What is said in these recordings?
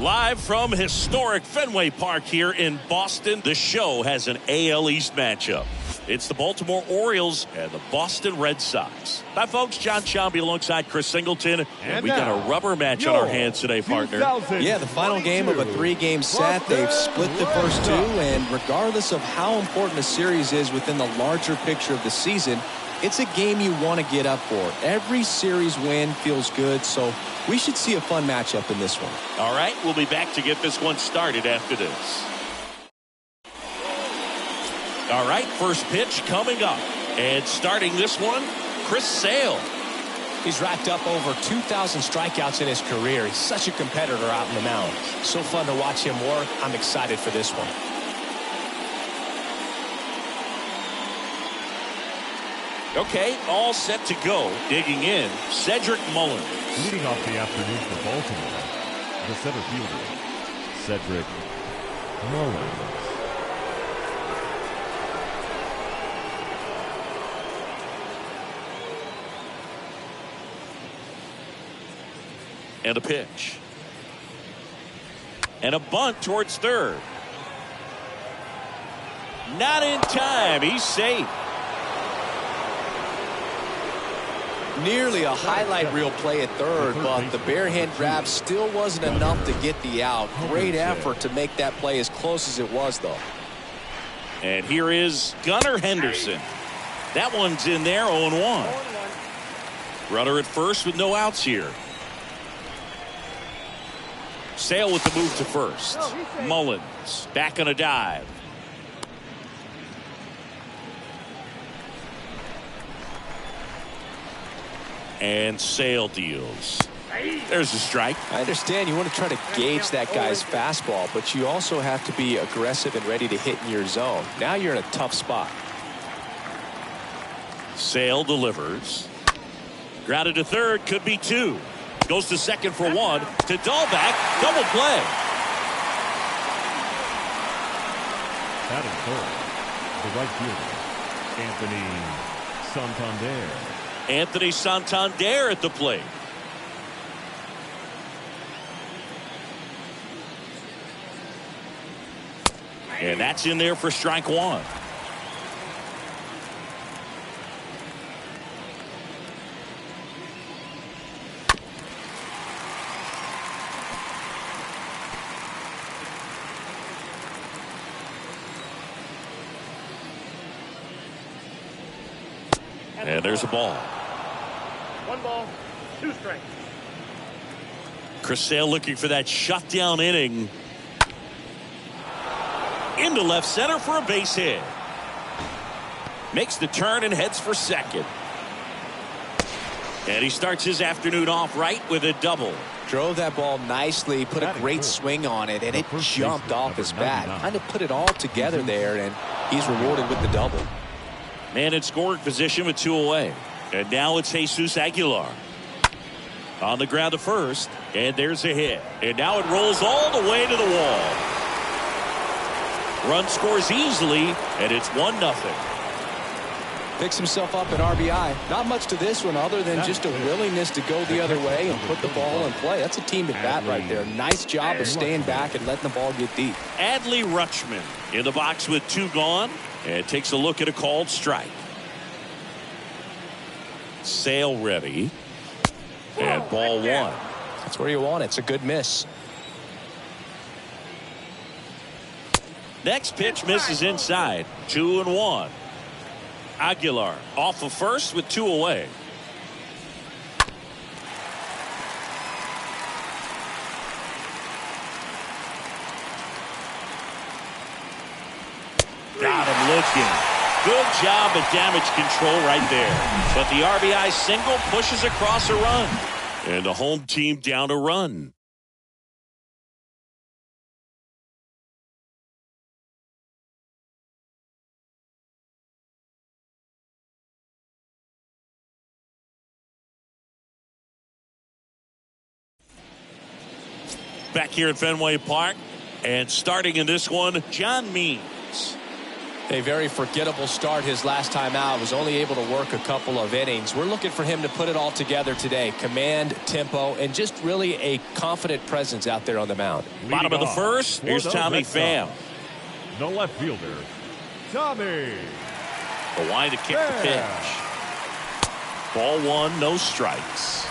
Live from historic Fenway Park here in Boston, the show has an AL East matchup. It's the Baltimore Orioles and the Boston Red Sox. Hi, folks. John Sciambi alongside Chris Singleton. And we got a rubber match on our hands today, partner. Yeah, the final game of a 3-game set. They've split the first two, and regardless of how important the series is within the larger picture of the season, it's a game you want to get up for. Every series win feels good, so we should see a fun matchup in this one. All right, we'll be back to get this one started after this. All right, first pitch coming up. And starting this one, Chris Sale. He's racked up over 2,000 strikeouts in his career. He's such a competitor out in the mound. So fun to watch him work. I'm excited for this one. Okay, all set to go. Digging in, Cedric Mullins. Leading off the afternoon for Baltimore, the center fielder, Cedric Mullins. And a pitch. And a bunt towards third. Not in time. He's safe. Nearly a highlight reel play at third, but the bare hand grab still wasn't enough to get the out. Great effort to make that play as close as it was, though. And here is Gunnar Henderson. That one's in there, 0-1. Runner at first with no outs here. Sale with the move to first. Mullins back on a dive. And Sale deals. There's a strike. I understand you want to try to gauge that guy's fastball, but you also have to be aggressive and ready to hit in your zone. Now you're in a tough spot. Sale delivers. Grounded to third, could be two. Goes to second for one. To Dahlbeck, double play. Batting third, the right fielder, Anthony Santander. Anthony Santander at the plate. And that's in there for strike one. And there's a ball. 1 ball, 2 strikes. Chris Sale looking for that shutdown inning. Into left center for a base hit. Makes the turn and heads for second. And he starts his afternoon off right with a double. Drove that ball nicely, put a great swing on it, and it jumped off his bat. Kind of put it all together there, and he's rewarded with the double. Man in scoring position with 2 away. And now it's Jesus Aguilar. On the ground to first. And there's a hit. And now it rolls all the way to the wall. Run scores easily, and it's 1-0. Picks himself up at RBI. Not much to this one other than just a willingness to go the other way and put the ball in play. That's a team at bat right there. Nice job of staying back and letting the ball get deep. Adley Rutschman in the box with 2 gone. And takes a look at a called strike. Sale ready. And ball 1. That's where you want it. It's a good miss. Next pitch misses inside. 2-1. Aguilar off of first with 2 away. Got him looking. Good job at damage control right there. But the RBI single pushes across a run. And the home team down a run. Back here at Fenway Park. And starting in this one, John Means. A very forgettable start his last time out. Was only able to work a couple of innings. We're looking for him to put it all together today. Command, tempo, and just really a confident presence out there on the mound. Bottom of the first. Here's Tommy Pham. The left fielder, Tommy. A wind to kick the pitch. Ball 1, no strikes.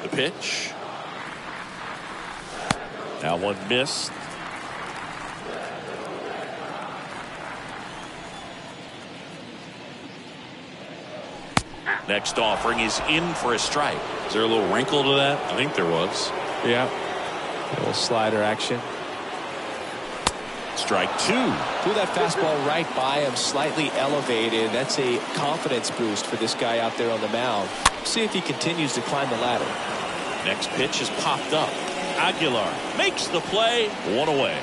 The pitch. Now one missed. Next offering is in for a strike. Is there a little wrinkle to that? I think there was. Yeah. A little slider action. Strike 2. Threw that fastball right by him, slightly elevated. That's a confidence boost for this guy out there on the mound. See if he continues to climb the ladder. Next pitch is popped up. Aguilar makes the play. 1 away.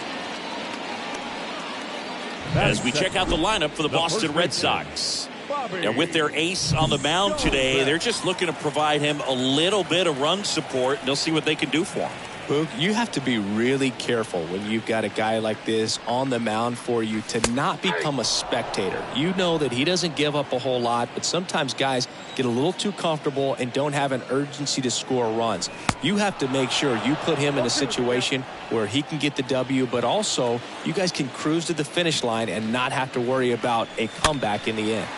As we check out the lineup for the Boston Red Sox. And with their ace on the mound today, they're just looking to provide him a little bit of run support, and they'll see what they can do for him. Boog, you have to be really careful when you've got a guy like this on the mound for you to not become a spectator. You know that he doesn't give up a whole lot, but sometimes guys get a little too comfortable and don't have an urgency to score runs. You have to make sure you put him in a situation where he can get the W, but also you guys can cruise to the finish line and not have to worry about a comeback in the end.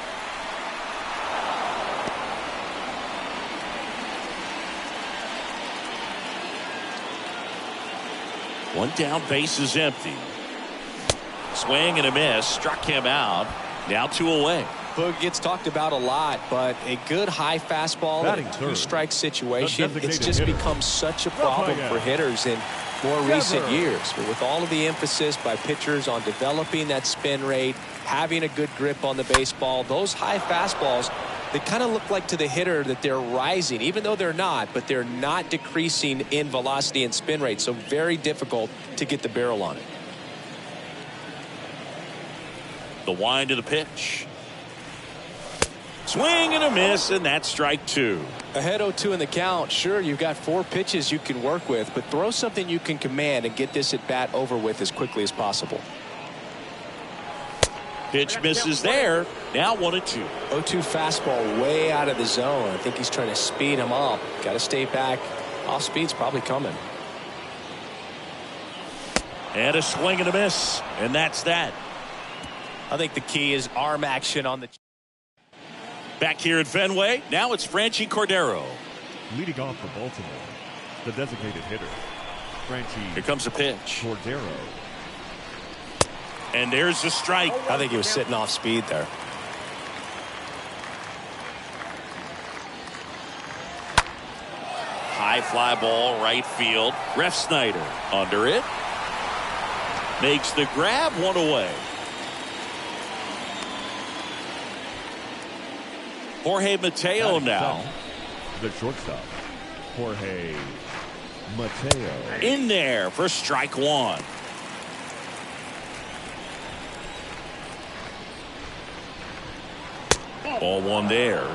One down, base is empty. Swing and a miss, struck him out. Now 2 away. Boog gets talked about a lot, but a good high fastball in a 2-strike situation, it's just become such a problem for hitters in more recent years. But with all of the emphasis by pitchers on developing that spin rate, having a good grip on the baseball, those high fastballs, they kind of look like to the hitter that they're rising, even though they're not, but they're not decreasing in velocity and spin rate. So very difficult to get the barrel on it. The wind of the pitch. Swing and a miss, and that's strike 2. Ahead 0-2 in the count. Sure, you've got 4 pitches you can work with, but throw something you can command and get this at bat over with as quickly as possible. Pitch misses there. Now 1-2. 0-2 fastball way out of the zone. I think he's trying to speed him up. Got to stay back. Off speed's probably coming. And a swing and a miss, and that's that. I think the key is arm action on the. Back here at Fenway, now it's Franchy Cordero. Leading off for Baltimore, the designated hitter, Franchy. Here comes a pitch. Cordero. And there's the strike. I think he was sitting off speed there. High fly ball, right field. Refsnyder under it. Makes the grab, 1 away. Jorge Mateo now. The shortstop, Jorge Mateo. In there for strike 1. Ball 1 there.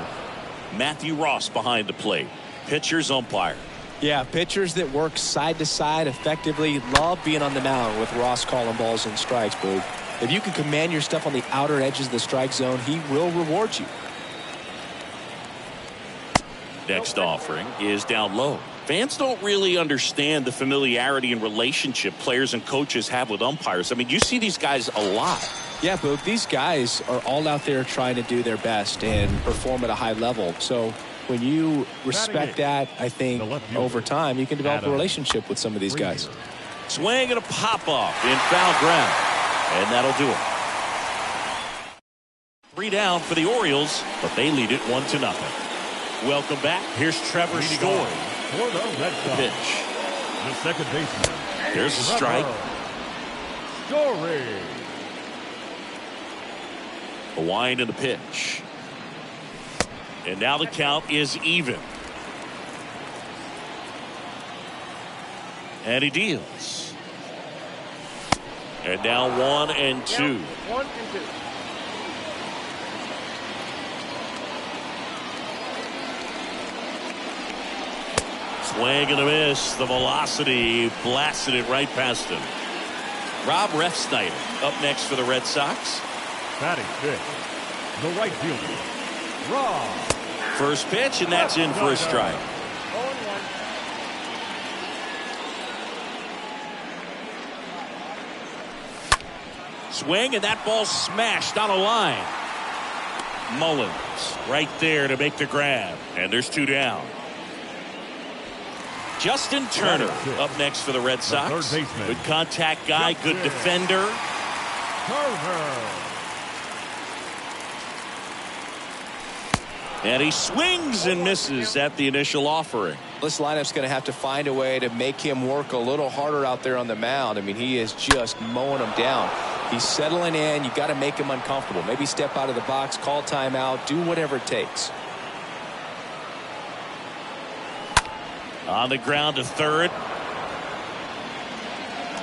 Matthew Ross behind the plate. Pitcher's umpire. Yeah, pitchers that work side to side effectively love being on the mound with Ross calling balls and strikes, Boog. If you can command your stuff on the outer edges of the strike zone, he will reward you. Next offering is down low. Fans don't really understand the familiarity and relationship players and coaches have with umpires. I mean, you see these guys a lot. Yeah, Boog, these guys are all out there trying to do their best and perform at a high level. So when you respect that, I think over time you can develop a relationship with some of these guys. Swing and a pop-off in foul ground. And that'll do it. 3 down for the Orioles, but they lead it 1-0. Welcome back. Here's Trevor Story. For the Red Sox, Pitch. the second baseman. There's a strike. Story. A wind and a pitch. And now the count is even. And he deals. And now 1 and 2. 1 and 2. Swing and a miss. The velocity blasted it right past him. Rob Refsnyder up next for the Red Sox. Batting fifth, the right fielder, Rob. First pitch, and that's in for a strike. 0-1. Swing, and that ball smashed on a line. Mullins right there to make the grab. And there's 2 down. Justin Turner up next for the Red Sox. Good contact guy, good defender. Turner. And he swings and misses at the initial offering. This lineup's going to have to find a way to make him work a little harder out there on the mound. I mean, he is just mowing them down. He's settling in. You got to make him uncomfortable. Maybe step out of the box, call timeout, do whatever it takes. On the ground to third.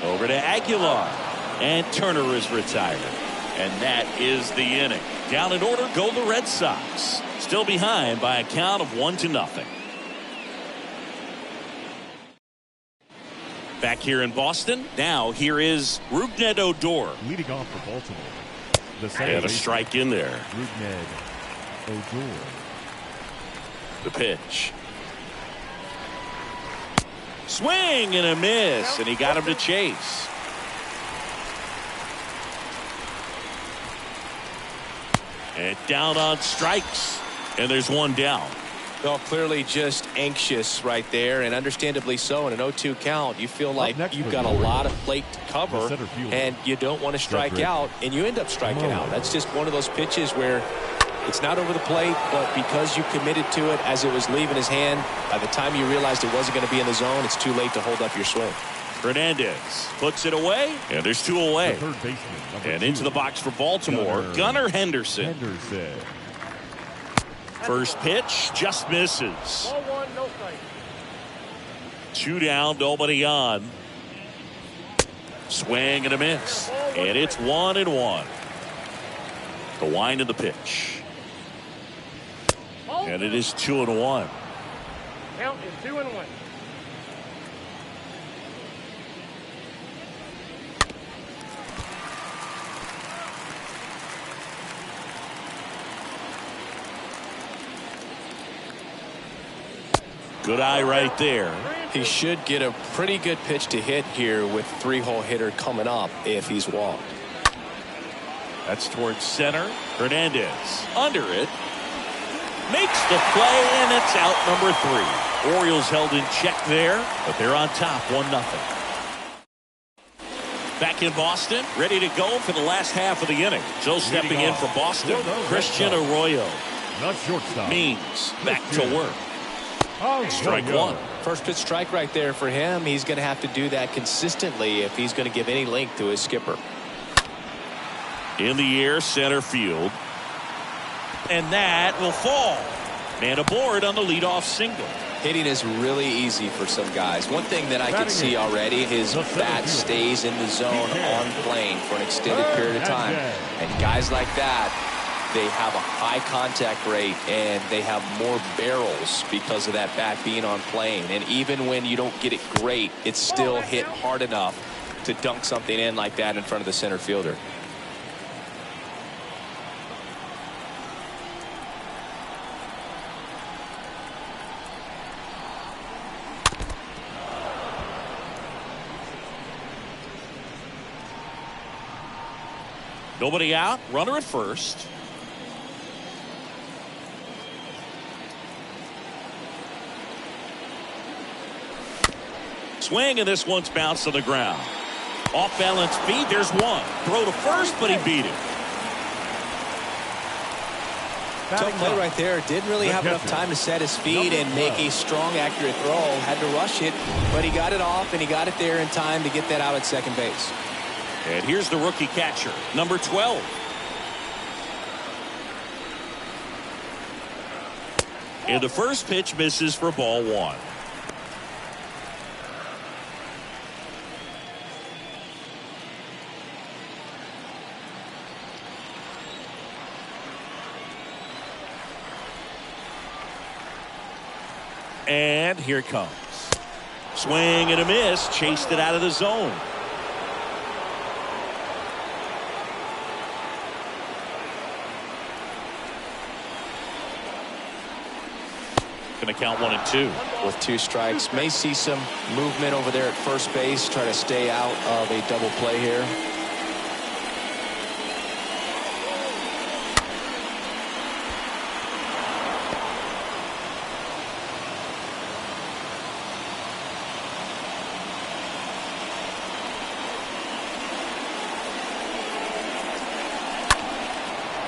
Over to Aguilar. And Turner is retired. And that is the inning. Down in order go the Red Sox. Still behind by a count of 1-0. Back here in Boston, now here is Rougned Odor. Leading off for Baltimore, the center And a baseman, strike in there. Rougned Odor. The pitch. Swing and a miss, and he got him to chase. And down on strikes, and there's one down. Well, clearly just anxious right there, and understandably so. In an 0-2 count, you feel like you've got a lot of plate to cover, and you don't want to strike out, and you end up striking out. That's just one of those pitches where it's not over the plate, but because you committed to it as it was leaving his hand, by the time you realized it wasn't going to be in the zone, it's too late to hold up your swing. Hernandez puts it away, and there's two away. The third baseman, number And 2, into the box for Baltimore, Gunnar Henderson. Henderson. First pitch just misses. Ball one, no strike. 2 down, nobody on. Swing and a miss. And it's 1-1. The wind of the pitch. And it is 2-1. Count is 2-1. Good eye right there. He should get a pretty good pitch to hit here with 3-hole hitter coming up if he's walked. That's towards center. Hernandez under it. Makes the play, and it's out number 3. Orioles held in check there, but they're on top 1-0. Back in Boston, ready to go for the last half of the inning. So stepping in for Boston, Christian Arroyo. Not shortstop. Means back to work. Strike Arroyo. 1. First pitch strike right there for him. He's going to have to do that consistently if he's going to give any length to his skipper. In the air, center field. And that will fall. Man aboard on the leadoff single. Hitting is really easy for some guys. One thing that I can see already, his bat stays in the zone on plane for an extended period of time. And guys like that, they have a high contact rate and they have more barrels because of that bat being on plane. And even when you don't get it great, it's still hit hard enough to dunk something in like that in front of the center fielder. Nobody out. Runner at first. Swing, and this one's bounced to the ground. Off balance feet. There's one. Throw to first, but he beat it. Tough play right there. Didn't really have enough time to set his feet and make a strong, accurate throw. Had to rush it, but he got it off, and he got it there in time to get that out at second base. And here's the rookie catcher, number 12. And the first pitch misses for ball 1. And here it comes. Swing and a miss. Chased it out of the zone. Going to count 1 and 2. With 2 strikes. May see some movement over there at first base. Try to stay out of a double play here.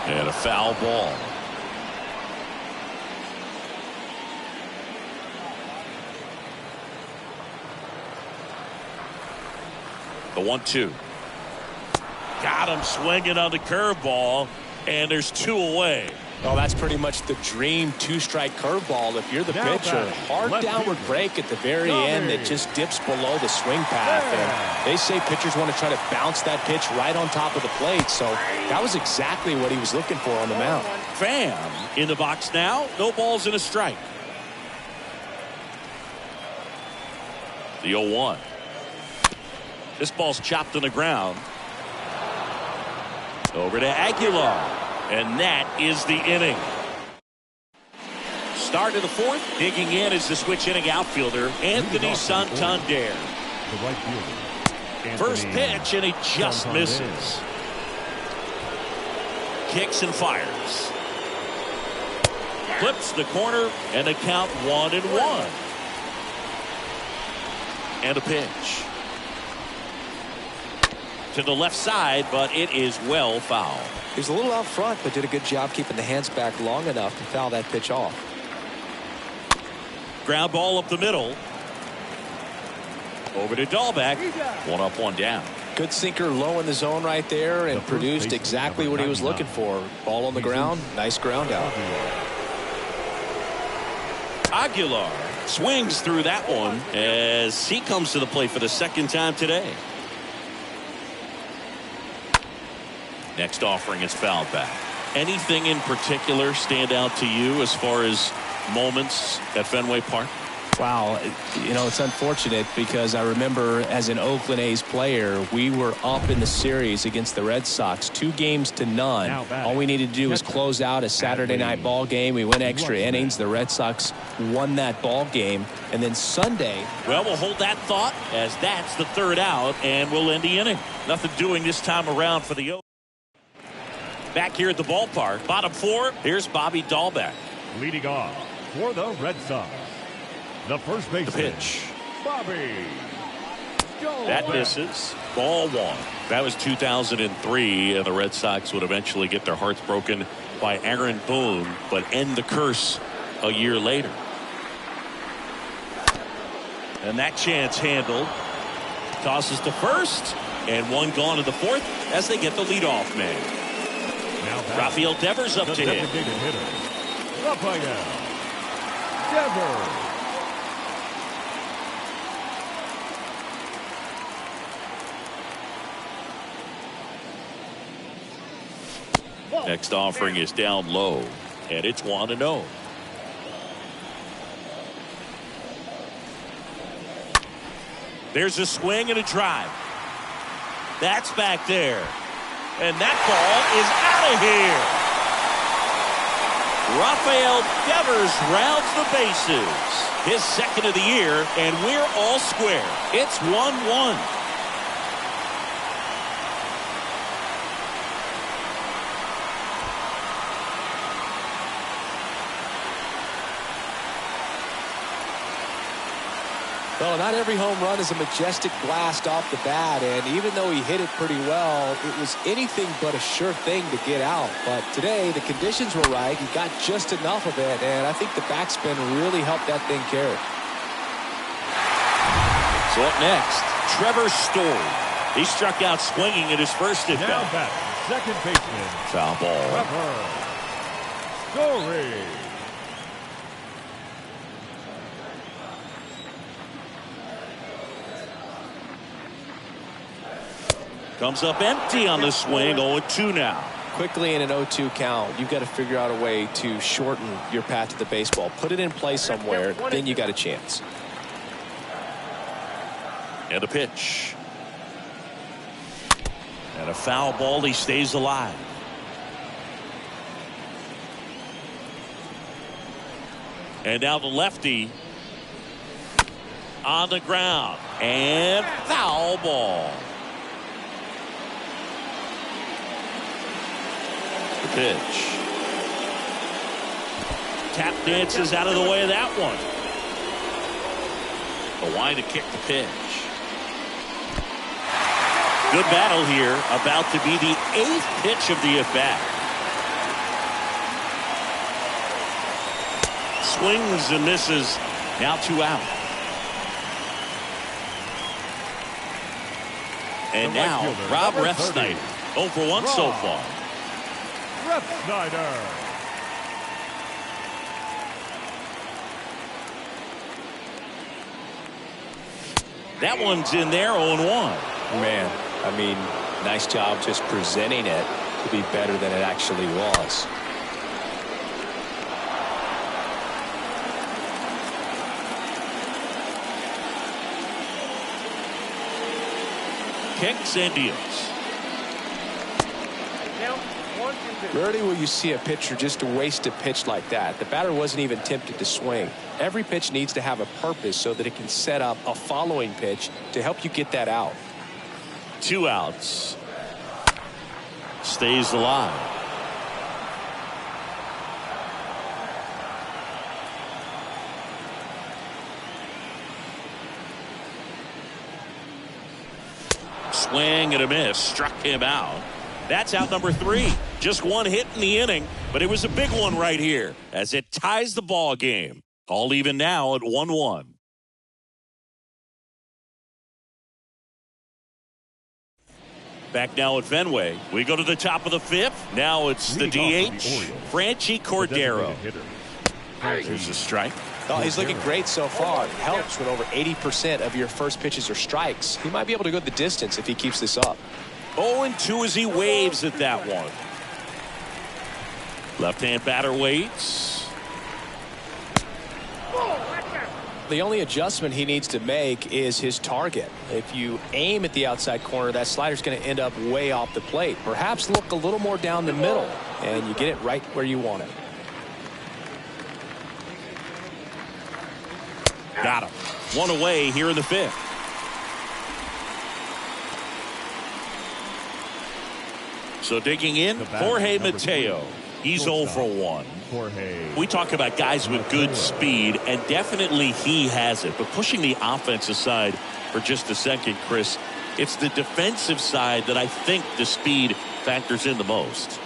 And a foul ball. The 1-2. Got him swinging on the curveball, and there's 2 away. Well, that's pretty much the dream 2-strike curveball if you're the pitcher. Hard downward break at the very end that just dips below the swing path. And they say pitchers want to try to bounce that pitch right on top of the plate. So that was exactly what he was looking for on the mound. Pham in the box now. No balls and a strike. The 0-1. This ball's chopped on the ground. Over to Aguilar. And that is the inning. Start of the fourth. Digging in is the switch inning outfielder, Anthony Santander. The right fielder. First pitch, and he just misses. Kicks and fires. Clips the corner, and the count 1-1. And a pitch. To the left side, but it is well fouled. He was a little out front, but did a good job keeping the hands back long enough to foul that pitch off. Ground ball up the middle. Over to Dahlbeck. 1 up, 1 down. Good sinker low in the zone right there and produced exactly what he was looking for. Ball on the ground. Nice ground out. Aguilar swings through that one as he comes to the plate for the second time today. Next offering is fouled back. Anything in particular stand out to you as far as moments at Fenway Park? Wow, you know, it's unfortunate because I remember as an Oakland A's player, we were up in the series against the Red Sox 2-0. All we needed to do was close out a Saturday night ball game. We went extra innings. The Red Sox won that ball game. And then Sunday. Well, we'll hold that thought as that's the third out, and we'll end the inning. Nothing doing this time around for the O's. Back here at the ballpark, bottom four, here's Bobby Dahlbeck. Leading off for the Red Sox, the first baseman, The pitch. Bobby Dahlbeck. That misses. Ball 1. That was 2003, and the Red Sox would eventually get their hearts broken by Aaron Boone, but end the curse a year later. And that chance handled. Tosses to first, and one gone to the fourth as they get the leadoff man. Rafael Devers up to hit. Rafael Devers. Next offering is down low, and it's 1-0. There's a swing and a drive. That's back there. And that ball is out of here. Rafael Devers rounds the bases. His second of the year, and we're all square. It's 1-1. Well, not every home run is a majestic blast off the bat, and even though he hit it pretty well, it was anything but a sure thing to get out. But today, the conditions were right. He got just enough of it, and I think the backspin really helped that thing carry. So up next, Trevor Story. He struck out swinging at his first at Now bat. back, second baseman, Foul ball. Trevor Story. Comes up empty on the swing. 0-2 now. Quickly in an 0-2 count, you've got to figure out a way to shorten your path to the baseball. Put it in play somewhere, then you got a chance. And a pitch. And a foul ball. He stays alive. And now the lefty on the ground. And foul ball. The pitch. Tap dances out of the way of that one. A line to kick the pitch. Good battle here. About to be the 8th pitch of the at-bat. Swings and misses. Now 2 out. And now Rob Refsnyder. 0 for 1 so far. Refsnyder. That one's in there. 0-1. Man, I mean, nice job just presenting it to be better than it actually was. kicks and deals. Count 1 and 2. Rarely will you see a pitcher just waste a pitch like that. The batter wasn't even tempted to swing. Every pitch needs to have a purpose so that it can set up a following pitch to help you get that out. 2 outs. Stays alive. Swing and a miss. Struck him out. That's out number 3. Just 1 hit in the inning, but it was a big one right here as it ties the ball game. All even now at 1-1. Back now at Fenway. We go to the top of the 5th. Now it's the DH, Franchy Cordero. There's a strike. Oh, he's looking great so far. It helps when over 80% of your first pitches are strikes. He might be able to go the distance if he keeps this up. 0-2 as he waves at that one. Left-hand batter waits. The only adjustment he needs to make is his target. If you aim at the outside corner, that slider's going to end up way off the plate. Perhaps look a little more down the middle, and you get it right where you want it. Got him. 1 away here in the 5th. So digging in, Jorge Mateo. He's 0 for 1. We talk about guys with good speed, and definitely he has it. But pushing the offensive side for just a second, Chris, it's the defensive side that I think the speed factors in the most.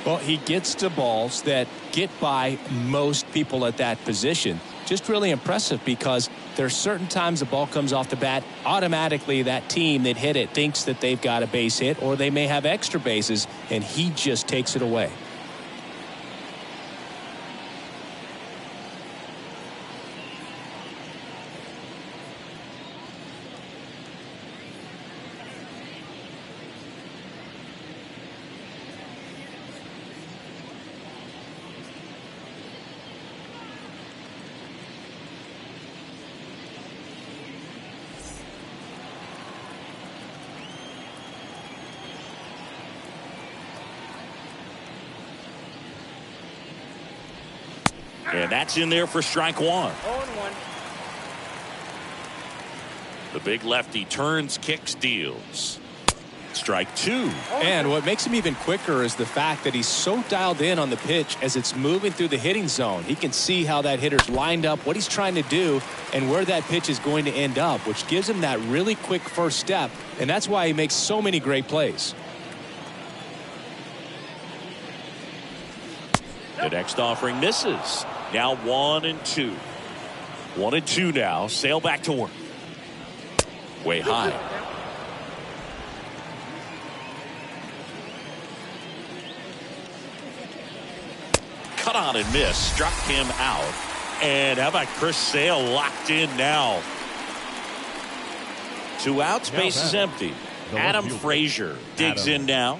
Well, he gets to balls that get by most people at that position. Just really impressive because there's certain times the ball comes off the bat, automatically that team that hit it thinks that they've got a base hit or they may have extra bases, and he just takes it away. And that's in there for strike 1. 0-1. The big lefty turns, kicks, deals. Strike 2. And what makes him even quicker is the fact that he's so dialed in on the pitch as it's moving through the hitting zone. He can see how that hitter's lined up, what he's trying to do, and where that pitch is going to end up, which gives him that really quick first step, and that's why he makes so many great plays. The next offering misses. Now 1-2. 1-2 now. Sale back to work. Way high. Cut on and miss. Struck him out. And how about Chris Sale locked in now? 2 outs, bases empty. Adam Frazier digs in now.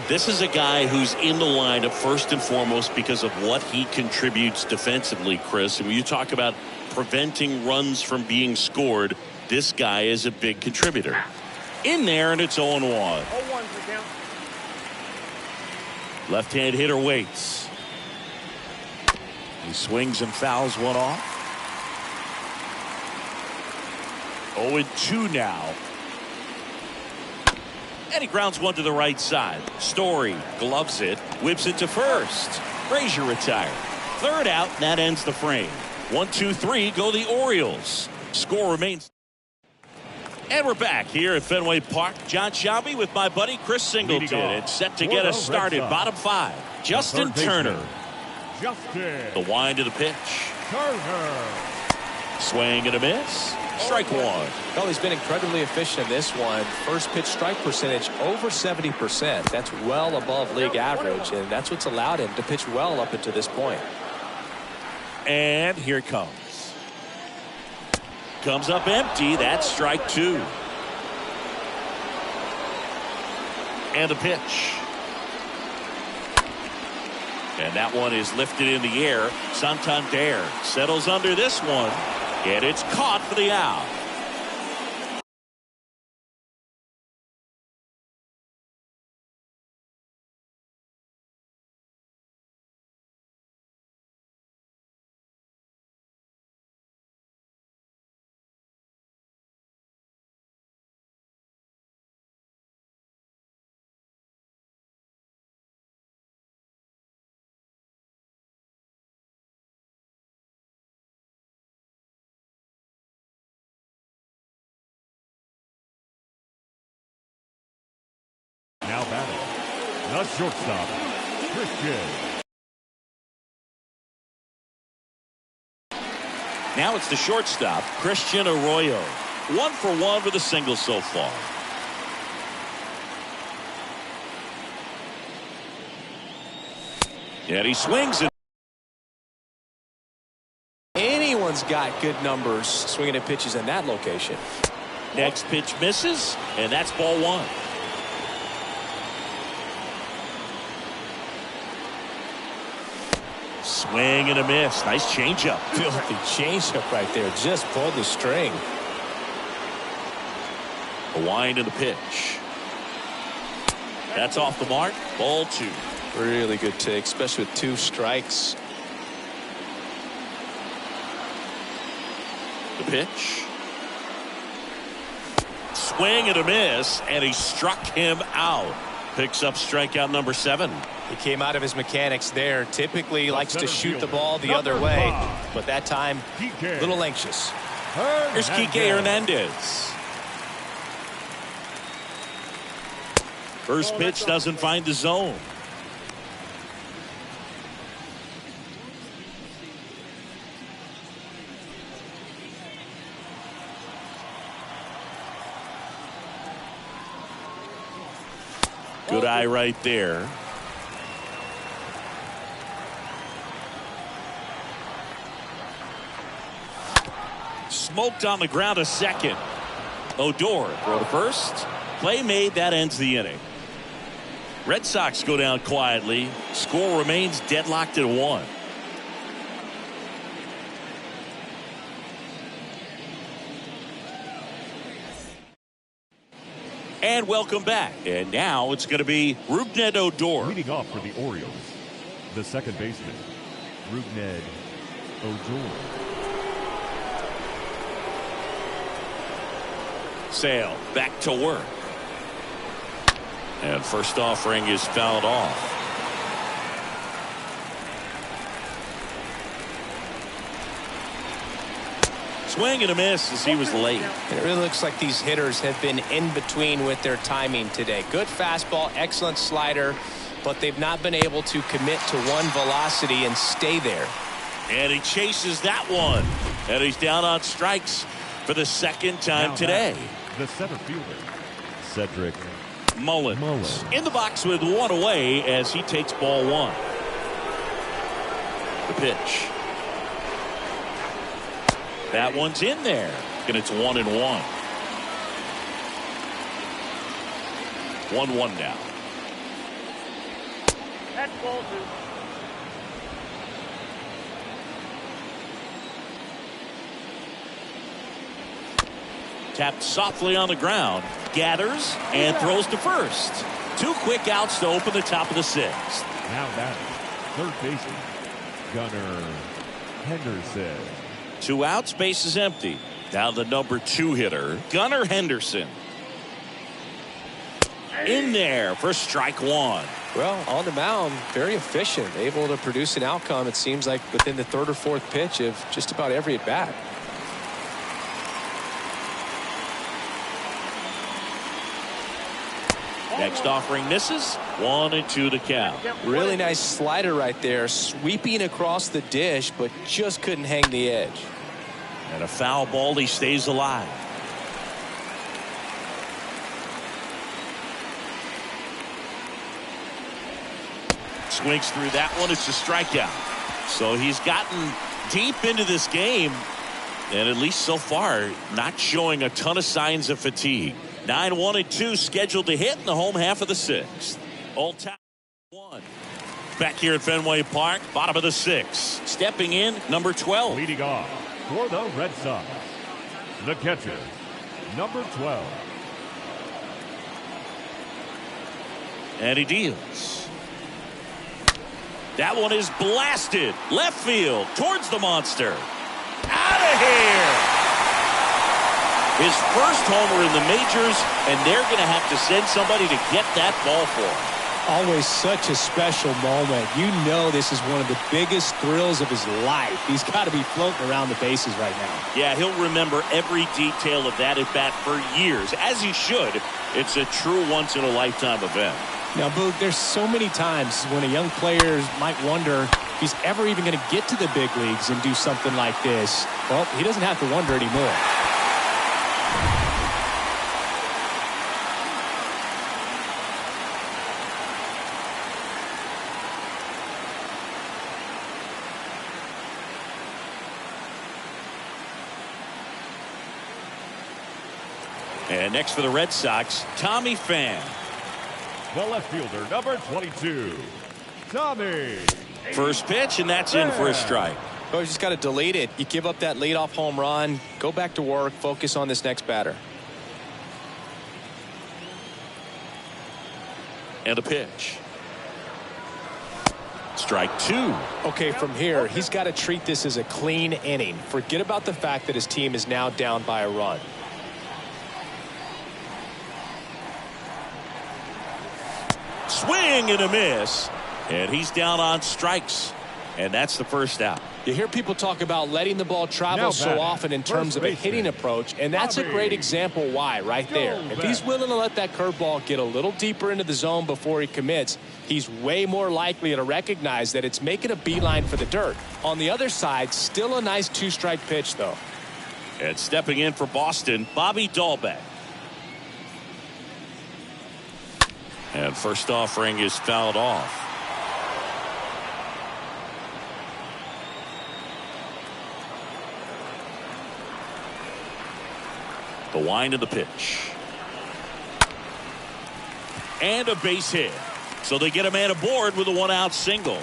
This is a guy who's in the lineup first and foremost because of what he contributes defensively, Chris. And when you talk about preventing runs from being scored, this guy is a big contributor. In there, and it's 0-1. 0-1 for count. Left-hand hitter waits. He swings and fouls one off. 0-2 now. And he grounds one to the right side. Story gloves it, whips it to first. Frazier retired. 3rd out, and that ends the frame. 1-2-3, go the Orioles. Score remains. And we're back here at Fenway Park. John Sciambi with my buddy Chris Singleton. It's set to get us started. Bottom 5. Justin Turner. The wind of the pitch. Swing and a miss. Strike 1. Well, he's been incredibly efficient in this one. First pitch strike percentage over 70%. That's well above league average, and that's what's allowed him to pitch well up until this point. And here it comes. Comes up empty. That's strike 2. And the pitch. And that one is lifted in the air. Santander settles under this one. And it's caught for the out. The shortstop, Christian. Now it's the shortstop, Christian Arroyo. 1 for 1 with a single so far. And he swings it. Anyone's got good numbers swinging at pitches in that location. Next pitch misses, and that's ball 1. Swing and a miss. Nice changeup. Filthy changeup right there. Just pulled the string. A wind of the pitch. That's off the mark. Ball 2. Really good take, especially with 2 strikes. The pitch. Swing and a miss, and he struck him out. Picks up strikeout number 7. He came out of his mechanics there. Typically likes to shoot the ball the other way, but that time a little anxious. Here's Kike Hernandez. First pitch doesn't find the zone. Good eye right there. Smoked on the ground a second. Odor throw to first. Play made. That ends the inning. Red Sox go down quietly. Score remains deadlocked at 1. And welcome back. And now it's going to be Rougned Odor. Leading off for the Orioles, the second baseman, Rougned Odor. Sale back to work. And first offering is fouled off. Swing and a miss as he was late. It really looks like these hitters have been in between with their timing today. Good fastball, excellent slider, but they've not been able to commit to one velocity and stay there. And he chases that one. And he's down on strikes for the second time today. The center fielder, Cedric Mullins in the box with 1 away as he takes ball 1. The pitch. That one's in there. And it's 1-1. 1-1 now. That's ball 2. Tapped softly on the ground. Gathers and throws to first. 2 quick outs to open the top of the 6th. Now batting, third baseman, Gunnar Henderson. 2 outs, base is empty. Now the number 2 hitter, Gunnar Henderson. In there for strike 1. Well, on the mound, very efficient, able to produce an outcome, it seems like, within the 3rd or 4th pitch of just about every at bat. Next offering misses. 1-2 the count. Really nice slider right there, sweeping across the dish, but just couldn't hang the edge. And a foul ball, he stays alive. Swings through that one. It's a strikeout. So he's gotten deep into this game, and at least so far, not showing a ton of signs of fatigue. 9-1-2 scheduled to hit in the home half of the 6th. Old Town 1. Back here at Fenway Park, bottom of the 6th. Stepping in, number 12. Leading off for the Red Sox, the catcher, number 12. And he deals. That one is blasted. Left field towards the monster. Out of here. His first homer in the majors, and they're going to have to send somebody to get that ball for him. Always such a special moment. You know this is one of the biggest thrills of his life. He's got to be floating around the bases right now. Yeah, he'll remember every detail of that at bat for years, as he should. It's a true once-in-a-lifetime event. Now, Boog, there's so many times when a young player might wonder if he's ever even going to get to the big leagues and do something like this. Well, he doesn't have to wonder anymore. And next for the Red Sox, Tommy Pham. The left fielder, number 22, Tommy. First pitch, and that's in for a strike. Oh, you just got to delete it. You give up that leadoff home run, go back to work, focus on this next batter. And a pitch. Strike two. Okay, from here, he's got to treat this as a clean inning. Forget about the fact that his team is now down by a run. Swing and a miss. And he's down on strikes. And that's the first out. You hear people talk about letting the ball travel so often in terms of a hitting approach, and that's a great example why right there. If he's willing to let that curveball get a little deeper into the zone before he commits, he's way more likely to recognize that it's making a beeline for the dirt. On the other side, still a nice two-strike pitch, though. And stepping in for Boston, Bobby Dahlbeck. And first offering is fouled off. The wind of the pitch. And a base hit. So they get a man aboard with a one-out single.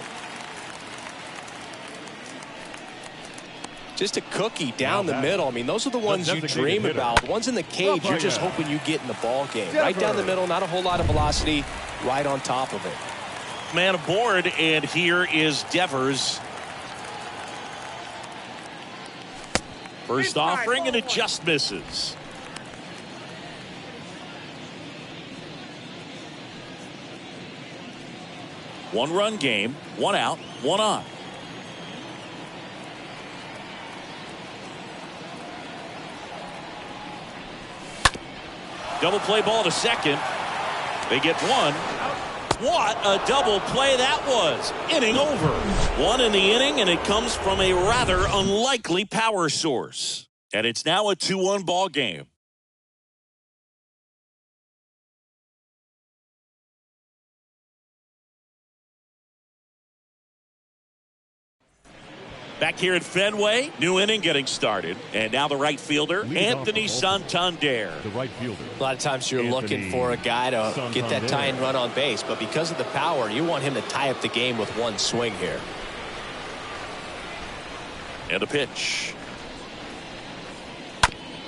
Just a cookie down the middle. I mean, those are the ones you dream about. The ones in the cage, you're just hoping you get in the ball game. Right down the middle, not a whole lot of velocity, right on top of it. Man aboard, and here is Devers. First offering, and it just misses. One-run game, one out, one on. Double play ball to second. They get one. What a double play that was. Inning over. One in the inning, and it comes from a rather unlikely power source. And it's now a 2-1 ball game. Back here at Fenway, new inning getting started. And now the right fielder, Anthony Santander. The right fielder. A lot of times you're looking for a guy to get that tying run on base, but because of the power, you want him to tie up the game with one swing here. And a pitch.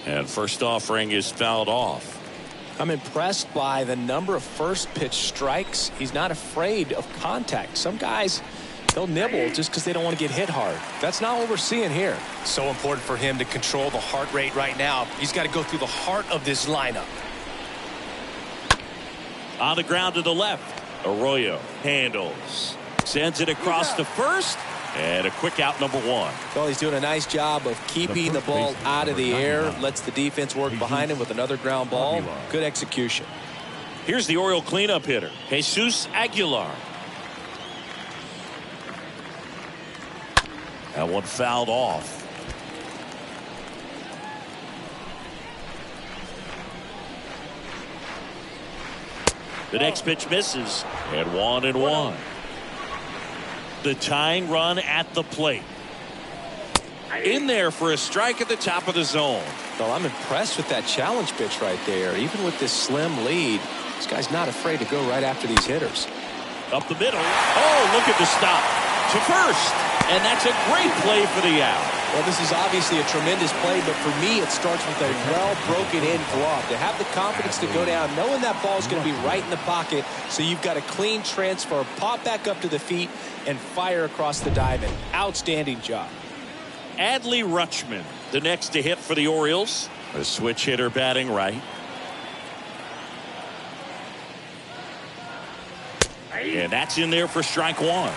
And first offering is fouled off. I'm impressed by the number of first pitch strikes. He's not afraid of contact. Some guys, they'll nibble just because they don't want to get hit hard. That's not what we're seeing here. So important for him to control the heart rate right now. He's got to go through the heart of this lineup. On the ground to the left. Arroyo handles. Sends it across to first. And a quick out, number one. Well, he's doing a nice job of keeping the ball out of the air. Lets the defense work behind him with another ground ball. Good execution. Here's the Oriole cleanup hitter, Jesus Aguilar. That one fouled off. The next pitch misses. And 1-1. The tying run at the plate. In there for a strike at the top of the zone. Well, I'm impressed with that challenge pitch right there. Even with this slim lead, this guy's not afraid to go right after these hitters. Up the middle. Oh, look at the stop. To first. And that's a great play for the out. Well, this is obviously a tremendous play, but for me, it starts with a well-broken-in glove. To have the confidence to go down, knowing that ball is going to be right in the pocket, so you've got a clean transfer, pop back up to the feet, and fire across the diamond. Outstanding job. Adley Rutschman, the next to hit for the Orioles. A switch hitter batting right. And that's in there for strike one.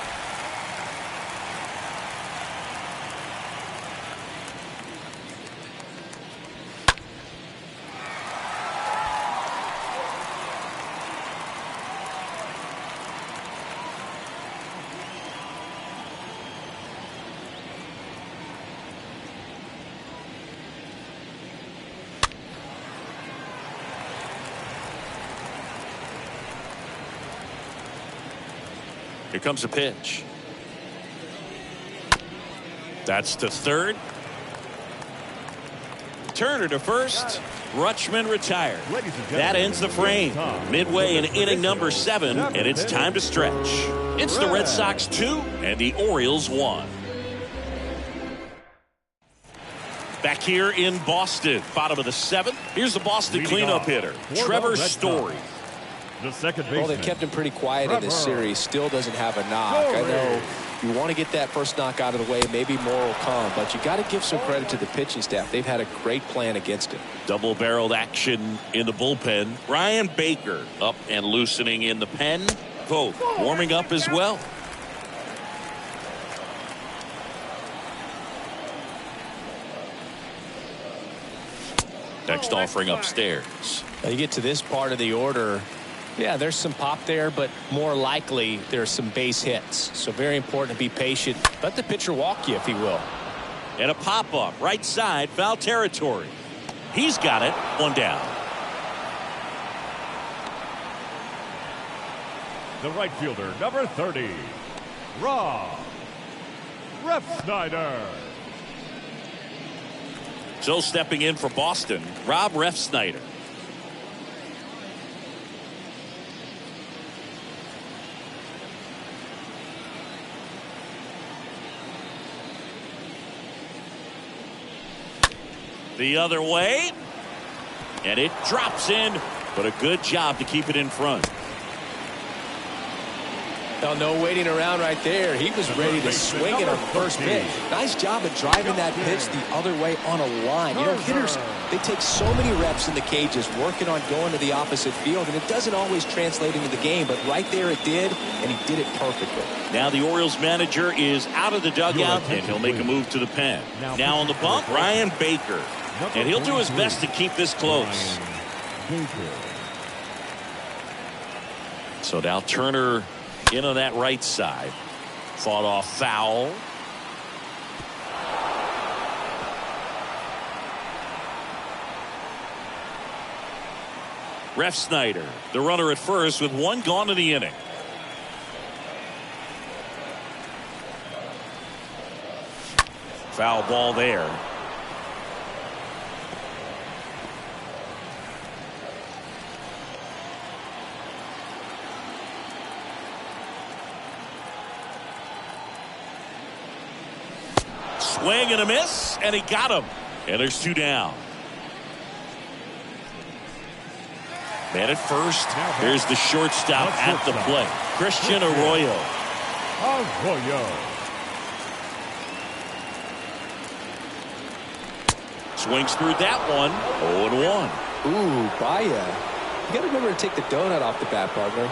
Here comes a pitch. That's to third. Turner to first. Rutschman retired. That ends the frame. Midway in inning number 7, and it's time to stretch. It's the Red Sox 2 and the Orioles 1. Back here in Boston, bottom of the 7th. Here's the Boston cleanup hitter, Trevor Story. The second baseman. Well, they've kept him pretty quiet in this series. Still doesn't have a knock. I know you want to get that first knock out of the way. Maybe more will come, but you got to give some credit to the pitching staff. They've had a great plan against it. Double-barreled action in the bullpen. Ryan Baker up and loosening in the pen. Both warming up as well. Next offering upstairs. Now you get to this part of the order. Yeah, there's some pop there, but more likely there's some base hits. So very important to be patient. Let the pitcher walk you if he will. And a pop-up right side, foul territory. He's got it. One down. The right fielder, number 30, Rob Refsnyder. So stepping in for Boston, Rob Refsnyder. The other way, and it drops in, but a good job to keep it in front. Now, no waiting around right there. He was ready to swing it on the first pitch. Nice job of driving that pitch the other way on a line. You know, hitters, they take so many reps in the cages working on going to the opposite field, and it doesn't always translate into the game, but right there it did, and he did it perfectly. Now the Orioles manager is out of the dugout, and he'll make a move to the pen. Now on the bump, Ryan Baker. And he'll do his best to keep this close. So now Turner in on that right side. Fought off foul. Refsnyder, the runner at first with one gone in the inning. Foul ball there. Swing and a miss, and he got him. And there's 2 down. Man at first. Here's the shortstop at the plate, Christian Arroyo. Swings through that one. 0-1. Ooh, Baya. You got to remember to take the donut off the bat, partner.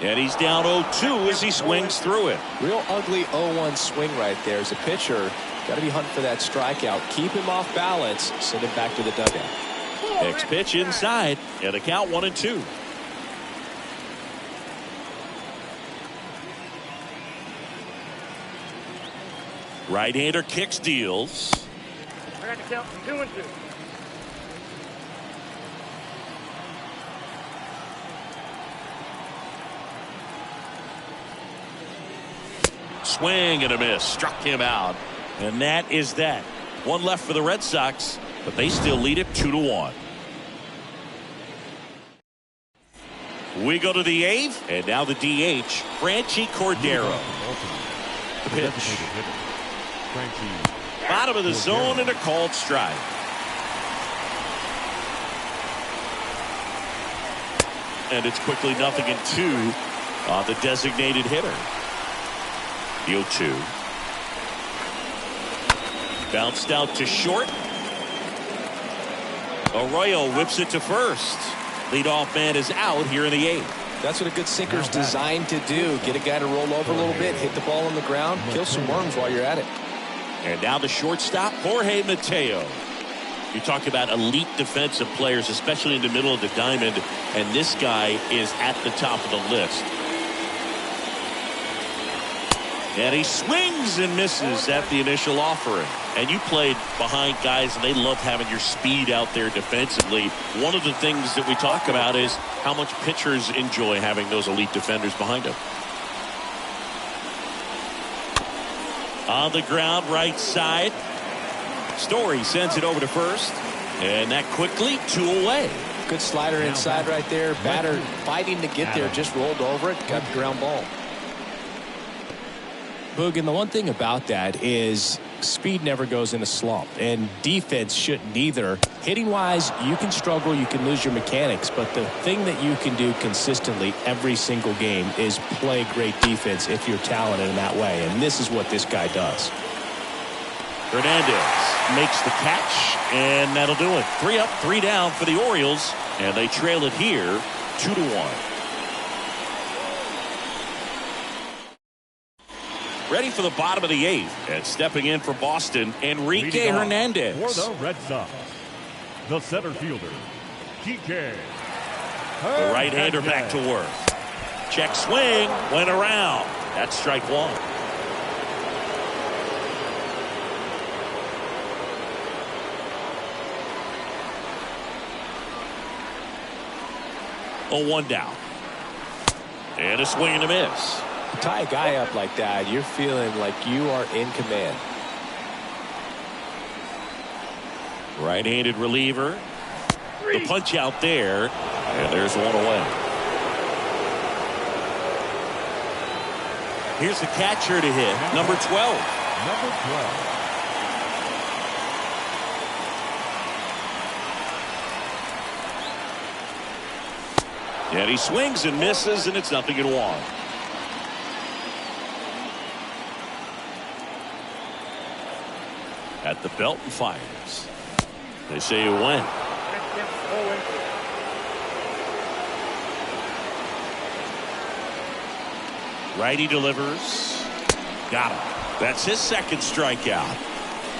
And he's down 0-2 as he swings through it. Real ugly 0-1 swing right there. As a pitcher, got to be hunting for that strikeout. Keep him off balance. Send him back to the dugout. Next pitch inside. And a count 1-2. Right-hander kicks, deals. I got to count 2-2. Swing and a miss. Struck him out. And that is that. One left for the Red Sox, but they still lead it 2-1. We go to the 8th, and now the DH, Franchy Cordero. The pitch. Bottom of the zone and a called strike. And it's quickly 0-2 on the designated hitter. The 0-2. Bounced out to short. Arroyo whips it to first. Leadoff man is out here in the 8th. That's what a good sinker's designed to do. Get a guy to roll over a little bit, hit the ball on the ground, kill some worms while you're at it. And now the shortstop, Jorge Mateo. You talk about elite defensive players, especially in the middle of the diamond, and this guy is at the top of the list. And he swings and misses at the initial offering. And you played behind guys, and they loved having your speed out there defensively. One of the things that we talk about is how much pitchers enjoy having those elite defenders behind them. On the ground, right side. Story sends it over to first. And that quickly, 2 away. Good slider inside right there. Batter fighting to get there, just rolled over it, got the ground ball. Boog, and the one thing about that is speed never goes in a slump, and defense shouldn't either. Hitting wise, you can struggle, you can lose your mechanics, but the thing that you can do consistently every single game is play great defense if you're talented in that way, and this is what this guy does. Hernandez makes the catch, and that'll do it. 3 up, 3 down for the Orioles, and they trail it here 2-1. Ready for the bottom of the 8th, and stepping in for Boston, Enrique Hernandez. For the Red Sox, the center fielder, Kike. The right-hander back to work. Check swing, went around. That's strike 1. Oh, 1 down. And a swing and a miss. You tie a guy up like that, you're feeling like you are in command. Right-handed reliever. The punch out there. And there's 1 away. Here's the catcher to hit. Number 12. Number 12. And he swings and misses, and it's 0-1. At the belt and fires. They say it went. Righty delivers. Got him. That's his second strikeout.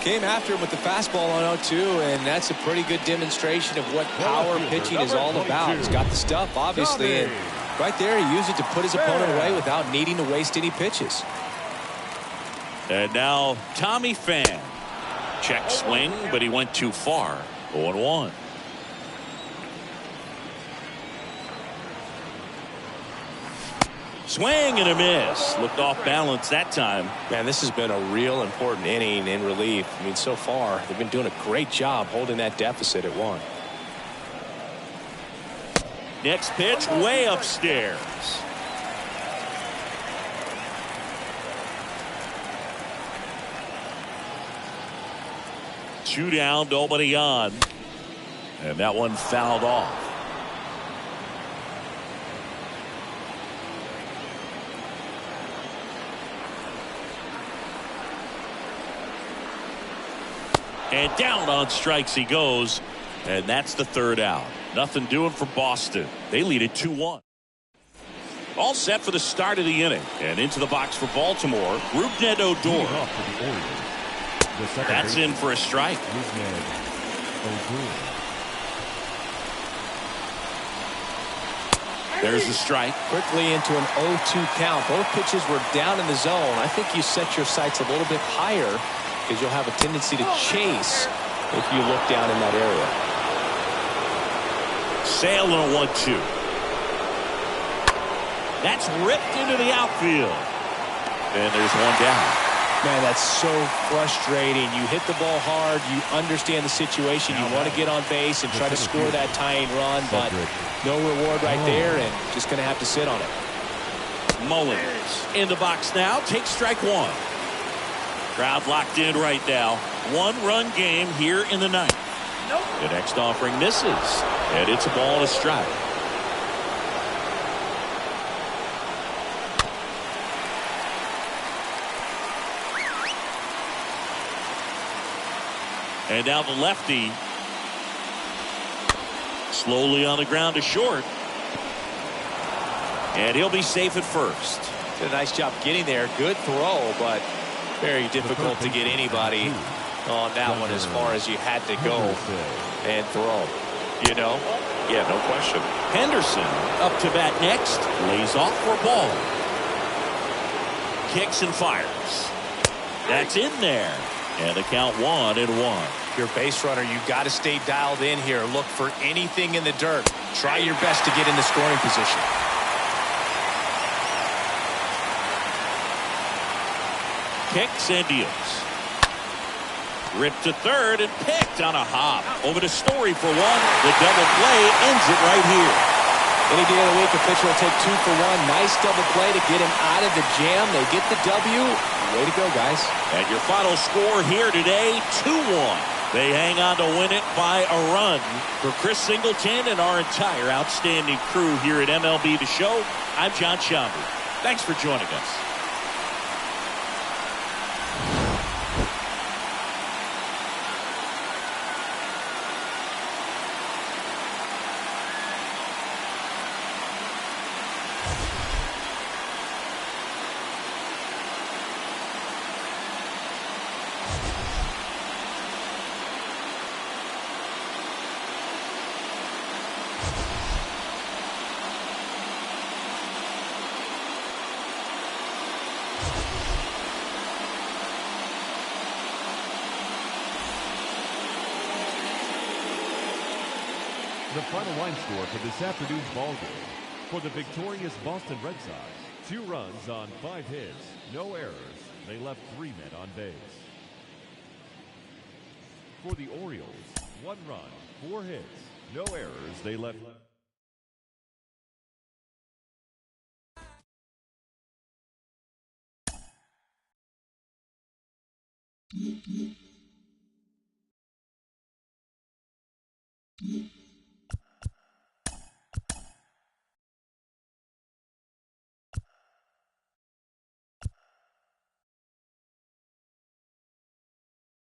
Came after him with the fastball on 0-2, and that's a pretty good demonstration of what power pitching is all about. He's got the stuff, obviously, and right there he used it to put his opponent away without needing to waste any pitches. And now Tommy Pham. Check swing, but he went too far. 0-1. Swing and a miss. Looked off balance that time. Man, this has been a real important inning in relief. I mean, so far, they've been doing a great job holding that deficit at 1. Next pitch, way upstairs. Two down, nobody on. And that one fouled off. And down on strikes he goes. And that's the 3rd out. Nothing doing for Boston. They lead it 2-1. All set for the start of the inning. And into the box for Baltimore, Rougned Odor. That's in for a strike. There's the strike. Quickly into an 0-2 count. Both pitches were down in the zone. I think you set your sights a little bit higher because you'll have a tendency to chase if you look down in that area. Sale in a 1-2. That's ripped into the outfield. And there's 1 down. Man, that's so frustrating. You hit the ball hard. You understand the situation. You want to get on base and try to score that tying run, but no reward right there, and just going to have to sit on it. Mullins in the box now. Takes strike 1. Crowd locked in right now. 1-run game here in the 9th. The next offering misses, and it's a ball and a strike. And now the lefty slowly on the ground to short. And he'll be safe at first. Did a nice job getting there. Good throw, but very difficult to get anybody on that one as far as you had to go and throw. You know? Yeah, no question. Henderson up to bat next. Lays off for a ball. Kicks and fires. That's in there. And the count 1-1. Your base runner, you got to stay dialed in here. Look for anything in the dirt. Try your best to get in the scoring position. Kicks and deals. Ripped to third and picked on a hop. Over to Story for one. The double play ends it right here. Any day of the week, a pitcher will take 2 for 1. Nice double play to get him out of the jam. They get the W. Way to go, guys. And your final score here today, 2-1. They hang on to win it by a run. For Chris Singleton and our entire outstanding crew here at MLB The Show, I'm John Sciambi. Thanks for joining us. The final line score for this afternoon's ball game. For the victorious Boston Red Sox, 2 runs on 5 hits, no errors. They left 3 men on base. For the Orioles, 1 run, 4 hits, no errors. They left.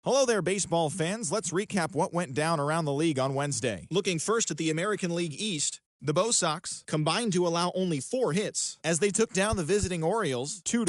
Hello there, baseball fans. Let's recap what went down around the league on Wednesday. Looking first at the American League East, the Bo Sox combined to allow only 4 hits as they took down the visiting Orioles 2-.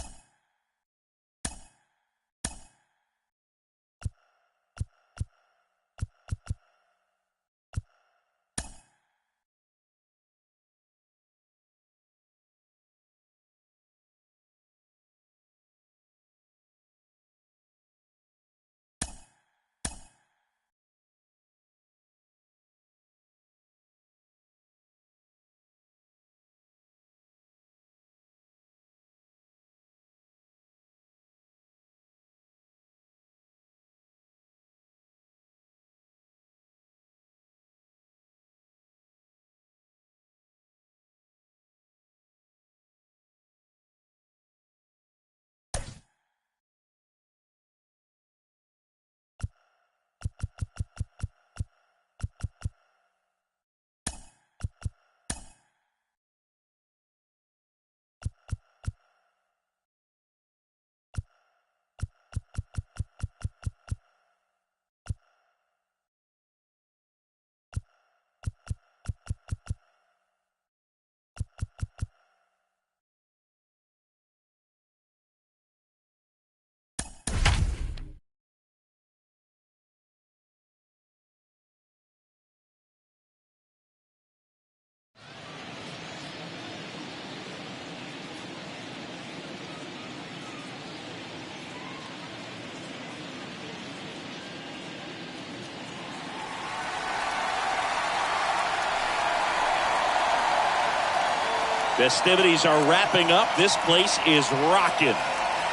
Festivities are wrapping up. This place is rocking.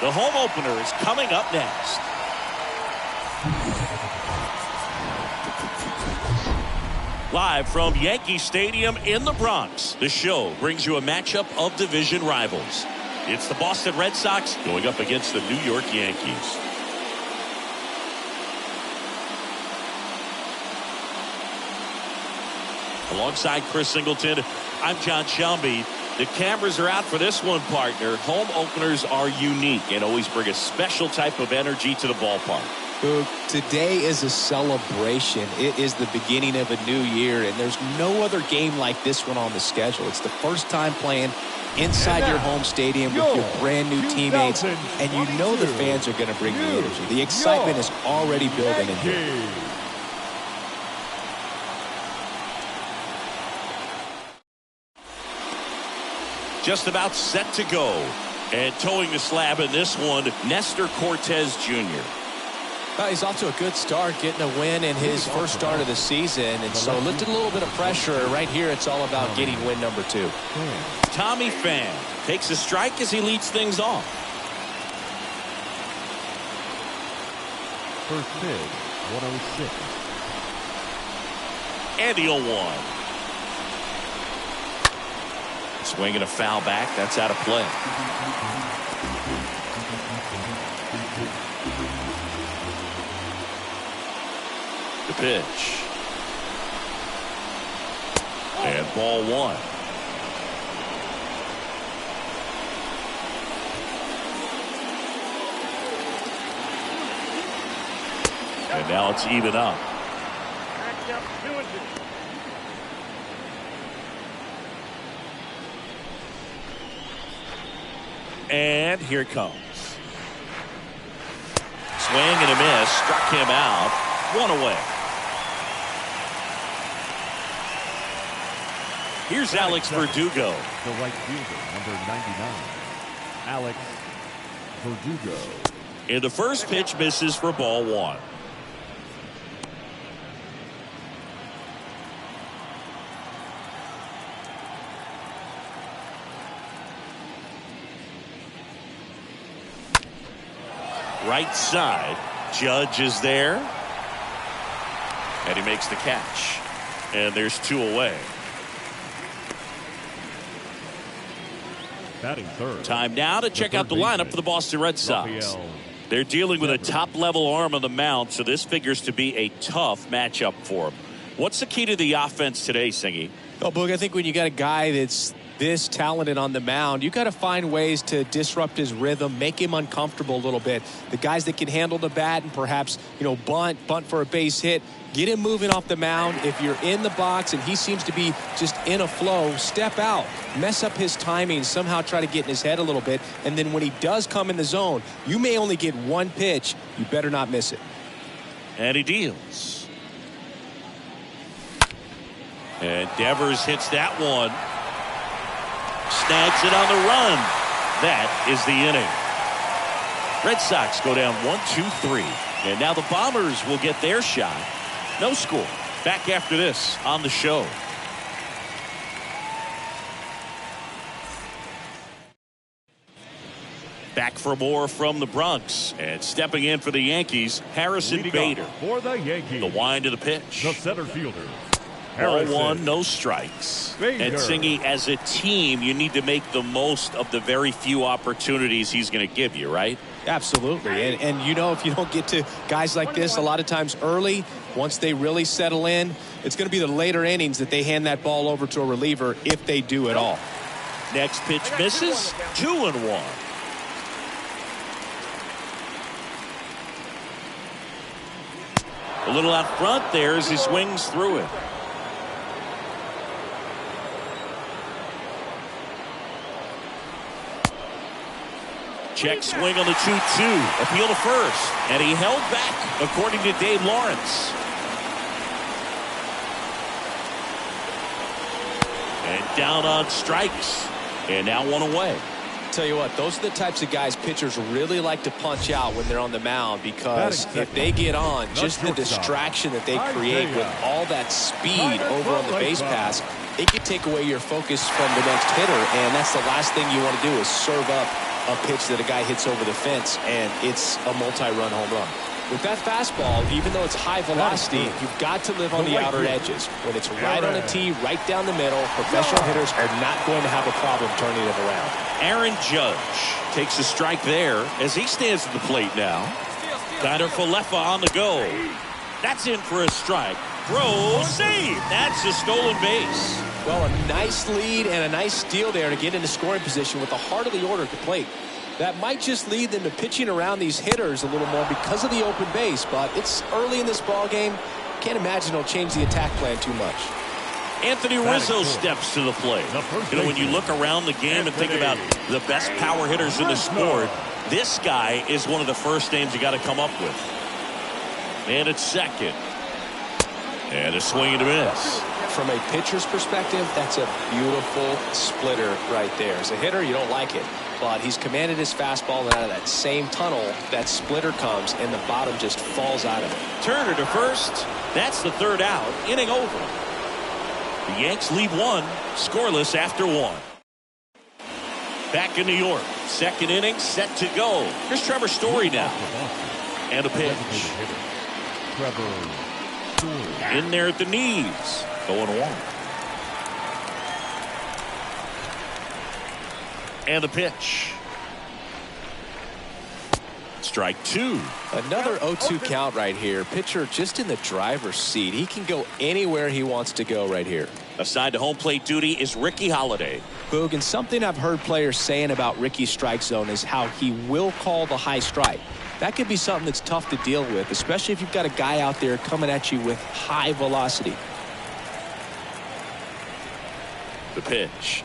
The home opener is coming up next. Live from Yankee Stadium in the Bronx, the show brings you a matchup of division rivals. It's the Boston Red Sox going up against the New York Yankees. Alongside Chris Singleton, I'm John Sciambi. The cameras are out for this one, partner. Home openers are unique and always bring a special type of energy to the ballpark. Boog, today is a celebration. It is the beginning of a new year, and there's no other game like this one on the schedule. It's the first time playing inside your home stadium with your brand new teammates, and you know the fans are going to bring the energy. The excitement is already building in here. Just about set to go. And towing the slab in this one, Nestor Cortes Jr. Well, he's off to a good start, getting a win in his first start of the season, and so lifted a little bit of pressure. Right here, it's all about getting win number 2. Tommy Pham takes a strike as he leads things off. First pitch, 106. And the 0-1. Swing and a foul back. That's out of play. The pitch. And ball 1. And now it's even up. And here it comes. Swing and a miss. Struck him out. 1 away. Here's Alex Verdugo. The right fielder, number 99. Alex Verdugo. And the first pitch misses for ball 1. Right side. Judge is there. And he makes the catch. And there's 2 away. Batting third. Time now to check out the lineup for the Boston Red Sox. They're dealing with a top-level arm on the mound, so this figures to be a tough matchup for them. What's the key to the offense today, Singy? Well, Boog, I think when you got a guy that's this talented on the mound, you got to find ways to disrupt his rhythm, make him uncomfortable a little bit. The guys that can handle the bat and perhaps, bunt for a base hit, get him moving off the mound. If you're in the box and he seems to be just in a flow, step out, mess up his timing, somehow try to get in his head a little bit. And then when he does come in the zone, you may only get one pitch. You better not miss it. And he deals. And Devers hits that one. Snags it on the run. That is the inning. Red Sox go down 1-2-3. And now the Bombers will get their shot. No score. Back after this on the show. Back for more from the Bronx. And stepping in for the Yankees, Harrison Bader. For the Yankees. The wind of the pitch. The center fielder. Ball 1, no strikes. Bader. And Singy, as a team, you need to make the most of the very few opportunities he's going to give you, right? Absolutely. And if you don't get to guys like this a lot of times early, once they really settle in, it's going to be the later innings that they hand that ball over to a reliever if they do at all. Next pitch misses. 2-1. A little out front there as he swings through it. Check swing on the 2-2. Appeal to first. And he held back, according to Dave Lawrence. And down on strikes. And now 1 away. Tell you what, those are the types of guys pitchers really like to punch out when they're on the mound, because if they get on, just the distraction that they create with all that speed over on the base pass, it can take away your focus from the next hitter, and that's the last thing you want to do is serve up a pitch that a guy hits over the fence and it's a multi-run home run. With that fastball, even though it's high velocity, you've got to live on the outer edges. When it's right on a tee, right down the middle, professional hitters are not going to have a problem turning it around. Aaron Judge takes a strike there as he stands at the plate now. Tyler Falefa on the go. That's in for a strike. Throw, save. That's a stolen base. Well, a nice lead and a nice steal there to get into scoring position with the heart of the order at the plate. That might just lead them to pitching around these hitters a little more because of the open base, but it's early in this ball game. Can't imagine it'll change the attack plan too much. Anthony Rizzo steps to the plate. When you look around the game and think about the best power hitters in the sport, this guy is one of the first names you got to come up with. And it's second. And a swing and a miss. From a pitcher's perspective, that's a beautiful splitter right there. As a hitter, you don't like it. but he's commanded his fastball, and out of that same tunnel, that splitter comes, and the bottom just falls out of it. Turner to first. That's the third out. Inning over. The Yanks lead one, scoreless after one. Back in New York. Second inning set to go. Here's Trevor Story now. And a pitch. Trevor Story. In there at the knees. 0-1. And a pitch. Strike two. Another 0-2 count right here. Pitcher just in the driver's seat. He can go anywhere he wants to go right here. Assigned to home plate duty is Ricky Holiday. Boog, and something I've heard players saying about Ricky's strike zone is how he will call the high strike. That could be something that's tough to deal with, especially if you've got a guy out there coming at you with high velocity. The pitch.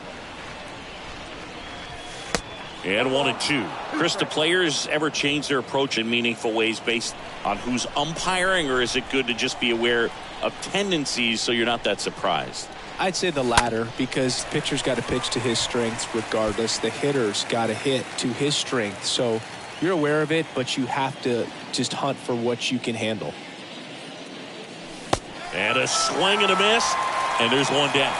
And 1-2. Chris, do players ever change their approach in meaningful ways based on who's umpiring, or is it good to just be aware of tendencies so you're not that surprised? I'd say the latter, because pitcher's got to pitch to his strengths regardless. The hitter's got to hit to his strength. So you're aware of it, but you have to just hunt for what you can handle. And a swing and a miss, and there's one down.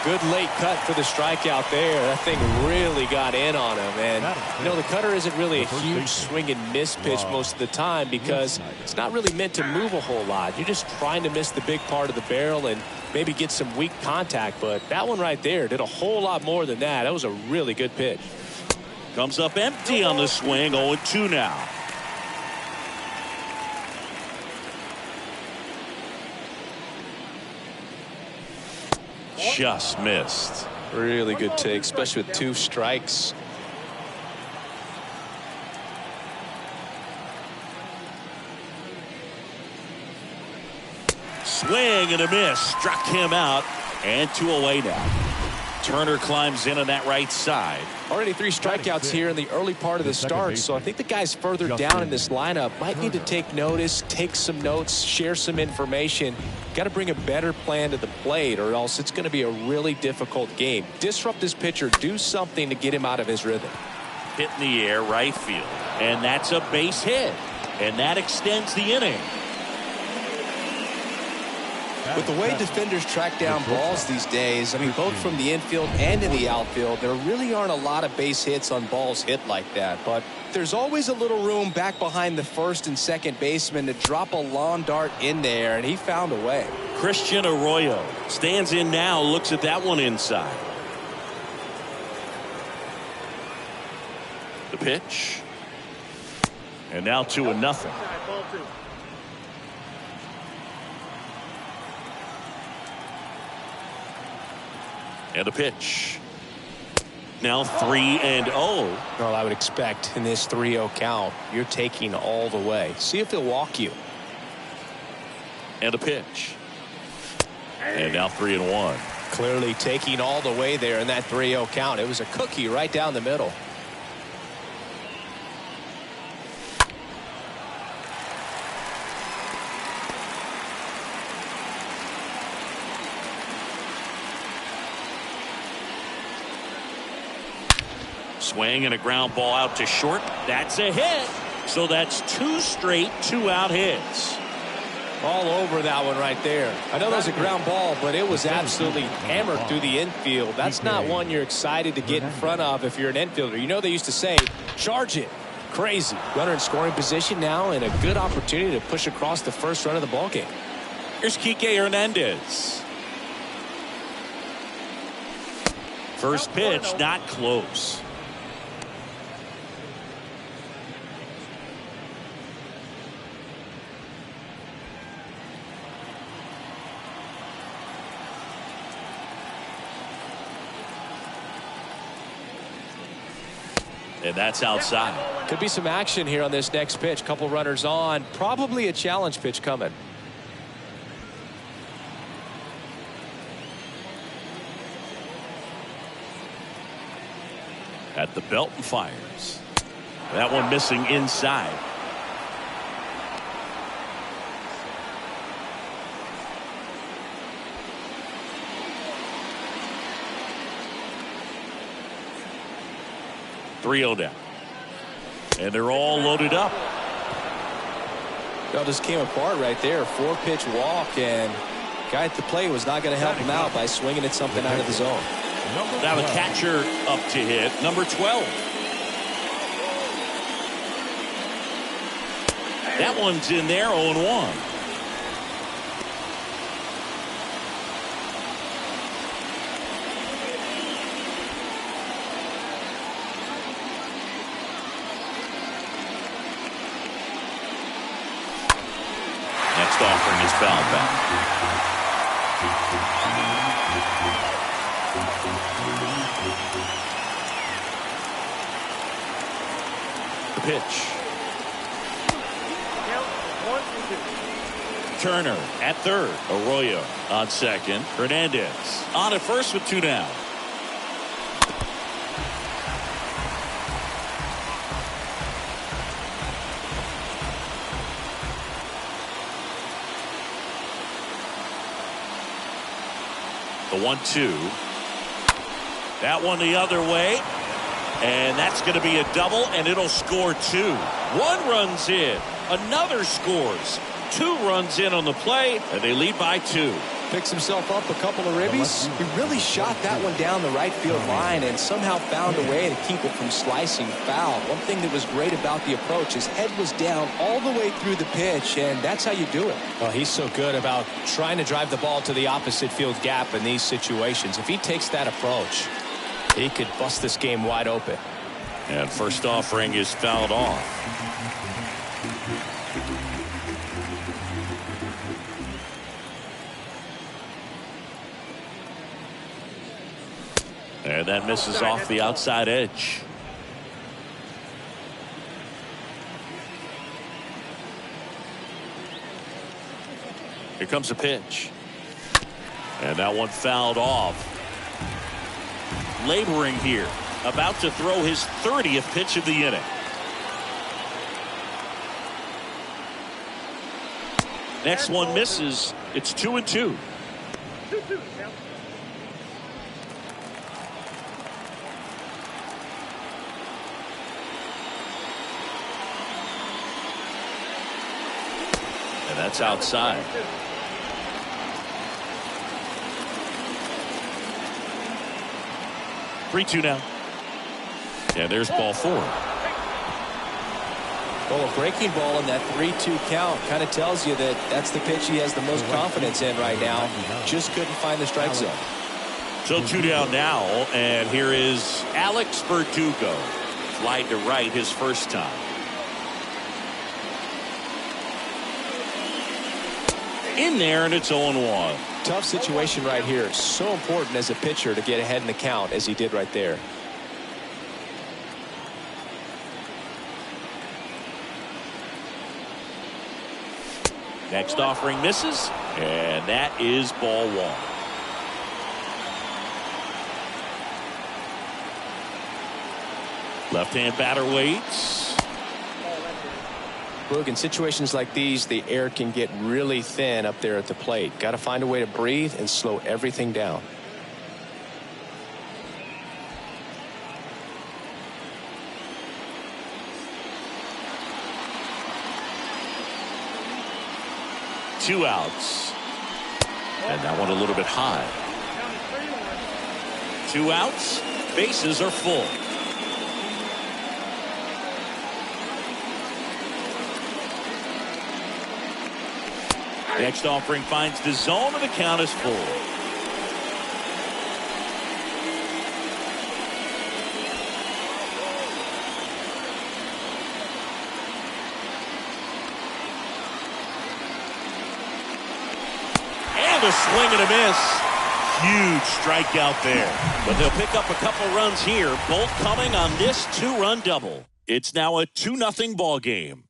Good late cut for the strikeout there. That thing really got in on him. And, you know, the cutter isn't really a huge swing and miss pitch most of the time because it's not really meant to move a whole lot. You're just trying to miss the big part of the barrel and maybe get some weak contact. But that one right there did a whole lot more than that. That was a really good pitch. Comes up empty on the swing. 0-2 now. Just missed. Really good take, especially with 2 strikes. Swing and a miss. Struck him out. And 2 away now. Turner climbs in on that right side. Already 3 strikeouts here in the early part of the start, so I think the guys further down in this lineup might need to take notice, take some notes, share some information. Got to bring a better plan to the plate, or else it's going to be a really difficult game. Disrupt this pitcher, do something to get him out of his rhythm. Hit in the air, right field. And that's a base hit. And that extends the inning. With the way defenders track down balls these days, I mean, both from the infield and in the outfield, there really aren't a lot of base hits on balls hit like that. But there's always a little room back behind the first and second baseman to drop a lawn dart in there, and he found a way. Christian Arroyo stands in now, looks at that one inside. The pitch. And now 2-0. And a pitch. Now 3-0. Well, I would expect in this 3-0 count, you're taking all the way. See if he'll walk you. And a pitch. And now 3-1. Clearly taking all the way there in that 3-0 count. It was a cookie right down the middle. Swing and a ground ball out to short. That's a hit. So that's 2 straight 2-out hits. All over that one right there. I know that was a ground ball, but it was absolutely hammered through the infield. That's not one you're excited to get in front of if you're an infielder. You know they used to say, charge it. Crazy. Runner in scoring position now and a good opportunity to push across the first run of the ballgame. Here's Kike Hernandez. First pitch, not close. And that's outside. Could be some action here on this next pitch. Couple runners on. Probably a challenge pitch coming. At the belt and fires. That one missing inside. 3-0 down. And they're all loaded up. Well, just came apart right there. 4-pitch walk, and guy at the plate was not going to help him out by swinging at something out of the zone. Now the catcher up to hit, number 12. That one's in there, 0-1. Next offering is fouled back. The pitch. Turner at third. Arroyo on second. Hernandez on at first with 2 down. The 1-2. That one the other way. And that's going to be a double, and it'll score 2. 1 runs in. Another scores. 2 runs in on the play, and they lead by 2. Picks himself up a couple of ribbies. He really shot that one down the right field line and somehow found a way to keep it from slicing foul. One thing that was great about the approach, his head was down all the way through the pitch, and that's how you do it. Well, he's so good about trying to drive the ball to the opposite field gap in these situations. If he takes that approach, he could bust this game wide open. And first offering is fouled off. And that misses off the outside edge. Here comes a pitch. And that one fouled off. Laboring here. About to throw his 30th pitch of the inning. Next one misses. It's 2-2. And that's outside. Three-two now. And there's ball 4. Well, a breaking ball in that 3-2 count kind of tells you that that's the pitch he has the most confidence in right now. Just couldn't find the strike zone. So 2 down now, and here is Alex Verdugo. Fly to right his first time. In there, and it's 0-1. Tough situation right here. So important as a pitcher to get ahead in the count as he did right there. Next offering misses, and that is ball 1. Left-hand batter waits. Look, in situations like these, the air can get really thin up there at the plate. Got to find a way to breathe and slow everything down. Two outs. And that one a little bit high. 2 outs. Bases are full. Next offering finds the zone, and the count is full. And a swing and a miss. Huge strikeout there. But they'll pick up a couple runs here, both coming on this 2-run double. It's now a 2-0 ball game.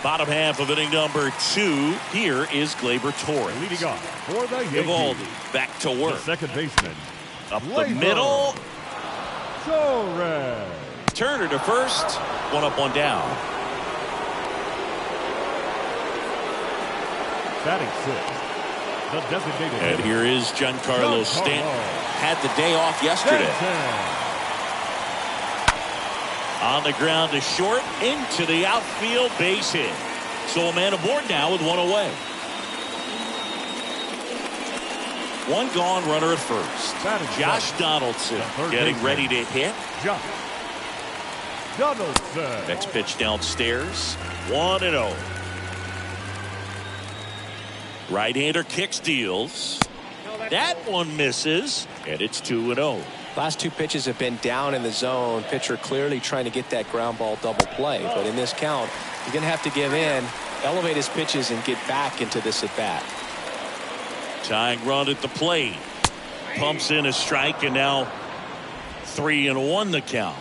Bottom half of inning number 2. Here is Gleyber Torres. Leading off for the Yankees. Eovaldi back to work. The second baseman. Up the middle. Torres. Turner to first. 1 up, 1 down. Batting sixth, the designated And hitter, here is Giancarlo Stanton. Had the day off yesterday. On the ground to short, into the outfield, base hit. So a man aboard now with one away. One gone, runner at first. Josh Donaldson getting ready to hit. Josh Donaldson. Next pitch downstairs. 1-0. Right-hander kicks, deals. That one misses, and it's 2-0. Last two pitches have been down in the zone. Pitcher clearly trying to get that ground ball double play. But in this count, you're going to have to give in, elevate his pitches, and get back into this at bat. Tying run at the plate. Pumps in a strike, and now 3-1 the count.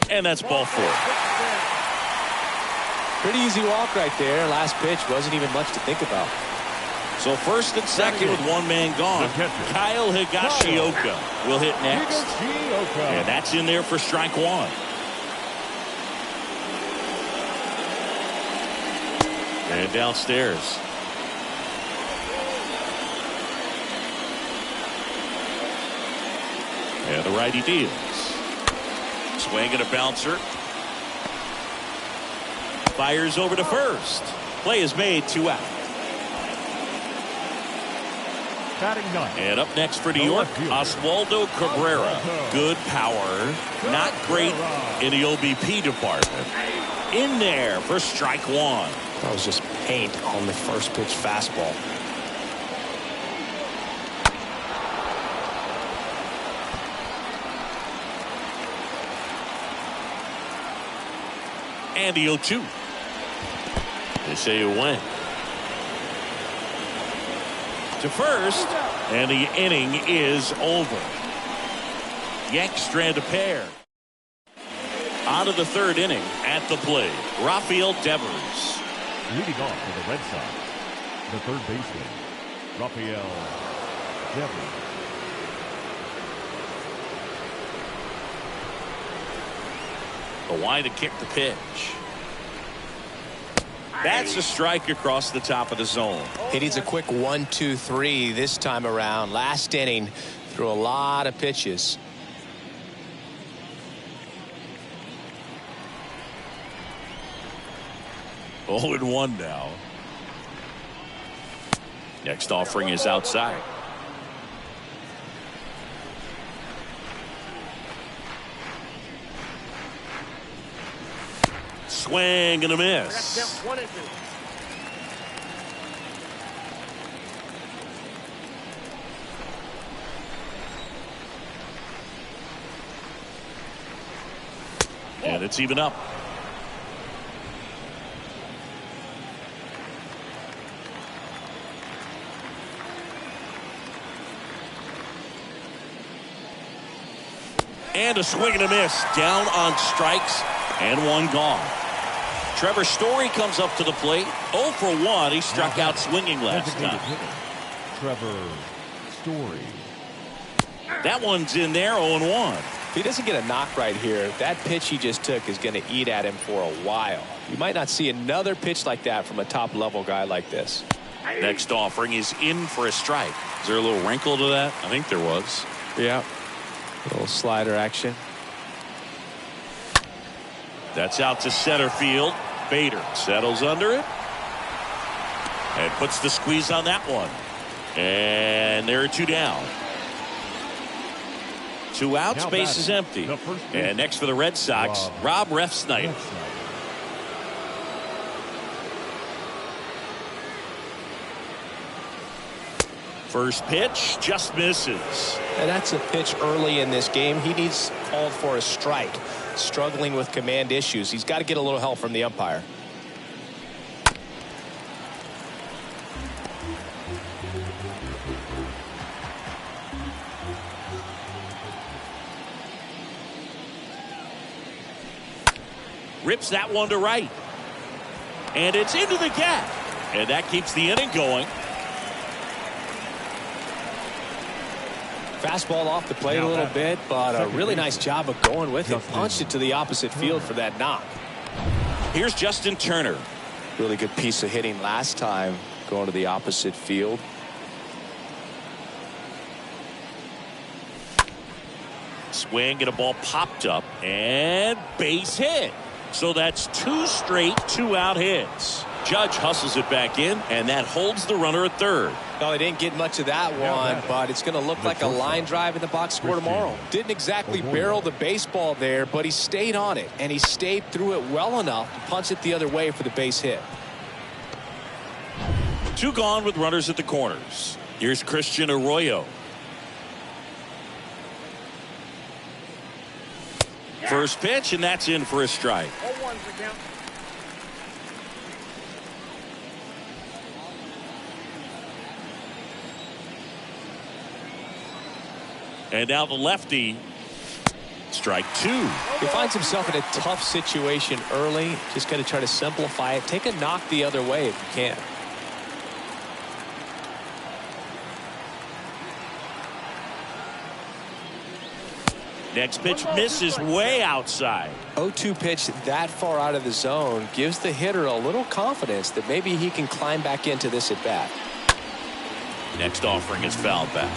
And that's ball four. Pretty easy walk right there. Last pitch wasn't even much to think about. So first and second with one man gone. Kyle Higashioka will hit next. And that's in there for strike one. And downstairs. And the righty deals. Swing and a bouncer. Fires over to first. Play is made, 2 out. And up next for New York, Oswaldo Cabrera. Good power, not great in the OBP department. In there for strike one. That was just paint on the first pitch fastball. And the 0-2. They say it went to first, and the inning is over. Yanks strand a pair. On to the third inning at the plate, Rafael Devers. Leading off for the Red Sox, the third baseman, Rafael Devers. The wide to kick the pitch. That's a strike across the top of the zone. He needs a quick 1-2-3 this time around. Last inning, threw a lot of pitches. Oh, and 1 now. Next offering is outside. Swing and a miss. And it's even up. And a swing and a miss. Down on strikes and 1 gone. Trevor Story comes up to the plate. 0 for 1. He struck out swinging last time. Trevor Story. That one's in there, 0-1. If he doesn't get a knock right here, that pitch he just took is going to eat at him for a while. You might not see another pitch like that from a top-level guy like this. Next offering is in for a strike. Is there a little wrinkle to that? I think there was. Yeah. A little slider action. That's out to center field. Bader settles under it and puts the squeeze on that one. And there are 2 down. 2 outs, base is empty. And next for the Red Sox, Rob Refsnyder. First pitch just misses. And that's a pitch early in this game. He needs called for a strike. Struggling with command issues. He's got to get a little help from the umpire. Rips that one to right. And it's into the gap. And that keeps the inning going. Fastball off the plate a little bit, but a really nice job of going with it. Punched it to the opposite field for that knock. Here's Justin Turner. Really good piece of hitting last time, going to the opposite field. Swing and a ball popped up and base hit. So that's 2 straight 2-out hits. Judge hustles it back in, and that holds the runner at third. No, they didn't get much of that one, but it's going to look like a line drive in the box score tomorrow. Didn't exactly barrel the baseball there, but he stayed on it, and he stayed through it well enough to punch it the other way for the base hit. 2 gone with runners at the corners. Here's Christian Arroyo. First pitch, and that's in for a strike. 0-1 for count. And now the lefty. Strike 2. He finds himself in a tough situation early. Just got to try to simplify it. Take a knock the other way if you can. Next pitch misses way outside. 0-2 pitch that far out of the zone gives the hitter a little confidence that maybe he can climb back into this at bat. Next offering is fouled back.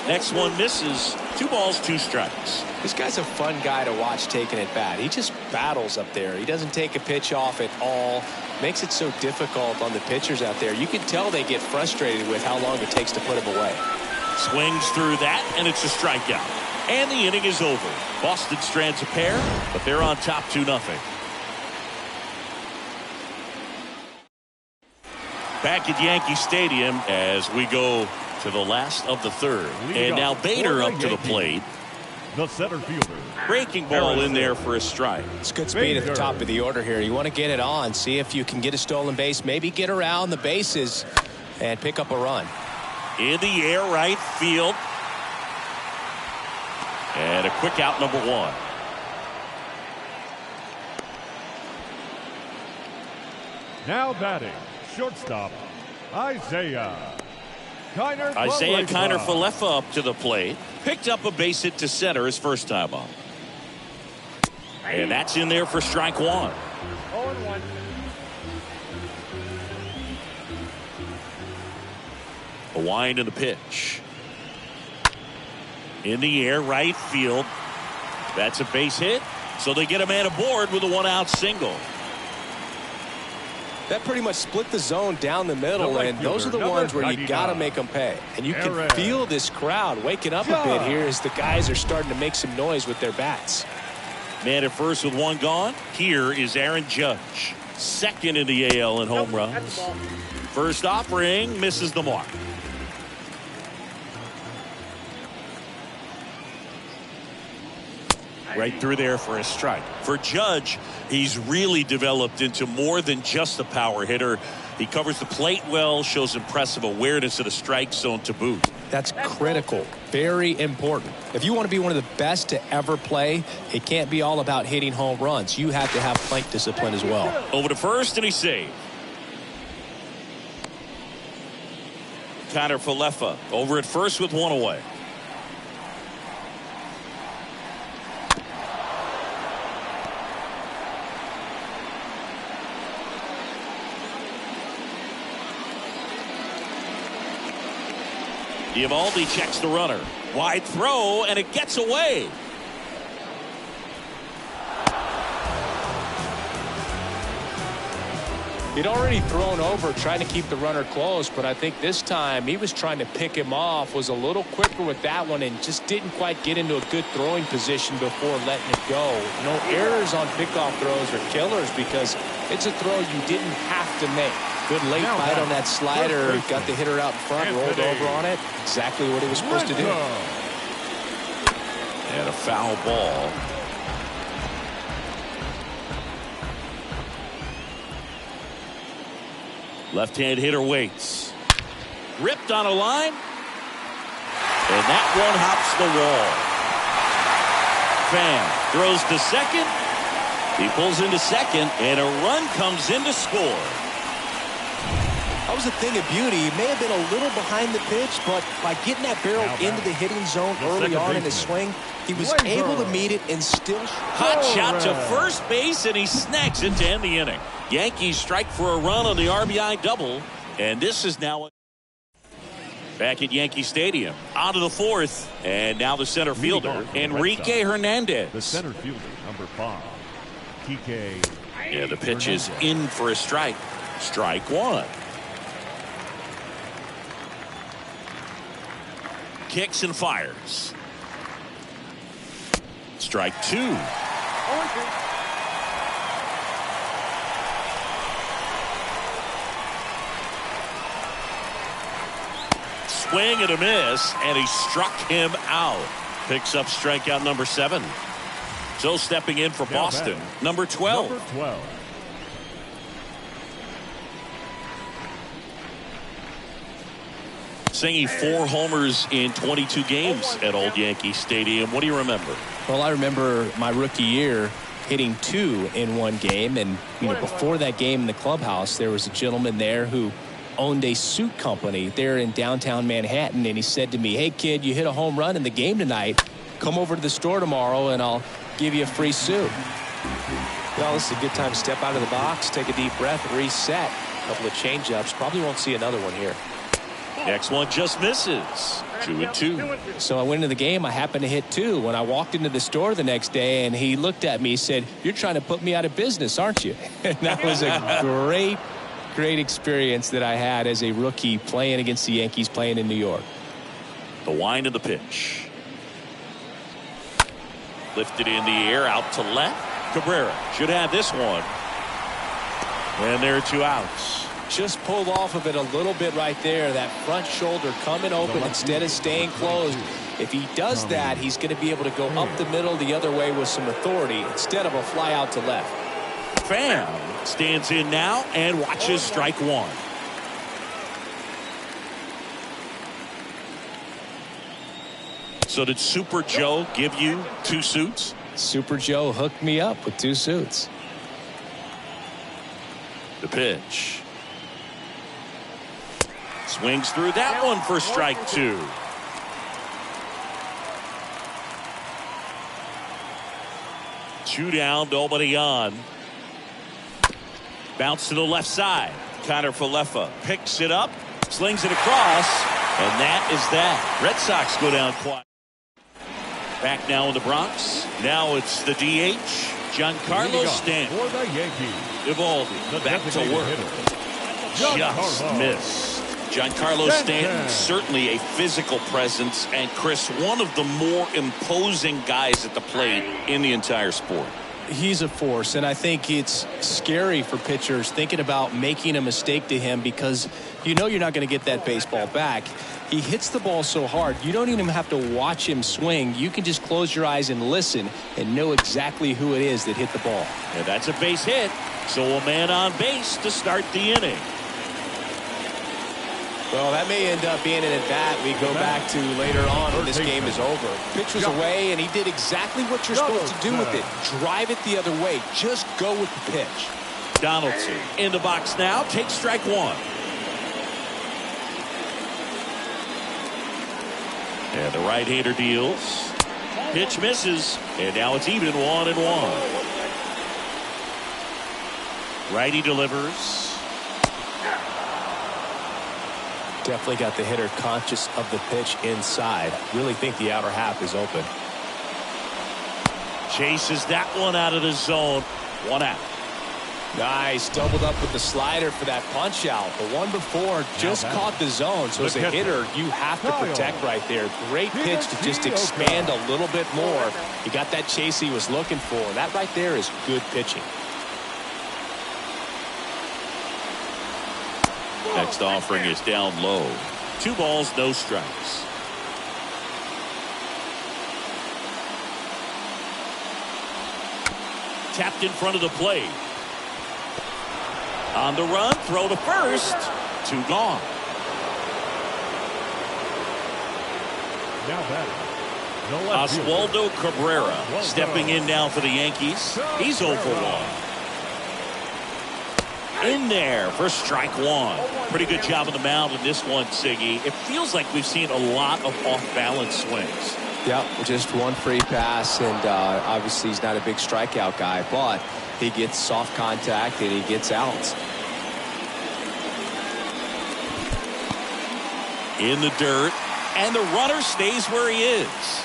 Next one misses. 2 balls, 2 strikes. This guy's a fun guy to watch taking at bat. He just battles up there. He doesn't take a pitch off at all. Makes it so difficult on the pitchers out there. You can tell they get frustrated with how long it takes to put him away. Swings through that, and it's a strikeout. And the inning is over. Boston strands a pair, but they're on top 2-0. Back at Yankee Stadium as we go to the last of the third. And now Bader up to the plate. The center fielder. Breaking ball in there for a strike. It's good speed at the top of the order here. You want to get it on. See if you can get a stolen base. Maybe get around the bases and pick up a run. In the air, right field. And a quick out, number 1. Now batting, shortstop, Isaiah Kiner-Falefa up to the plate. Picked up a base hit to center his first time up. And that's in there for strike 1. 0-1. A wind in the pitch. In the air, right field. That's a base hit. So they get a man aboard with a 1-out single. That pretty much split the zone down the middle, and those are the ones where you got to make them pay. And you can feel this crowd waking up a bit here as the guys are starting to make some noise with their bats. Man at first with 1 gone. Here is Aaron Judge. Second in the AL in home runs. First offering misses the mark. Right through there for a strike. For Judge, he's really developed into more than just a power hitter. He covers the plate well, shows impressive awareness of the strike zone to boot. That's critical. Very important. If you want to be one of the best to ever play, it can't be all about hitting home runs. You have to have plate discipline as well. Over to first, and he's saved. Kiner-Falefa over at first with 1 away. Eovaldi checks the runner. Wide throw, and it gets away. He'd already thrown over trying to keep the runner close, but I think this time he was trying to pick him off, was a little quicker with that one, and just didn't quite get into a good throwing position before letting it go. No errors on pickoff throws are killers because it's a throw you didn't have to make. Good late bite on that slider. Got the hitter out in front, rolled over on it. Exactly what he was supposed to do. And a foul ball. Left-hand hitter waits. Ripped on a line. And that one hops the wall. Pham throws to second. He pulls into second, and a run comes in to score. That was a thing of beauty. He may have been a little behind the pitch, but by getting that barrel into the hitting zone early on in his swing, he was able to meet it and still... Hot shot to first base, and he snags it to end the inning. Yankees strike for a run on the RBI double, and this is now back at Yankee Stadium. On to the fourth, and now the center fielder, Enrique Hernandez. The center fielder, number 5, Kike. Yeah, the pitch is in for a strike. Strike one. Kicks and fires. Strike two. Swing and a miss, and he struck him out. Picks up strikeout number 7. So stepping in for Boston, number 12. Number 12. Singing 4 homers in 22 games at Old Yankee Stadium. What do you remember? Well, I remember my rookie year hitting 2 in one game. And before that game in the clubhouse, there was a gentleman there who owned a suit company there in downtown Manhattan. And he said to me, "Hey, kid, you hit a home run in the game tonight. Come over to the store tomorrow and I'll give you a free suit." Well, this is a good time to step out of the box, take a deep breath, reset. A couple of change-ups. Probably won't see another one here. Next one just misses. 2-2. So I went into the game. I happened to hit 2. When I walked into the store the next day, and he looked at me, he said, "You're trying to put me out of business, aren't you?" And that was a great experience that I had as a rookie playing against the Yankees, playing in New York. The wind of the pitch. Lifted in the air, out to left. Cabrera should have this one. And there are 2 outs. Just pulled off of it a little bit right there. That front shoulder coming open instead of staying closed. If he does that, he's going to be able to go up the middle the other way with some authority instead of a fly out to left. Pham stands in now and watches strike one. So did Super Joe give you 2 suits? Super Joe hooked me up with 2 suits. The pitch. Swings through that one for strike 2. Two down, nobody on. Bounce to the left side. Connor Falefa picks it up, slings it across, and that is that. Red Sox go down quiet. Back now in the Bronx. Now it's the DH, Giancarlo Stanton. For the Yankees, Evaldi back to work. Just missed. Giancarlo Stanton, certainly a physical presence, and Chris, one of the more imposing guys at the plate in the entire sport. He's a force, and I think it's scary for pitchers thinking about making a mistake to him because you know you're not going to get that baseball back. He hits the ball so hard, you don't even have to watch him swing. You can just close your eyes and listen and know exactly who it is that hit the ball. And that's a base hit, so a man on base to start the inning. Well, that may end up being an at-bat we go back to later on when this game is over. Pitch was away, and he did exactly what you're supposed to do with it. Drive it the other way. Just go with the pitch. Donaldson in the box now. Takes strike 1. And the right-hander deals. Pitch misses, and now it's even 1-1. Righty delivers. Definitely got the hitter conscious of the pitch inside. Really think the outer half is open. Chases that one out of the zone. 1 out. Nice. Doubled up with the slider for that punch out. The one before just caught the zone. So as a hitter, you have to protect right there. Great pitch to just expand a little bit more. He got that chase he was looking for. That right there is good pitching. Next offering is down low. 2 balls, no strikes. Tapped in front of the plate. On the run, throw to first. 2 gone. now batting, the left Oswaldo Cabrera stepping in now for the Yankees. He's 0 for 1. In there for strike one. Pretty good job on the mound in this one, Siggy. It feels like we've seen a lot of off-balance swings. Yeah, just one free pass, and obviously he's not a big strikeout guy, but he gets soft contact and he gets outs. In the dirt, and the runner stays where he is.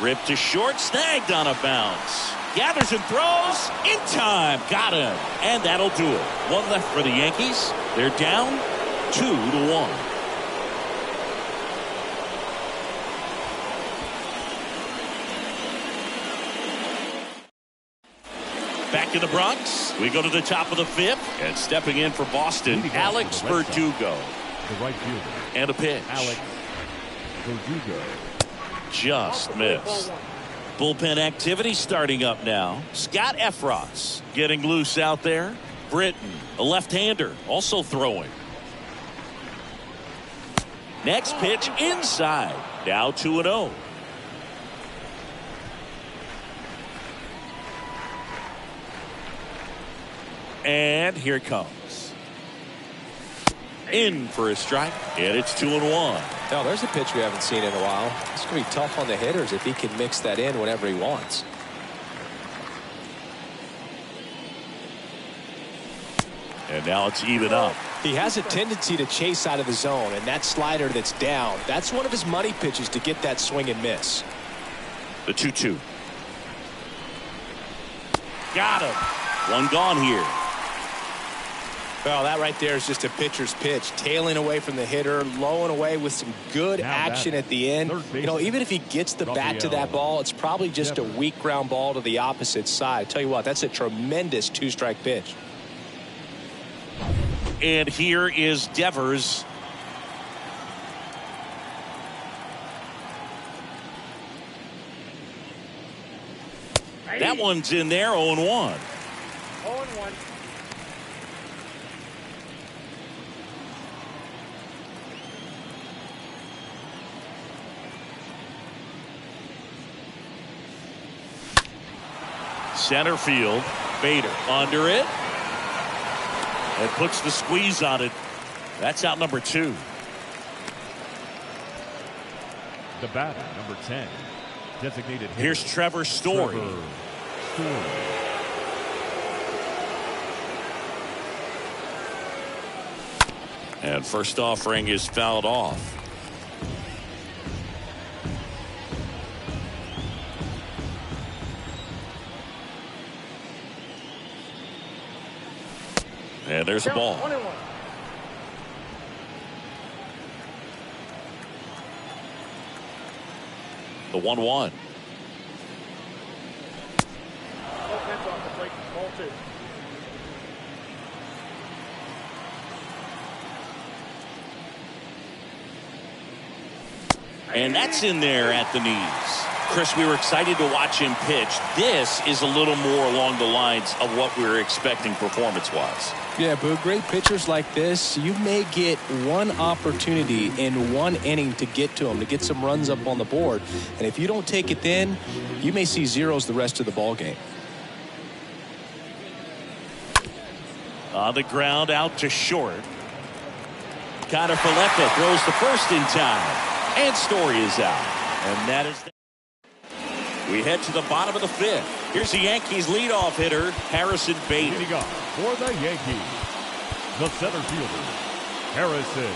Ripped to short, snagged on a bounce. Gathers and throws in time. Got him. And that'll do it. One left for the Yankees. They're down 2-1. Back in the Bronx, we go to the top of the fifth, and stepping in for Boston, Alex Verdugo. The right fielder. And a pitch. Alex Verdugo. Just missed. Bullpen activity starting up now. Scott Efros getting loose out there. Britton, a left-hander, also throwing. Next pitch inside. Now 2-0. And here it comes. In for a strike, and it's 2-1. Now, there's a pitch we haven't seen in a while. It's going to be tough on the hitters if he can mix that in whenever he wants. And now it's even up. He has a tendency to chase out of the zone, and that slider that's down, that's one of his money pitches to get that swing and miss. The 2-2. Got him. One gone here. Well, that right there is just a pitcher's pitch, tailing away from the hitter, lowing away with some good action at the end. You know, even if he gets the bat to that ball, it's probably just a weak ground ball to the opposite side. I tell you what, that's a tremendous two-strike pitch. And here is Devers. That one's in there, 0-1. 0-1. Center field. Bader under it. And puts the squeeze on it. That's out number 2. The batter, number 10. Designated hitter. Here's Trevor Story. And first offering is fouled off. And there's the ball. 1-1. The 1-1. Offense off the plate. Ball 2. And that's in there at the knees. Chris, we were excited to watch him pitch. This is a little more along the lines of what we were expecting performance-wise. Yeah, Boo, great pitchers like this, you may get one opportunity in one inning to get to them, to get some runs up on the board. And if you don't take it then, you may see zeros the rest of the ball game. On the ground, out to short. Connor Paletta throws the first in time. And Story is out. And that is... We head to the bottom of the fifth. Here's the Yankees leadoff hitter, Harrison Bader. Leading off for the Yankees, the center fielder, Harrison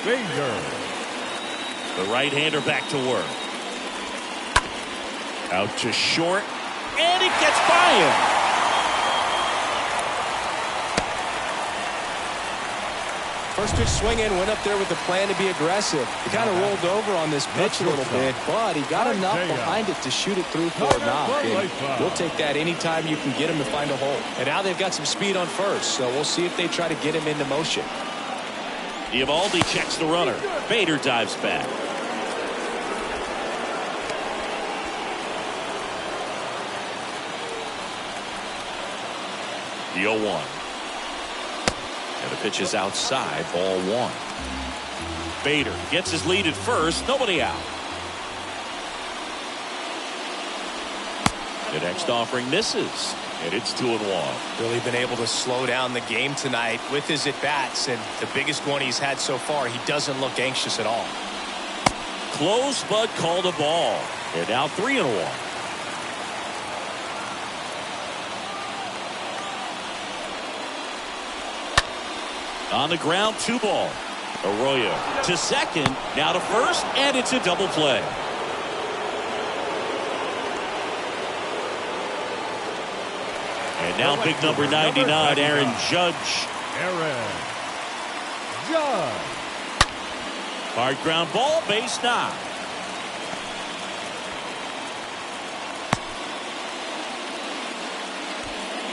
Bader. The right-hander back to work. Out to short. And it gets by him. First pitch swinging, went up there with the plan to be aggressive. He kind of rolled over on this pitch a little bit, but he got enough behind it to shoot it through for a knock. And we'll take that anytime you can get him to find a hole. And now they've got some speed on first, so we'll see if they try to get him into motion. Eovaldi checks the runner. Bader dives back. The 0-1. And the pitch is outside, ball 1. Bader gets his lead at first, nobody out. The next offering misses, and it's 2-1. Really been able to slow down the game tonight with his at-bats, and the biggest one he's had so far, he doesn't look anxious at all. Close, but called a ball. And now 3-1. On the ground, 2 ball. Arroyo to second, now to first, and it's a double play. And now big number 99, Aaron Judge. Aaron Judge. Hard ground ball, base knock.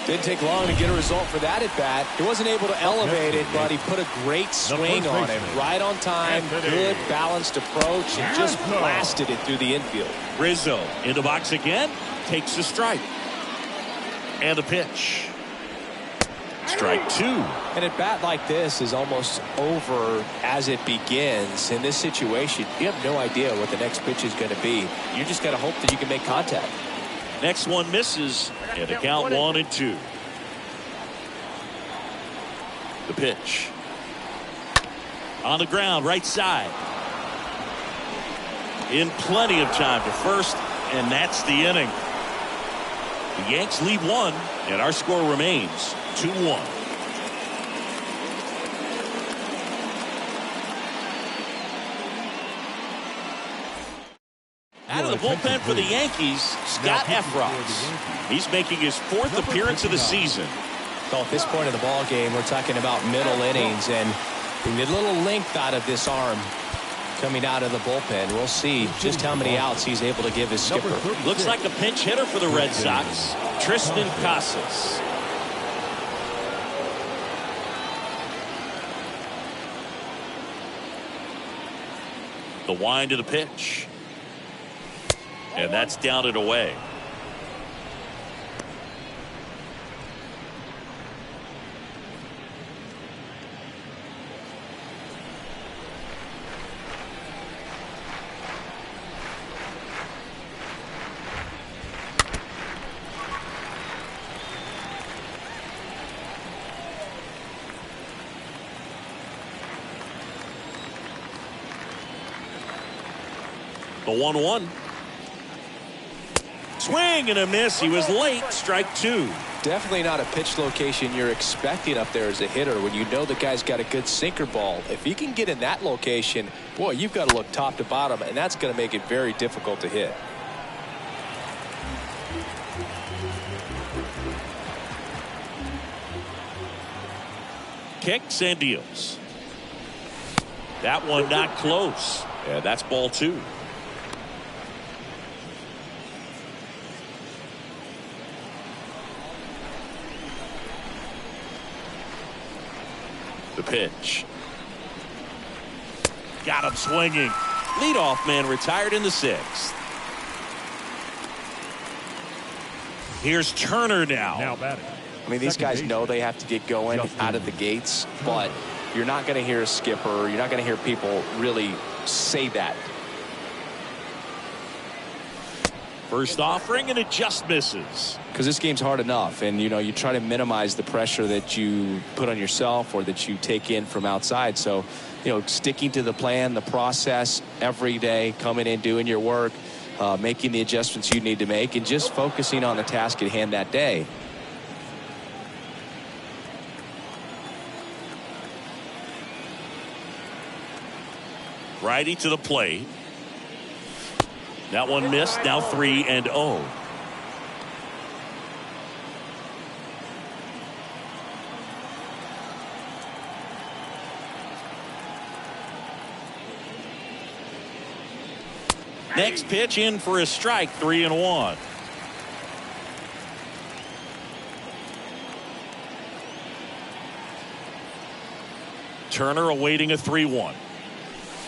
Didn't take long to get a result for that at bat. He wasn't able to elevate it, but he put a great swing on it. Right on time, good balanced approach, and just blasted it through the infield. Rizzo in the box again, takes a strike. And a pitch. Strike 2. An at bat like this is almost over as it begins. In this situation, you have no idea what the next pitch is going to be. You just got to hope that you can make contact. Next one misses, and a count 1-2. The pitch. On the ground, right side. In plenty of time to first, and that's the inning. The Yanks lead 1, and our score remains 2-1. Out of the bullpen for the Yankees, Scott Effross. He's making his 4th appearance of the season. So at this point of the ball game, we're talking about middle innings, and the little length out of this arm coming out of the bullpen. We'll see just how many outs he's able to give his skipper. Looks like a pinch hitter for the Red Sox, Tristan Casas. The wind of the pitch. And that's down and away. The 1-1. Swing and a miss. He was late. Strike 2. Definitely not a pitch location you're expecting up there as a hitter when you know the guy's got a good sinker ball. If he can get in that location, boy, you've got to look top to bottom, and that's going to make it very difficult to hit. Kicks and deals. That one not close. Yeah, that's ball 2. The pitch. Got him swinging. Leadoff man retired in the 6th. Here's Turner now. Now batting. I mean, these guys know they have to get going out of the gates, but you're not going to hear a skipper. You're not going to hear people really say that. First offering, and it just misses. Because this game's hard enough, and you try to minimize the pressure that you put on yourself or that you take in from outside. So sticking to the plan, the process every day, coming in, doing your work, making the adjustments you need to make, and just focusing on the task at hand that day. Righty to the plate. That one missed. Now 3-0. Next pitch in for a strike. 3-1. Turner awaiting a 3-1.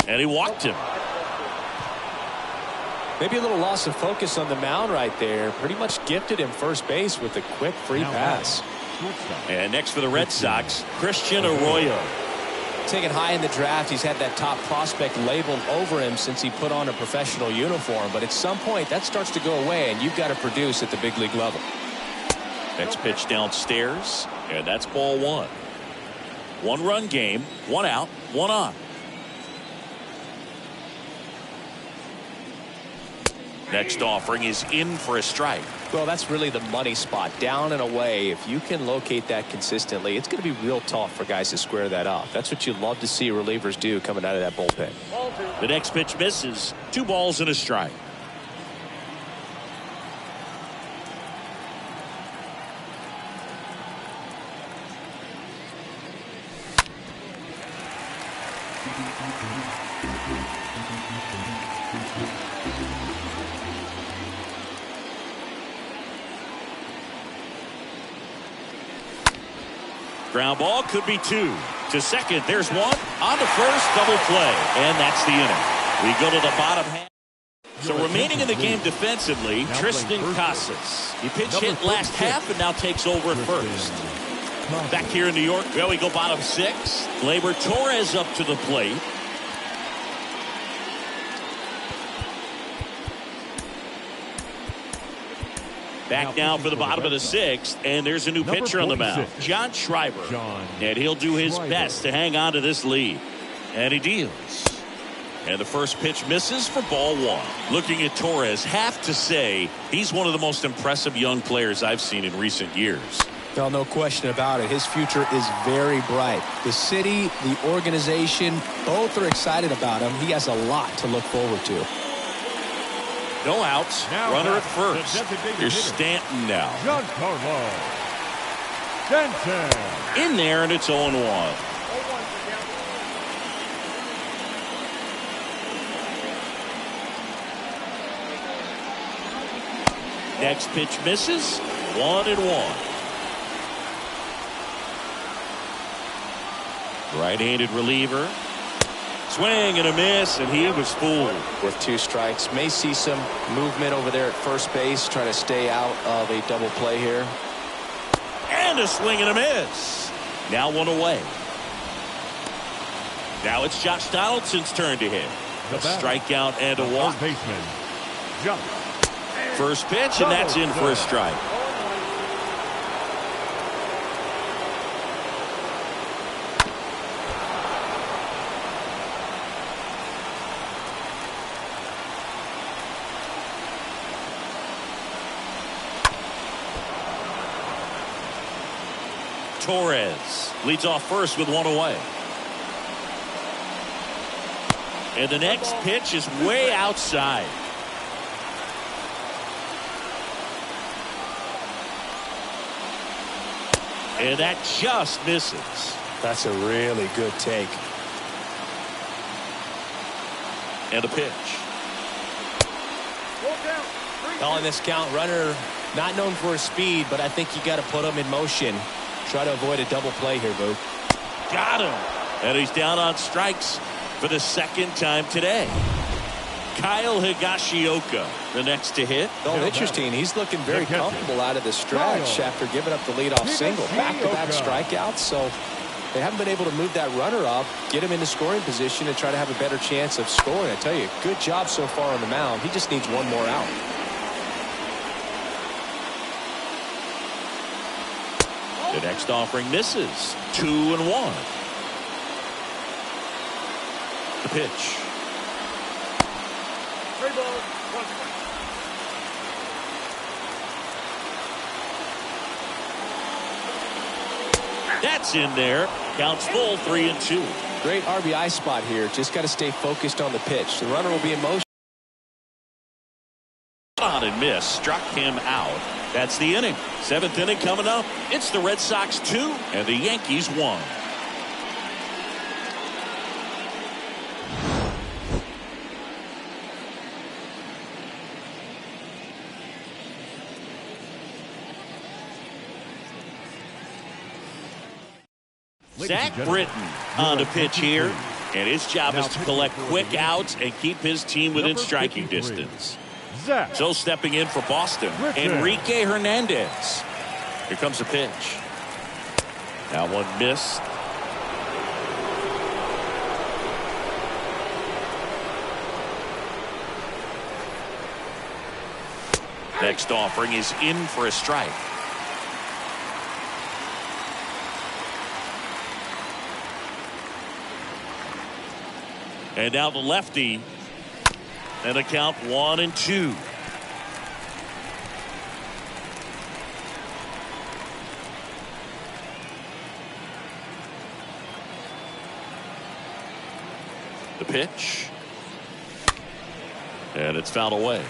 And he walked him. Maybe a little loss of focus on the mound right there. Pretty much gifted him first base with a quick free pass. shortstop. And next for the Red Sox, Christian Arroyo. Taken high in the draft, he's had that top prospect labeled over him since he put on a professional uniform. But at some point, that starts to go away, and you've got to produce at the big league level. Next pitch downstairs, and that's ball one. 1-run game, 1 out, 1 on. Next offering is in for a strike. Well, that's really the money spot, down and away. If you can locate that consistently, it's going to be real tough for guys to square that up. That's what you love to see relievers do coming out of that bullpen. The next pitch misses. 2 balls and a strike. Ground ball could be 2 to second. There's 1 on to first, double play, and that's the inning. We go to the bottom half. So remaining in the game defensively, Tristan Casas. He pitch hit last half and now takes over at first. Back here in New York, well, we go bottom 6. Gleyber Torres up to the plate. Back now for the bottom of the 6th, and there's a new pitcher on the mound, John Schreiber. And he'll do his best to hang on to this lead. And he deals. And the first pitch misses for ball 1. Looking at Torres, have to say he's one of the most impressive young players I've seen in recent years. Well, no question about it. His future is very bright. The city, the organization, both are excited about him. He has a lot to look forward to. No outs. Now runner at first. Here's Stanton now. Giancarlo Stanton. In there, and it's 0-1. Next pitch misses. 1-1. Right-handed reliever. Swing and a miss, and he was fooled. With 2 strikes. May see some movement over there at first base. Try to stay out of a double play here. And a swing and a miss. Now 1 away. Now it's Josh Donaldson's turn to hit. A strikeout and a walk. Baseman, Josh. First pitch, and that's in for a strike. Torres leads off first with 1 away. And the next pitch is way outside. And that just misses. That's a really good take. And a pitch. Calling this count, runner not known for his speed, but I think you got to put him in motion. Try to avoid a double play here, Boo. Got him. And he's down on strikes for the 2nd time today. Kyle Higashioka, the next to hit. Oh, interesting. He's looking very comfortable out of the stretch after giving up the leadoff single. Back-to-back strikeouts, so they haven't been able to move that runner up, get him into scoring position, and try to have a better chance of scoring. I tell you, good job so far on the mound. He just needs 1 more out. The next offering misses. 2-1. The pitch. 3 balls, 1 strike. That's in there. Counts full, 3-2. Great RBI spot here. Just got to stay focused on the pitch. The runner will be in motion. On and miss. Struck him out. That's the inning. 7th inning coming up. It's the Red Sox 2 and the Yankees 1. Zach Britton on the pitch here, and his job is to collect quick outs and keep his team within striking distance. So stepping in for Boston, Enrique Hernandez. Here comes the pitch. That one missed. Next offering is in for a strike. And now the lefty. And a count 1-2. The pitch. And it's fouled away.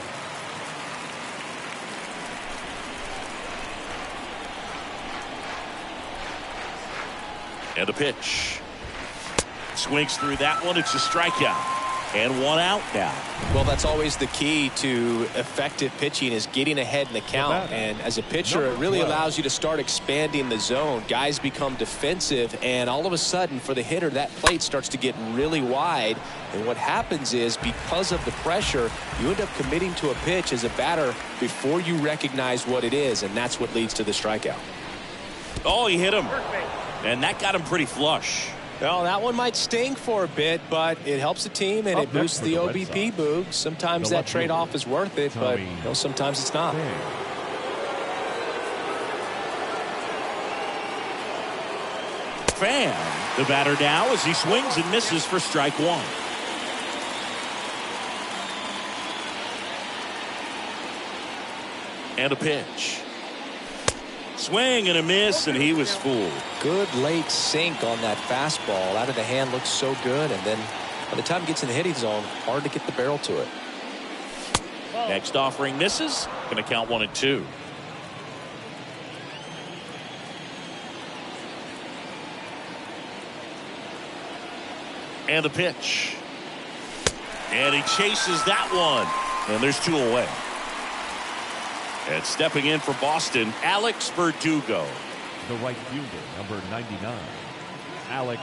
And a pitch. Swings through that one. It's a strikeout. And one out now. Well, that's always the key to effective pitching, is getting ahead in the count. And as a pitcher, it really allows you to start expanding the zone. Guys become defensive, and all of a sudden, for the hitter, that plate starts to get really wide. And what happens is, because of the pressure, you end up committing to a pitch as a batter before you recognize what it is, and that's what leads to the strikeout. Oh, he hit him. And that got him pretty flush. Well, that one might sting for a bit, but it helps the team and it boosts the OBP, Boog. Sometimes that trade-off is worth it, but sometimes it's not. Fan, the batter now, as he swings and misses for strike one. And a pitch. Swing and a miss, and he was fooled. Good late sink on that fastball. Out of the hand looks so good, and then by the time it gets in the hitting zone, hard to get the barrel to it. Next offering misses. Going to count 1-2. And a pitch. And he chases that one. And there's two away. And stepping in for Boston, Alex Verdugo. The right fielder, number 99, Alex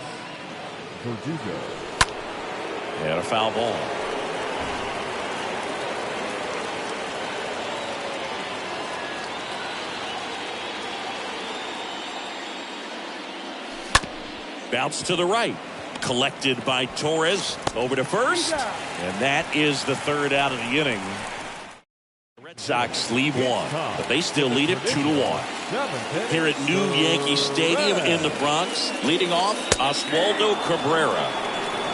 Verdugo. And a foul ball. Bounce to the right. Collected by Torres. Over to first. And that is the third out of the inning. Red Sox lead one, but they still lead it 2-1. Here at New Yankee Stadium in the Bronx, leading off, Oswaldo Cabrera.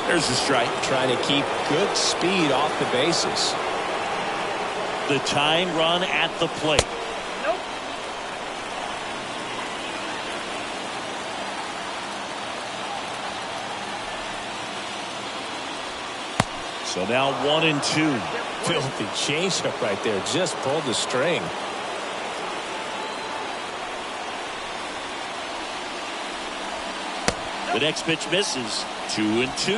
There's the strike. Trying to keep good speed off the bases. The tying run at the plate. So now 1-2. Filthy changeup right there. Just pulled the string. The next pitch misses. 2-2.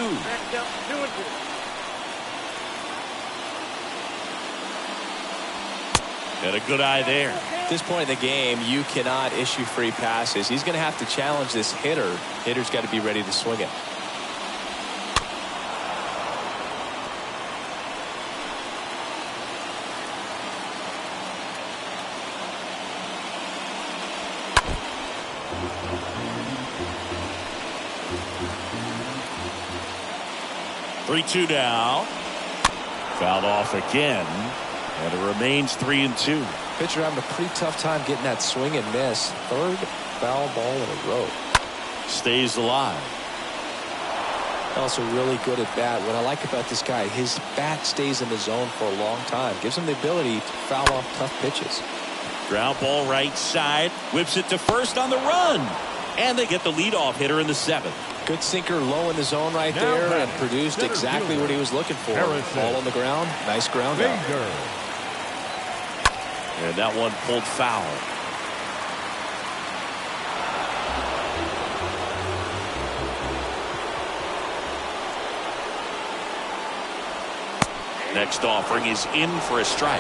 Got a good eye there. At this point in the game, you cannot issue free passes. He's going to have to challenge this hitter. Hitter's got to be ready to swing it. Three-2 now. Fouled off again. And it remains 3-2. Pitcher having a pretty tough time getting that swing and miss. Third foul ball in a row. Stays alive. Also really good at bat. What I like about this guy, his bat stays in the zone for a long time. Gives him the ability to foul off tough pitches. Ground ball right side. Whips it to first on the run. And they get the leadoff hitter in the seventh. Good sinker low in the zone right there and produced exactly what he was looking for. Ball on the ground. Nice ground out. And that one pulled foul. Next offering is in for a strike.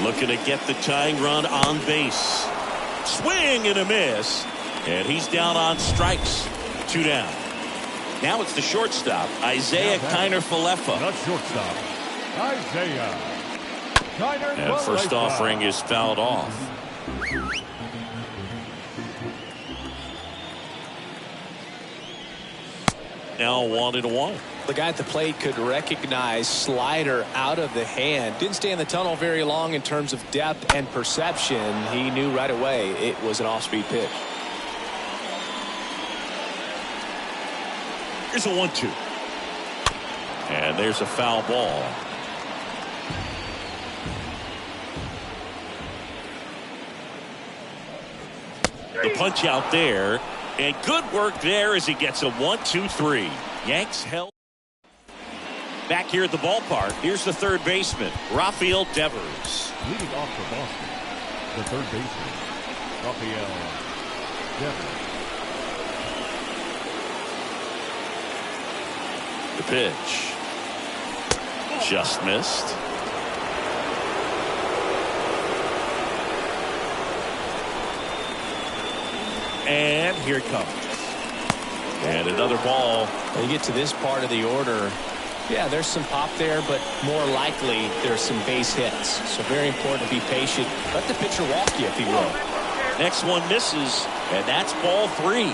Looking to get the tying run on base. Swing and a miss. And he's down on strikes. 2 down. Now it's the shortstop, Isaiah Kiner-Falefa. The shortstop, Isaiah Kiner-Falefa. And first offering is fouled off. Now 1-1. The guy at the plate could recognize slider out of the hand. Didn't stay in the tunnel very long in terms of depth and perception. He knew right away it was an off-speed pitch. Here's a 1-2. And there's a foul ball. The punch out there. And good work there as he gets a 1-2-3. Yanks held. Back here at the ballpark, here's the third baseman, Rafael Devers. Leading off for Boston, the third baseman, Rafael Devers. The pitch. Just missed. And here it comes. And another ball. When you get to this part of the order, yeah, there's some pop there, but more likely there's some base hits. So very important to be patient. Let the pitcher walk you if he will. Next one misses, and that's ball 3.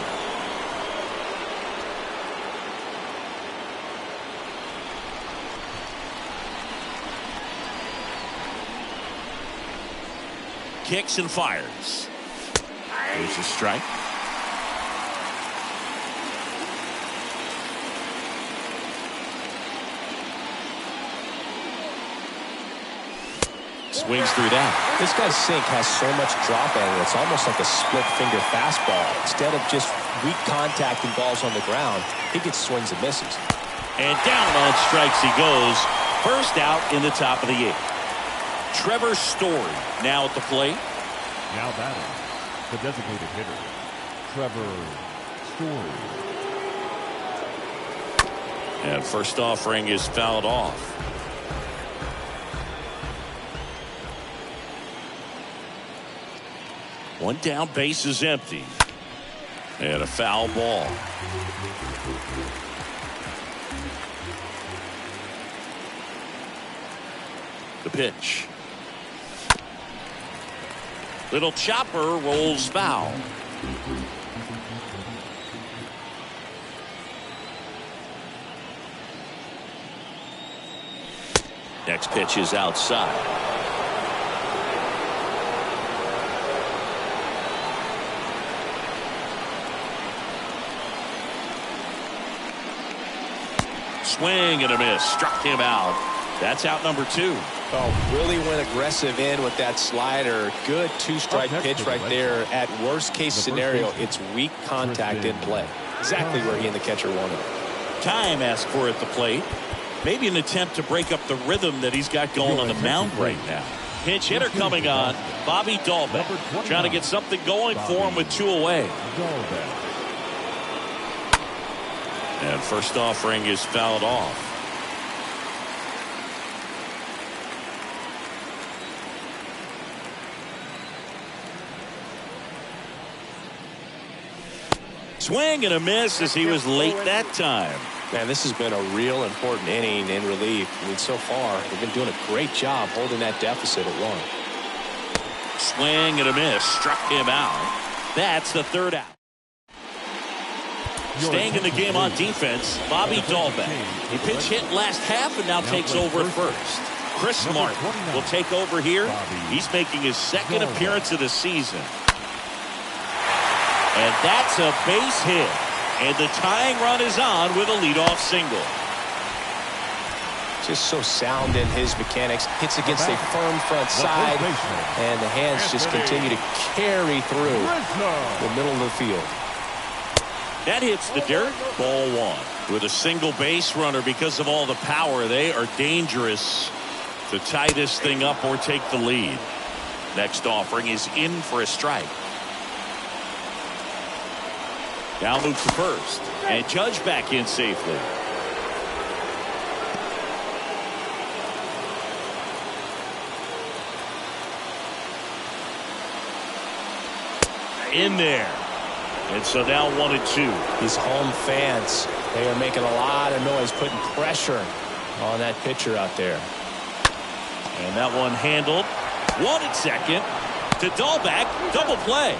Kicks and fires. There's a strike. Swings through that. This guy's sink has so much drop angle. It's almost like a split finger fastball. Instead of just weak contact and balls on the ground, he gets swings and misses. And down on strikes he goes. First out in the top of the 8th. Trevor Story now at the plate. Now batting, the designated hitter, Trevor Story. And first offering is fouled off. One down, base is empty. And a foul ball. The pitch. Little chopper rolls foul. Next pitch is outside. Swing and a miss. Struck him out. That's out number 2. Oh, really went aggressive in with that slider. Good 2-strike pitch right there. At worst case scenario, it's weak contact in play. Exactly where he and the catcher wanted. Time asked for at the plate. Maybe an attempt to break up the rhythm that he's got going on the mound right now. Pinch hitter coming on. Bobby Dalbec trying to get something going for him with 2 away. And first offering is fouled off. Swing and a miss as he was late that time. Man, this has been a real important inning in relief. I mean, so far, they've been doing a great job holding that deficit at 1. Swing and a miss. Struck him out. That's the third out. Staying in the game on defense, Bobby Dalbec. He pinch hit last half and now takes over at first. Chris Martin will take over here. He's making his second appearance of the season. And that's a base hit. And the tying run is on with a leadoff single. Just so sound in his mechanics. Hits against a firm front side. And the hands just continue to carry through the middle of the field. That hits the dirt. Ball 1. With a single base runner because of all the power, they are dangerous to tie this thing up or take the lead. Next offering is in for a strike. Now moves to first. And Judge back in safely. In there. And so now 1-2. These home fans, they are making a lot of noise, putting pressure on that pitcher out there. And that one handled. 1 at second to Dahlbeck. Double play.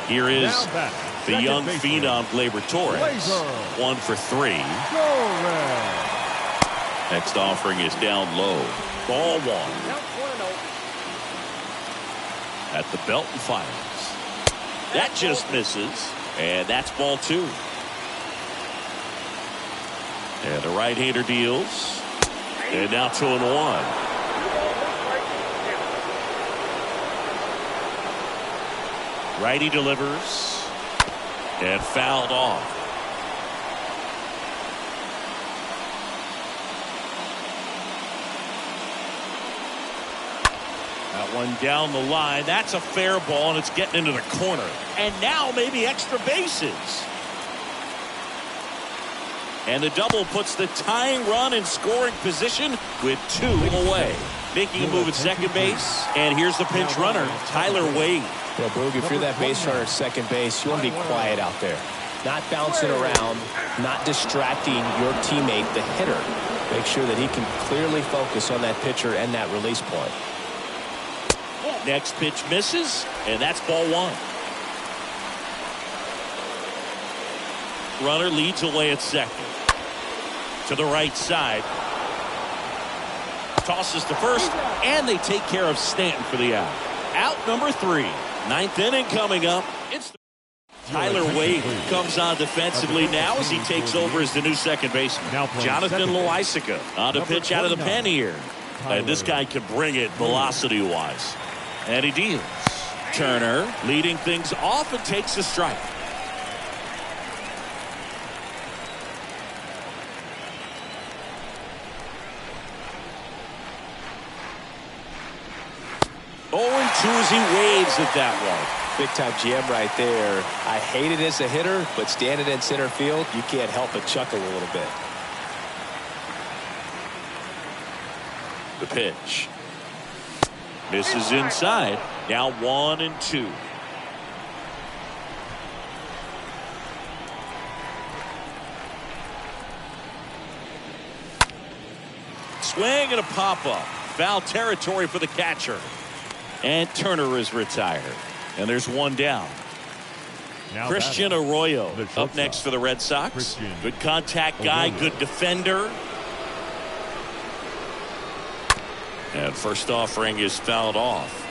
Here is the young phenom Gleyber Torres. 1 for 3. Next offering is down low. Ball 1. At the belt and fires. That just misses. And that's ball 2. And the right-hander deals. And now 2-1. Righty delivers. And fouled off. That one down the line. That's a fair ball, and it's getting into the corner. And now maybe extra bases. And the double puts the tying run in scoring position with 2 away. Making a move at second base. And here's the pinch runner, Tyler Wade. Yeah, Boog, if you're that base runner at second base, you want to be quiet out there. Not bouncing around, not distracting your teammate, the hitter. Make sure that he can clearly focus on that pitcher and that release point. Next pitch misses, and that's ball 1. Runner leads away at second. To the right side. Tosses to first, and they take care of Stanton for the out. Out number 3. 9th inning coming up. It's Tyler Wade comes on defensively now as he takes over as the new second baseman. Jonathan Loaisiga on the pitch out of the pen here. And this guy can bring it velocity-wise. And he deals. Turner leading things off and takes a strike. As he waves at that one. Big time GM right there. I hate it as a hitter, but standing in center field, you can't help but chuckle a little bit. The pitch. Misses inside. Now 1-2. Swing and a pop-up. Foul territory for the catcher. And Turner is retired. And there's one down. Now Christian Arroyo up next for the Red Sox. Good contact guy, good defender. And first offering is fouled off.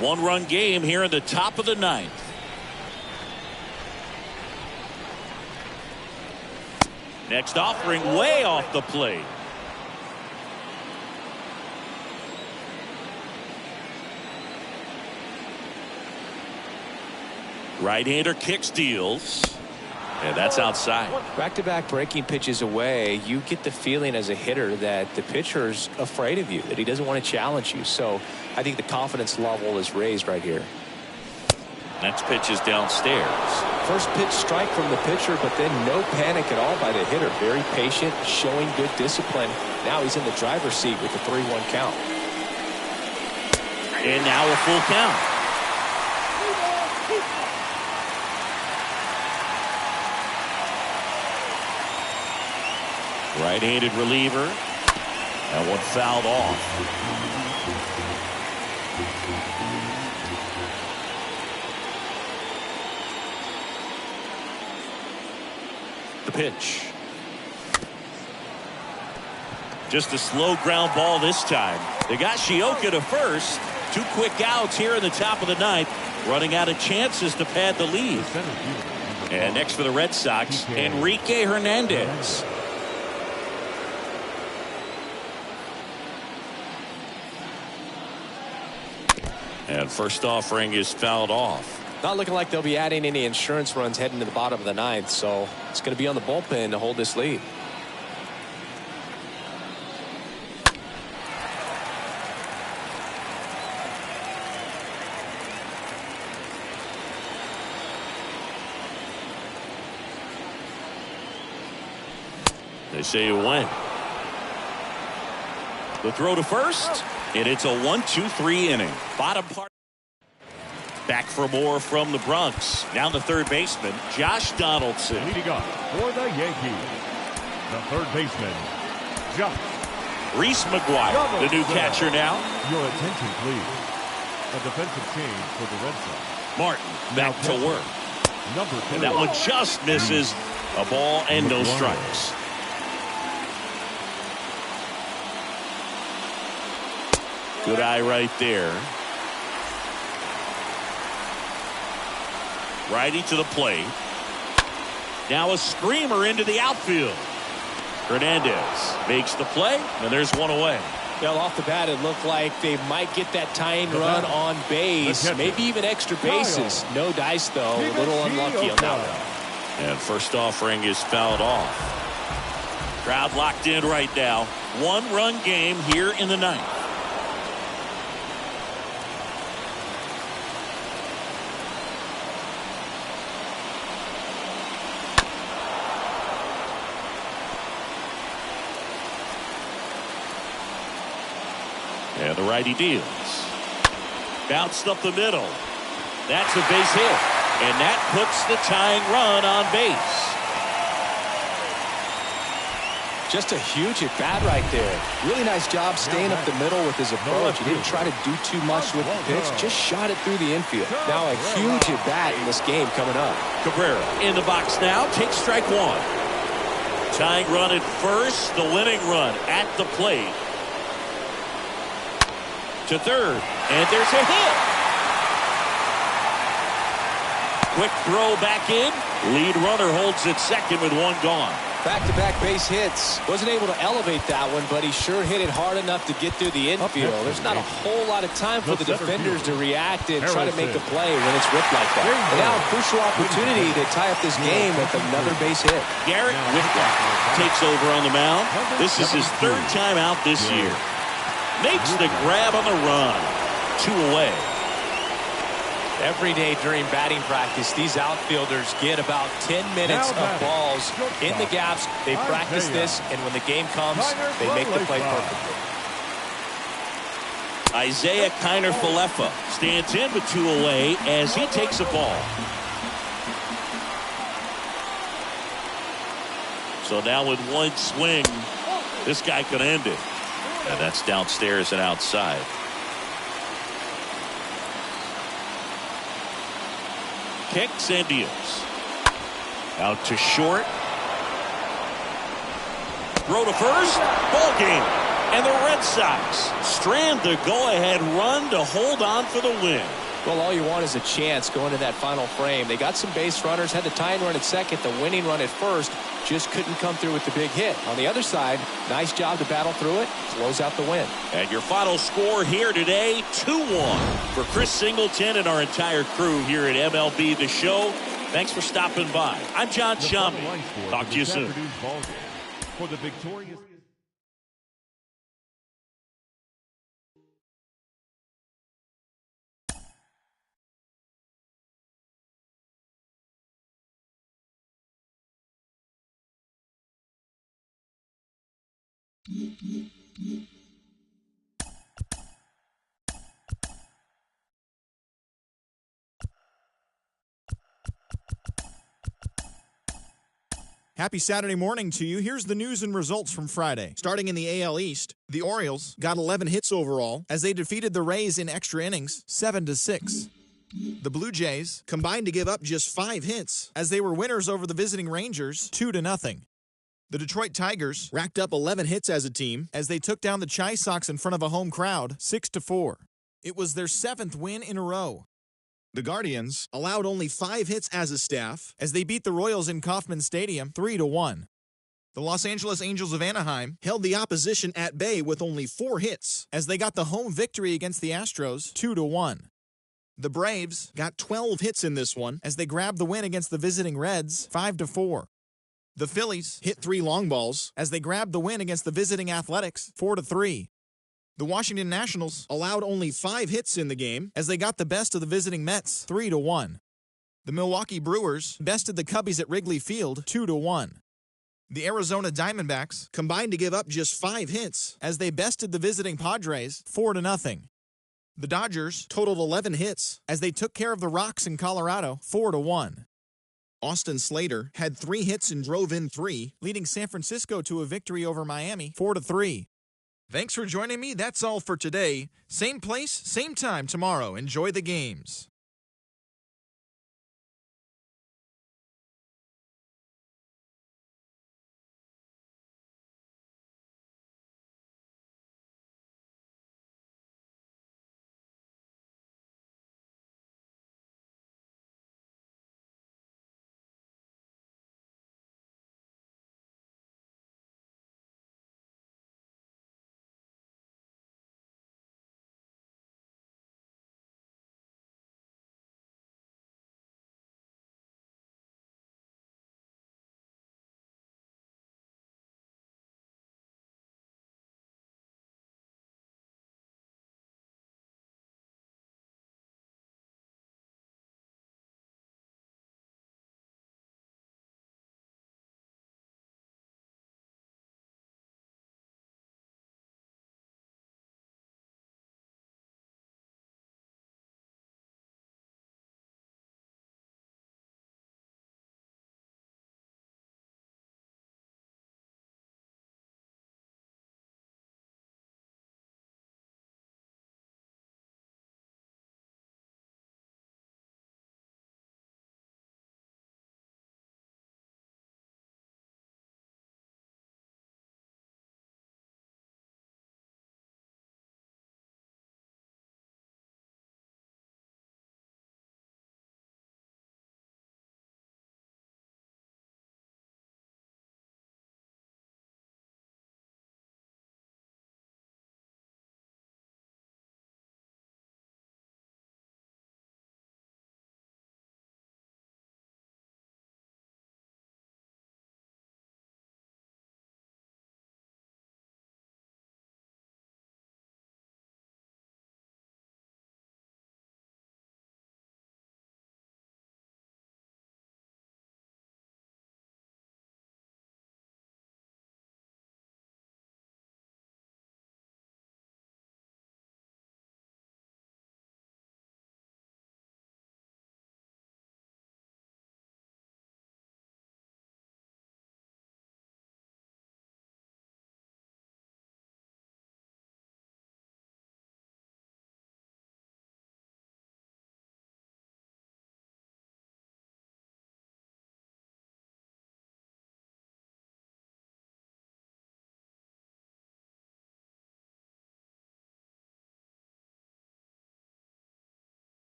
1-run game here in the top of the 9th. Next offering way off the plate. Right-hander kicks, deals, and that's outside. Back-to-back breaking pitches away, you get the feeling as a hitter that the pitcher's afraid of you, that he doesn't want to challenge you. So I think the confidence level is raised right here. Next pitch is downstairs. First pitch strike from the pitcher, but then no panic at all by the hitter. Very patient, showing good discipline. Now he's in the driver's seat with the 3-1 count. And now a full count. Right-handed reliever. That one fouled off. The pitch. Just a slow ground ball this time. They got Shioka to first. 2 quick outs here in the top of the 9th. Running out of chances to pad the lead. And next for the Red Sox, Enrique Hernandez. And first offering is fouled off. Not looking like they'll be adding any insurance runs heading to the bottom of the 9th, so it's going to be on the bullpen to hold this lead. They say you win. The throw to first. And it's a 1-2-3 inning. Bottom part. Back for more from the Bronx. Now the third baseman, Josh Donaldson. Leading off for the Yankees, the third baseman, Josh Reese McGuire, the new catcher now. Your attention, please. A defensive change for the Red Sox. Martin back to work. Number 2. And that one just misses. A ball and no strikes. Good eye right there. Righty to the plate. Now a screamer into the outfield. Hernandez makes the play, and there's one away. Well, off the bat, it looked like they might get that tying run on base, maybe even extra bases. No dice, though. A little unlucky on that one. And first offering is fouled off. Crowd locked in right now. One-run game here in the ninth. And the righty deals. Bounced up the middle. That's a base hit. And that puts the tying run on base. Just a huge at bat right there. Really nice job staying up the middle with his approach. He didn't try to do too much with the pitch. Just shot it through the infield. Now a huge at bat in this game coming up. Cabrera in the box now. Takes strike one. Tying run at first. The winning run at the plate. To third. And there's a hit. Quick throw back in. Lead runner holds at second with one gone. Back-to-back base hits. Wasn't able to elevate that one, but he sure hit it hard enough to get through the infield. There's not a whole lot of time for the defenders to react and try to make a play when it's ripped like that. And now a crucial opportunity to tie up this game with another base hit. Garrett Whitlock takes over on the mound. This is his third time out this year. Makes the grab on the run. 2 away. Every day during batting practice, these outfielders get about 10 minutes of balls in the gaps. They practice this, and when the game comes, they make the play perfectly. Isaiah Kiner-Falefa stands in with 2 away as he takes a ball. So now with one swing, this guy could end it. And that's downstairs and outside. Kicks and deals. Out to short. Throw to first. Ball game. And the Red Sox strand the go-ahead run to hold on for the win. Well, all you want is a chance going to that final frame. They got some base runners, had the tying run at second, the winning run at first, just couldn't come through with the big hit. On the other side, nice job to battle through it, close out the win. And your final score here today, 2-1 for Chris Singleton and our entire crew here at MLB The Show. Thanks for stopping by. I'm John Sciambi. Talk to you soon. For the victorious Happy Saturday morning to you. Here's the news and results from Friday. Starting in the AL East, the Orioles got 11 hits overall as they defeated the Rays in extra innings 7-6. The Blue Jays combined to give up just 5 hits as they were winners over the visiting Rangers 2-0. The Detroit Tigers racked up 11 hits as a team as they took down the Chi Sox in front of a home crowd 6-4. It was their 7th win in a row. The Guardians allowed only 5 hits as a staff as they beat the Royals in Kauffman Stadium 3-1. The Los Angeles Angels of Anaheim held the opposition at bay with only 4 hits as they got the home victory against the Astros 2-1. The Braves got 12 hits in this one as they grabbed the win against the visiting Reds 5-4. The Phillies hit 3 long balls as they grabbed the win against the visiting Athletics 4-3. The Washington Nationals allowed only 5 hits in the game as they got the best of the visiting Mets 3-1. The Milwaukee Brewers bested the Cubbies at Wrigley Field 2-1. The Arizona Diamondbacks combined to give up just 5 hits as they bested the visiting Padres 4-0. The Dodgers totaled 11 hits as they took care of the Rocks in Colorado 4-1. Austin Slater had 3 hits and drove in 3, leading San Francisco to a victory over Miami 4-3. Thanks for joining me. That's all for today. Same place, same time tomorrow. Enjoy the games.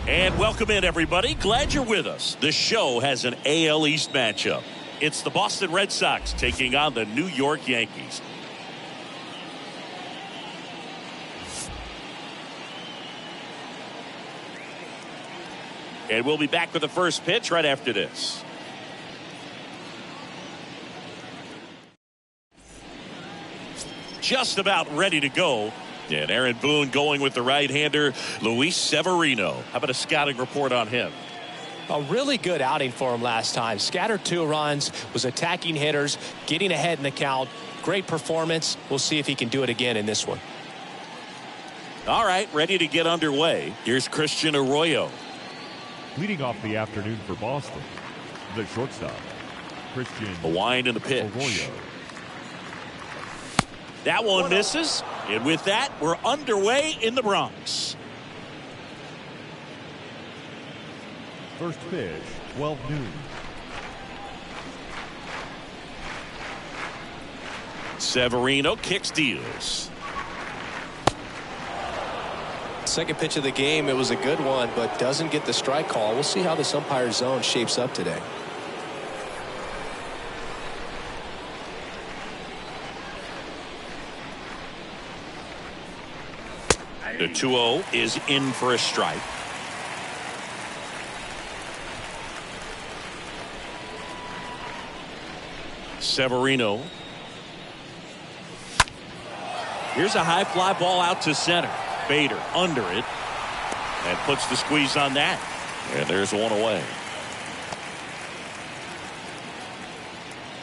And welcome in, everybody. Glad you're with us. The show has an AL East matchup. It's the Boston Red Sox taking on the New York Yankees. And we'll be back with the first pitch right after this. Just about ready to go. And Aaron Boone going with the right-hander, Luis Severino. How about a scouting report on him? A really good outing for him last time. Scattered 2 runs, was attacking hitters, getting ahead in the count. Great performance. We'll see if he can do it again in this one. All right, ready to get underway. Here's Christian Arroyo. Leading off the afternoon for Boston, the shortstop, Christian A wind in the pitch. Arroyo. That one misses. And with that, we're underway in the Bronx. First pitch, 12 noon. Severino kicks, deals. Second pitch of the game, it was a good one, but doesn't get the strike call. We'll see how this umpire zone shapes up today. The 2-0 is in for a strike. Severino. Here's a high fly ball out to center. Bader under it and puts the squeeze on that. And there's one away.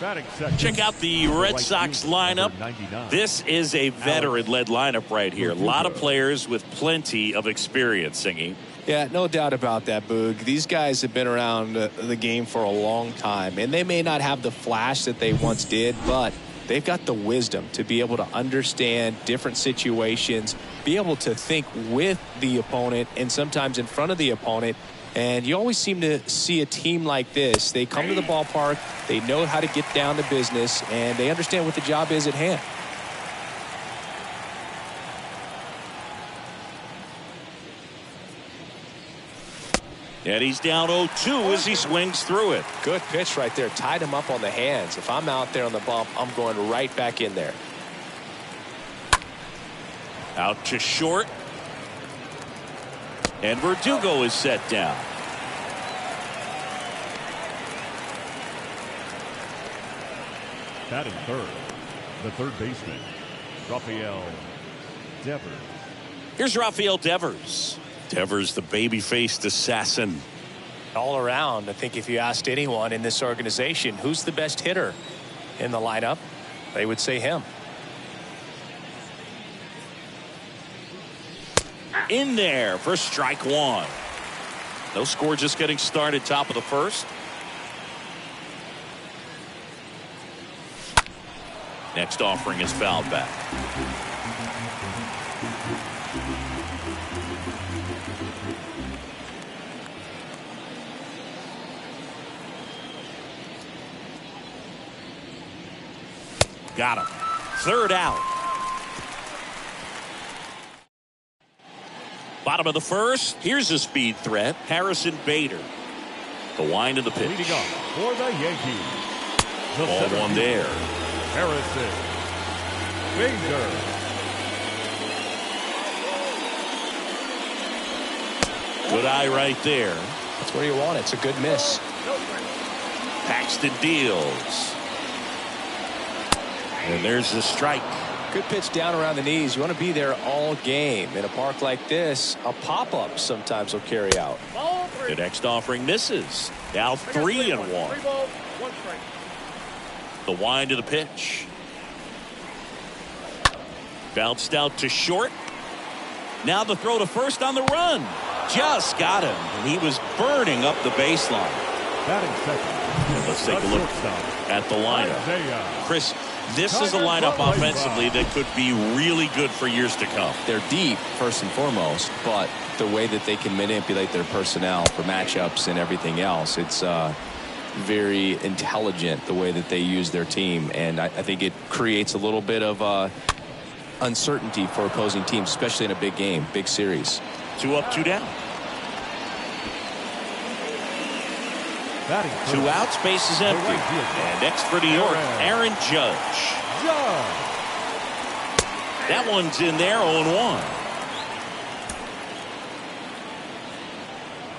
Batting second. Check out the Red Sox lineup. This is a veteran-led lineup right here. A lot of players with plenty of experience, Singy. Yeah, no doubt about that, Boog. These guys have been around the game for a long time, and they may not have the flash that they once did, but they've got the wisdom to be able to understand different situations, be able to think with the opponent and sometimes in front of the opponent. And you always seem to see a team like this. They come to the ballpark, they know how to get down to business, and they understand what the job is at hand. And he's down 0-2 as he swings through it. Good pitch right there. Tied him up on the hands. If I'm out there on the bump, I'm going right back in there. Out to short. And Verdugo is set down. Batting third, the third baseman, Rafael Devers. Here's Rafael Devers. Devers, the baby-faced assassin. All around, I think if you asked anyone in this organization who's the best hitter in the lineup, they would say him. In there for strike one. No score, just getting started, top of the first. Next offering is fouled back. Got him. Third out. Bottom of the first. Here's a speed threat. Harrison Bader. The wind of the pitch. Leading off for the Yankees. The Ball one there. Harrison Bader. Good eye right there. That's where you want it. It's a good miss. Paxton deals. And there's the strike. Good pitch down around the knees. You want to be there all game. In a park like this, a pop-up sometimes will carry out. The next offering misses. Now 3-1. 3 balls, 1 strike. The wind of the pitch. Bounced out to short. Now the throw to first on the run. Just got him. And he was burning up the baseline. Batting second. Let's take a look at the lineup. Chris, this is a lineup offensively that could be really good for years to come. They're deep, first and foremost, but the way that they can manipulate their personnel for matchups and everything else, it's very intelligent the way that they use their team. And I think it creates a little bit of uncertainty for opposing teams, especially in a big game, big series. 2 up, 2 down. Batting 2 outs, base is empty. And next for New York, Aaron Judge. That one's in there, 0-1.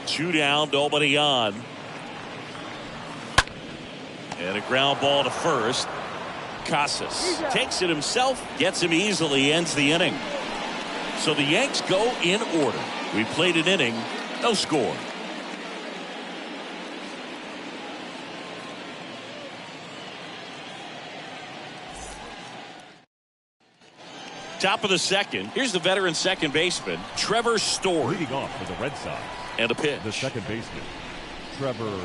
2 down, nobody on. And a ground ball to first. Casas takes it himself, gets him easily, ends the inning. So the Yanks go in order. We played an inning, no score. Top of the second. Here's the veteran second baseman, Trevor Story. Leading off for the Red Sox. And a pitch. The second baseman, Trevor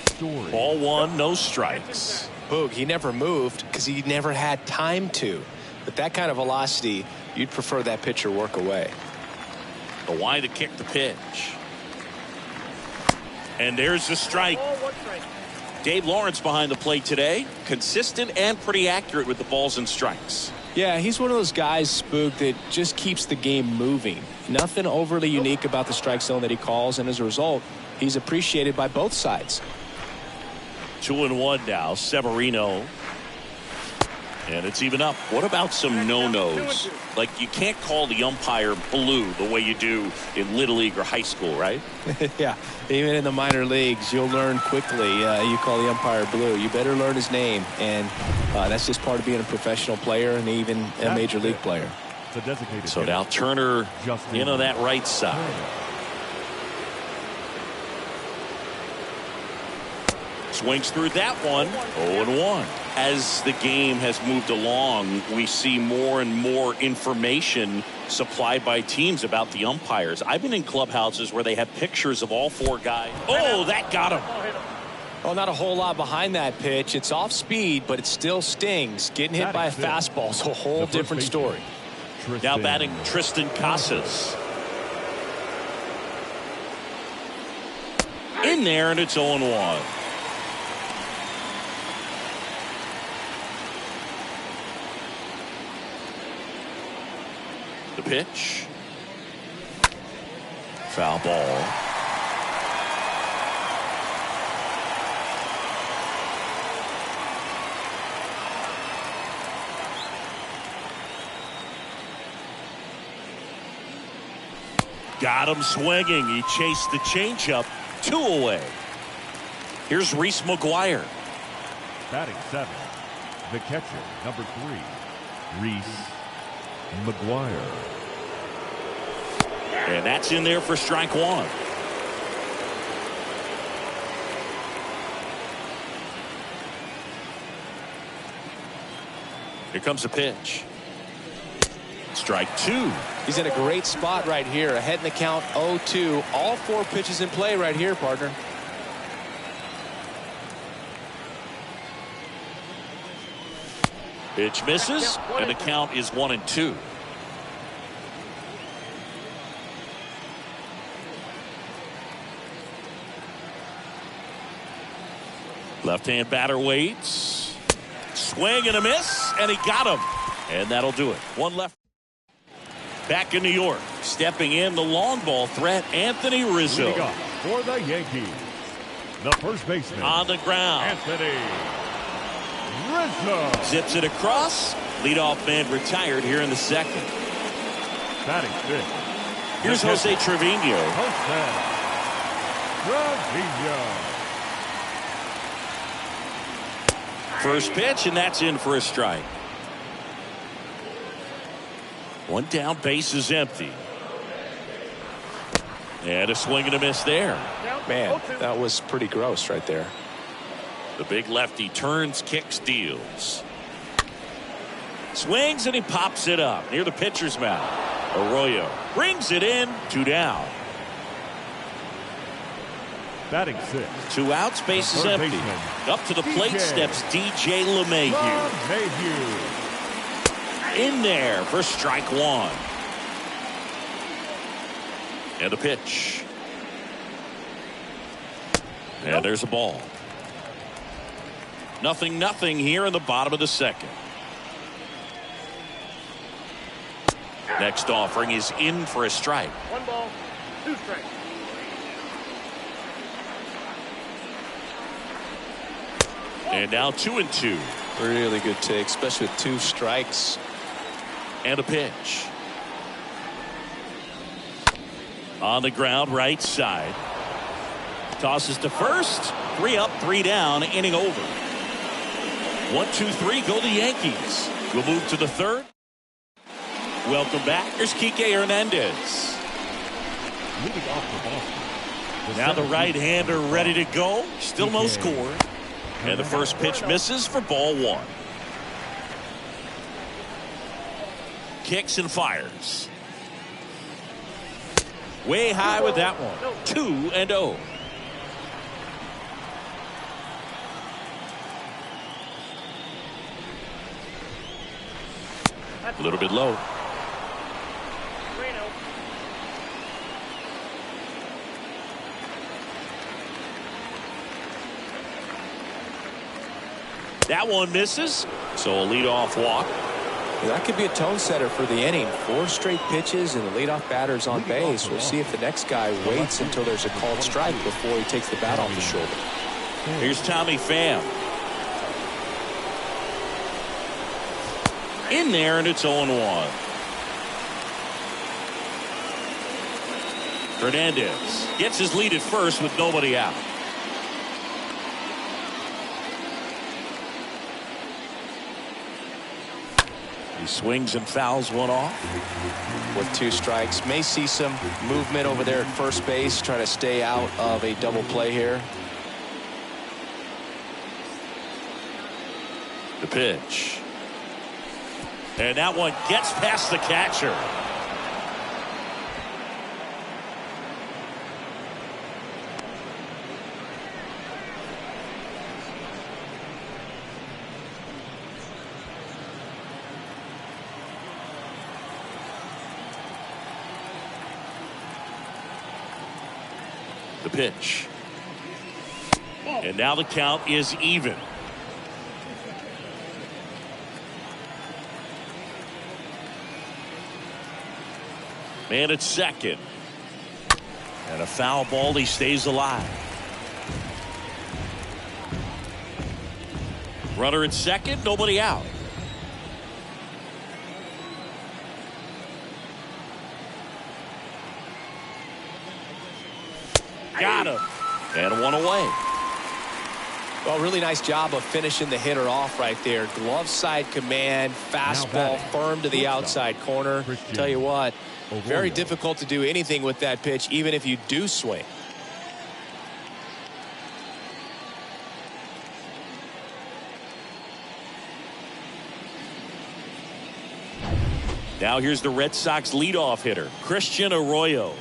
Story. Ball one, no strikes. Boog, he never moved because he never had time to. With that kind of velocity, you'd prefer that pitcher work away. The wind to kick the pitch. And there's the strike. Ball, 1 strike. Dave Lawrence behind the plate today. Consistent and pretty accurate with the balls and strikes. Yeah, he's one of those guys, Spook, that just keeps the game moving. Nothing overly unique about the strike zone that he calls, and as a result, he's appreciated by both sides. 2-1 now, Severino. And it's even up. What about some no-nos? Like, you can't call the umpire blue the way you do in Little League or high school, right? Yeah, even in the minor leagues, you'll learn quickly. You call the umpire blue. You better learn his name, and that's just part of being a professional player and even a major league player. So now Turner in on that right side. Swings through that one. 0-1. As the game has moved along, we see more and more information supplied by teams about the umpires. I've been in clubhouses where they have pictures of all 4 guys. Oh, that got him. Oh, not a whole lot behind that pitch. It's off speed, but it still stings. Getting hit by a fastball is a whole different story. Now batting Tristan Casas. In there, and it's 0-1. The pitch. Foul ball. Got him swinging. He chased the changeup. 2 away. Here's Reese McGuire. Batting 7, the catcher, number 3, Reese McGuire. And that's in there for strike 1. Here comes a pitch. Strike 2. He's in a great spot right here. Ahead in the count 0-2. All 4 pitches in play right here, partner. Pitch misses, and the count is 1-2. Left-hand batter waits. Swing and a miss, and he got him. And that'll do it. One left. Back in New York. Stepping in the long ball threat, Anthony Rizzo. Leading off for the Yankees, the first baseman. On the ground. Anthony Rizzo. Zips it across. Leadoff man retired here in the second. Batting 5th. Here's Jose Trevino. Jose Trevino. First pitch, and that's in for a strike. One down, base is empty. And a swing and a miss there. Man, that was pretty gross right there. The big lefty turns, kicks, deals. Swings and he pops it up near the pitcher's mound. Arroyo brings it in. 2 down. Batting 6th. 2 outs, base is empty. baseman, Up to the plate DJ steps DJ LeMahieu. In there for strike 1. And a pitch. And there's a ball. 0-0 here in the bottom of the second. Next offering is in for a strike. 1 ball, 2 strikes. And now 2-2. Really good take, especially with 2 strikes. And a pitch. On the ground, right side. Tosses to first. 3 up, 3 down, inning over. 1-2-3, go the Yankees. We'll move to the third. Welcome back. Here's Kike Hernandez. Leading off for Boston. Now the right-hander ready to go. Still no score. And the first pitch misses for ball 1. Kicks and fires. Way high with that one. 2-0. A little bit low. That one misses, so a leadoff walk. That could be a tone setter for the inning. 4 straight pitches and the leadoff batter's on base. We'll see if the next guy waits until there's a called strike before he takes the bat off the shoulder. Here's Tommy Pham. In there, and it's 0-1. Hernandez gets his lead at first with nobody out. He swings and fouls one off. With 2 strikes, may see some movement over there at first base, try to stay out of a double play here. The pitch. And that one gets past the catcher. The pitch. And now the count is even. Man at second. And a foul ball. He stays alive. Runner at second. Nobody out. away. Well, really nice job of finishing the hitter off right there. Glove side command, fastball firm to the outside corner. Tell you what, very difficult to do anything with that pitch, even if you do swing. Now here's the Red Sox leadoff hitter, Christian Arroyo.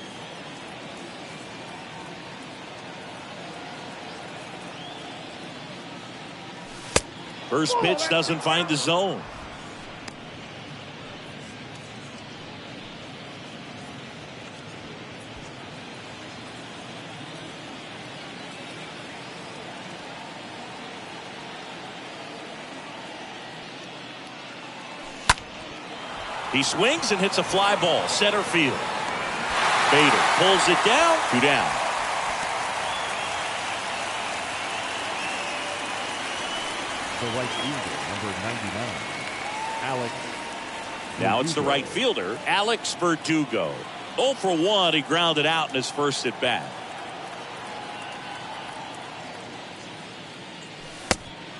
First pitch doesn't find the zone. He swings and hits a fly ball, center field. Bader pulls it down, 2 down. The right fielder, number 99, Alex. Now it's the right fielder, Alex Verdugo. 0 for 1, he grounded out in his first at bat.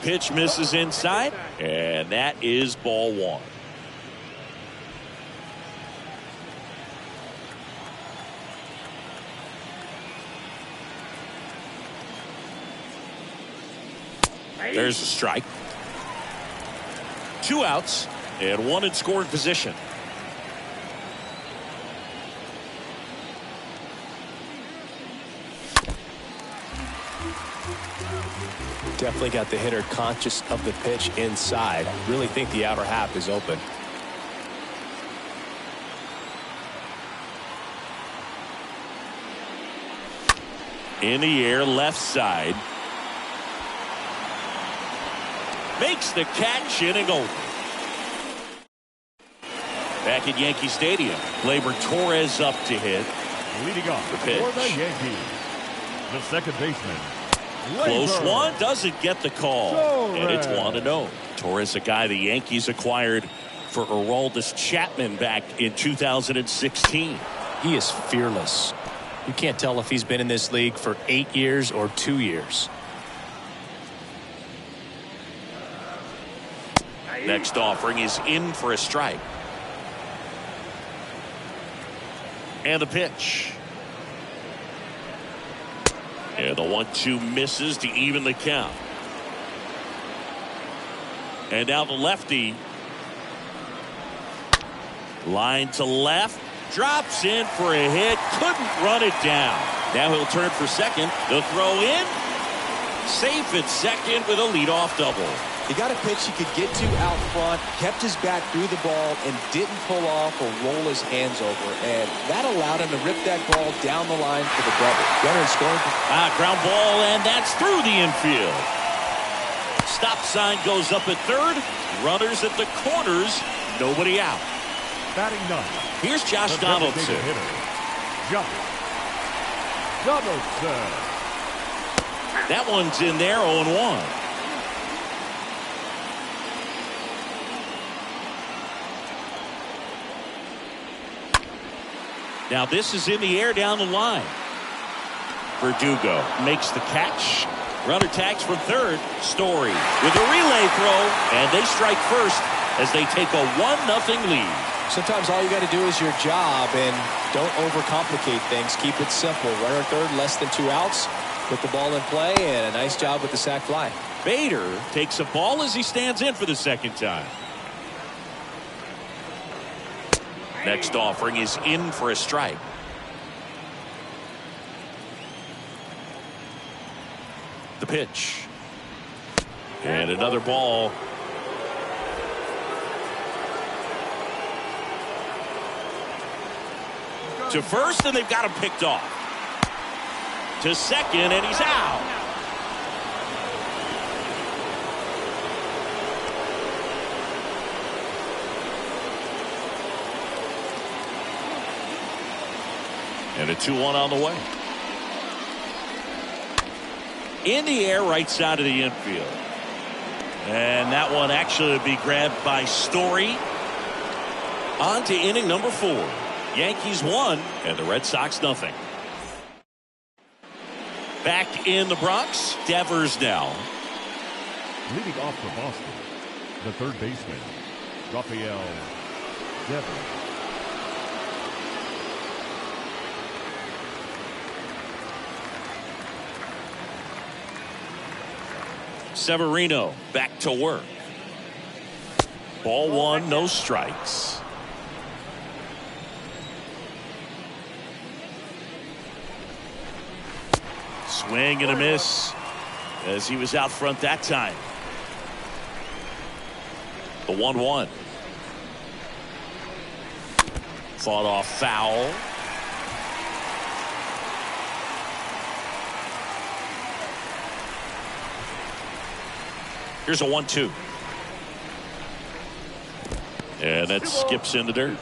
Pitch misses inside, and that is ball 1. There's a strike. 2 outs and 1 in scoring position. Definitely got the hitter conscious of the pitch inside. Really think the outer half is open. In the air, left side. Makes the catch, inning over. Back at Yankee Stadium, Gleyber Torres up to hit. Leading off the pitch. For the Yankees, the second baseman. Close Gleyber one, doesn't get the call. Torres. And it's 1-0. Torres, a guy the Yankees acquired for Aroldis Chapman back in 2016. He is fearless. You can't tell if he's been in this league for 8 years or 2 years. Next offering is in for a strike. And the pitch. And the 1-2 misses to even the count. And now the lefty. Line to left. Drops in for a hit. Couldn't run it down. Now he'll turn for second. The throw in. Safe at second with a leadoff double. He got a pitch he could get to out front, kept his bat through the ball, and didn't pull off or roll his hands over. And that allowed him to rip that ball down the line for the double. Runner in scoring. Ground ball, and that's through the infield. Stop sign goes up at third. Runners at the corners. Nobody out. batting ninth. Here's Josh Donaldson. Josh Donaldson. That one's in there, 0-1. Now this is in the air down the line. Verdugo makes the catch. Runner tags from third. Story with a relay throw, and they strike first as they take a 1-0 lead. Sometimes all you got to do is your job and don't overcomplicate things. Keep it simple. Runner third, less than 2 outs. Put the ball in play, and a nice job with the sac fly. Bader takes a ball as he stands in for the second time. Next offering is in for a strike. The pitch. And another ball. To first, and they've got him picked off. To second, and he's out. And a 2-1 on the way. In the air, right side of the infield. And that one actually would be grabbed by Story. On to inning number 4. Yankees 1 and the Red Sox 0. Back in the Bronx, Devers now. Leading off for Boston, the third baseman, Rafael Devers. Severino back to work. Ball one, no strikes. Swing and a miss as he was out front that time. The 1-1. Fought off foul. Here's a 1-2. And that skips in the dirt.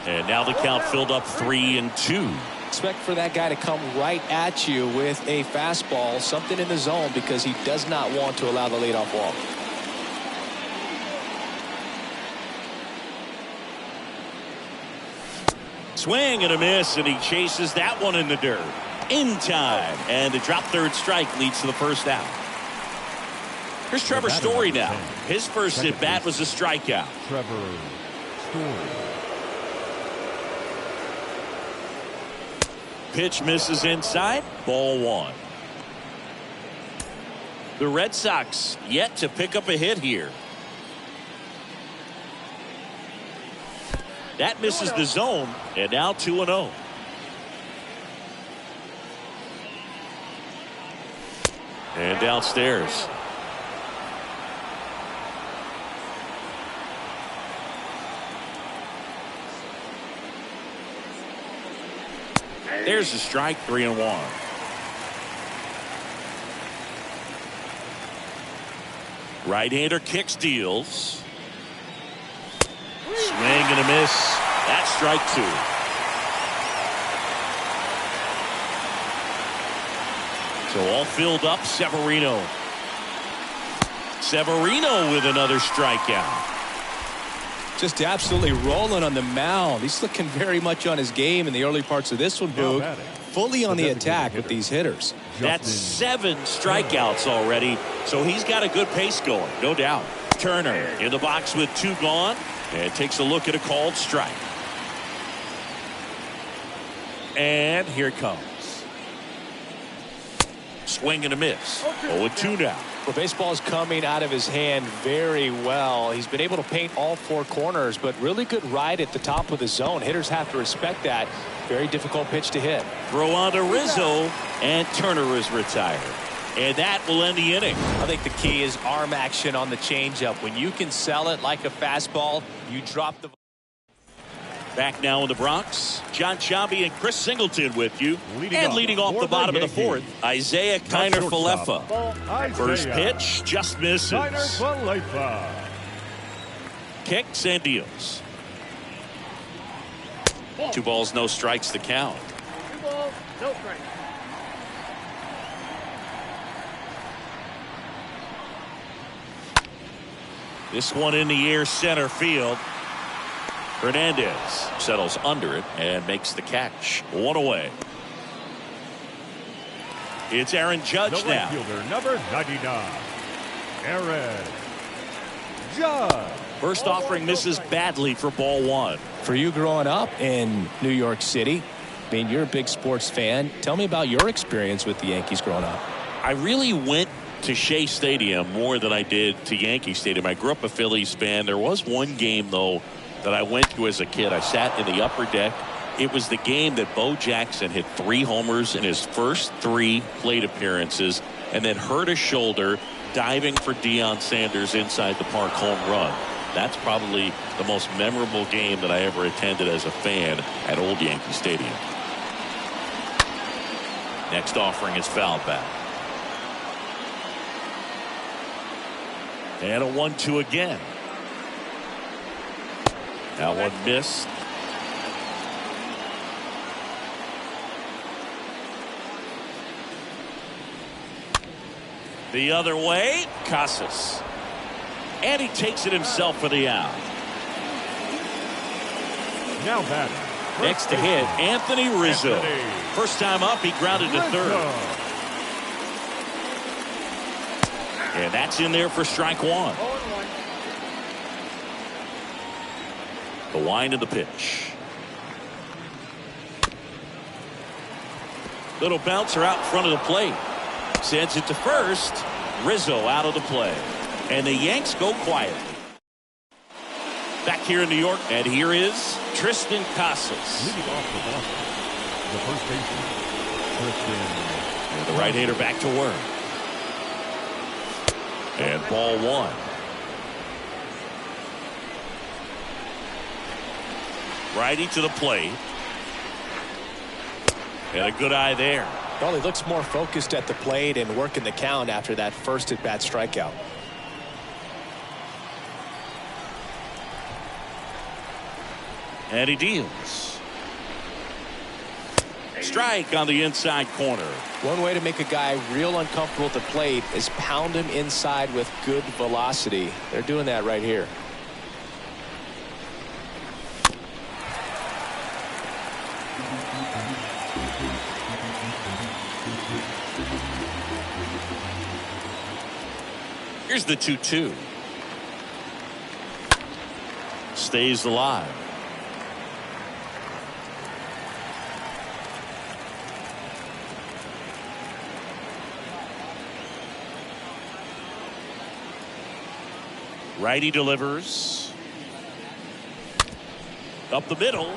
And now the count filled up 3-2. Expect for that guy to come right at you with a fastball, something in the zone, because he does not want to allow the leadoff walk. Swing and a miss, and he chases that one in the dirt. In time, and the drop third strike leads to the first out. Here's Trevor Story now. His first at bat was a strikeout. Trevor Story. Pitch misses inside. Ball one. The Red Sox yet to pick up a hit here. That misses the zone, and now 2-0. And downstairs. There's a strike, 3-1. Right-hander kicks, deals. Swing and a miss. That's strike two. So all filled up. Severino with another strikeout. Just absolutely rolling on the mound. He's looking very much on his game in the early parts of this one, Boog. Fully on the attack with these hitters. That's 7 strikeouts already, so he's got a good pace going, no doubt. Turner in the box with 2 gone, and takes a look at a called strike. And here it comes. Swing and a miss. 0-2 now. Well, baseball's coming out of his hand very well. He's been able to paint all 4 corners, but really good ride at the top of the zone. Hitters have to respect that. Very difficult pitch to hit. Throw on to Rizzo, and Turner is retired. And that will end the inning. I think the key is arm action on the changeup. When you can sell it like a fastball, you drop the... Back now in the Bronx, John Sciambi and Chris Singleton with you. Leading off the bottom of the 4th, Isaiah Kiner-Falefa. First pitch just misses. Kicks and deals. 2 balls, no strikes the count. 2 balls, no strikes. This one in the air, center field. Hernandez settles under it and makes the catch. 1 away. It's Aaron Judge the now. Fielder, number 99, Aaron Judge. First offering misses badly for ball 1. For you growing up in New York City, I mean, you're a big sports fan. Tell me about your experience with the Yankees growing up. I really went to Shea Stadium more than I did to Yankee Stadium. I grew up a Phillies fan. There was one game, though, that I went to as a kid. I sat in the upper deck. It was the game that Bo Jackson hit 3 homers in his first 3 plate appearances and then hurt his shoulder diving for Deion Sanders inside the park home run. That's probably the most memorable game that I ever attended as a fan at Old Yankee Stadium. Next offering is fouled back. And a 1-2 again. That one missed. The other way, Casas. And he takes it himself for the out. Now batting. Next to hit, Anthony Rizzo. First time up, he grounded to third. And that's in there for strike one. The wind of the pitch. Little bouncer out in front of the plate. Sends it to first. Rizzo out of the play. And the Yanks go quietly. Back here in New York, and here is Triston Casas. Leading off for Boston, the first baseman, Triston. And the right-hander back to work. And ball one. Righty to the plate. And a good eye there. Well, he looks more focused at the plate and working the count after that first at-bat strikeout. And he deals. Strike on the inside corner. One way to make a guy real uncomfortable at the plate is pound him inside with good velocity. They're doing that right here. Here's the 2-2. Stays alive. Righty delivers. Up the middle.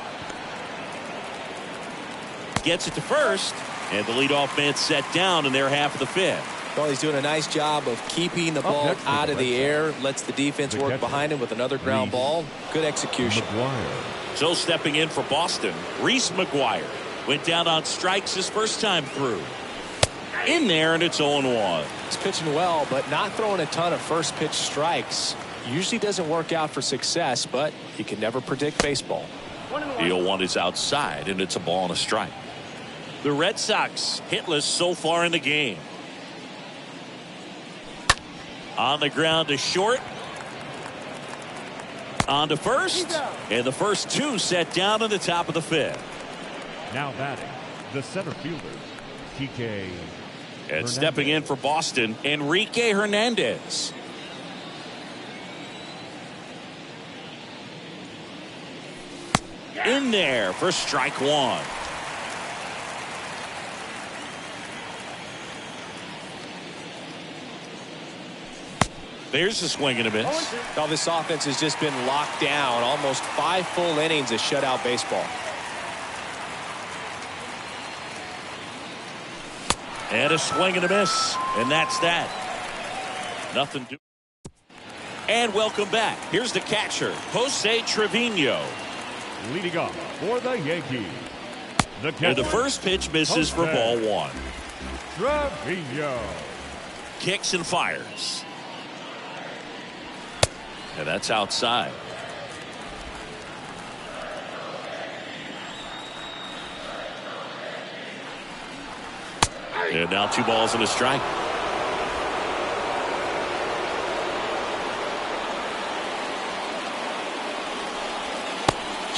Gets it to first. And the leadoff man set down in their half of the fifth. Well, he's doing a nice job of keeping the ball out of the air. Lets the defense work behind him with another ground ball. Good execution. So stepping in for Boston, Reese McGuire. Went down on strikes his first time through. In there, and it's 0-1. He's pitching well, but not throwing a ton of first pitch strikes. Usually doesn't work out for success, but you can never predict baseball. The 0-1 is outside, and it's a ball and a strike. The Red Sox hitless so far in the game. On the ground to short. On to first. And the first two set down in the top of the fifth. Now batting, the center fielder, TK. And stepping in for Boston, Enrique Hernandez. In there for strike one. There's a swing and a miss. Well, this offense has just been locked down. Almost 5 full innings of shutout baseball. And a swing and a miss. And that's that. Nothing to. And welcome back. Here's the catcher, Jose Trevino. Leading off for the Yankees, the catcher. And the first pitch misses for ball one. Trevino. Kicks and fires. And that's outside. And now 2 balls and a strike.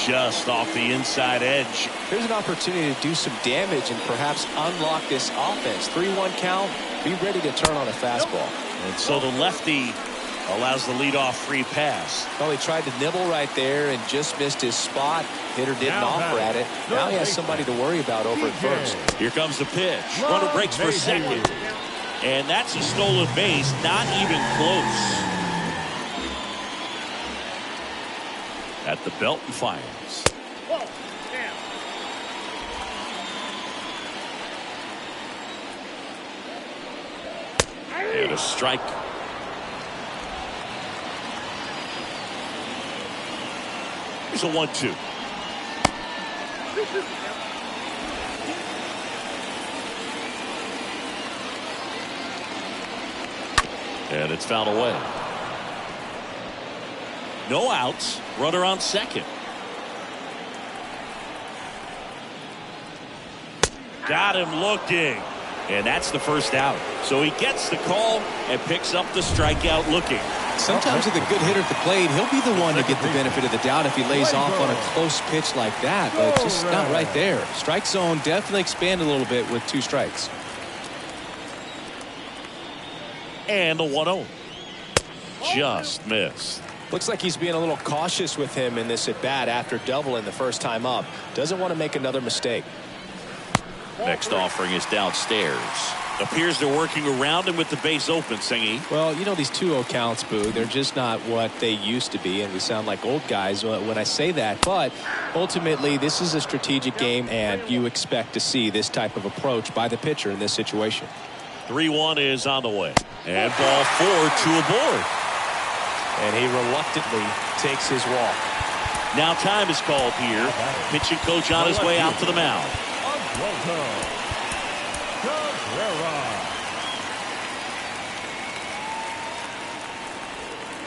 Just off the inside edge. There's an opportunity to do some damage and perhaps unlock this offense. 3-1 count. Be ready to turn on a fastball. And so the lefty allows the leadoff free pass. Well, he tried to nibble right there and just missed his spot. Hitter didn't offer at it. Now he has somebody to worry about over at first. Here comes the pitch. Runner breaks for second. And that's a stolen base. Not even close. At the belt and fires. And a strike. Here's a 1-2. And it's fouled away. No outs. Runner on second. Got him looking. And that's the first out. So he gets the call and picks up the strikeout looking. Sometimes with a good hitter at the plate, he'll be the one to get the benefit of the doubt if he lays off on a close pitch like that. But it's just not right there. Strike zone definitely expanded a little bit with 2 strikes. And the 1-0. Just missed. Looks like he's being a little cautious with him in this at bat after doubling the first time up. Doesn't want to make another mistake. Next offering is downstairs. Appears they're working around him with the base open, Singy. Well, you know, these 2-0 counts, Boo, they're just not what they used to be, and we sound like old guys when I say that. But ultimately, this is a strategic game, and you expect to see this type of approach by the pitcher in this situation. 3-1 is on the way. And ball 4 to a board. And he reluctantly takes his walk. Now time is called here. Pitching coach on his way out to the mound.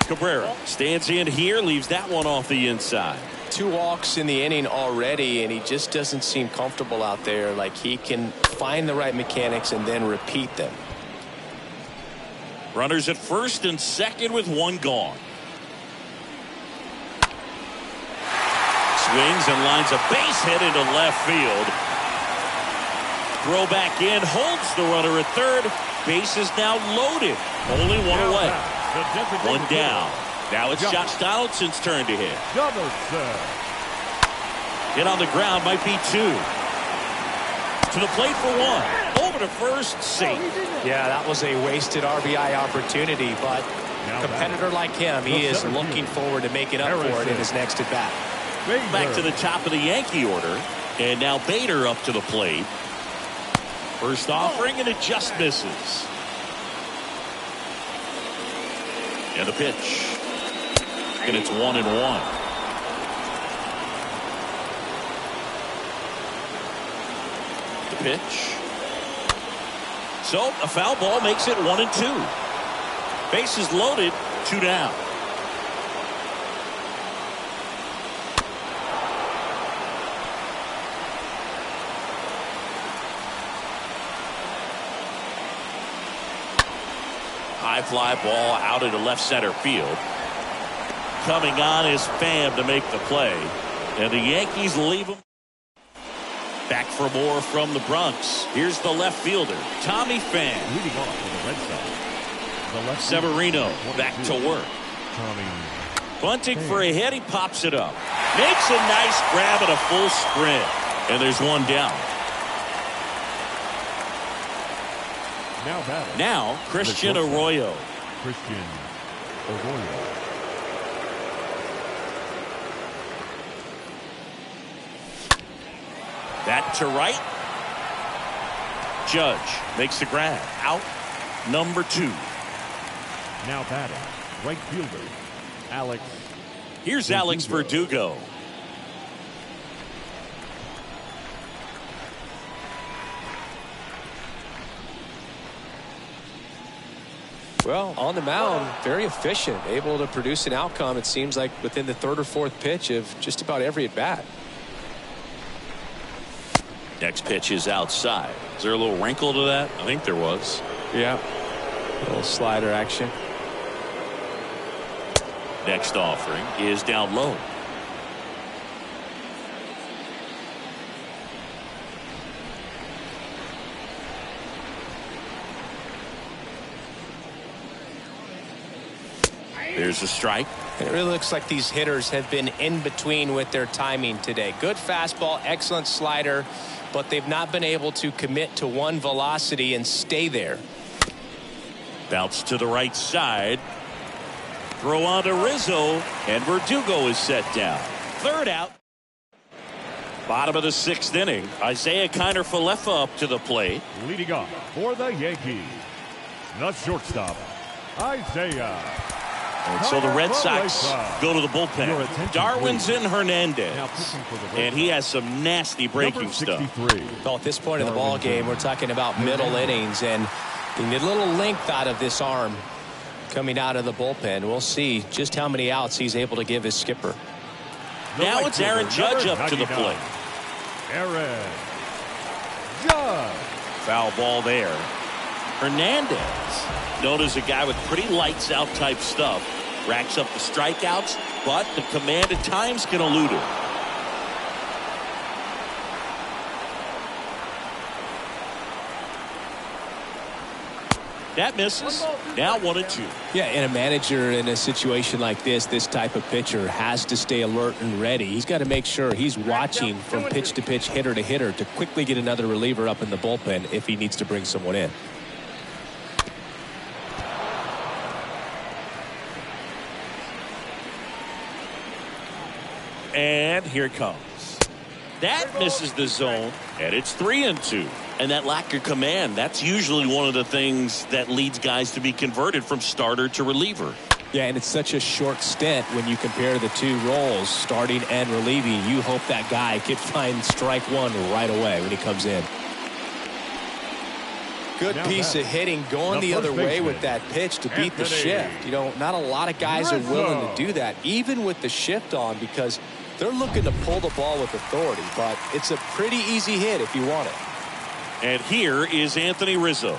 Cabrera stands in here, leaves that one off the inside. 2 walks in the inning already, and he just doesn't seem comfortable out there. Like he can find the right mechanics and then repeat them. Runners at first and second with 1 gone. Swings and lines a base hit into left field. Throw back in, holds the runner at third. Base is now loaded. Only 1 away. 1 down. Now it's Josh Donaldson's turn to hit. Hit on the ground, might be 2. To the plate for 1. Over to first, safe. Yeah, that was a wasted RBI opportunity, but a competitor like him, he is looking forward to making up for it in his next at bat. Back to the top of the Yankee order. And now Bader up to the plate. First offering, and it just misses. And the pitch. And it's 1-1. The pitch. So a foul ball makes it 1-2. Bases loaded, 2 down. High fly ball out into left center field. Coming on is Pham to make the play. And the Yankees leave him. Back for more from the Bronx. Here's the left fielder, Tommy Pham. Leading off for the Red Sox. The left Severino back to work. Tommy Bunting for a hit. He pops it up. Makes a nice grab at a full sprint. And there's 1 down. Now Christian Arroyo. Christian Arroyo. That to right. Judge makes the grab. Out number 2. Now batting, right fielder, Alex. Here's Alex Verdugo. Well, on the mound, very efficient, able to produce an outcome, it seems like, within the 3rd or 4th pitch of just about every at bat. Next pitch is outside. Is there a little wrinkle to that? I think there was. Yeah. A little slider action. Next offering is down low. There's a strike. And it really looks like these hitters have been in between with their timing today. Good fastball, excellent slider, but they've not been able to commit to one velocity and stay there. Bounce to the right side. Throw on to Rizzo, and Verdugo is set down. 3rd out. Bottom of the 6th inning. Isaiah Kiner-Falefa up to the plate. Leading off for the Yankees, the shortstop, Isaiah. And so the Red Sox go to the bullpen. Darwinzon Hernandez. And he has some nasty breaking stuff. Well, at this point in the ball game, we're talking about middle innings, and you need a little length out of this arm coming out of the bullpen. We'll see just how many outs he's able to give his skipper. Now it's Aaron Judge up to the plate. Aaron Judge. Foul ball there. Hernandez, known as a guy with pretty lights out type stuff, racks up the strikeouts, but the command at times can elude him. That misses. Now 1-2. Yeah, and a manager in a situation like this type of pitcher has to stay alert and ready. He's got to make sure he's watching from pitch to pitch, hitter to hitter, to quickly get another reliever up in the bullpen if he needs to bring someone in. And here it comes. That misses the zone, and it's 3-2. And that lack of command, that's usually one of the things that leads guys to be converted from starter to reliever. Yeah, and it's such a short stint when you compare the two roles, starting and relieving. You hope that guy could find strike one right away when he comes in. Good piece of hitting going the other way with that pitch to beat the shift. You know, not a lot of guys are willing to do that, even with the shift on, because they're looking to pull the ball with authority. But it's a pretty easy hit if you want it. And here is Anthony Rizzo.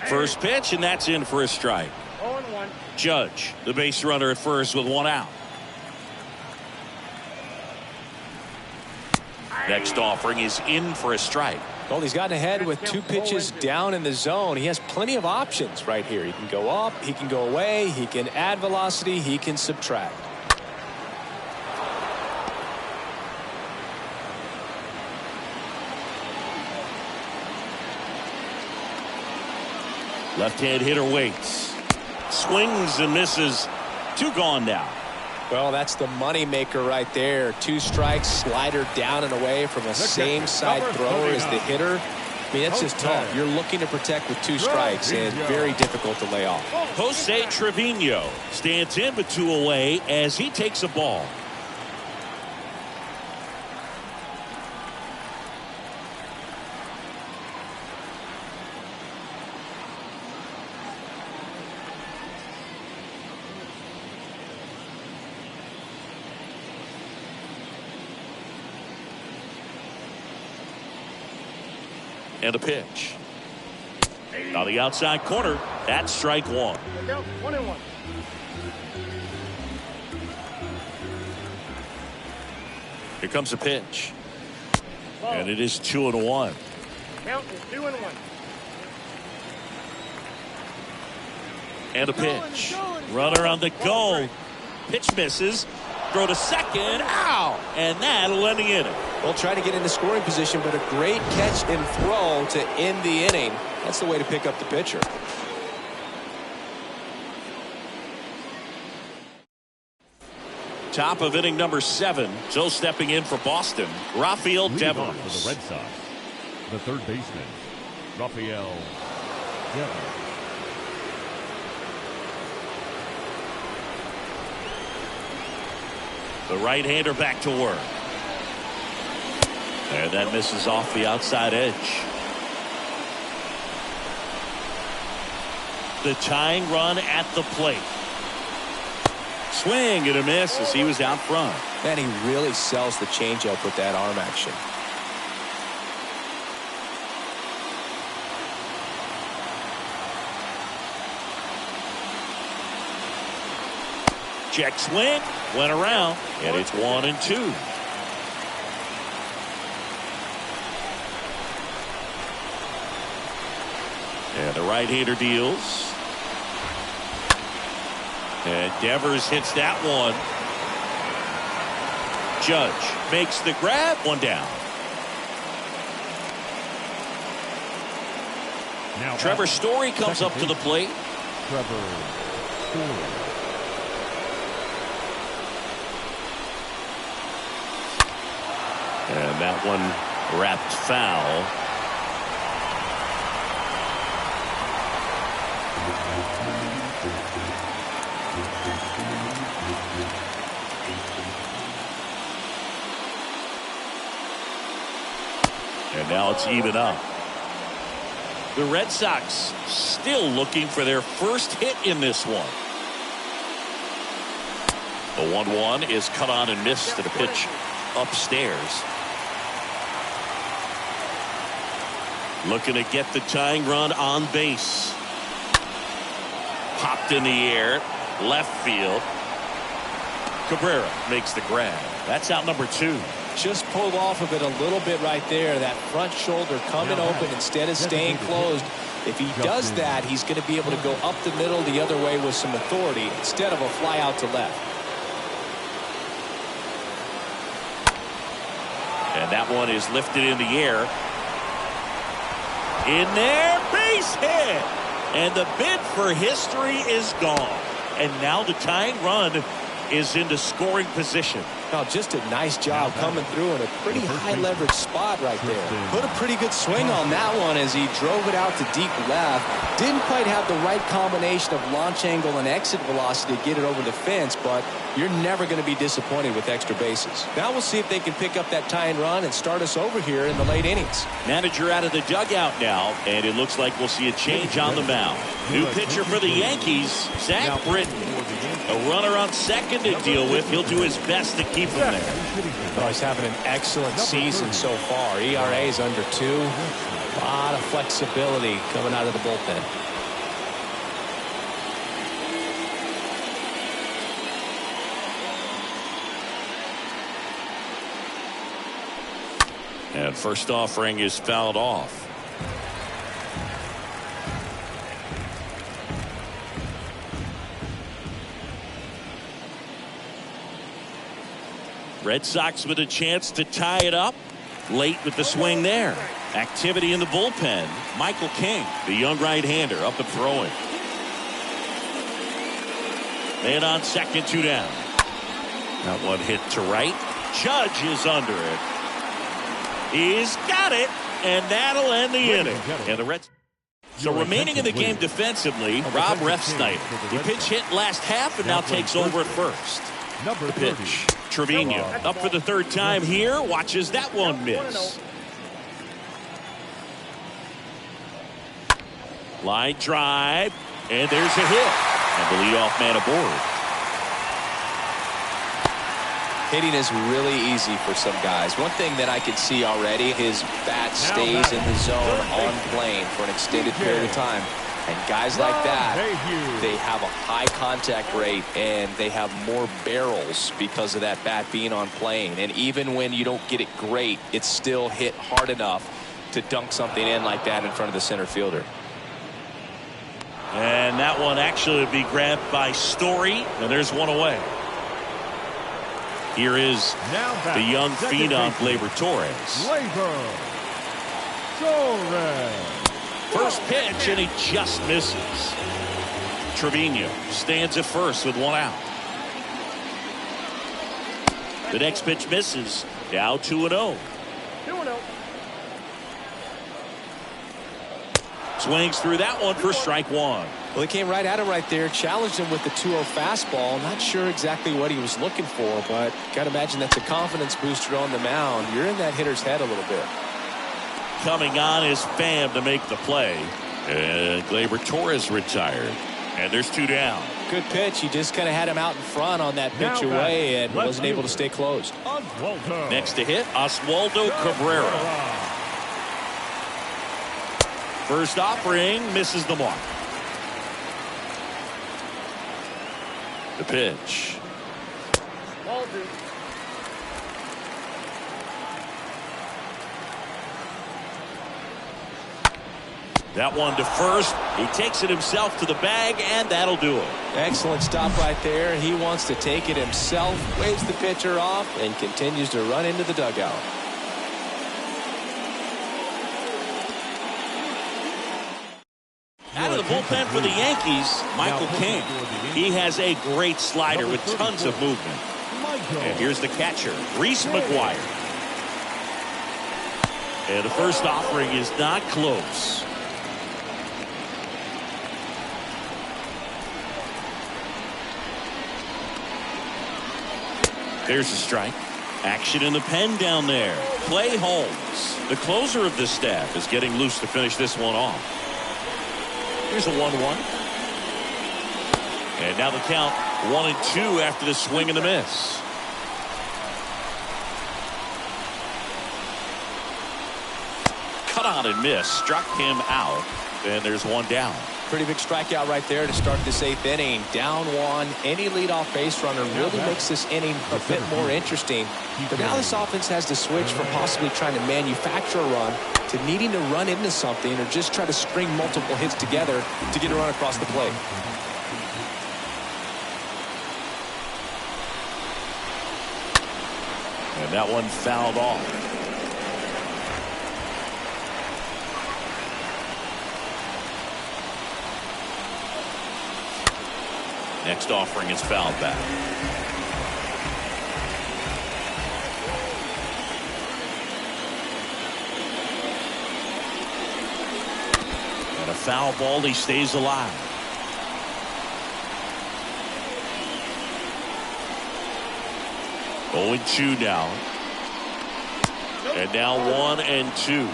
First pitch, and that's in for a strike. 0-1. Judge, the base runner at first with one out. Next offering is in for a strike. Well, he's gotten ahead with 2 pitches down in the zone. He has plenty of options right here. He can go up, he can go away, he can add velocity, he can subtract. Left-hand hitter waits. Swings and misses. 2 gone now. Well, that's the money maker right there. 2 strikes, slider down and away from a same side thrower as the hitter. I mean, that's just tough. You're looking to protect with 2 strikes and very difficult to lay off. Jose Trevino stands in with 2 away as he takes a ball. And a pitch. On the outside corner, that's strike 1. 1-1. Here comes a pitch. And it is 2-1. Count is 2-1. And a pitch. Runner on the go. Pitch misses. Throw to second. Ow! And that'll end the inning. Well, try to get into scoring position, but a great catch and throw to end the inning. That's the way to pick up the pitcher. Top of inning number 7. So stepping in for Boston, Rafael Devers. For the Red Sox, the third baseman, Rafael Devers. The right-hander back to work. And that misses off the outside edge. The tying run at the plate. Swing and a miss as he was out front. And he really sells the changeup with that arm action. Check swing, went around, and it's 1-2. And the right-hander deals. And Devers hits that one. Judge makes the grab, 1 down. Now Trevor Story comes up to the plate. Trevor Story. And that one wrapped foul. And now it's even up. The Red Sox still looking for their first hit in this one. The 1-1 is cut on and missed to the pitch upstairs. Looking to get the tying run on base. Popped in the air, left field. Cabrera makes the grab. That's out number 2. Just pulled off of it a little bit right there. That front shoulder coming open instead of staying closed. If he does that, he's going to be able to go up the middle the other way with some authority instead of a fly out to left. And that one is lifted in the air. In there, base hit. And the bid for history is gone. And now the tying run is into scoring position. Now, just a nice job coming through in a pretty high leverage spot right there. Put a pretty good swing on that one as he drove it out to deep left. Didn't quite have the right combination of launch angle and exit velocity to get it over the fence, but you're never going to be disappointed with extra bases. Now we'll see if they can pick up that tying run and start us over here in the late innings. Manager out of the dugout now, and it looks like we'll see a change on the mound. New pitcher for the Yankees, Zach Britton. A runner on second to deal with. He'll do his best to keep him there. Oh, he's having an excellent season so far. ERA is under 2. A lot of flexibility coming out of the bullpen. And first offering is fouled off. Red Sox with a chance to tie it up late with the swing there. Activity in the bullpen. Michael King, the young right-hander, up and throwing. Man on second, 2 down. That one hit to right. Judge is under it. He's got it, and that'll end the inning. And the Reds. So remaining in the game defensively, Rob Refsnyder. He pitch hit last half and now takes over at first. The pitch. Trevino up for the 3rd time here. Watches that one miss. Line drive. And there's a hit. And the leadoff man aboard. Hitting is really easy for some guys. One thing that I can see already, his bat stays in the zone on plane for an extended period of time. And guys like that, they have a high contact rate and they have more barrels because of that bat being on plane. And even when you don't get it great, it's still hit hard enough to dunk something in like that in front of the center fielder. And that one actually would be grabbed by Story, and there's one away. Here is the young phenom, Gleyber Torres. First pitch, and he just misses. Trevino stands at first with 1 out. The next pitch misses. Now 2-0. 2-0. Swings through that one for strike 1. Well, he came right at him right there, challenged him with the 2-0 fastball. Not sure exactly what he was looking for, but got to imagine that's a confidence booster on the mound. You're in that hitter's head a little bit. Coming on is Pham to make the play. And Gleyber Torres retired. And there's 2 down. Good pitch. He just kind of had him out in front on that pitch away and wasn't able to stay closed. Next to hit, Oswaldo Cabrera. First offering misses the mark. The pitch. That one to first. He takes it himself to the bag, and that'll do it. Excellent stop right there. He wants to take it himself, waves the pitcher off, and continues to run into the dugout. Out of the bullpen for the Yankees, Michael King. He has a great slider with tons of movement. And here's the catcher, Reese McGuire. And the first offering is not close. There's a strike. Action in the pen down there. Clay Holmes, the closer of this staff, is getting loose to finish this one off. Here's a 1-1. And now the count 1-2 after the swing and the miss. Cut on and miss. Struck him out. And there's one down. Pretty big strikeout right there to start this 8th inning. Down one. Any leadoff base runner really makes this inning a bit more interesting. But now this offense has to switch from possibly trying to manufacture a run to needing to run into something or just try to string multiple hits together to get a run across the plate. And that one fouled off. Next offering is fouled back. And a foul ball. He stays alive. Oh, 0-2 now. And now 1-2.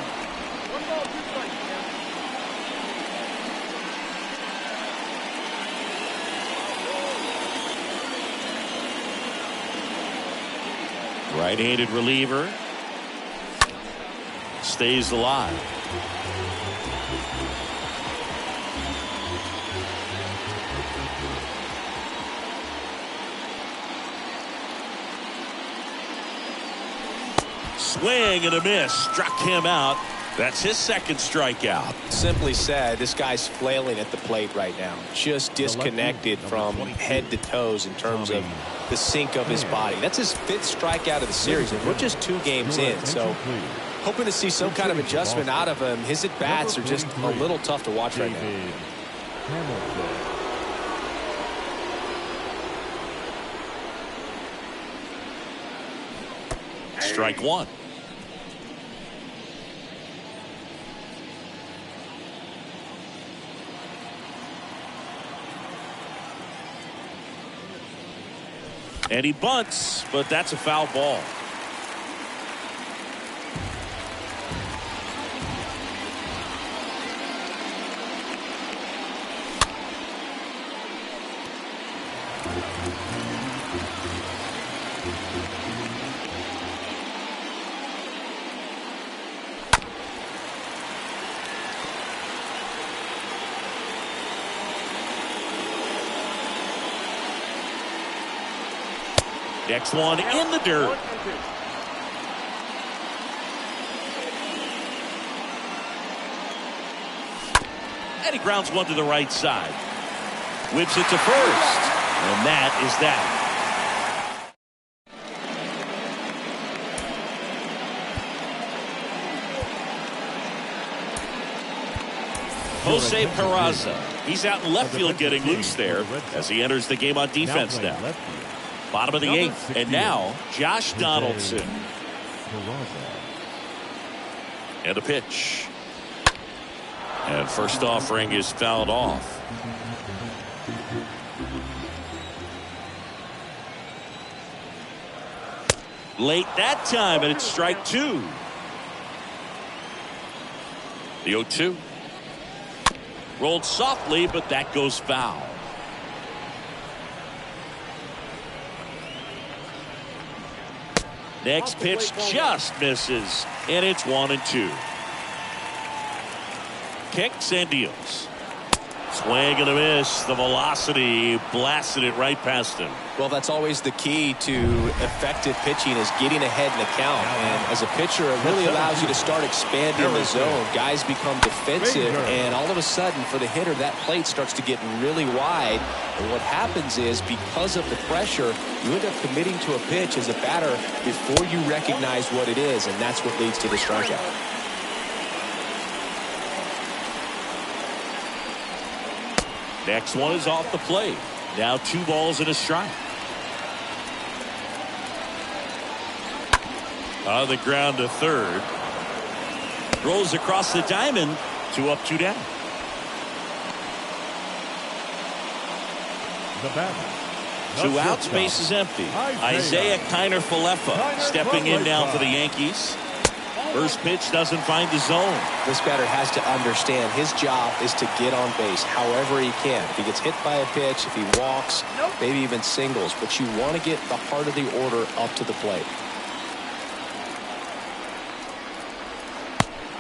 Right-handed reliever stays alive. Swing and a miss. Struck him out. That's his second strikeout. Simply said, this guy's flailing at the plate right now. Just disconnected from head to toes in terms of the sink of his body. That's his 5th strikeout of the series, and we're just 2 games in. So hoping to see some kind of adjustment out of him. His at-bats are just a little tough to watch right now. Strike one. And he bunts, but that's a foul ball. Next one in the dirt. And he grounds one to the right side. Whips it to first. And that is that. Jose Peraza. He's out in left field getting loose there as he enters the game on defense now. Bottom of the 8th, and now Josh Donaldson. And a pitch. And first offering is fouled off. Late that time, and it's strike 2. The 0-2. Rolled softly, but that goes foul. Next pitch just misses, and it's 1-2. Kicks and deals. Swing and a miss. The velocity blasted it right past him. Well, that's always the key to effective pitching, is getting ahead in the count. And as a pitcher, it really allows you to start expanding the zone. Guys become defensive, and all of a sudden, for the hitter, that plate starts to get really wide. And what happens is, because of the pressure, you end up committing to a pitch as a batter before you recognize what it is, and that's what leads to the strikeout. Next one is off the plate. Now 2 balls and a strike. On the ground to third. Rolls across the diamond. 2 up, 2 down. The batter. 2 outs, base is empty. Isaiah Kiner Falefa stepping in now for the Yankees. First pitch doesn't find the zone. This batter has to understand his job is to get on base however he can. If he gets hit by a pitch, if he walks, maybe even singles, but you want to get the heart of the order up to the plate.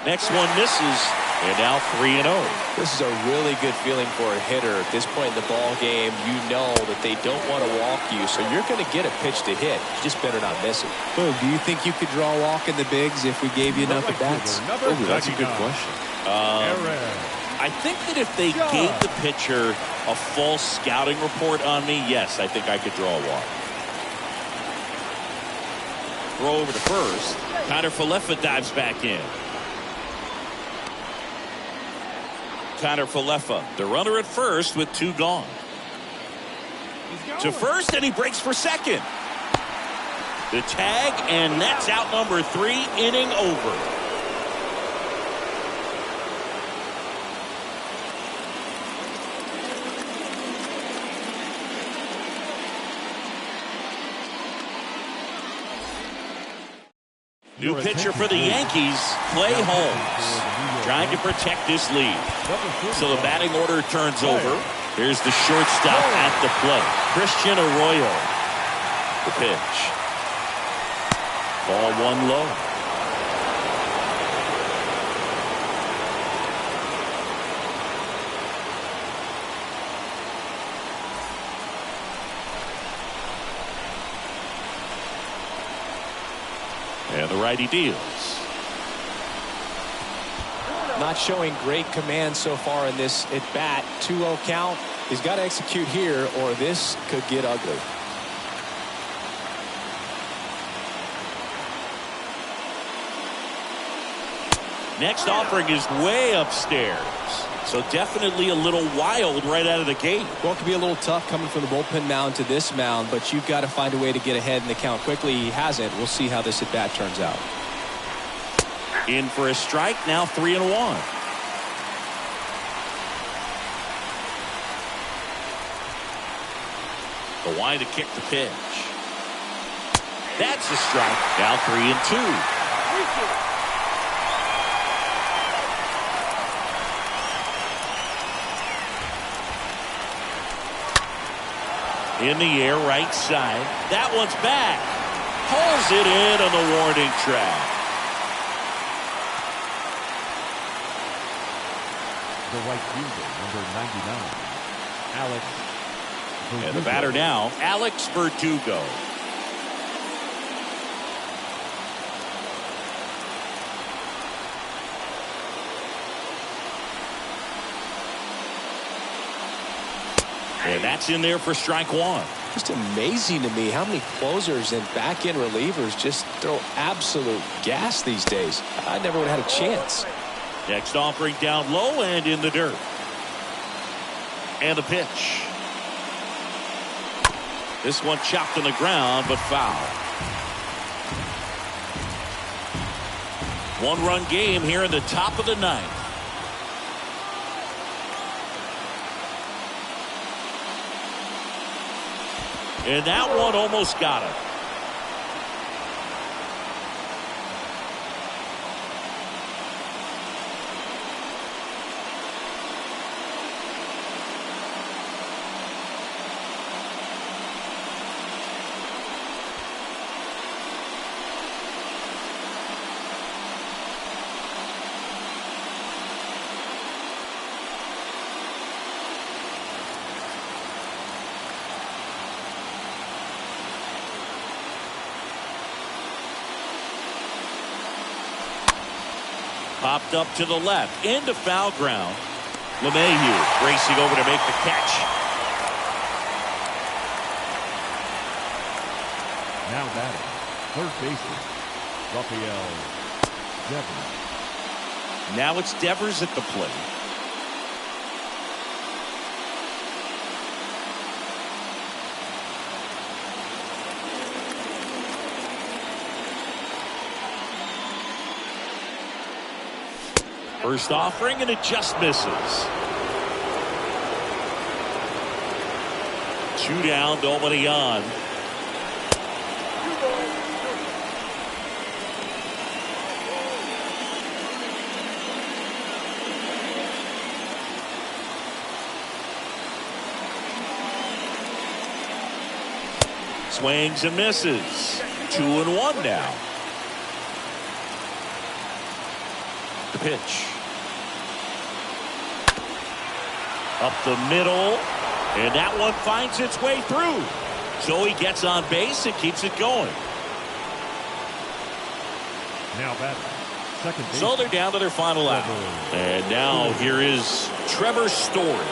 Next one misses, and now 3-0. This is a really good feeling for a hitter. At this point in the ball game, you know that they don't want to walk you, so you're going to get a pitch to hit. You just better not miss it. Boog, do you think you could draw a walk in the bigs if we gave you enough at bats? Ooh, that's a good question. I think that if they gave the pitcher a full scouting report on me, yes, I think I could draw a walk. Throw over to first. Kiner-Falefa dives back in. Kiner-Falefa, the runner at first with 2 gone. To first, and he breaks for second. The tag, and that's out number 3, inning over. New pitcher for the Yankees, Clay Holmes, trying to protect this lead. So the batting order turns over. Here's the shortstop at the plate, Christian Arroyo. The pitch. Ball 1 low. And the righty deals. Not showing great command so far in this at bat. 2-0 count. He's got to execute here or this could get ugly. Next offering is way upstairs. So definitely a little wild right out of the gate. Well, it could be a little tough coming from the bullpen mound to this mound, but you've got to find a way to get ahead in the count quickly. He hasn't. We'll see how this at bat turns out. In for a strike, now 3-1. The wind to kick the pitch. That's a strike. Now 3-2. In the air, right side. That one's back. Pulls it in on the warning track. The right fielder, number 99, Alex Verdugo. And the batter now, Alex Verdugo. And that's in there for strike 1. Just amazing to me how many closers and back-end relievers just throw absolute gas these days. I never would have had a chance. Next offering down low and in the dirt. And the pitch. This one chopped on the ground, but foul. 1-run game here in the top of the 9th. And that one almost got him. Popped up to the left, into foul ground. LeMahieu racing over to make the catch. Now batting, third baseman, Rafael Devers. Now it's Devers at the plate. First offering, and it just misses. 2 down, nobody on. Swings and misses. 2-1 now. The pitch. Up the middle. And that one finds its way through. So he gets on base and keeps it going. Now back. Second base. So they're down to their final out. And now here is Trevor Story.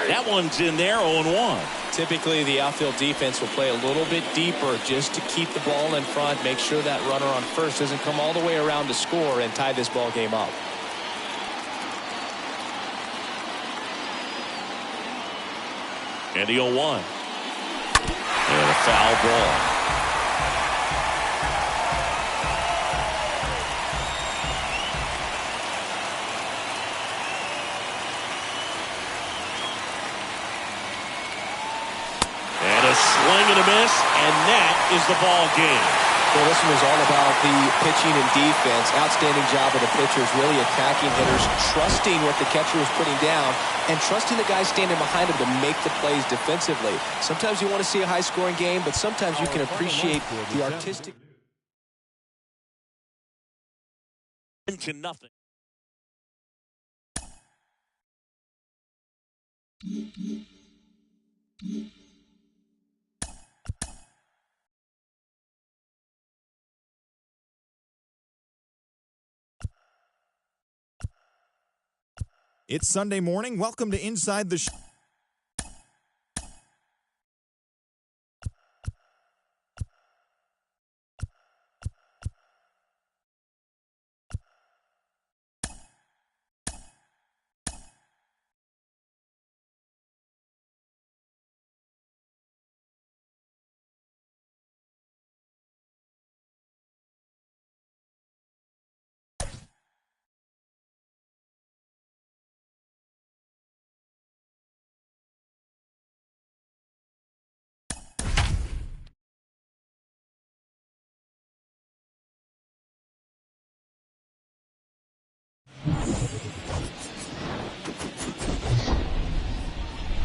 That one's in there, 0-1. Typically, the outfield defense will play a little bit deeper just to keep the ball in front, make sure that runner on first doesn't come all the way around to score and tie this ball game up. And the 0-1. And a foul ball. And a swing and a miss, and that is the ball game. Well, this one was all about the pitching and defense. Outstanding job of the pitchers, really attacking hitters, trusting what the catcher was putting down, and trusting the guys standing behind him to make the plays defensively. Sometimes you want to see a high-scoring game, but sometimes you can appreciate the artistic. To nothing. It's Sunday morning. Welcome to Inside the Show.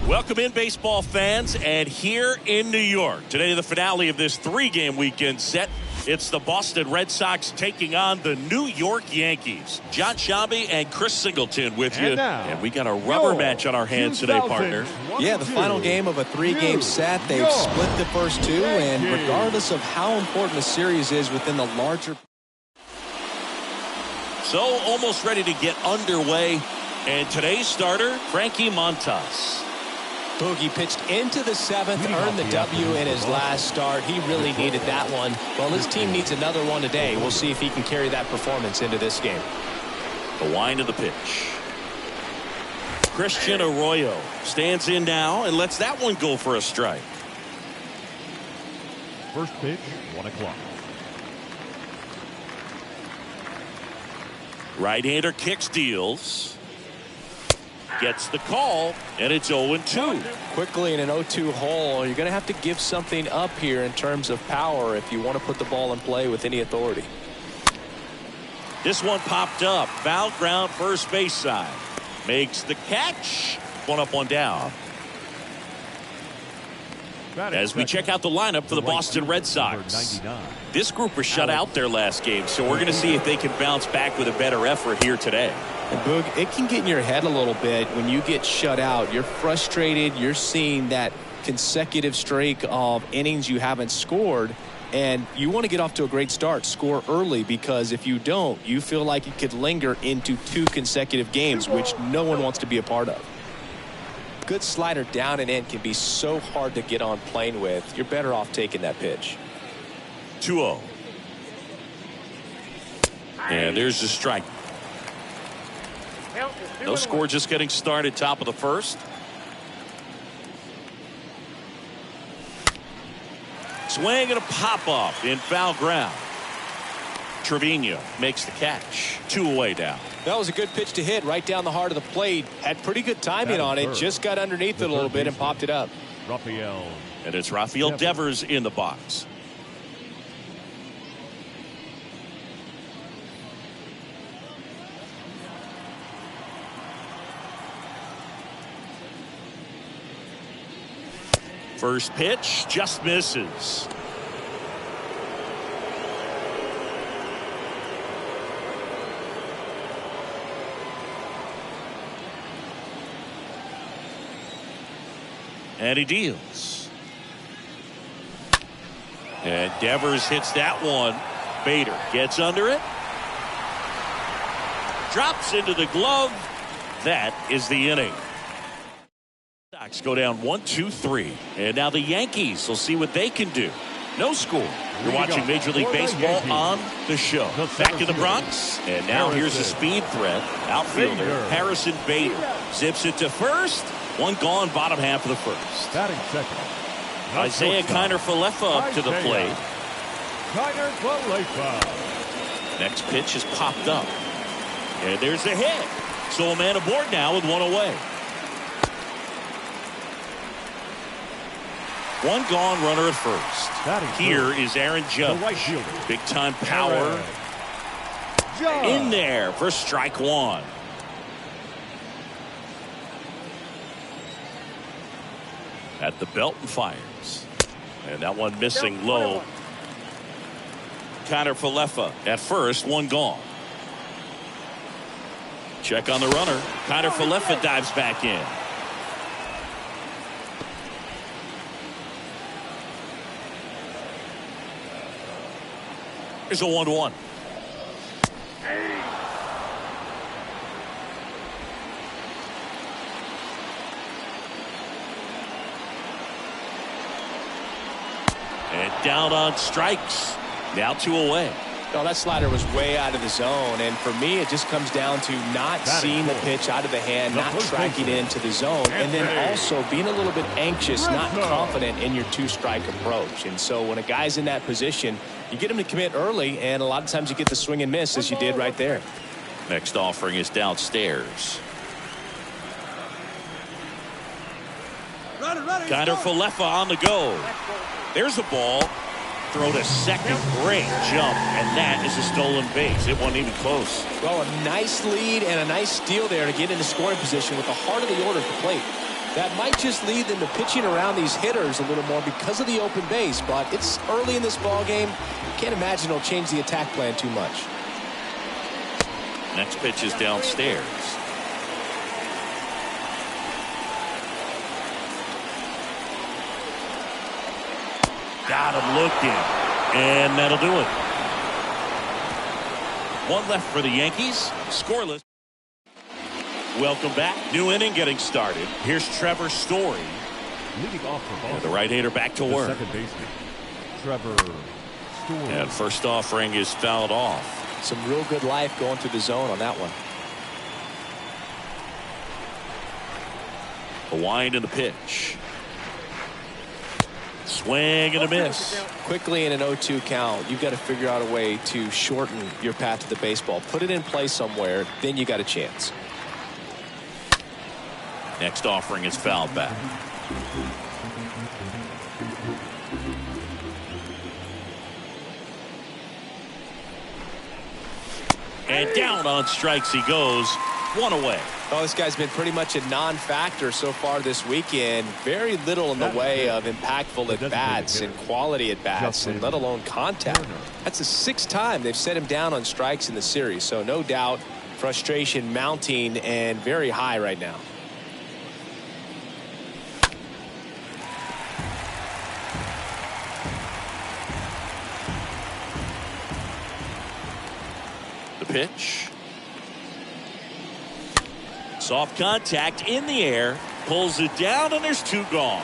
Welcome in, baseball fans, and here in New York. Today, the finale of this three-game weekend set. It's the Boston Red Sox taking on the New York Yankees. John Sciambi and Chris Singleton with you. And we got a rubber match on our hands today, partner. Yeah, the final game of a three-game set. They've split the first two, and regardless of how important the series is within the larger... So, almost ready to get underway. And today's starter, Frankie Montas. Boogie pitched into the seventh, earned the W in his last start. He really needed that one. Well, his team needs another one today. We'll see if he can carry that performance into this game. The wind of the pitch. Christian Arroyo stands in now and lets that one go for a strike. First pitch, 1 o'clock. Right-hander kicks, deals. Gets the call, and it's 0-2. Quickly in an 0-2 hole, you're going to have to give something up here in terms of power if you want to put the ball in play with any authority. This one popped up. Foul ground, first base side. Makes the catch. One up, one down. As we check out the lineup for the Boston Red Sox. This group was shut out their last game, so we're going to see if they can bounce back with a better effort here today. And Boog, it can get in your head a little bit when you get shut out. You're frustrated. You're seeing that consecutive streak of innings you haven't scored, and you want to get off to a great start, score early, because if you don't, you feel like it could linger into 2 consecutive games, which no one wants to be a part of. Good slider down and in can be so hard to get on plane with. You're better off taking that pitch. 2-0. And there's the strike. No score, just getting started, top of the first. Swing and a pop-up in foul ground. Trevino makes the catch. 2 away now. That was a good pitch to hit right down the heart of the plate. Had pretty good timing on it. Just got underneath it a little bit and popped it up. Rafael. And it's Rafael Devers in the box. First pitch just misses. And he deals. And Devers hits that one. Bader gets under it. Drops into the glove. That is the inning. Sox go down 1-2-3. And now the Yankees will see what they can do. No score. You're watching Major League Baseball on the show. Back to the Bronx. And now here's the speed threat. Outfielder Harrison Bader zips it to first. One gone, bottom half of the first. Batting second. Isaiah Kiner-Falefa up to the plate. Kiner-Falefa. Next pitch is popped up. And there's a hit. So a man aboard now with one away. One gone, runner at first. Here is Aaron Judge. Big time power. In there for strike one. At the belt and fires. And that one missing low. Kiner-Falefa at first, one gone. Check on the runner. Kiner-Falefa dives back in. Here's a 1-1. And down on strikes. Now 2 away. No, that slider was way out of the zone, and for me it just comes down to not seeing the pitch out of the hand, not tracking it into the zone, and then also being a little bit anxious, not confident in your 2-strike approach. And so when a guy's in that position, you get him to commit early, and a lot of times you get the swing and miss as you did right there. Next offering is downstairs. Kiner-Falefa on the go. There's a ball. Throw to second. Great jump. And that is a stolen base. It wasn't even close. Well, a nice lead and a nice steal there to get into scoring position with the heart of the order at the plate. That might just lead them to pitching around these hitters a little more because of the open base, but it's early in this ball game. Can't imagine it'll change the attack plan too much. Next pitch is downstairs. Got him looking. And that'll do it. One left for the Yankees. Scoreless. Welcome back. New inning getting started. Here's Trevor Story. Leading off for Boston. The right-hander back to work. Second baseman, Trevor Story. And first offering is fouled off. Some real good life going through the zone on that one. A wind in the pitch. Swing and a miss. Quickly in an 0-2 count, you've got to figure out a way to shorten your path to the baseball. Put it in play somewhere, then you got a chance. Next offering is fouled back. And down on strikes he goes. One away. Oh, this guy's been pretty much a non-factor so far this weekend. Very little in the way of impactful at-bats and quality at-bats, and let alone contact. That's the 6th time they've set him down on strikes in the series. So no doubt frustration mounting and very high right now. The pitch. Soft contact in the air, pulls it down, and there's 2 gone.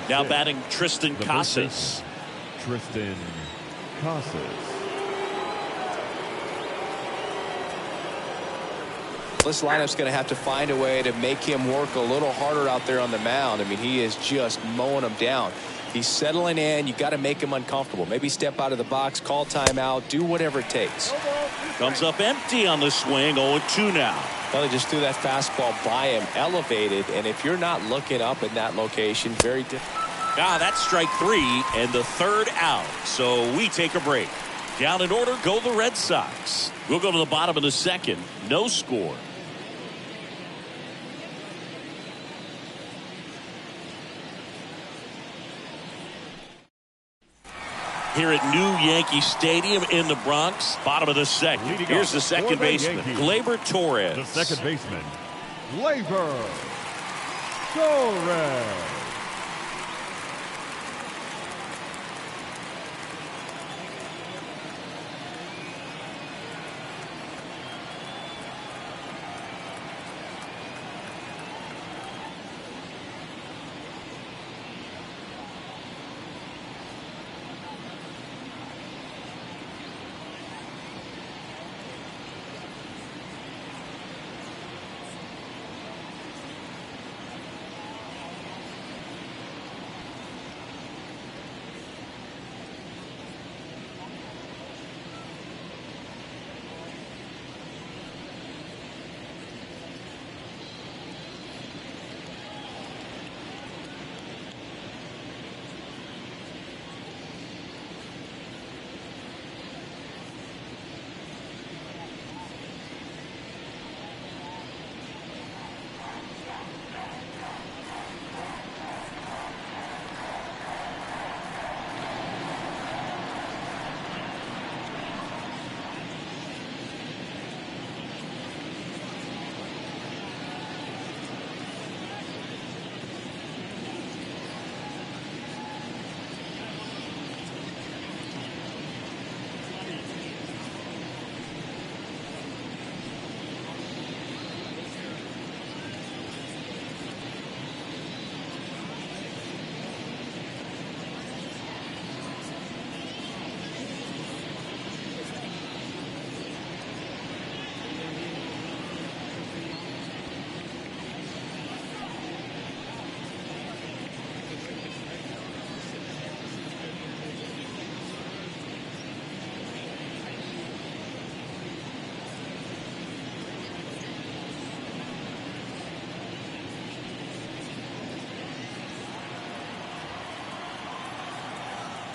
Now batting Tristan Casas. Tristan Casas. This lineup's going to have to find a way to make him work a little harder out there on the mound. I mean, he is just mowing them down. He's settling in. You got to make him uncomfortable. Maybe step out of the box, call timeout, do whatever it takes. Comes up empty on the swing. 0-2 now. Well, they just threw that fastball by him, elevated, and if you're not looking up in that location, very difficult. That's strike 3 and the 3rd out. So we take a break. Down in order go the Red Sox. We'll go to the bottom of the 2nd. No score. here at New Yankee Stadium in the Bronx. Bottom of the second. Here's the second baseman, Gleyber Torres. The second baseman, Gleyber Torres.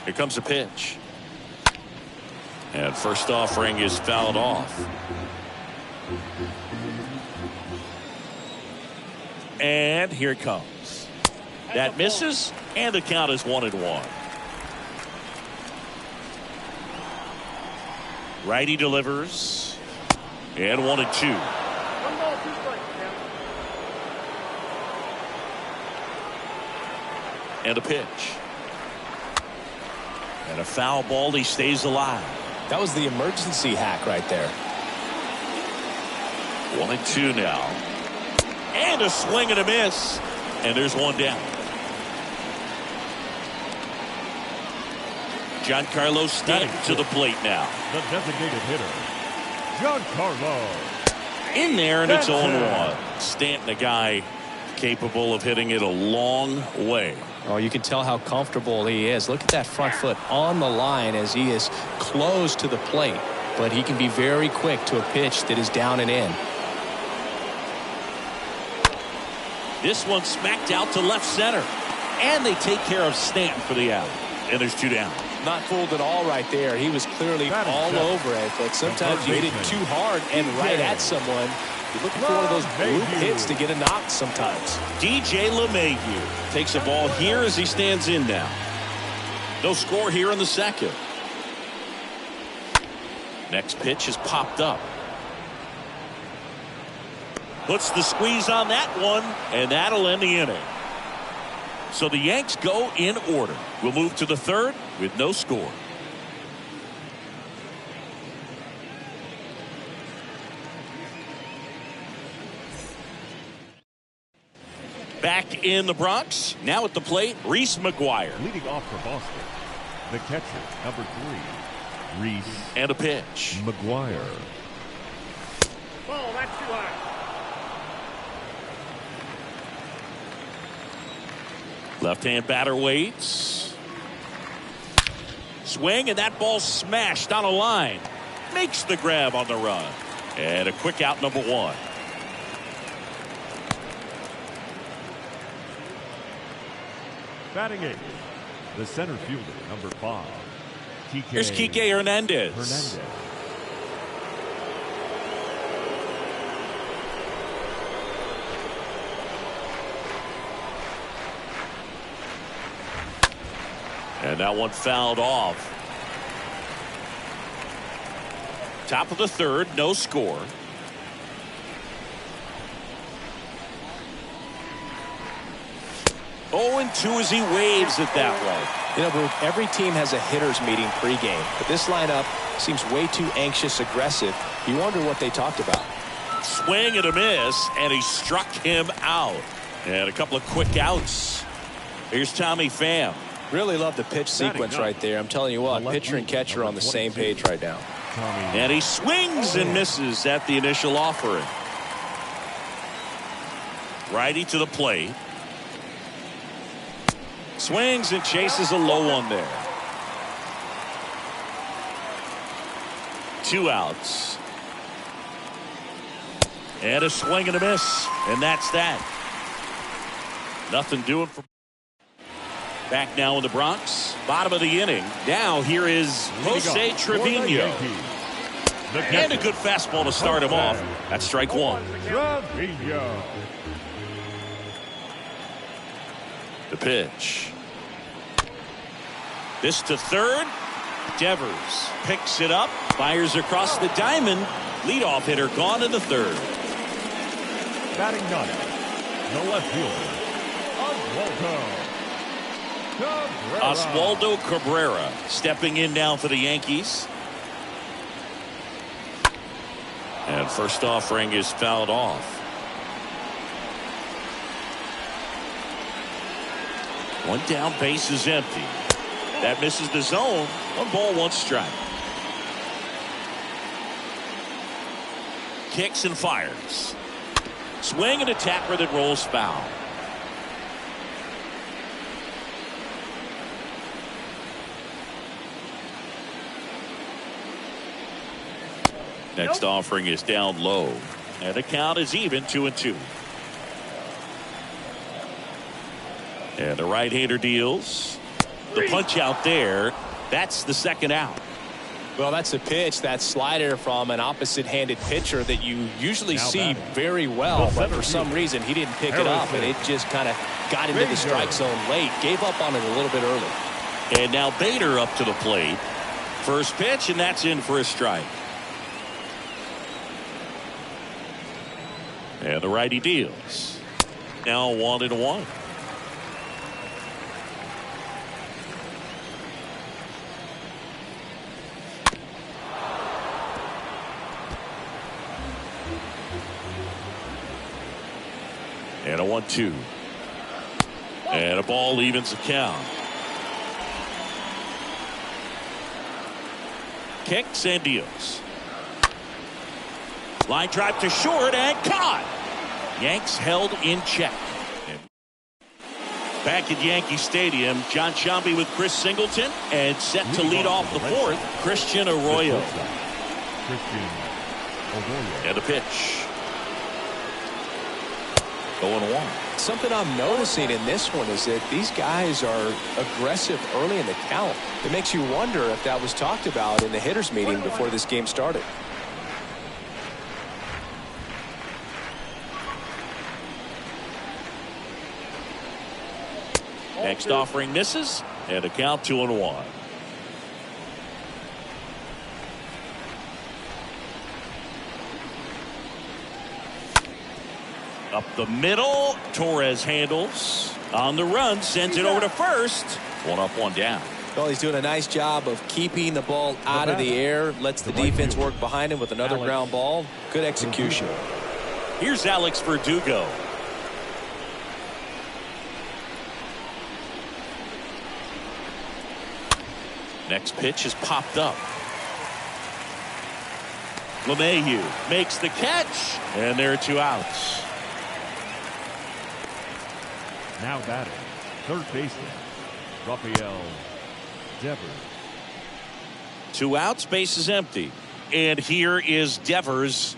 Here comes a pitch. And first offering is fouled off. And here it comes. That misses, and the count is 1-1. Righty delivers. And 1-2. 1 ball, 2 strikes. And a pitch. And a foul ball. He stays alive. That was the emergency hack right there. 1-2 now. And a swing and a miss. And there's one down. Giancarlo Stanton to the plate now. The designated hitter, Giancarlo. In there, and it's 0-1. Stanton, a guy capable of hitting it a long way. Oh, you can tell how comfortable he is. Look at that front foot on the line as he is close to the plate. But he can be very quick to a pitch that is down and in. This one smacked out to left center. And they take care of Stanton for the out. And there's 2 down. Not fooled at all right there. He was clearly all over it. But sometimes you hit it too hard and right at someone. You're looking for one of those group hits to get a knock sometimes. DJ LeMahieu takes a ball here as he stands in now. No score here in the second. Next pitch is popped up. Puts the squeeze on that one, and that'll end the inning. So the Yanks go in order. We'll move to the third with no score. Back in the Bronx, now at the plate, Reese McGuire. Leading off for Boston, the catcher, number 3, Reese. And a pitch. McGuire. Ball, that's too high. Left-hand batter waits. Swing, and that ball smashed on a line. Makes the grab on the run. And a quick out, number 1. Batting 8th, the center fielder, number 5, Kike. Here's Kike Hernandez. And that one fouled off. Top of the third, no score. Oh, and 2 as he waves it that way. You know, Bruce, every team has a hitters meeting pregame, but this lineup seems way too anxious, aggressive. You wonder what they talked about. Swing and a miss, and he struck him out. And a couple of quick outs. Here's Tommy Pham. Really love the pitch sequence right there. I'm telling you what, pitcher and catcher are on the same page right now. And he swings and misses at the initial offering. Righty to the plate. Swings and chases a low one there. 2 outs. And a swing and a miss. And that's that. Nothing doing for. Back now in the Bronx. Bottom of the inning. Now here is Jose Trevino. And a good fastball to start him off. That's strike 1. Trevino. The pitch. This to third. Devers picks it up. Fires across the diamond. Leadoff hitter gone in the third. Batting 9th, the left fielder, Oswaldo Cabrera stepping in now for the Yankees. And first offering is fouled off. One down, base is empty. That misses the zone. 1 ball, 1 strike. Kicks and fires. Swing and a tapper that rolls foul. Next offering is down low. And the count is even, 2-2. And the right-hander deals. The punch out there. That's the second out. Well, that's a pitch, that slider from an opposite-handed pitcher that you usually see very well, but for some reason he didn't pick it up, and it just kind of got into the strike zone late. Gave up on it a little bit early. And now Bader up to the plate. First pitch, and that's in for a strike. And the righty deals. Now 1-1. And a 1-2. And a ball evens the count. Kicks and deals. Line drive to short and caught. Yanks held in check. Back at Yankee Stadium, John Sciambi with Chris Singleton, and set to lead off the fourth, Christian Arroyo. And the pitch. 0-1. Something I'm noticing in this one is that these guys are aggressive early in the count. It makes you wonder if that was talked about in the hitters meeting before this game started. Next offering misses, and a count 2-1. Up the middle, Torres handles. On the run, sends it over to first. 1 up, 1 down. Well, he's doing a nice job of keeping the ball out of the air. Lets the defense work behind him with another ground ball. Good execution. Here's Alex Verdugo. Next pitch is popped up. LeMahieu makes the catch, and there are 2 outs. Now batting, third baseman, Rafael Devers. 2 outs, base is empty. And here is Devers.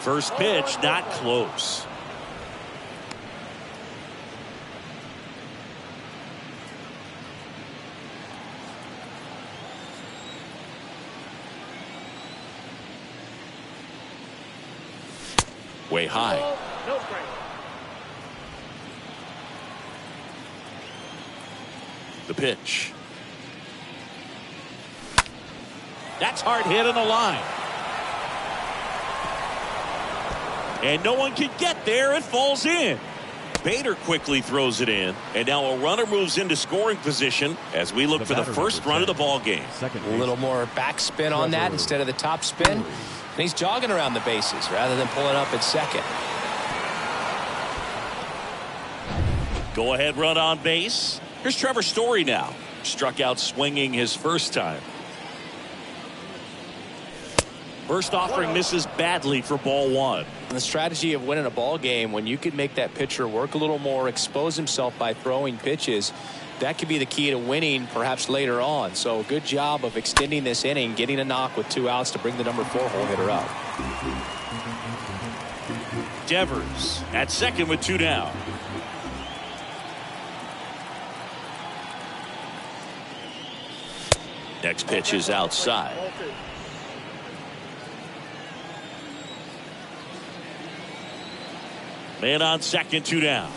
First pitch, not close. Way high. pitch. That's hard hit on the line. And no one can get there. It falls in. Bader quickly throws it in. And now a runner moves into scoring position as we look for the first run of the ball game. A little more backspin on that instead of the top spin. And he's jogging around the bases rather than pulling up at second. Go ahead run on base. Here's Trevor Story now. Struck out swinging his first time. First offering misses badly for ball one. And the strategy of winning a ball game, when you can make that pitcher work a little more, expose himself by throwing pitches, that could be the key to winning perhaps later on. So good job of extending this inning, getting a knock with 2 outs to bring the number 4 hole hitter up. Devers at second with 2 down. Next pitch is outside. Man on second, 2 down.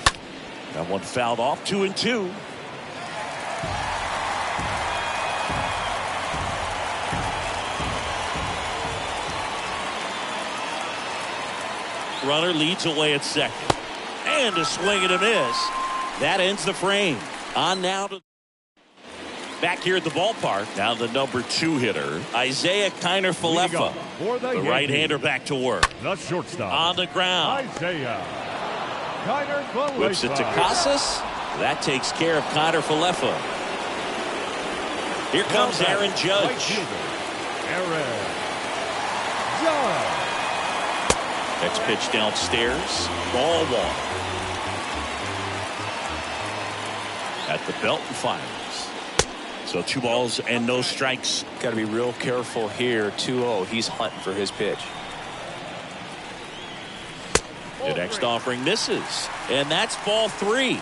Got one fouled off, 2-2. Runner leads away at second. And a swing and a miss. That ends the frame. On now to back here at the ballpark. Now the number 2 hitter, Isaiah Kiner-Falefa. The right-hander back to work. The shortstop. On the ground. Isaiah Kiner-Falefa. Whips it to Casas. That takes care of Kiner-Falefa. Here comes Aaron Judge. Aaron Judge. Next pitch downstairs. Ball 1. At the belt and fires. So 2 balls and no strikes. Got to be real careful here. 2-0. He's hunting for his pitch. The next offering misses. And that's ball 3.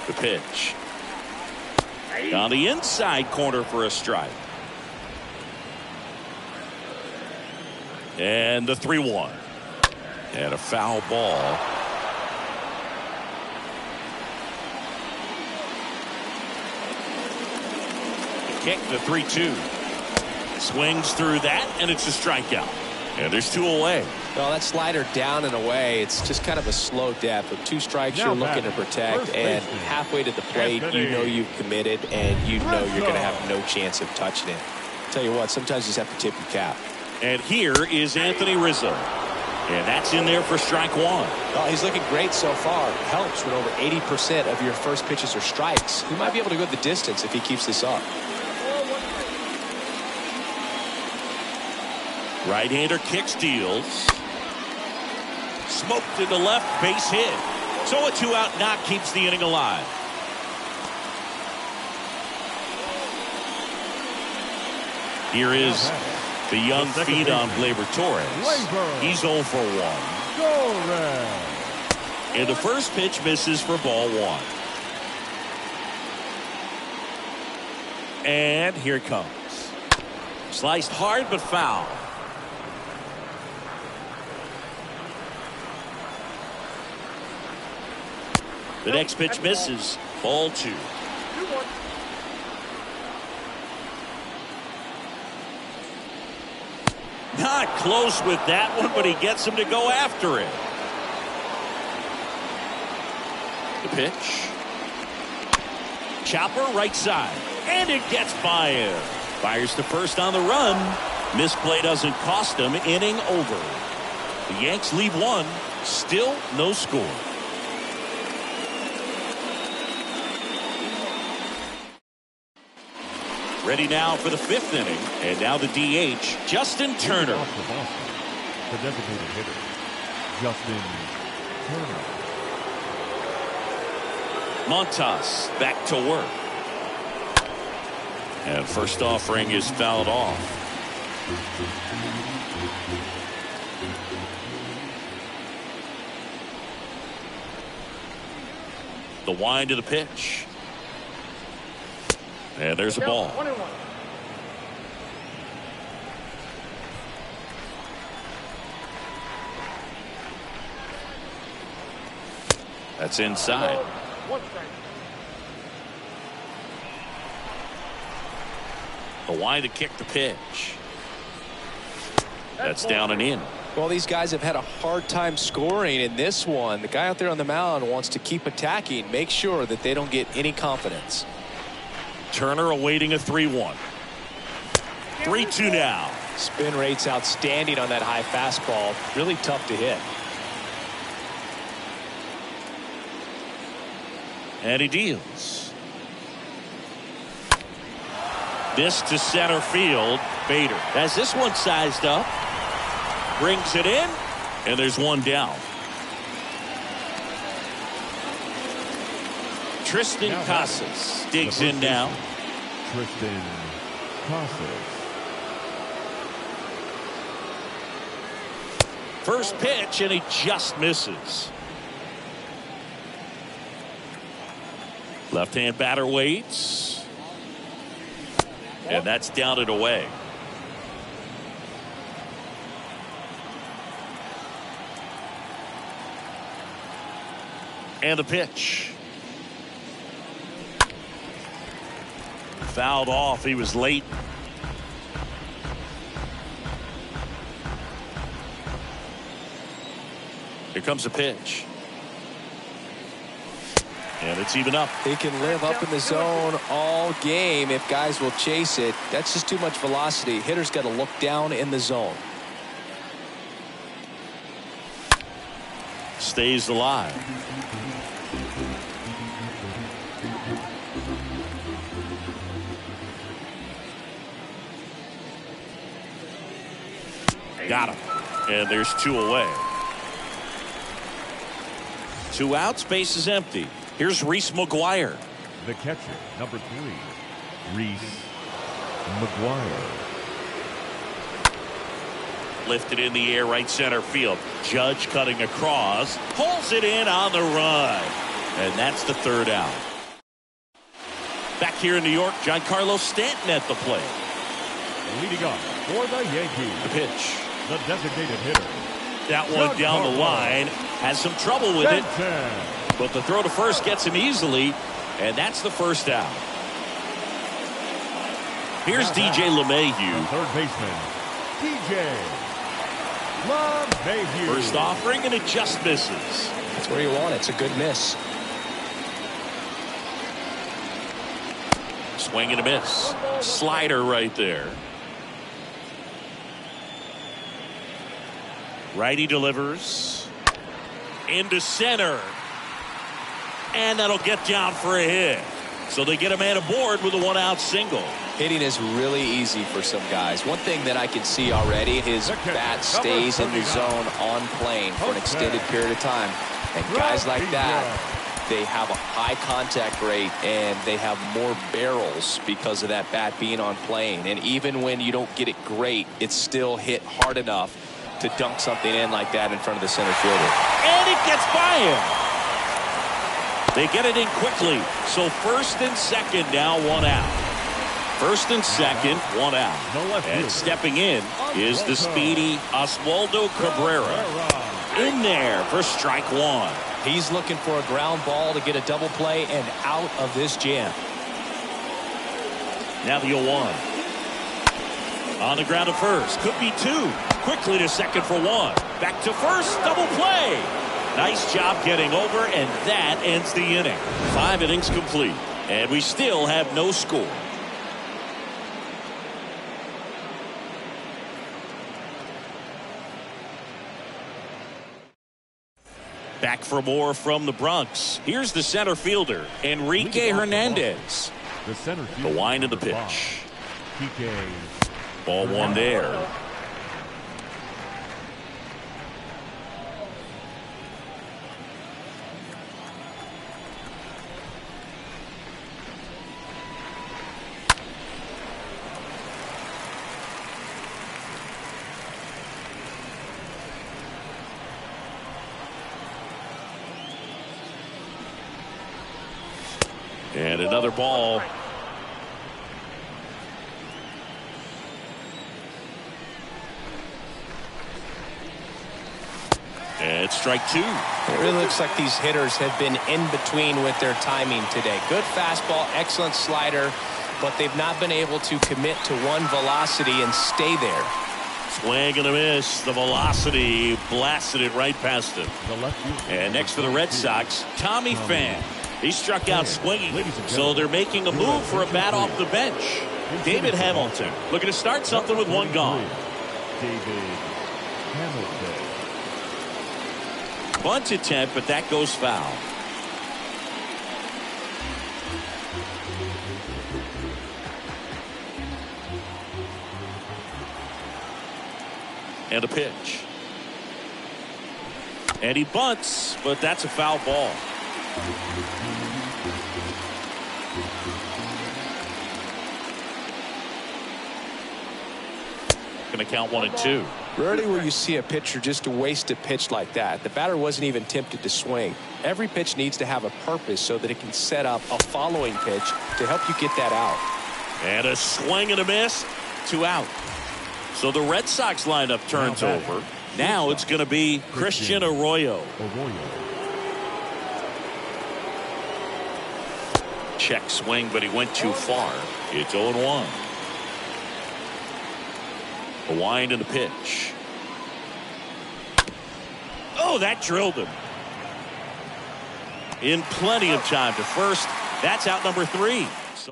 The pitch. On the inside corner for a strike. And the 3-1. And a foul ball. The kick, the 3-2. Swings through that, and it's a strikeout. And there's 2 away. Well, that slider down and away, it's just kind of a slow death. With 2 strikes, you're looking to protect, and halfway to the plate, you know you've committed, and you know you're going to have no chance of touching it. Tell you what, sometimes you just have to tip your cap. And here is Anthony Rizzo. And that's in there for strike 1. Well, he's looking great so far. It helps when over 80% of your first pitches are strikes. He might be able to go the distance if he keeps this up. Right-hander kick steals. Smoked to the left, base hit. So a 2-out knock keeps the inning alive. Here is the young phenom Gleyber Torres. He's 0 for 1. And the first pitch misses for ball 1. And here it comes. Sliced hard but foul. The next pitch misses. Ball 2. Not close with that one, but he gets him to go after it. The pitch. Chopper right side. And it gets by him. Fires to first on the run. Misplay doesn't cost him. Inning over. The Yanks leave 1. Still no score. Ready now for the 5th inning. And now the DH, Justin Turner. The designated hitter, Justin Turner. Montas back to work. And first offering is fouled off. The wind of the pitch. And there's a ball. 1-1. That's inside. 1 strike. The wind to kick the pitch. That's down and in. Well, these guys have had a hard time scoring in this one. The guy out there on the mound wants to keep attacking, make sure that they don't get any confidence. Turner awaiting a 3-1. 3-2 now. Spin rate's outstanding on that high fastball. Really tough to hit. And he deals. This to center field. Bader has this one sized up. Brings it in. And there's one down. Tristan Casas digs in now. Tristan Casas. First pitch, and he just misses. Left-hand batter waits. And that's down and away. And the pitch. Fouled off. He was late. Here comes the pitch. And it's even up. They can live up in the zone all game if guys will chase it. That's just too much velocity. Hitter's got to look down in the zone. Stays alive. Got him. And there's 2 away. 2 outs, base is empty. Here's Reese McGuire. The catcher, number 3, Reese McGuire. Lifted in the air, right center field. Judge cutting across. Pulls it in on the run. And that's the 3rd out. Back here in New York, Giancarlo Stanton at the plate. Leading off for the Yankees. The pitch. The designated hitter. That one down the line. Has some trouble with it. But the throw to first gets him easily. And that's the 1st out. Here's DJ LeMahieu. Third baseman, DJ LeMahieu. First offering, and it just misses. That's where you want it. It's a good miss. Swing and a miss. Slider right there. Righty delivers. Into center. And that'll get down for a hit. So they get a man aboard with a 1-out single. Hitting is really easy for some guys. One thing that I can see already, his bat stays in the zone on plane for an extended period of time. And guys like that, they have a high contact rate and they have more barrels because of that bat being on plane. And even when you don't get it great, it's still hit hard enough to dunk something in like that in front of the center fielder. And it gets by him. They get it in quickly. So 1st and 2nd now, 1 out. 1st and 2nd, 1 out. And stepping in is the speedy Oswaldo Cabrera. In there for strike 1. He's looking for a ground ball to get a double play and out of this jam. Now the 0-1. On the ground to first. Could be 2. Quickly to second for 1. Back to first. Double play. Nice job getting over, and that ends the inning. 5 innings complete. And we still have no score. Back for more from the Bronx. Here's the center fielder, Enrique Hernandez. The center The fielder, wind of the number pitch. 5, Kike. Ball 1 there. And another ball. And it's strike 2. It really looks like these hitters have been in between with their timing today. Good fastball, excellent slider, but they've not been able to commit to one velocity and stay there. Swing and a miss. The velocity blasted it right past him. And next for the Red Sox, Tommy Pham. He struck out swinging, so they're making a move for a bat off the bench. David Hamilton looking to start something with one gone. David Hamilton. Bunt attempt, but that goes foul. And a pitch. And he bunts, but that's a foul ball. Going to count 1 and 2. Rarely will you see a pitcher just waste a pitch like that. The batter wasn't even tempted to swing. Every pitch needs to have a purpose so that it can set up a following pitch to help you get that out. And a swing and a miss. 2 out. So the Red Sox lineup turns over. Now it's going to be Christian Arroyo. Check swing, but he went too far. It's 0-1. A wind and a pitch. Oh, that drilled him. In plenty of time to first. That's out number 3. So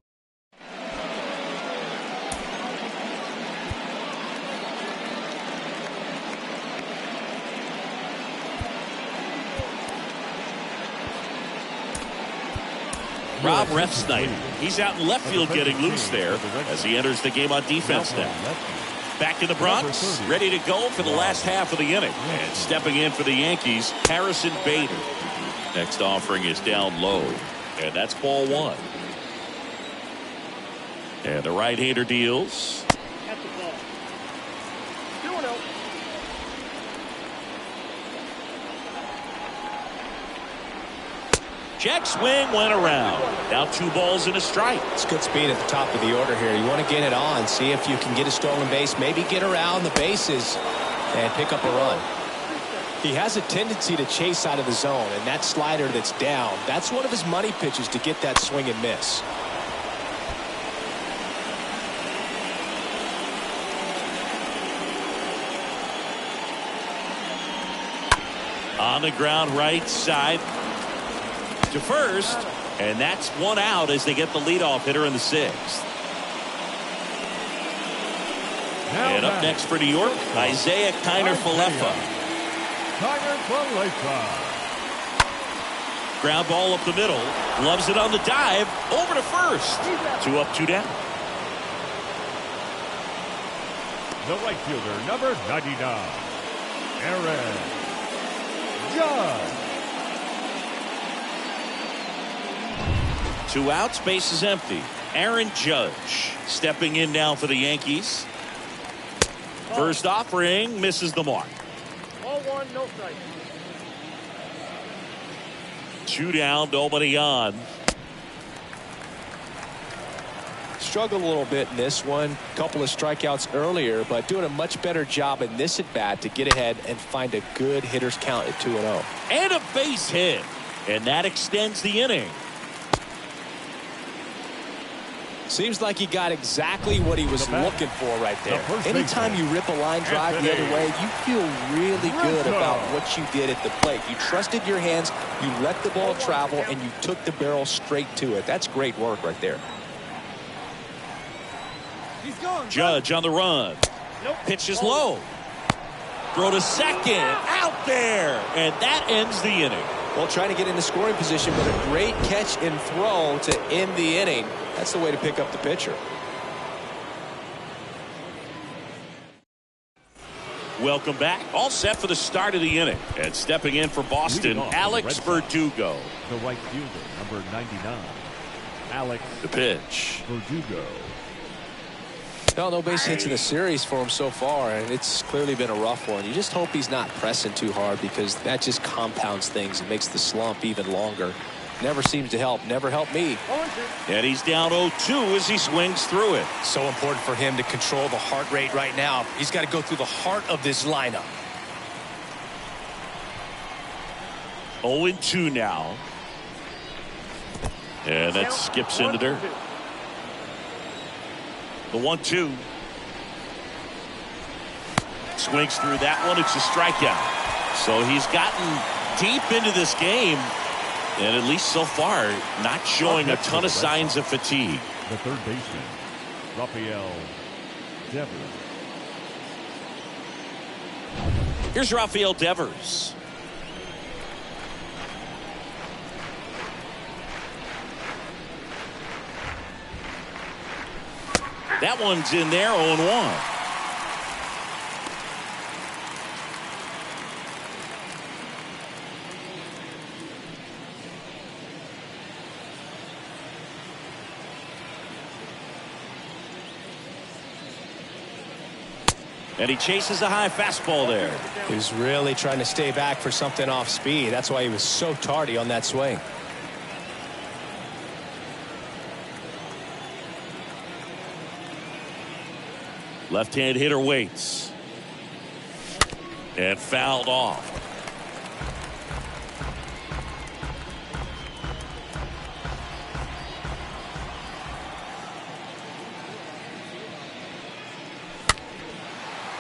Rob Refsnyder. He's out in left field getting loose there as he enters the game on defense now. Back in the Bronx, ready to go for the last half of the inning. And stepping in for the Yankees, Harrison Bader. Next offering is down low. And that's ball 1. And the right-hander deals. At the ball. 2-0. Check swing went around. Now 2 balls and a strike. It's good speed at the top of the order here. You want to get it on, see if you can get a stolen base, maybe get around the bases and pick up a run. He has a tendency to chase out of the zone, and that slider that's down, that's one of his money pitches to get that swing and miss. On the ground right side to first, and that's 1 out as they get the leadoff hitter in the 6th. And up next for New York, Isaiah Kiner-Falefa. Ground ball up the middle, loves it on the dive, over to first. 2 up, 2 down. The right fielder, number 99, Aaron Judge. 2 outs, base is empty. Aaron Judge stepping in now for the Yankees. First offering misses the mark. Ball 1, no strike. 2 down, nobody on. Struggled a little bit in this one. Couple of strikeouts earlier, but doing a much better job in this at-bat to get ahead and find a good hitter's count at 2-0. And a base hit. And that extends the inning. Seems like he got exactly what he was looking for right there. Anytime you rip a line drive the other way, you feel really good about what you did at the plate. You trusted your hands, you let the ball travel, and you took the barrel straight to it. That's great work right there. Judge on the run. Pitch is low. Throw to second. Out there. And that ends the inning. Well, trying to get into scoring position, but a great catch and throw to end the inning. That's the way to pick up the pitcher. Welcome back. All set for the start of the inning. And stepping in for Boston, Alex Verdugo. The right fielder, number 99, Alex The pitch. Verdugo. No base hits in the series for him so far, and it's clearly been a rough one. You just hope he's not pressing too hard, because that just compounds things and makes the slump even longer. Never seems to help. Never helped me. And he's down 0-2 as he swings through it. So important for him to control the heart rate right now. He's got to go through the heart of this lineup. 0-2 now. And that skips into dirt. The 1-2. Swings through that one. It's a strikeout. So he's gotten deep into this game, and at least so far, not showing a ton of signs of fatigue. The third baseman, Rafael Devers. Here's Rafael Devers. That one's in there, 0-1. And he chases a high fastball there. He was really trying to stay back for something off speed. That's why he was so tardy on that swing. Left-hand hitter waits. And fouled off.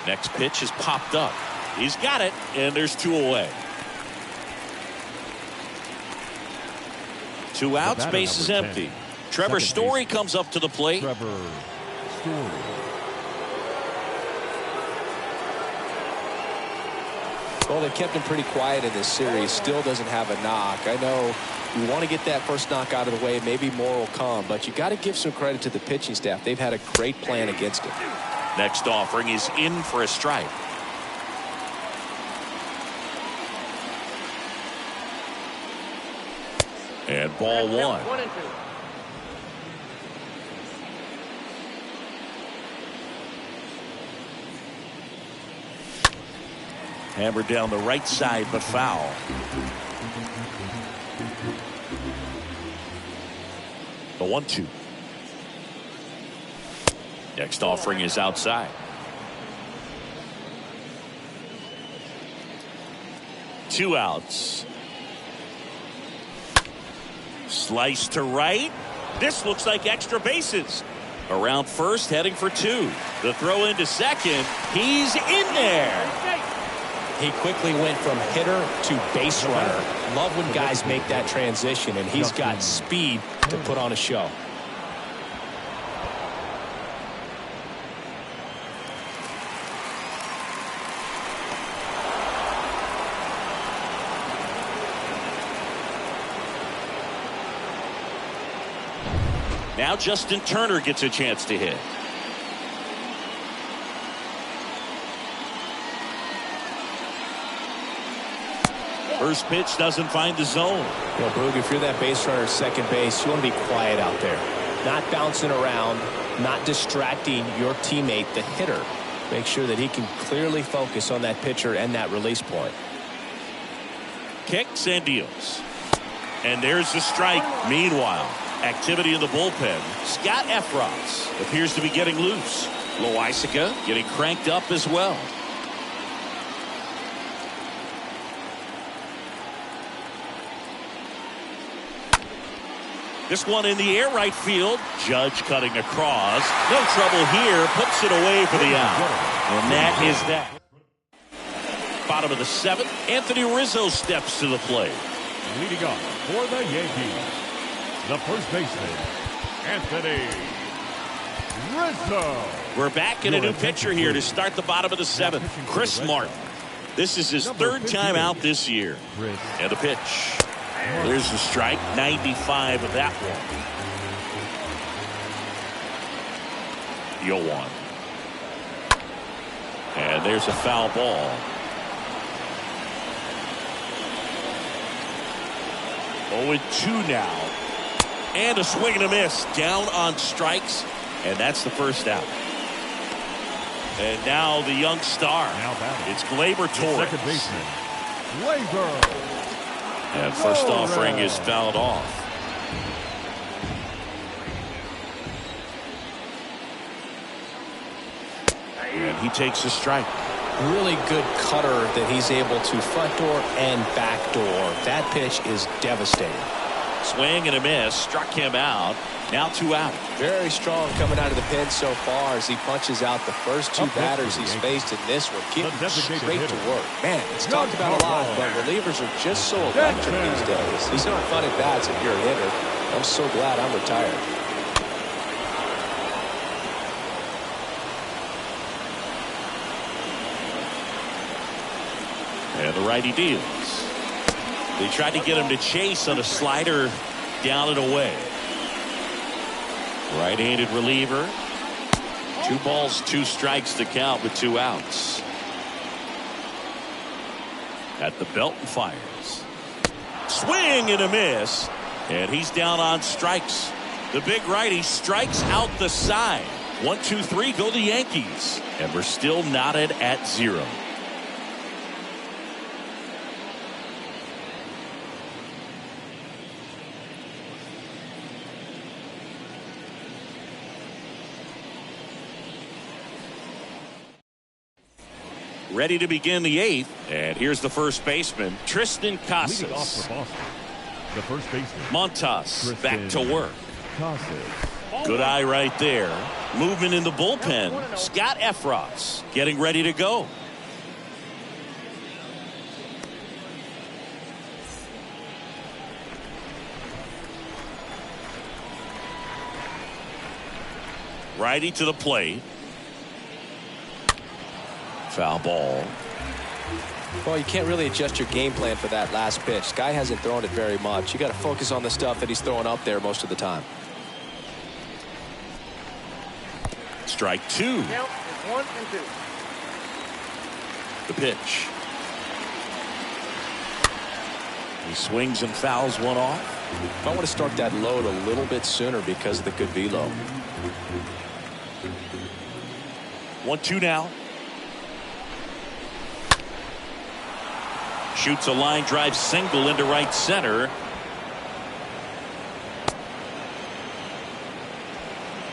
Next pitch is popped up. He's got it, and there's 2 away. 2 outs, base is empty. Trevor Story comes up to the plate. Trevor Story. Well, they kept him pretty quiet in this series. Still doesn't have a knock. I know you want to get that first knock out of the way. Maybe more will come, but you got to give some credit to the pitching staff. They've had a great plan against him. Next offering is in for a strike. And ball 1. 1-2. Hammered down the right side, but foul. The 1-2. Next offering is outside. 2 outs. Slice to right. This looks like extra bases. Around first, heading for 2. The throw into second. He's in there. He quickly went from hitter to base runner. Love when guys make that transition, and he's got speed to put on a show. Now Justin Turner gets a chance to hit. First pitch doesn't find the zone. You know, Boog, if you're that base runner at second base, you want to be quiet out there. Not bouncing around, not distracting your teammate, the hitter. Make sure that he can clearly focus on that pitcher and that release point. Kicks and deals. And there's the strike. Meanwhile, activity in the bullpen. Scott Effross appears to be getting loose. Loaisiga getting cranked up as well. This one in the air right field. Judge cutting across. No trouble here. Puts it away for the out. And that is that. Bottom of the 7th. Anthony Rizzo steps to the plate. Leading off for the Yankees, the first baseman, Anthony Rizzo. We're back in a new pitcher here to start the bottom of the 7th. Chris Martin. This is his 3rd time out this year. And the pitch. There's the strike. 95 of that one. 0-1. And there's a foul ball. 0-2 now. And a swing and a miss. Down on strikes. And that's the first out. And now the young star. It's Gleyber Torres. Second baseman, Gleyber. And first offering is fouled off. And he takes a strike. Really good cutter that he's able to front door and back door. That pitch is devastating. Swing and a miss. Struck him out. Now 2 out. Very strong coming out of the pen so far as he punches out the first 2 batters he's faced in this one. Getting straight to work. Man, it's talked about a lot, but relievers are just so electric these days. These aren't fun at bats if you're a hitter. I'm so glad I'm retired. And the righty deals. They tried to get him to chase on a slider down and away. Right-handed reliever. 2 balls, 2 strikes to count with 2 outs. At the belt and fires. Swing and a miss. And he's down on strikes. The big righty strikes out the side. 1, 2, 3 go the Yankees. And we're still knotted at 0. Ready to begin the 8th. And here's the first baseman, Triston Casas. Leading off for Boston, the first baseman, Montas back to work. Casas. Good eye right there. Movement in the bullpen. Scott Effross getting ready to go. Righty to the plate. Foul ball. Well, you can't really adjust your game plan for that last pitch. Guy hasn't thrown it very much. You got to focus on the stuff that he's throwing up there most of the time. Strike 2. Count is 1 and 2. The pitch. He swings and fouls one off. I want to start that load a little bit sooner because of the good velo. 1-2 now. Shoots a line drive single into right center.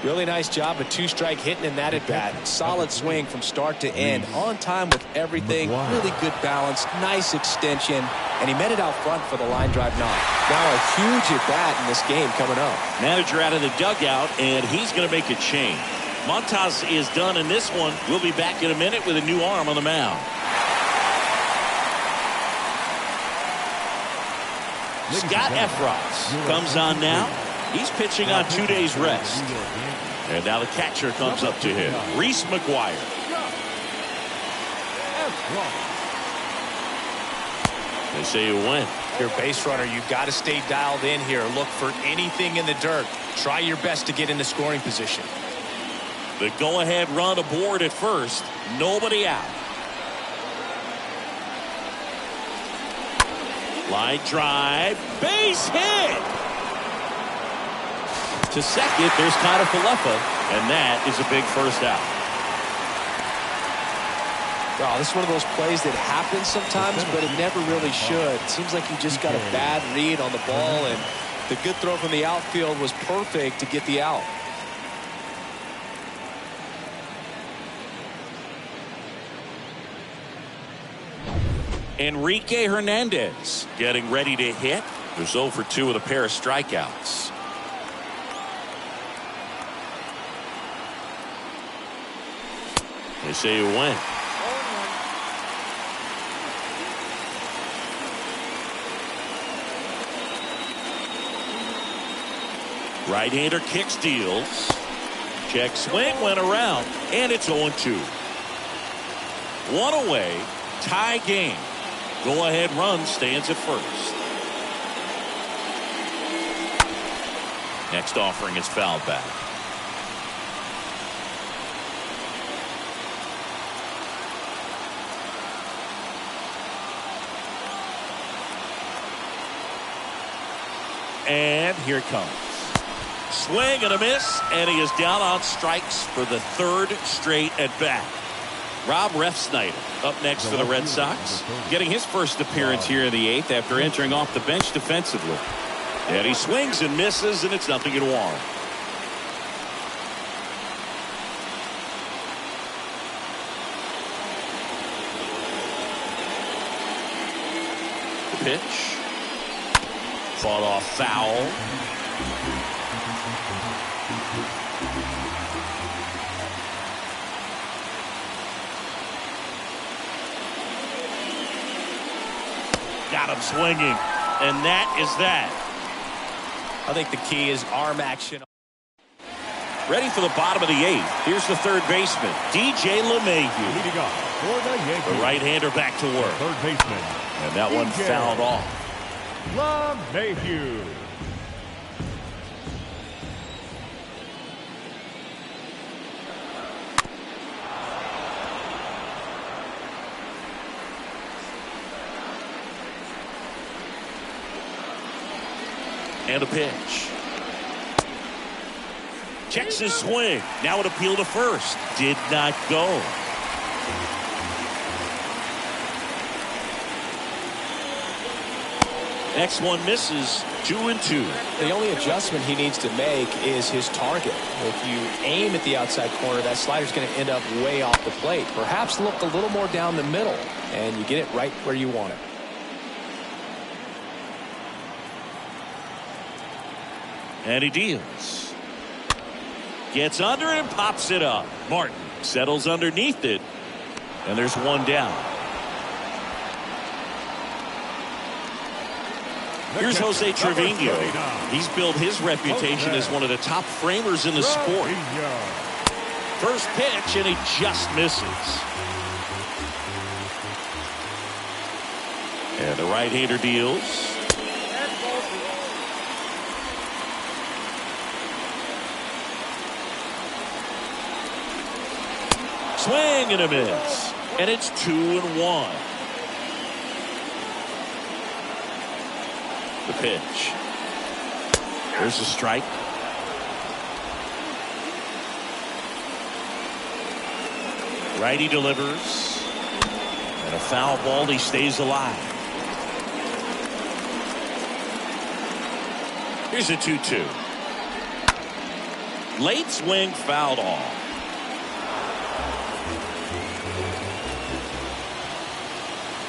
Really nice job of 2-strike hitting in that at bat. Solid swing from start to end. On time with everything. Really good balance. Nice extension. And he met it out front for the line drive knock. Now a huge at bat in this game coming up. Manager out of the dugout, and he's going to make a change. Montas is done in this one. We'll be back in a minute with a new arm on the mound. Scott Effross comes on now. He's pitching on 2 days rest. And now the catcher comes up to him. Reese McGuire. They say you win. If you're a base runner, you've got to stay dialed in here. Look for anything in the dirt. Try your best to get in the scoring position. The go-ahead run aboard at first. Nobody out. Line drive. Base hit. To second, there's Kiner-Falefa, and that is a big first out. Wow, this is one of those plays that happens sometimes, but it never really should. It seems like he just got a bad read on the ball, and the good throw from the outfield was perfect to get the out. Enrique Hernandez getting ready to hit. There's 0 for 2 with a pair of strikeouts. They say you win. Right-hander kicks, deals. Check swing, went around, and it's 0-2. 1 away, tie game. Go-ahead run stands at first. Next offering is fouled back. And here it comes. Swing and a miss, and he is down on strikes for the 3rd straight at bat. Rob Refsnyder up next for the Red Sox, getting his first appearance here in the 8th after entering off the bench defensively. And he swings and misses, and it's 0-1. The pitch. Fought off foul. got him swinging. And that is that. I think the key is arm action. Ready for the bottom of the 8th. Here's the third baseman, DJ LeMahieu. Leading off for the Yankees. The right-hander back to work. Third baseman. And that one fouled off. LeMahieu. And a pitch. Checks his swing. Now an appeal to first. Did not go. Next one misses. 2-2. The only adjustment he needs to make is his target. If you aim at the outside corner, that slider's going to end up way off the plate. Perhaps look a little more down the middle, and you get it right where you want it. And he deals. Gets under and pops it up. Martin settles underneath it. And there's one down. Here's Jose Trevino. He's built his reputation as one of the top framers in the sport. First pitch, and he just misses. And the right-hander deals. Swing and a miss. And it's 2-1. The pitch. There's a strike. Righty delivers. And a foul ball. He stays alive. Here's a 2-2. Late swing fouled off.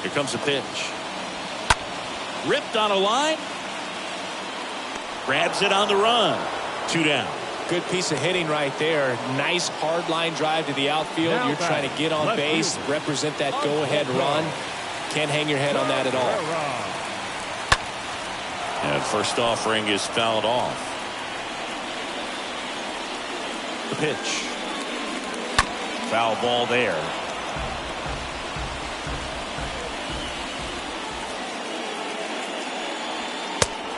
Here comes a pitch. Ripped on a line. Grabs it on the run. 2 down. Good piece of hitting right there. Nice hard line drive to the outfield. You're trying to get on base, represent that go-ahead run. Can't hang your head on that at all. And first offering is fouled off. The pitch. Foul ball there.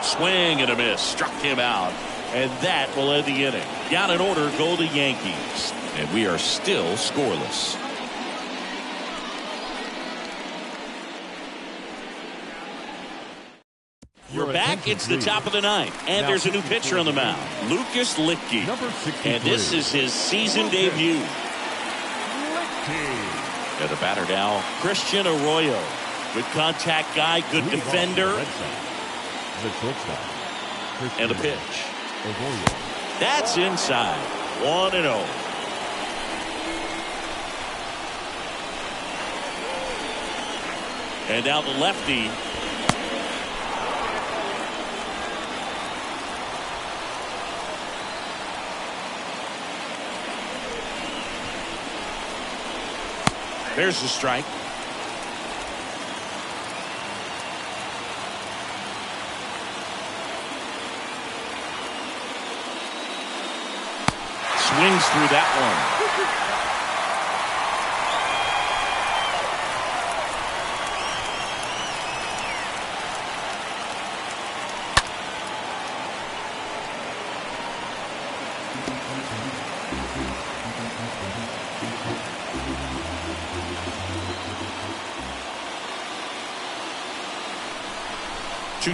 Swing and a miss. Struck him out. And that will end the inning. Down in order go the Yankees. And we are still scoreless. We're back. It's the top of the 9th. And there's a new pitcher on the mound. Lucas Luetge. And this is his season debut. And the batter now, Christian Arroyo. Good contact guy, good defender. And a pitch. That's inside. 1-0. And now the lefty. There's the strike. Swings through that one.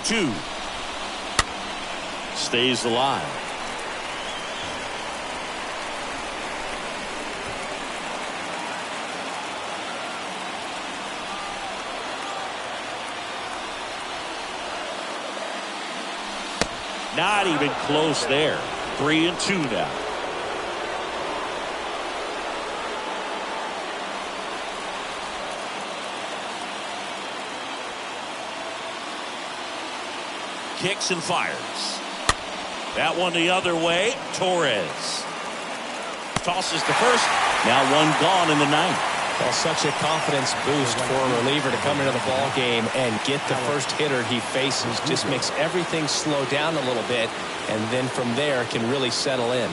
Two. Stays alive. Not even close there. 3-2 now. Kicks and fires. That one the other way. Torres tosses to first. Now one gone in the 9th. Well, such a confidence boost for a reliever to come into the ball game and get the first hitter he faces. Just makes everything slow down a little bit, and then from there can really settle in.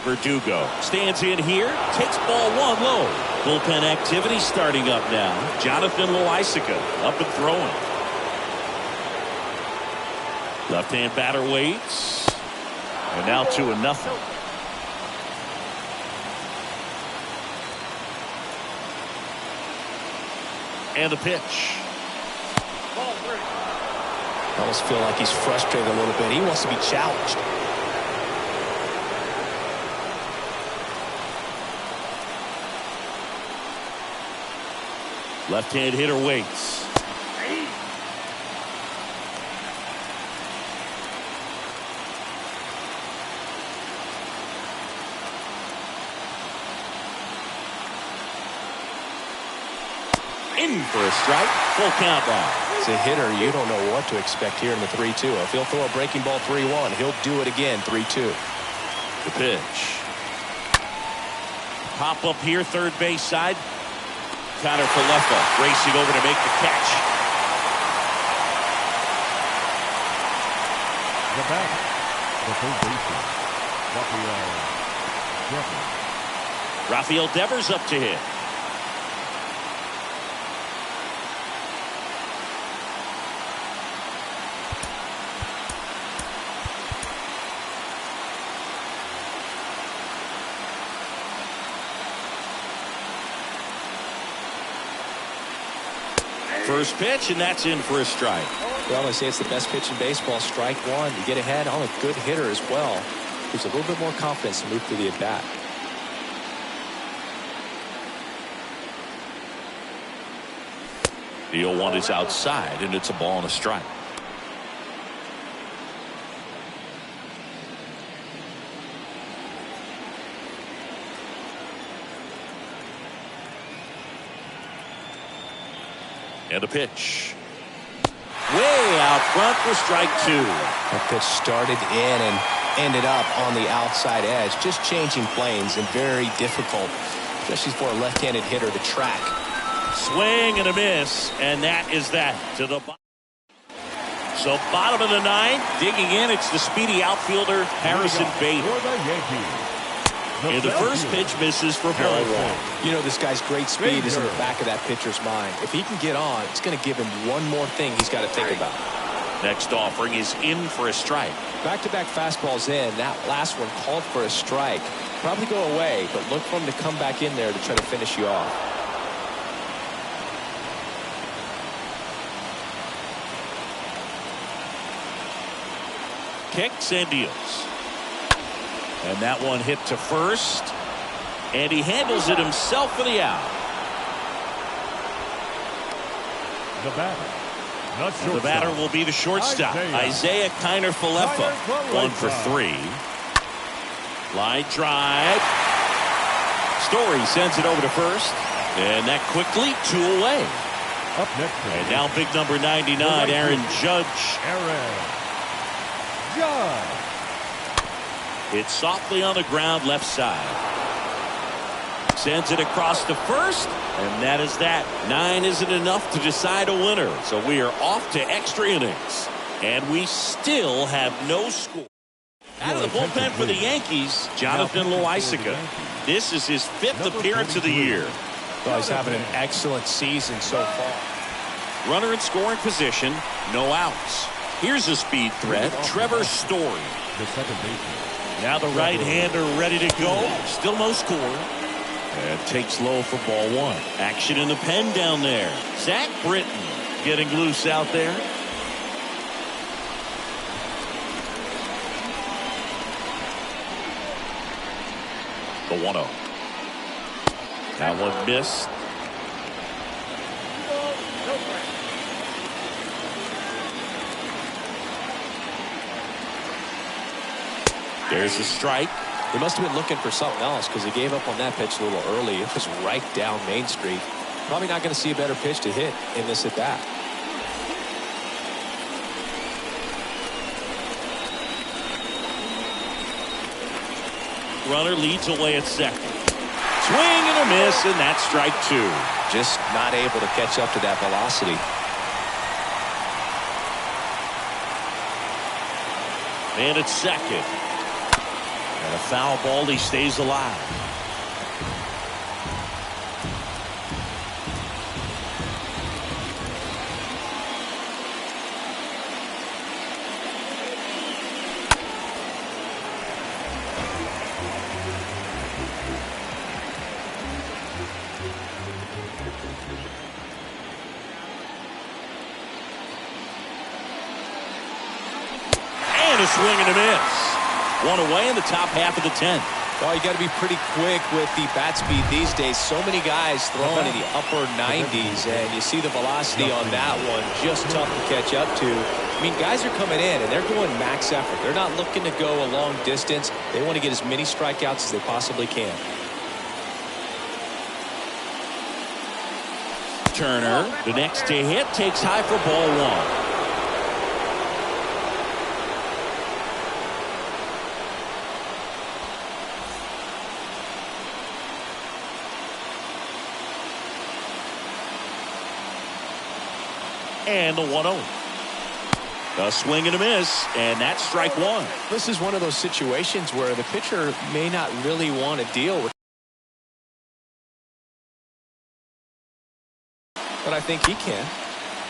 Verdugo stands in here, takes ball one low. Bullpen activity starting up now. Jonathan Loaisiga up and throwing. Left-hand batter waits. And now 2-0. And the pitch. Ball 3. I almost feel like he's frustrated a little bit. He wants to be challenged. Left-hand hitter waits. In for a strike. Full count now. As a hitter, you don't know what to expect here in the 3-2. If he'll throw a breaking ball 3-1, he'll do it again 3-2. The pitch. Pop up here, third base side. Connor Falefa racing over to make the catch. The batter, the third baseman, Rafael Devers. Rafael Devers up to hit. First pitch, and that's in for a strike. Well, I say it's the best pitch in baseball. Strike one. You get ahead on a good hitter as well. There's a little bit more confidence to move through the at-bat. The 0-1 is outside, and it's a ball and a strike. And a pitch. Way out front for strike 2. That pitch started in and ended up on the outside edge. Just changing planes and very difficult, especially for a left-handed hitter to track. Swing and a miss, and that is that to the bottom. So bottom of the 9th, digging in, it's the speedy outfielder Harrison Bader. For the Yankees. And the first pitch misses for ball 1. You know, this guy's great speed is in the back of that pitcher's mind. If he can get on, it's going to give him one more thing he's got to think about. Next offering is in for a strike. Back-to-back fastballs in. That last one called for a strike. Probably go away, but look for him to come back in there to try to finish you off. Kicks and deals. And that one hit to first. And he handles it himself for the out. The batter will be the shortstop, Isaiah Kiner Falefa. 1 for 3. Line drive. Story sends it over to first. And that quickly 2 away. Up next. And now big number 99, Aaron Judge. It's softly on the ground left side. Sends it across to first, and that is that. 9 isn't enough to decide a winner, so we are off to extra innings. And we still have no score. Out of the bullpen for the Yankees, Jonathan Loaisiga. This is his 5th appearance of the year. Well, he's having an excellent season so far. Runner in scoring position, no outs. Here's a speed threat, Trevor Story. The second baseman. Now the right-hander ready to go. Still no score. And takes low for ball 1. Action in the pen down there. Zach Britton getting loose out there. The 1-0. That one missed. There's a strike. He must have been looking for something else because he gave up on that pitch a little early. It was right down Main Street. Probably not going to see a better pitch to hit in this at bat. Runner leads away at second. swing and a miss, and that's strike two. Just not able to catch up to that velocity. And it's second. And a foul ball. He stays alive. A swing and a miss. One away in the top half of the 10th. Well, you got to be pretty quick with the bat speed these days. So many guys throwing in the upper 90s, and you see the velocity on that one. Just tough to catch up to. I mean, guys are coming in, and they're going max effort. They're not looking to go a long distance. They want to get as many strikeouts as they possibly can. Turner, the next to hit, takes high for ball one. And the 1-0. A swing and a miss, and that's strike one. This is one of those situations where the pitcher may not really want to deal with, but I think he can.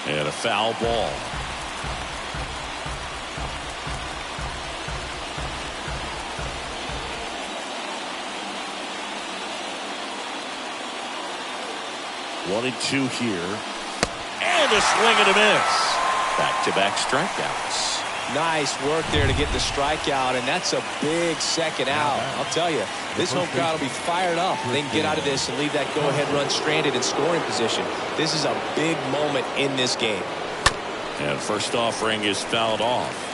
And a foul ball. One and two here. And a swing and a miss. Back-to-back strikeouts. Nice work there to get the strikeout, and that's a big second out. I'll tell you, this home crowd will be fired up. They can get out of this and leave that go-ahead run stranded in scoring position. This is a big moment in this game. And first offering is fouled off.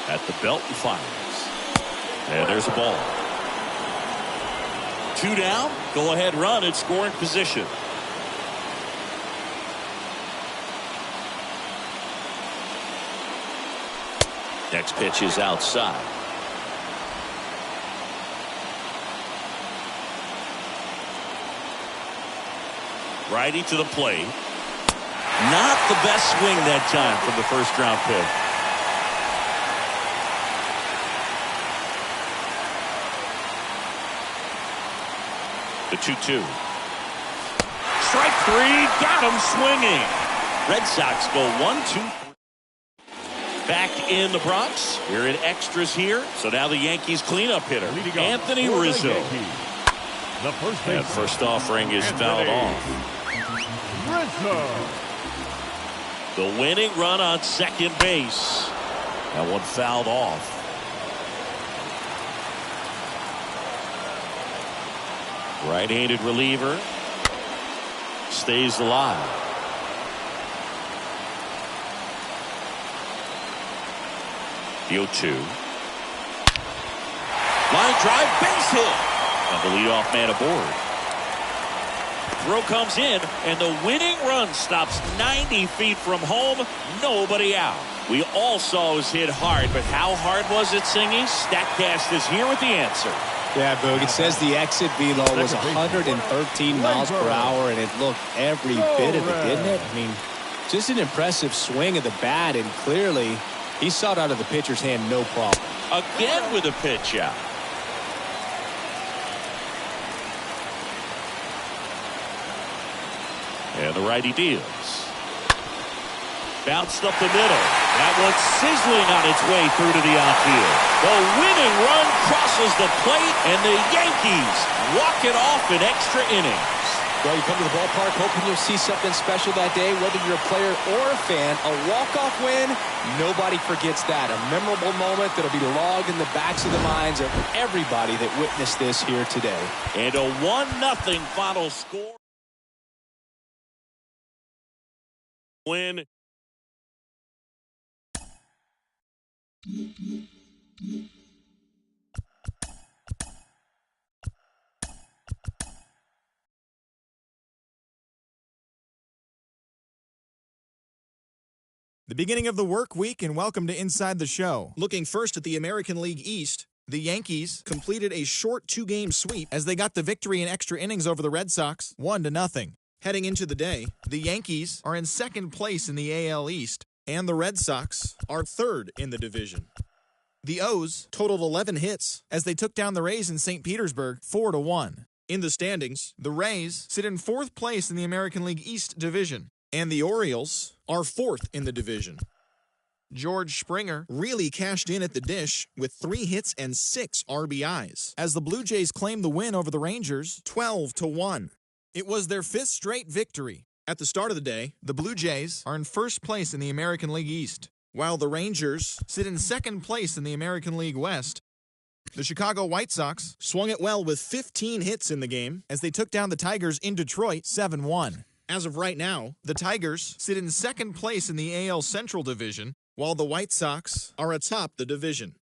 At the belt and fires. And there's a ball. Two down. Go ahead run at scoring position. Next pitch is outside. Righty to the plate. Not the best swing that time from the first round pick. The 2-2. Strike three. Got him swinging. Red Sox go 1-2. Back in the Bronx. We're in extras here. So now the Yankees cleanup hitter, Anthony Rizzo. And first offering is fouled off. Rizzo. The winning run on second base. That one fouled off. Right-handed reliever stays alive. The 0-2. Line drive, base hit. And the leadoff man aboard. Throw comes in, and the winning run stops 90 feet from home. Nobody out. We all saw it was hit hard, but how hard was it, Singy? StatCast is here with the answer. Yeah, Boog, it says the exit velo was 113 miles per hour, and it looked every bit of it, didn't it? I mean, just an impressive swing of the bat, and clearly he saw it out of the pitcher's hand no problem. Again with a pitch out. And the righty deals. Bounced up the middle. That one's sizzling on its way through to the outfield. The winning run crosses the plate, and the Yankees walk it off in extra innings. Well, you come to the ballpark hoping you'll see something special that day, whether you're a player or a fan. A walk-off win, nobody forgets that. A memorable moment that'll be logged in the backs of the minds of everybody that witnessed this here today. And a 1-0 final score. Win. The beginning of the work week, and welcome to Inside the Show. Looking first at the American League East, the Yankees completed a short 2-game sweep as they got the victory in extra innings over the Red Sox, 1-0. Heading into the day, the Yankees are in second place in the AL East, and the Red Sox are third in the division. The O's totaled 11 hits as they took down the Rays in St. Petersburg, 4-1. In the standings, the Rays sit in fourth place in the American League East division, and the Orioles are fourth in the division. George Springer really cashed in at the dish with 3 hits and 6 RBIs as the Blue Jays claimed the win over the Rangers 12-1. It was their 5th straight victory. At the start of the day, the Blue Jays are in first place in the American League East, while the Rangers sit in second place in the American League West. The Chicago White Sox swung it well with 15 hits in the game as they took down the Tigers in Detroit 7-1. As of right now, the Tigers sit in second place in the AL Central Division, while the White Sox are atop the division.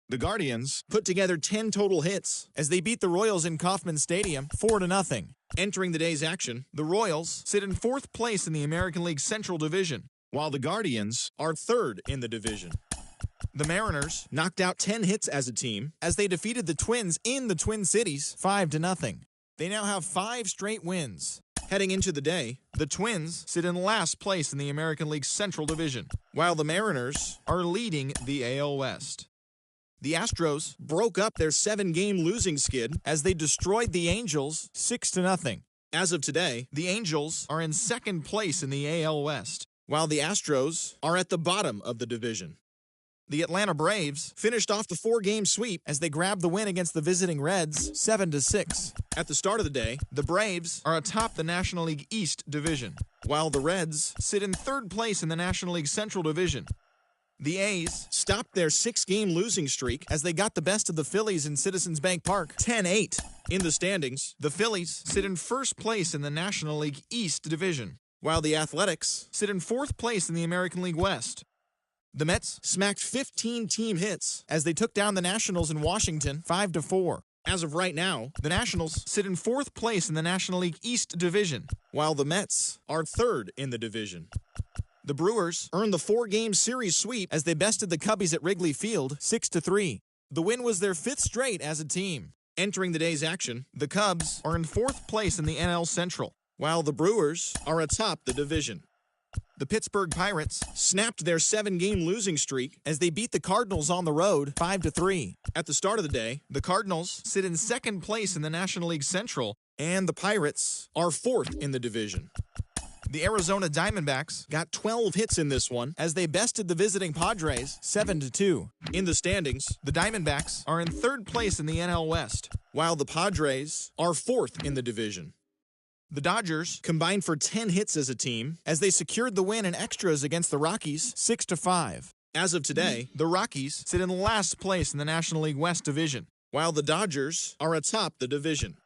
The Guardians put together 10 total hits as they beat the Royals in Kauffman Stadium 4-0. Entering the day's action, the Royals sit in fourth place in the American League Central Division, while the Guardians are third in the division. The Mariners knocked out 10 hits as a team as they defeated the Twins in the Twin Cities 5-0. They now have 5 straight wins. Heading into the day, the Twins sit in last place in the American League Central Division, while the Mariners are leading the AL West. The Astros broke up their 7-game losing skid as they destroyed the Angels 6-0. As of today, the Angels are in second place in the AL West, while the Astros are at the bottom of the division. The Atlanta Braves finished off the 4-game sweep as they grabbed the win against the visiting Reds 7-6. At the start of the day, the Braves are atop the National League East division, while the Reds sit in third place in the National League Central division. The A's stopped their 6-game losing streak as they got the best of the Phillies in Citizens Bank Park 10-8. In the standings, the Phillies sit in first place in the National League East division, while the Athletics sit in fourth place in the American League West. The Mets smacked 15 team hits as they took down the Nationals in Washington 5-4. As of right now, the Nationals sit in fourth place in the National League East division, while the Mets are third in the division. The Brewers earned the 4-game series sweep as they bested the Cubbies at Wrigley Field 6-3. The win was their 5th straight as a team. Entering the day's action, the Cubs are in fourth place in the NL Central, while the Brewers are atop the division. The Pittsburgh Pirates snapped their 7-game losing streak as they beat the Cardinals on the road 5-3. At the start of the day, the Cardinals sit in second place in the National League Central, and the Pirates are fourth in the division. The Arizona Diamondbacks got 12 hits in this one as they bested the visiting Padres 7-2. In the standings, the Diamondbacks are in third place in the NL West, while the Padres are fourth in the division. The Dodgers combined for 10 hits as a team as they secured the win in extras against the Rockies 6-5. As of today, the Rockies sit in last place in the National League West division, while the Dodgers are atop the division.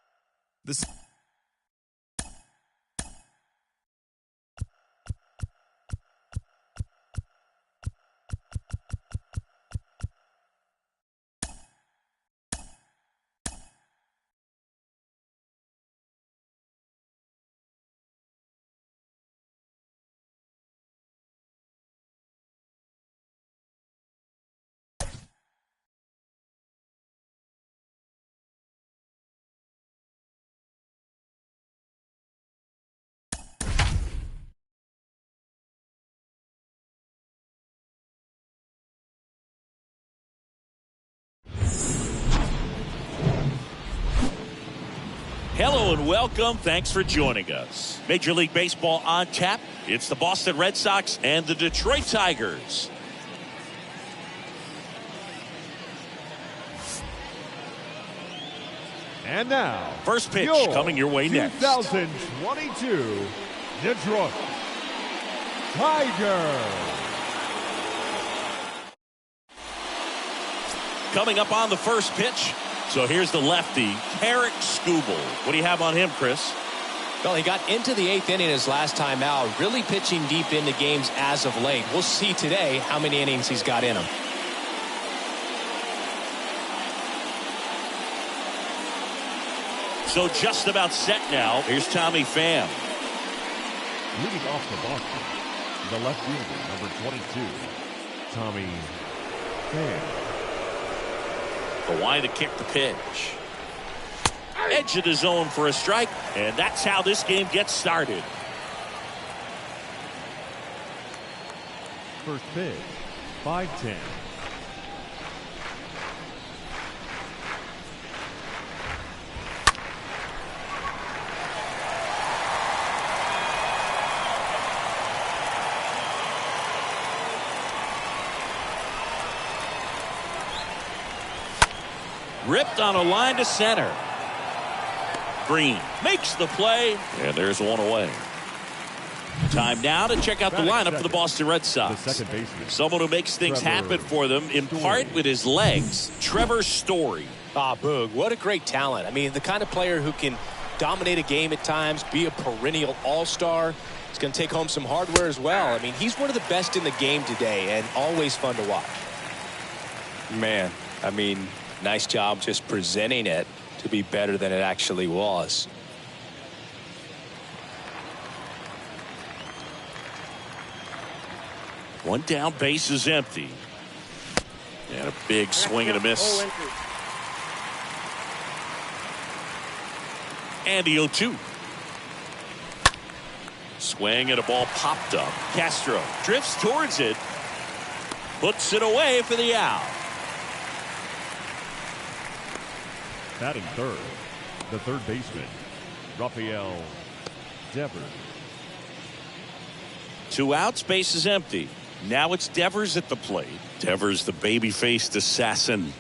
Hello and welcome. Thanks for joining us. Major League Baseball on tap. It's the Boston Red Sox and the Detroit Tigers. And now, first pitch coming your way next. 2022 Detroit Tigers. Coming up on the first pitch. So here's the lefty, Tarik Skubal. What do you have on him, Chris? Well, he got into the 8th inning his last time out, really pitching deep into games as of late. We'll see today how many innings he's got in him. So just about set now. Here's Tommy Pham. Leading off the Boston, the left fielder, number 22, Tommy Pham. The line to kick the pitch. Edge of the zone for a strike, and that's how this game gets started. First pitch, 5-10. Ripped on a line to center. Green makes the play, and there's one away. Time now to check out the lineup for the Boston Red Sox. The second baseman. Someone who makes things happen for them, in part with his legs, Trevor Story. Boog, what a great talent. I mean, the kind of player who can dominate a game at times, be a perennial all-star. He's going to take home some hardware as well. I mean, he's one of the best in the game today and always fun to watch. Man, I mean, nice job just presenting it to be better than it actually was. One down, base is empty. And a big swing and a miss. And the 0-2. Swing and a ball popped up. Castro drifts towards it. Puts it away for the out. Batting third, the third baseman, Rafael Devers. 2 outs, base is empty. Now it's Devers at the plate. Devers, the baby-faced assassin.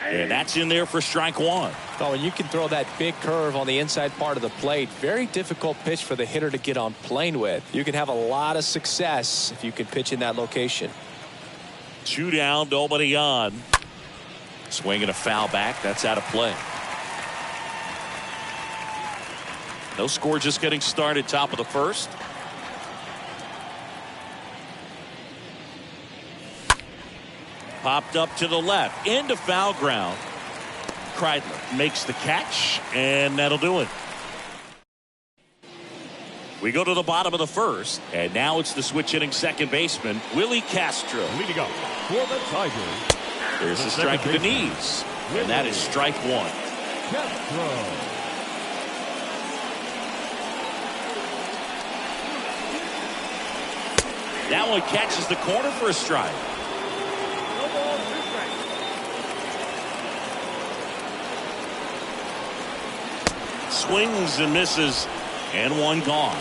And that's in there for strike one. Oh, and you can throw that big curve on the inside part of the plate. Very difficult pitch for the hitter to get on plane with. You can have a lot of success if you can pitch in that location. 2 down, nobody on. Swinging a foul back. That's out of play. No score, just getting started, top of the first. Popped up to the left, into foul ground. Kreidler makes the catch, and that'll do it. We go to the bottom of the first, and now it's the switch hitting second baseman, Willie Castro. Leading up for the Tigers. There's the strike to the knees, and that is strike one. Castro. That one catches the corner for a strike. No ball, 2 strikes. Swings and misses, and one gone.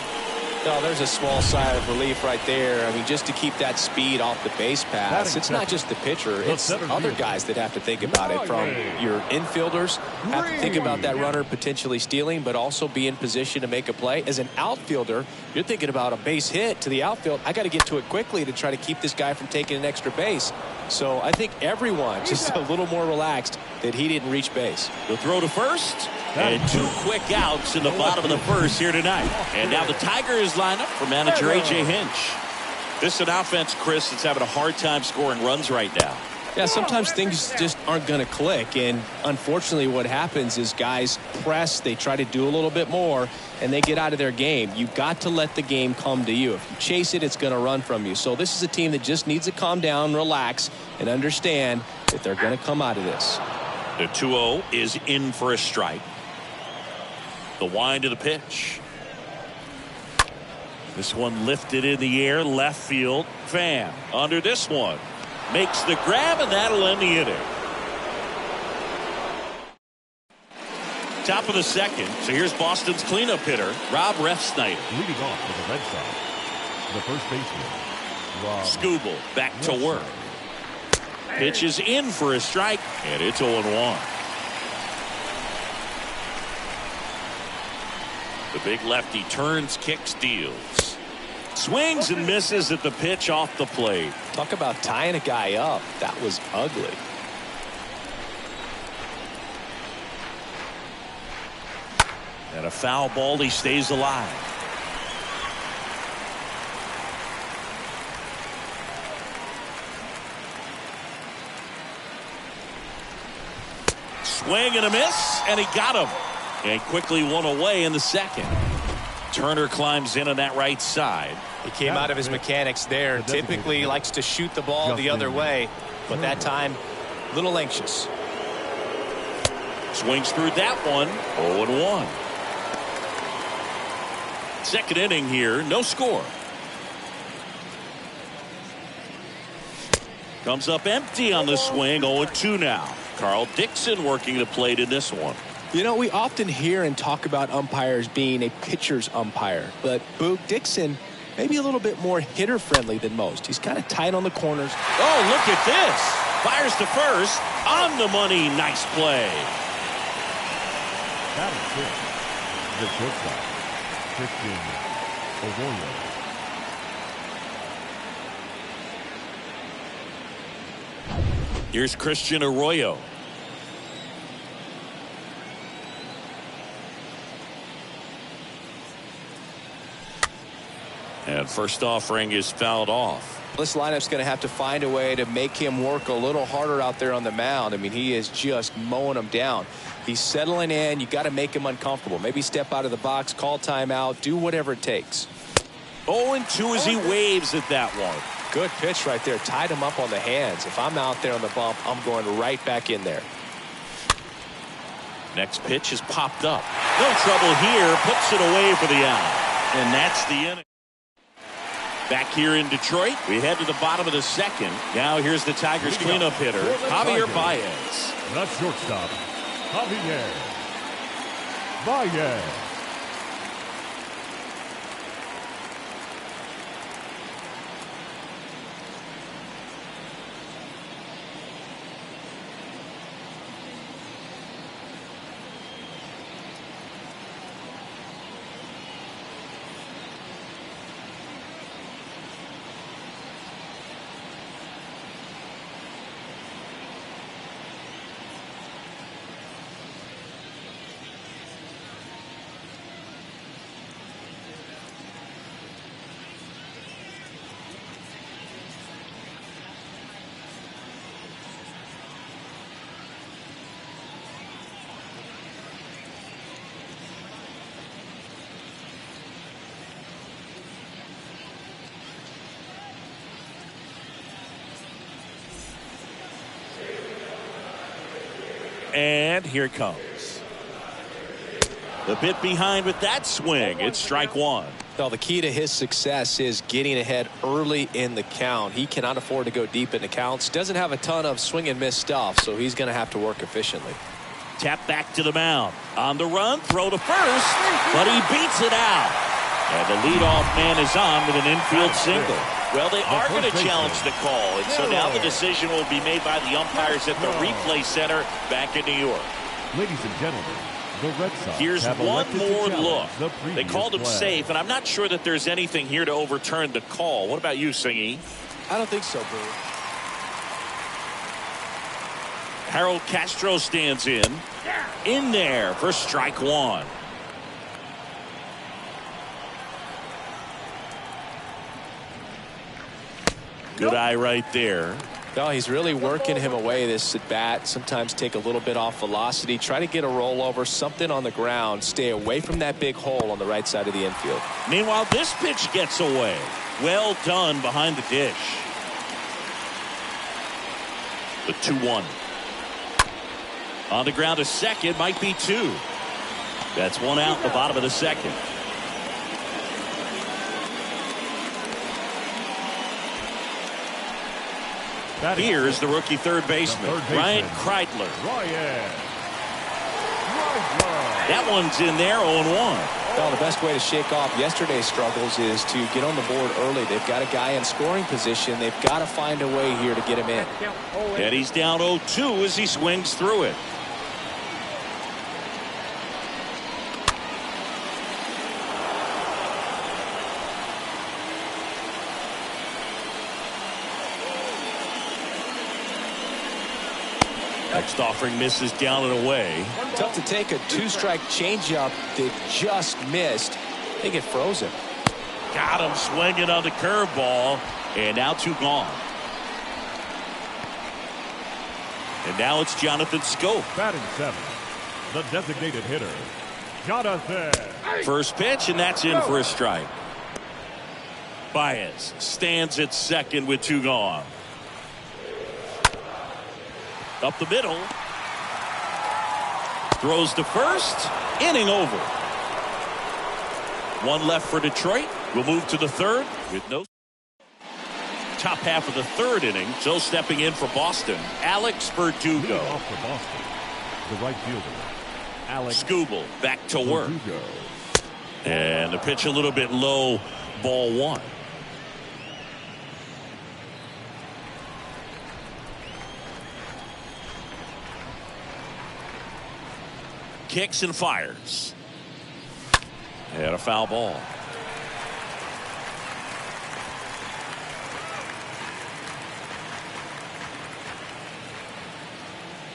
Oh, there's a small sigh of relief right there. I mean, just to keep that speed off the base pass. It's not just the pitcher. It's other guys that have to think about it. From your infielders, have to think about that runner potentially stealing, but also be in position to make a play. As an outfielder, you're thinking about a base hit to the outfield. I got to get to it quickly to try to keep this guy from taking an extra base. So I think everyone just a little more relaxed that he didn't reach base. The throw to first. And 2 quick outs in the bottom of the first here tonight. And now the Tigers line up for manager A.J. Hinch. This is an offense, Chris, that's having a hard time scoring runs right now. Yeah, sometimes things just aren't going to click. And unfortunately, what happens is guys press, they try to do a little bit more, and they get out of their game. You've got to let the game come to you. If you chase it, it's going to run from you. So this is a team that just needs to calm down, relax, and understand that they're going to come out of this. The 2-0 is in for a strike. The wind of the pitch. This one lifted in the air, left field. Pham under this one. Makes the grab, and that'll end the inning. Top of the second. So here's Boston's cleanup hitter, Rob Refsnyder. Leading off for the Red Sox, the first baseman, Rob Skubal back to work. Pitch is in for a strike, and it's 0-1. The big lefty turns, kicks, deals. Swings and misses at the pitch off the plate. Talk about tying a guy up. That was ugly. And a foul ball, he stays alive. Swing and a miss, and he got him. And quickly one away in the second. Turner climbs in on that right side. He came out of his mechanics there. Typically likes to shoot the ball the other way, but that time, a little anxious. Swings through that one. 0-1. Second inning here, no score. Comes up empty on the swing. 0-2 now. Carl Dixon working the plate in this one. You know, we often hear and talk about umpires being a pitcher's umpire, but Boog Dixon maybe a little bit more hitter friendly than most. He's kind of tight on the corners. Oh, look at this. Fires to first. On the money. Nice play. That is it. The shortstop, Christian Arroyo. Here's Christian Arroyo. And first offering is fouled off. This lineup's going to have to find a way to make him work a little harder out there on the mound. I mean, he is just mowing him down. He's settling in. You got to make him uncomfortable. Maybe step out of the box, call timeout, do whatever it takes. 0-2 as he waves at that one. Good pitch right there. Tied him up on the hands. If I'm out there on the bump, I'm going right back in there. Next pitch is popped up. No trouble here. Puts it away for the out. And that's the inning. Back here in Detroit, we head to the bottom of the second. Now here's the Tigers cleanup hitter, Javier Baez. The shortstop, Javier Baez. And here it comes. The bit behind with that swing. It's strike one. Well, the key to his success is getting ahead early in the count. He cannot afford to go deep in the counts. Doesn't have a ton of swing and miss stuff, so he's going to have to work efficiently. Tap back to the mound. On the run, throw to first, but he beats it out. And the leadoff man is on with an infield single. Well, they are going to challenge the call, and so now the decision will be made by the umpires at the replay center back in New York. Ladies and gentlemen, the Red Sox here's have one elected to more challenge look. the They called him play. safe, and I'm not sure that there's anything here to overturn the call. What about you, Singy? I don't think so, Boo. Harold Castro stands in there for strike one. Good eye right there. No, he's really working him away this at bat. Sometimes take a little bit off velocity. Try to get a rollover, something on the ground. Stay away from that big hole on the right side of the infield. Meanwhile, this pitch gets away. Well done behind the dish. The 2-1. On the ground, a second, might be two. That's one out in the bottom of the second. Here's the rookie third baseman, Ryan Kreidler. That one's in there, 0-1. Well, the best way to shake off yesterday's struggles is to get on the board early. They've got a guy in scoring position. They've got to find a way here to get him in. And he's down 0-2 as he swings through it. Next offering misses down and away. Tough to take a two-strike changeup that just missed. I think it froze him. Got him swinging on the curveball, and now two gone. And now it's Jonathan Schoop. Batting 7th, the designated hitter, Jonathan. First pitch, and that's in for a strike. Baez stands at second with 2 gone. Up the middle. Throws to first. Inning over. 1 left for Detroit. We'll move to the 3rd with no. Top half of the 3rd inning. So stepping in for Boston, Alex Verdugo. Leading off for Boston, the right fielder, Alex Skubal back to work. Verdugo. And the pitch a little bit low. Ball 1. Kicks and fires. And a foul ball.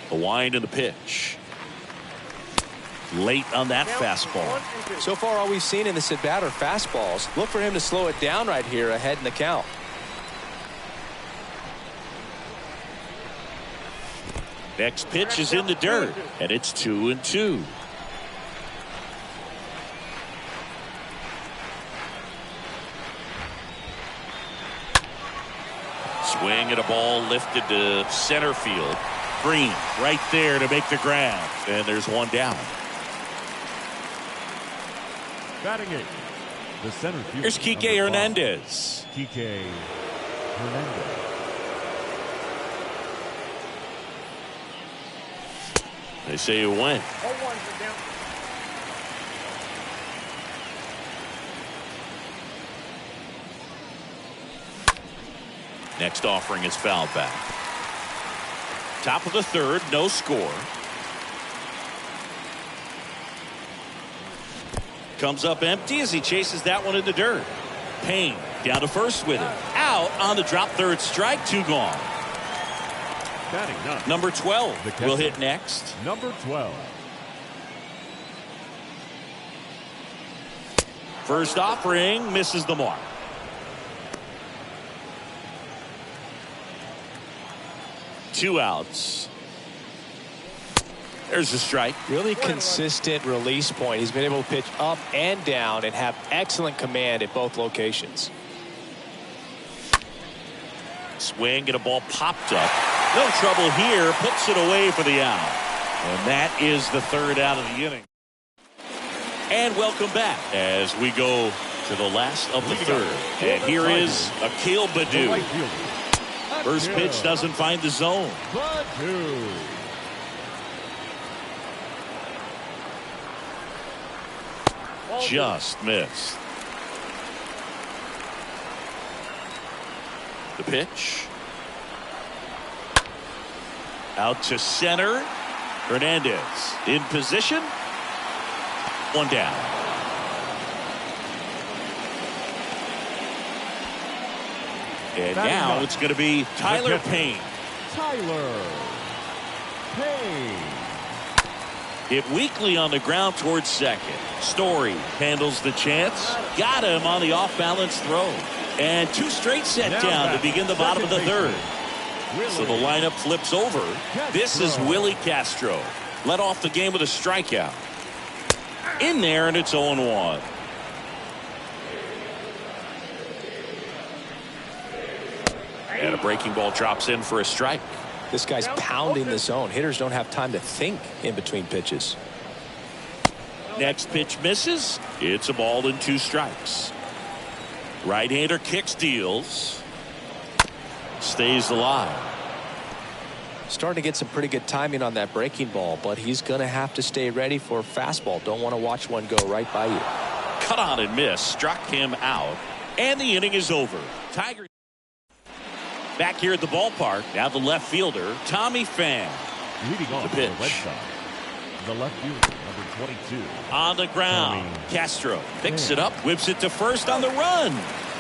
The wind and the pitch. Late on that fastball. So far, all we've seen in this at bat are fastballs. Look for him to slow it down right here ahead in the count. Next pitch is in the dirt, and it's 2-2. Swing and a ball lifted to center field. Green right there to make the grab, and there's 1 down. Batting 8th, the center fielder. Here's Kike Hernandez. Kike Hernandez. They say you win. Next offering is fouled back. Top of the 3rd, no score. Comes up empty as he chases that one in the dirt. Payne down to first with it. Out on the drop, 3rd strike, 2 gone. Batting 9th, Number 12 will hit next. number 12. First offering misses the mark. Two outs. There's the strike. Really consistent release point. He's been able to pitch up and down and have excellent command at both locations. Swing and a ball popped up. No trouble here. Puts it away for the out. And that is the 3rd out of the inning. And welcome back as we go to the last of the 3rd. And here is Akil Baddoo. First pitch doesn't find the zone. Baddoo. Just missed. The pitch. Out to center. Hernandez in position. 1 down. And now it's going to be Tyler Payne. Tyler Payne. Hit weakly on the ground towards second. Story handles the chance. Got him on the off-balance throw. And 2 straight set down to begin the bottom of the 3rd. So the lineup flips over. This is Willie Castro. Led off the game with a strikeout. In there, and it's 0-1. And a breaking ball drops in for a strike. This guy's pounding the zone. Hitters don't have time to think in between pitches. Next pitch misses. It's a ball and 2 strikes. Right-hander kicks, deals. Stays alive. Starting to get some pretty good timing on that breaking ball, but he's going to have to stay ready for a fastball. Don't want to watch one go right by you. Cut on and miss. Struck him out. And the inning is over. Tigers back here at the ballpark. Now the left fielder, Tommy Pham. Leading off The for the pitch. Red Sox, the left fielder, number 22. On the ground. Tommy Castro picks it up, whips it to first on the run.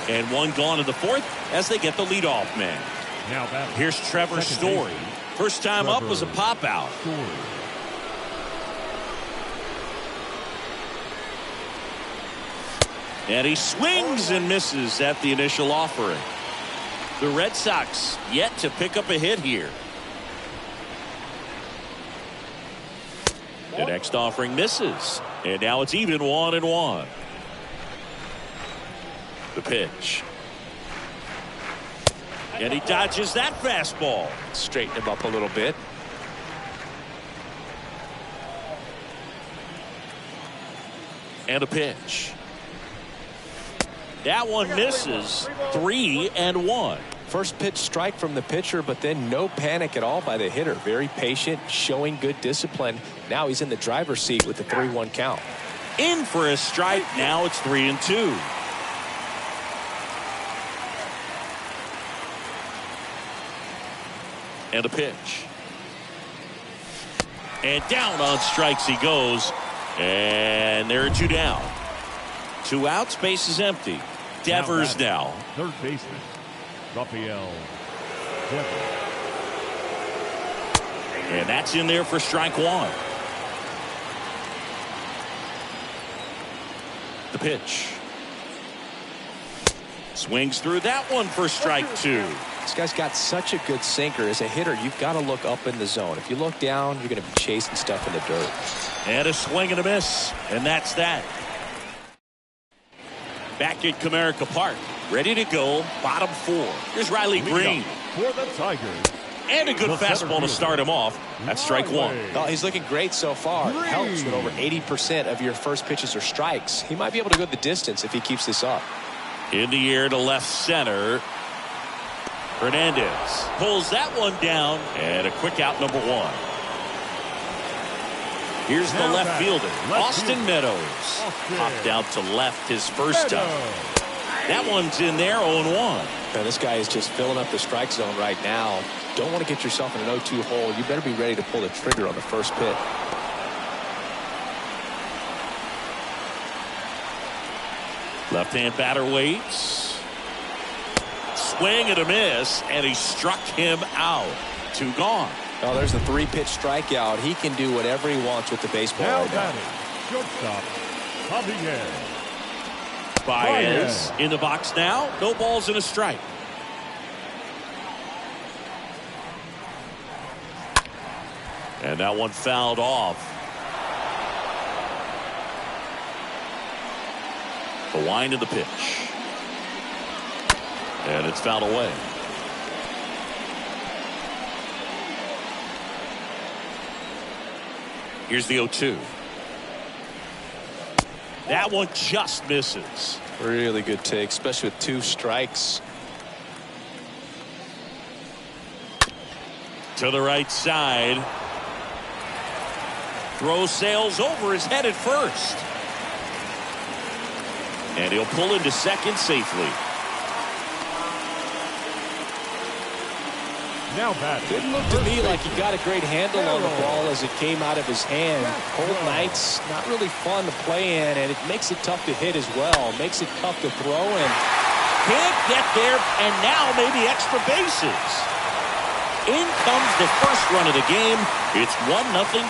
And 1 gone in the 4th as they get the leadoff man. Now batting. Here's Trevor Second Story. baseman, First time up was a pop out. Story. And he swings and misses at the initial offering. The Red Sox yet to pick up a hit here. The next offering misses. And now it's even 1-1. The pitch. And he dodges that fastball. Straighten him up a little bit. And a pitch. That one misses. 3-1. First pitch strike from the pitcher, but then no panic at all by the hitter. Very patient, showing good discipline. Now he's in the driver's seat with the 3-1 count. In for a strike. Now it's 3-2. And a pitch. And down on strikes he goes. And there are 2 down. 2 outs, base is empty. Devers now. Third baseman, Rafael Devers. And that's in there for strike 1. The pitch. Swings through that one for strike 2. This guy's got such a good sinker. As a hitter, you've got to look up in the zone. If you look down, you're going to be chasing stuff in the dirt. And a swing and a miss. And that's that. Back at Comerica Park. Ready to go. Bottom 4. Here's Riley Green. For the Tigers. And a good fastball to start him off. That's strike 1. Oh, he's looking great so far. It helps when over 80% of your first pitches are strikes. He might be able to go the distance if he keeps this up. In the air to left center. Hernandez pulls that one down. And a quick out, number 1. Here's the left fielder, Austin Meadows. Popped out to left his first time. That one's in there, 0-1. Now, this guy is just filling up the strike zone right now. Don't want to get yourself in an 0-2 hole. You better be ready to pull the trigger on the first pitch. Left-hand batter waits. Swing and a miss, and he struck him out. 2 gone. Oh, there's the 3-pitch strikeout. He can do whatever he wants with the baseball Now right now. batting, shortstop, Javier Baez in the box now. No balls and a strike. And that one fouled off. The wind of the pitch. And it's fouled away. Here's the 0-2. That one just misses. Really good take, especially with 2 strikes. To the right side. Throw sails over his head at first. And he'll pull into second safely. now batting. Didn't look to me like he got a great handle on the ball as it came out of his hand. Cold nights, not really fun to play in, and it makes it tough to hit as well. Makes it tough to throw, and can't get there, and now maybe extra bases. In comes the first run of the game. It's 1-0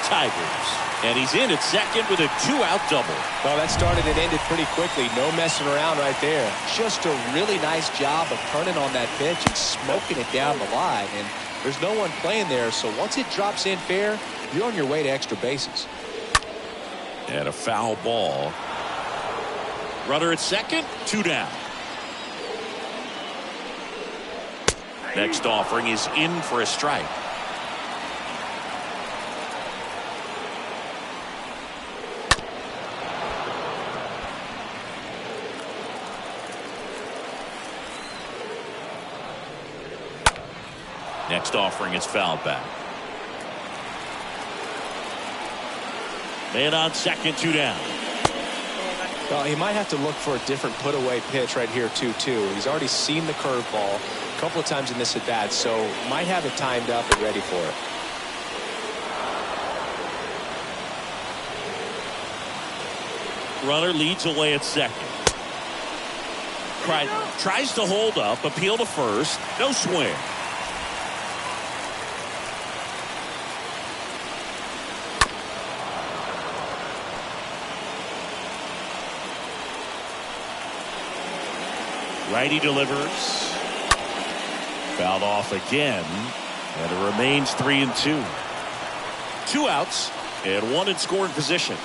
Tigers. And he's in at second with a 2-out double. Well, that started and ended pretty quickly. No messing around right there. Just a really nice job of turning on that pitch and smoking it down the line. And there's no one playing there, so once it drops in fair, you're on your way to extra bases. And a foul ball. Runner at second, 2 down. Next offering is in for a strike. Next offering is fouled back. Man on second, 2 down. Well, he might have to look for a different put-away pitch right here, too. He's already seen the curveball a couple of times in this at-bat, so might have it timed up and ready for it. Runner leads away at second. Tries to hold up, appeal to first. No swing. Righty delivers. Fouled off again. And it remains 3-2. 2 outs. And one in scoring position.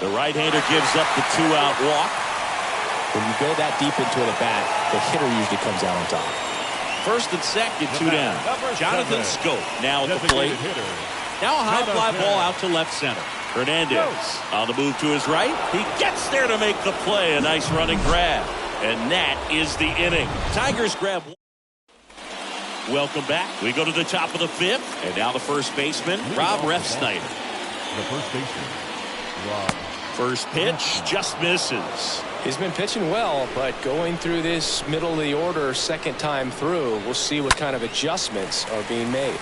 The right-hander gives up the 2-out walk. When you go that deep into an at-bat, the hitter usually comes out on top. First and second, 2 down. Jonathan Schoop now at the plate. Now a high fly ball out to left center. Hernandez on the move to his right. He gets there to make the play. A nice running grab. And that is the inning. Tigers grab. Welcome back. We go to the top of the 5th. And now the first baseman, Rob Refsnyder. The first baseman, Rob. First pitch just misses. He's been pitching well, but going through this middle of the order second time through, we'll see what kind of adjustments are being made.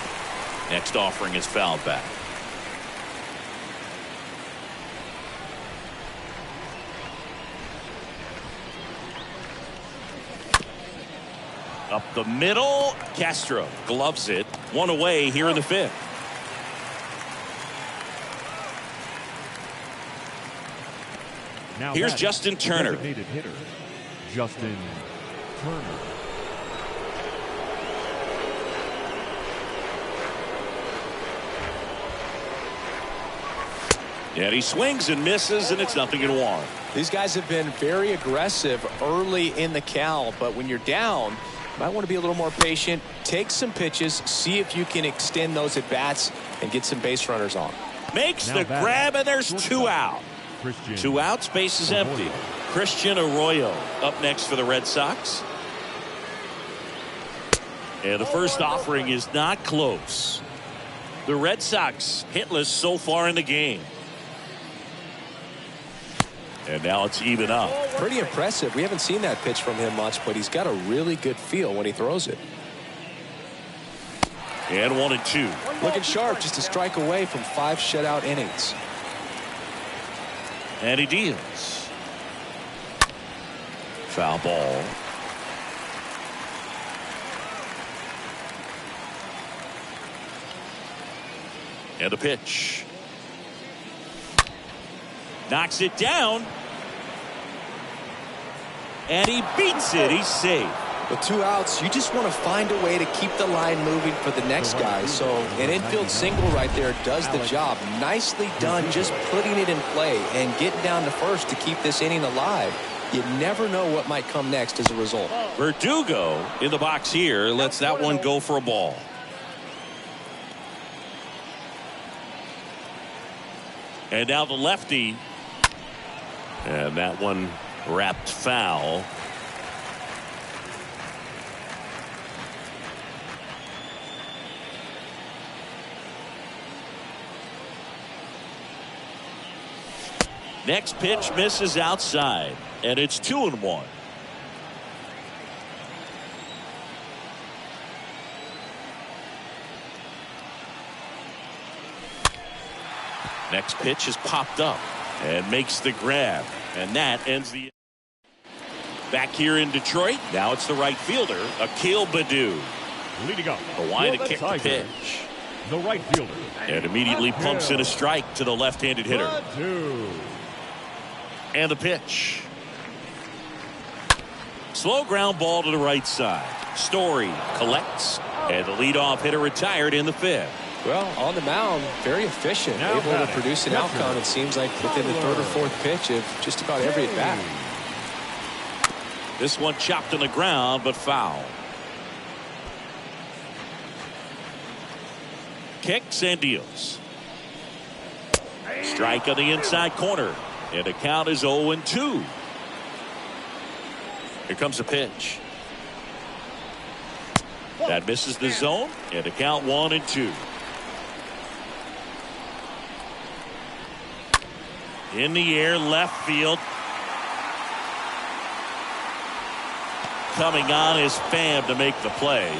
Next offering is fouled back. Up the middle, Castro gloves it. One away here in the 5th. Now here's Justin Turner. Designated hitter, Justin Turner. And he swings and misses, and it's 0-1. These guys have been very aggressive early in the count, but when you're down, you might want to be a little more patient. Take some pitches, see if you can extend those at bats and get some base runners on. Makes Now the grab, and there's 2 out. Christian 2 outs, base is empty. Christian Arroyo up next for the Red Sox. And the first offering is not close. The Red Sox hitless so far in the game. And now it's even up. Pretty impressive. We haven't seen that pitch from him much, but he's got a really good feel when he throws it. And 1-2. Looking sharp, just a strike away from 5 shutout innings. And he deals. Foul ball. And the pitch. Knocks it down. And he beats it. He's safe. With 2 outs, you just want to find a way to keep the line moving for the next guy. So an infield single right there does the job. Nicely done, just putting it in play and getting down to first to keep this inning alive. You never know what might come next as a result. Verdugo in the box here lets that one go for a ball. And now the lefty. And that one wrapped foul. Next pitch misses outside, and it's 2-1. Next pitch is popped up and makes the grab, and that ends the. Back here in Detroit, now it's the right fielder, Akil Baddoo. Leading up. Hawaiian to for the kick the Tigers, pitch. The right fielder. And immediately pumps in a strike to the left-handed hitter. 1-2. And the pitch. Slow ground ball to the right side. Story collects, and the leadoff hitter retired in the 5th. Well, on the mound, very efficient, Now able to batting, produce an catcher. outcome, it seems like, within the 3rd or 4th pitch of just about every at-bat. This one chopped on the ground, but foul. Kicks and deals. Strike on the inside corner. And the count is 0-2. Here comes a pitch. That misses the zone. And the count 1-2. In the air, left field. Coming on is Pham to make the play.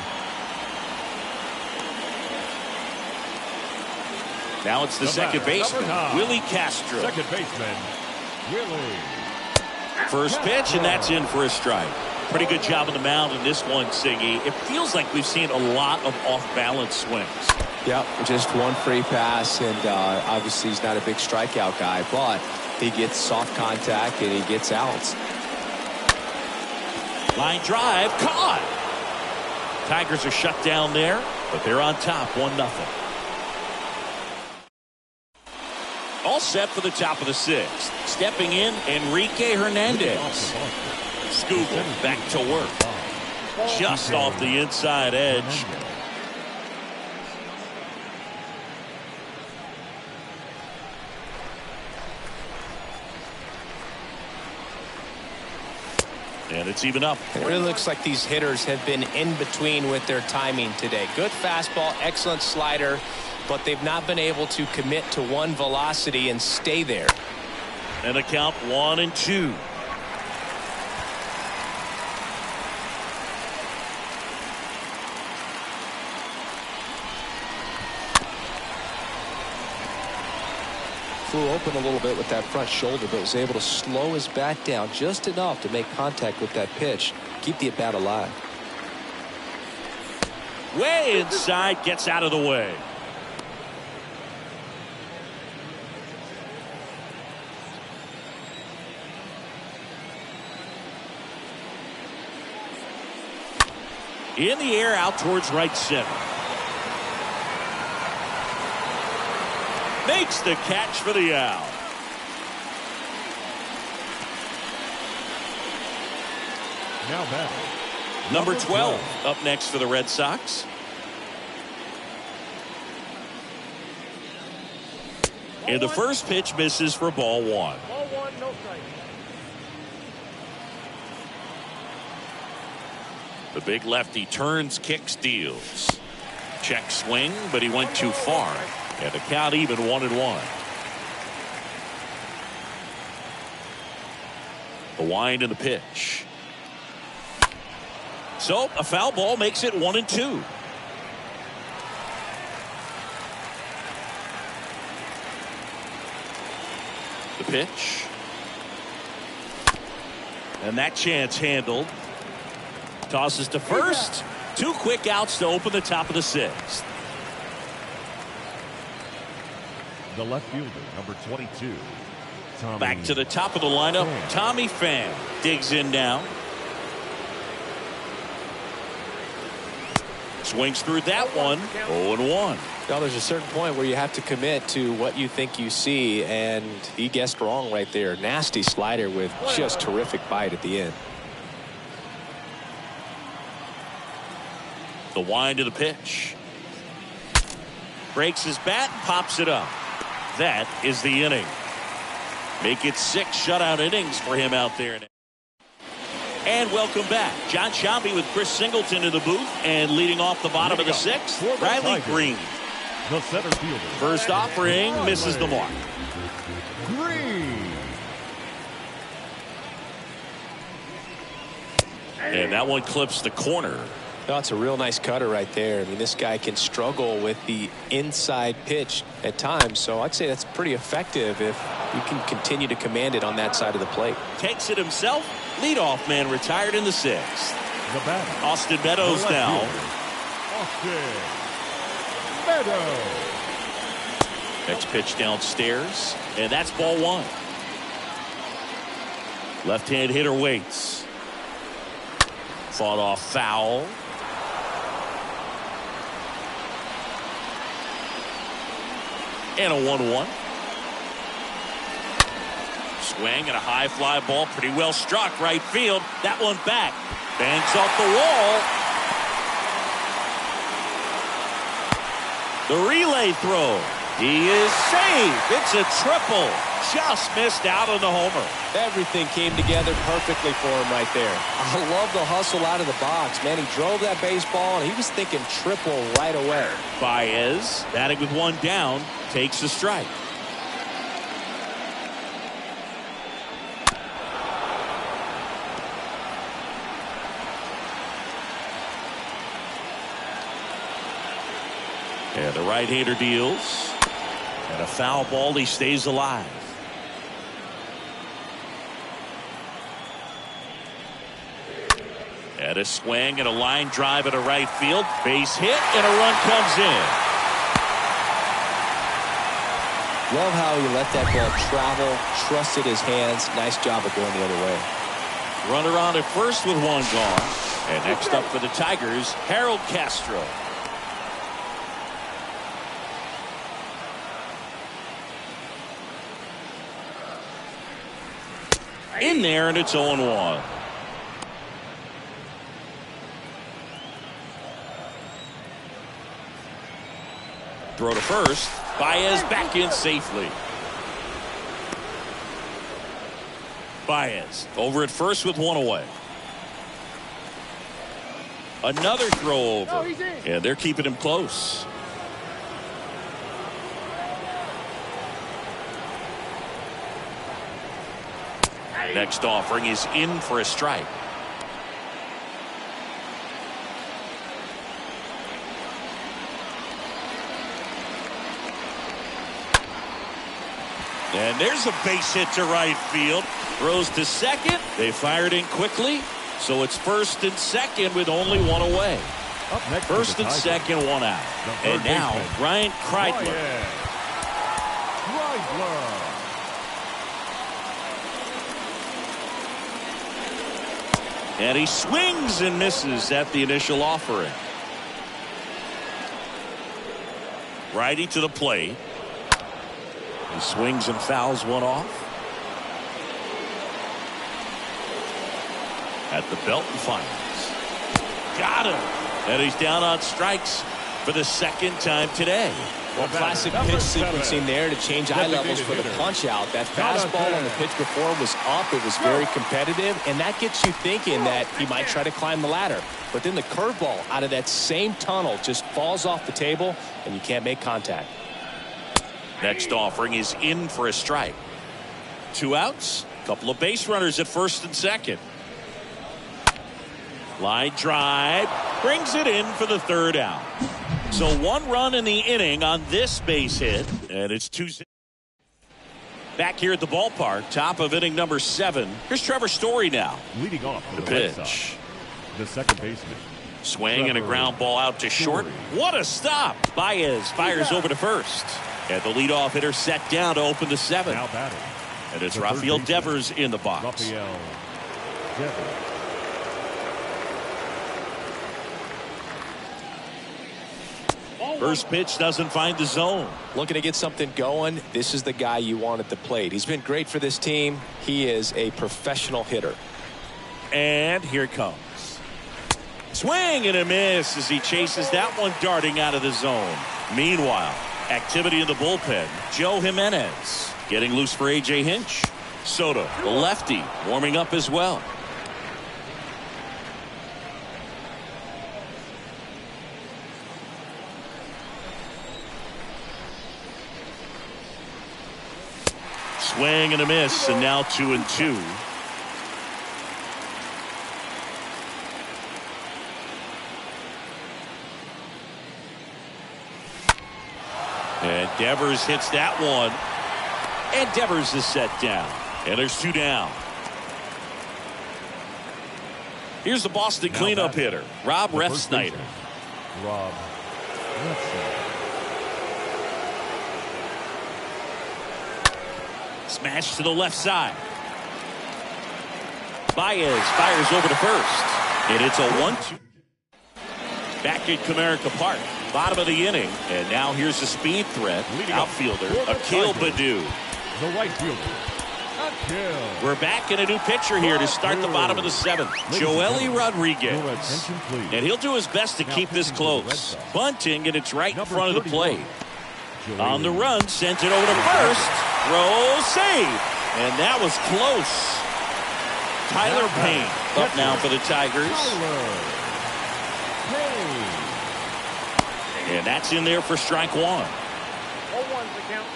Now it's the second baseman, Willie Castro. Second baseman, Willie. First pitch, and that's in for a strike. Pretty good job on the mound in this one, Siggy. It feels like we've seen a lot of off-balance swings. Yep, just one free pass, and obviously he's not a big strikeout guy, but he gets soft contact and he gets outs. Line drive, caught. Tigers are shut down there, but they're on top, 1-0. All set for the top of the 6th. Stepping in, Enrique Hernandez. Skubal back to work. Just off the inside edge. And it's even up. It really looks like these hitters have been in between with their timing today. Good fastball, excellent slider, but they've not been able to commit to one velocity and stay there. And a count 1-2. Flew open a little bit with that front shoulder, but was able to slow his bat down just enough to make contact with that pitch. Keep the at-bat alive. Way inside, gets out of the way. In the air, out towards right center. Makes the catch for the out. Now batting, Number 12 up next for the Red Sox. And the first pitch misses for ball 1. Ball 1, no strike. The big lefty turns, kicks, deals. Check swing, but he went too far. And the count even 1-1. The wind and the pitch. So a foul ball makes it 1-2. The pitch. And that chance handled. Tosses to first. 2 quick outs to open the top of the 6th. the left fielder, number 22. Tommy. Back to the top of the lineup. Tommy Pham digs in now. Swings through that one. 0-1. Now there's a certain point where you have to commit to what you think you see, and he guessed wrong right there. Nasty slider with just terrific bite at the end. The wind of the pitch. Breaks his bat and pops it up. That is the inning. Make it 6 shutout innings for him out there. And welcome back. John Sciambi with Chris Singleton in the booth, and leading off the bottom of the 6th, Riley Green. The center fielder. First offering misses the mark. Green. And that one clips the corner. Oh, it's a real nice cutter right there. I mean, this guy can struggle with the inside pitch at times, so I'd say that's pretty effective if you can continue to command it on that side of the plate. Takes it himself. Leadoff man retired in the 6th. The batter. Austin Meadows now. Austin Meadows. Next pitch downstairs, and that's ball 1. Left-hand hitter waits. Fought off foul. And a 1-1. Swing and a high fly ball, pretty well struck right field. That one back. Bangs off the wall. The relay throw. He is safe. It's a triple. Just missed out on the homer. Everything came together perfectly for him right there. I love the hustle out of the box. Man, he drove that baseball, and he was thinking triple right away. Baez, batting with 1 down, takes a strike. And the right-hander deals. And a foul ball, he stays alive. And a swing and a line drive at a right field. Base hit and a run comes in. Love how he let that ball travel, trusted his hands. Nice job of going the other way. Runner on at first with 1 gone. And next up for the Tigers, Harold Castro. In there, and it's 0-1. Throw to first. Baez back in safely. Baez over at first with one away. Another throw over. And they're keeping him close. Next offering is in for a strike. And there's a base hit to right field. Throws to second. They fired in quickly. So it's first and second with only one away. Up next, first and second, one out. And now Ryan Kreidler. And he swings and misses at the initial offering. Righty to the plate. He swings and fouls one off. At the belt and fires. Got him. And he's down on strikes for the second time today. Well, classic pitch sequencing there to change eye levels for the punch out. That fastball on the pitch before was up. It was very competitive, and that gets you thinking that he might try to climb the ladder. But then the curveball out of that same tunnel just falls off the table, and you can't make contact. Next offering is in for a strike. 2 outs. Couple of base runners at first and second. Line drive. Brings it in for the third out. So 1 run in the inning on this base hit. And it's 2-0. Back here at the ballpark. Top of inning number 7. Here's Trevor Story now. Leading off the pitch. The second baseman. Swing and a ground ball out to short. What a stop. Baez fires over to first. And the leadoff hitter set down to open the 7th. Now batting. And it's Rafael Devers in the box. Rafael Devers. First pitch doesn't find the zone. Looking to get something going. This is the guy you want at the plate. He's been great for this team. He is a professional hitter. And here it comes. Swing and a miss as he chases that one darting out of the zone. Meanwhile, activity in the bullpen. Joe Jimenez getting loose for A.J. Hinch. Soto, the lefty, warming up as well. Swing and a miss, and now 2-2. And Devers hits that one. And Devers is set down. And there's 2 down. Here's the Boston cleanup hitter, Rob Refsnyder. Rob Refsnyder. Smash to the left side. Baez fires over to first. And it's a 1-2. Back at Comerica Park. Bottom of the inning. And now here's the speed threat. Outfielder Akil Baddoo. The right fielder. Akil. We're back in a new pitcher here to start the bottom of the 7th. Joely Rodriguez. And he'll do his best to keep this close. Bunting, and it's right in front of the plate. On the run, sent it over to first. Throw, save. And that was close. Tyler Payne up now for the Tigers. And that's in there for strike 1. 0-1 the count.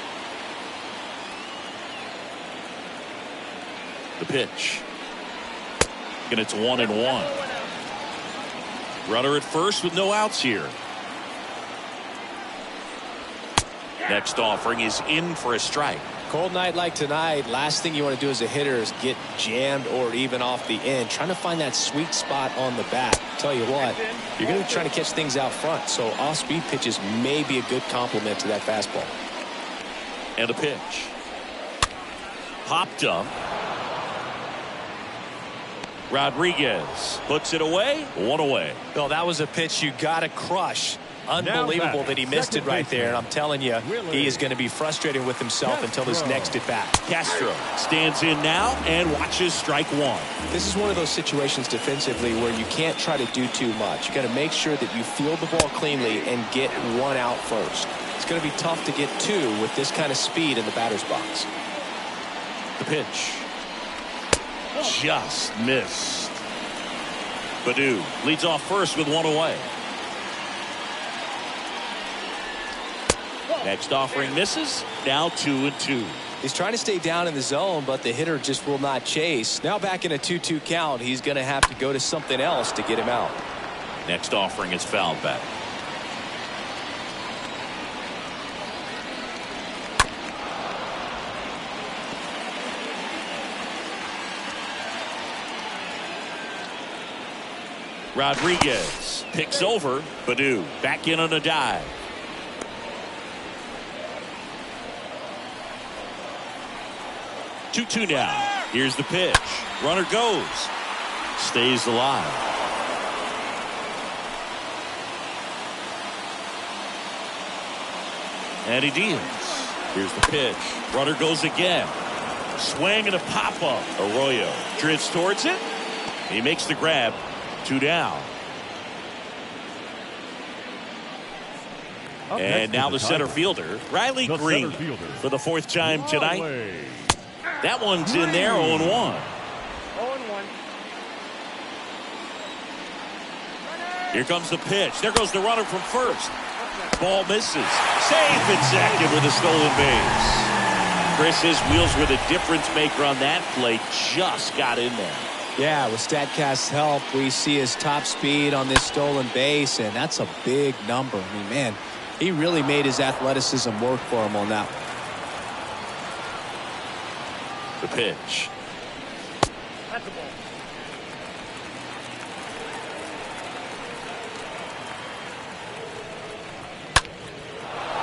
The pitch. And it's 1-1. Runner at first with no outs here. Next offering is in for a strike. Cold night like tonight, last thing you want to do as a hitter is get jammed or even off the end. Trying to find that sweet spot on the bat. Tell you what, you're going to be trying to catch things out front. So off-speed pitches may be a good complement to that fastball. And a pitch. Popped up. Rodriguez puts it away. 1 away. Well, that was a pitch you got to crush. Unbelievable that he missed it right there. And I'm telling you, he is going to be frustrated with himself until his next at bat. Castro stands in now and watches strike one. This is one of those situations defensively where you can't try to do too much. You got to make sure that you field the ball cleanly and get one out first. It's going to be tough to get two with this kind of speed in the batter's box. The pitch. Just missed. Baddoo leads off first with one away. Next offering misses. Now 2-2. He's trying to stay down in the zone, but the hitter just will not chase. Now back in a 2-2 count, he's going to have to go to something else to get him out. Next offering is fouled back. Rodriguez picks over Baddoo. Back in on a dive. Two now. Here's the pitch. Runner goes. Stays alive. And he deals. Here's the pitch. Runner goes again. Swing and a pop-up. Arroyo drifts towards it. He makes the grab. 2 down. And now the center fielder, Riley Green, for the 4th time tonight. That one's in there, 0-1. 0-1. Here comes the pitch. There goes the runner from first. Ball misses. Safe and second with a stolen base. Chris, his wheels were the difference maker on that play. Just got in there. Yeah, with StatCast's help, we see his top speed on this stolen base, and that's a big number. I mean, man, he really made his athleticism work for him on that one. The pitch. That's the ball.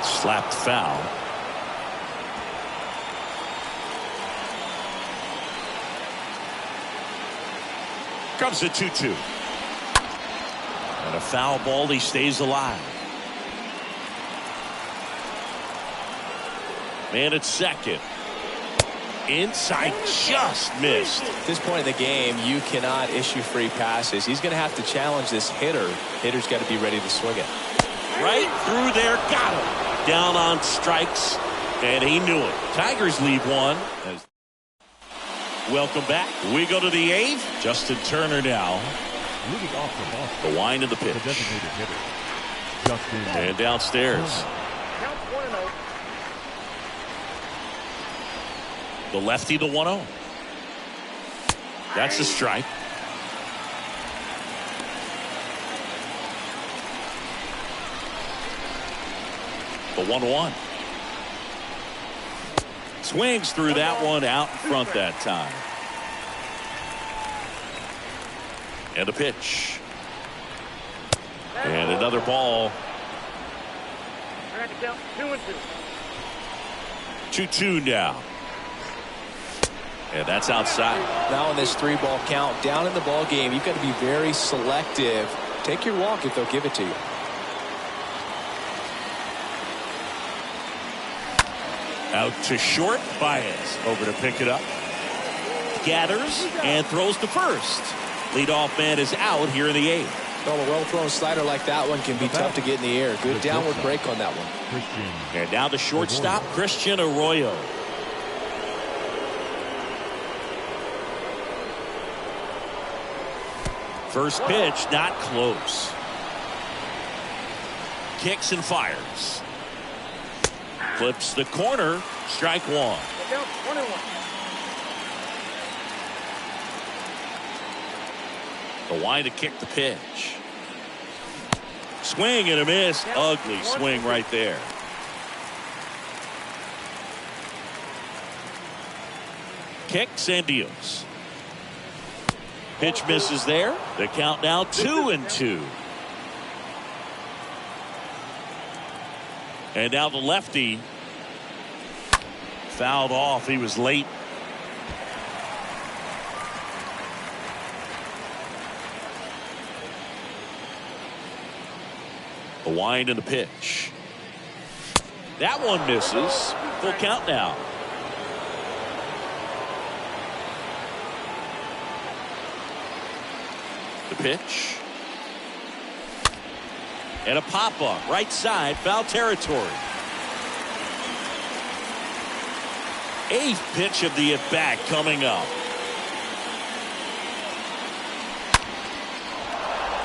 Slapped foul. Comes the 2-2. And a foul ball. He stays alive. Man at second. Inside, just missed. At this point in the game, you cannot issue free passes. He's going to have to challenge this hitter. Hitter's got to be ready to swing it. Right through there, got him. Down on strikes, and he knew it. Tigers lead one. Welcome back. We go to the 8th. Justin Turner now. Leading off for Boston, The wind of the pitch. the designated hitter, Justin And downstairs. Count 1-0. The lefty, the 1-0. That's a strike. The 1-1. Swings through that one out in front that time. And a pitch. And another ball. I got to count 2-2. 2-2 now. And that's outside. Now in this 3-ball count, down in the ball game, you've got to be very selective. Take your walk if they'll give it to you. Out to short. Baez over to pick it up. Gathers and throws to first. Leadoff man is out here in the 8th. Well, a well-thrown slider like that one can be tough to get in the air. Good downward break on that one. And now the shortstop, Christian Arroyo. First pitch, not close. Kicks and fires. Flips the corner. Strike one. Count 1-1. The wind to kick the pitch. Swing and a miss. Ugly swing right there. Kicks and deals. Pitch misses there. The count now 2-2. And now the lefty fouled off. He was late. The wind and the pitch. That one misses. Full count now. The pitch. And a pop-up. Right side. Foul territory. Eighth pitch of the at-bat coming up.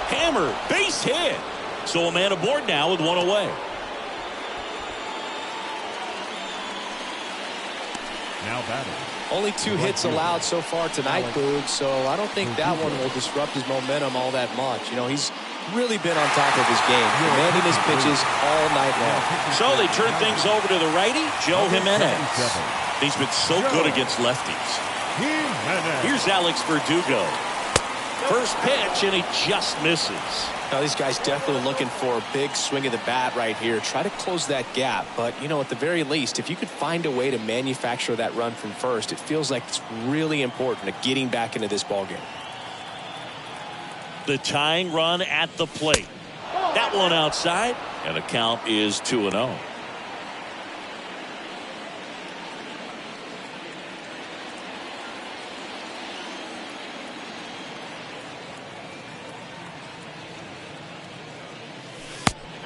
Hammer. Base hit. So a man aboard now with one away. Now batting. Only 2 hits allowed so far tonight, Boog, so I don't think that one will disrupt his momentum all that much. You know, he's really been on top of his game, commanding his pitches all night long. So they turn things over to the righty, Joe Jimenez. He's been so good against lefties. Here's Alex Verdugo. First pitch, and he just misses. Now, these guys definitely looking for a big swing of the bat right here. Try to close that gap. But, you know, at the very least, if you could find a way to manufacture that run from first, it feels like it's really important to getting back into this ballgame. The tying run at the plate. That one outside, and the count is 2-0.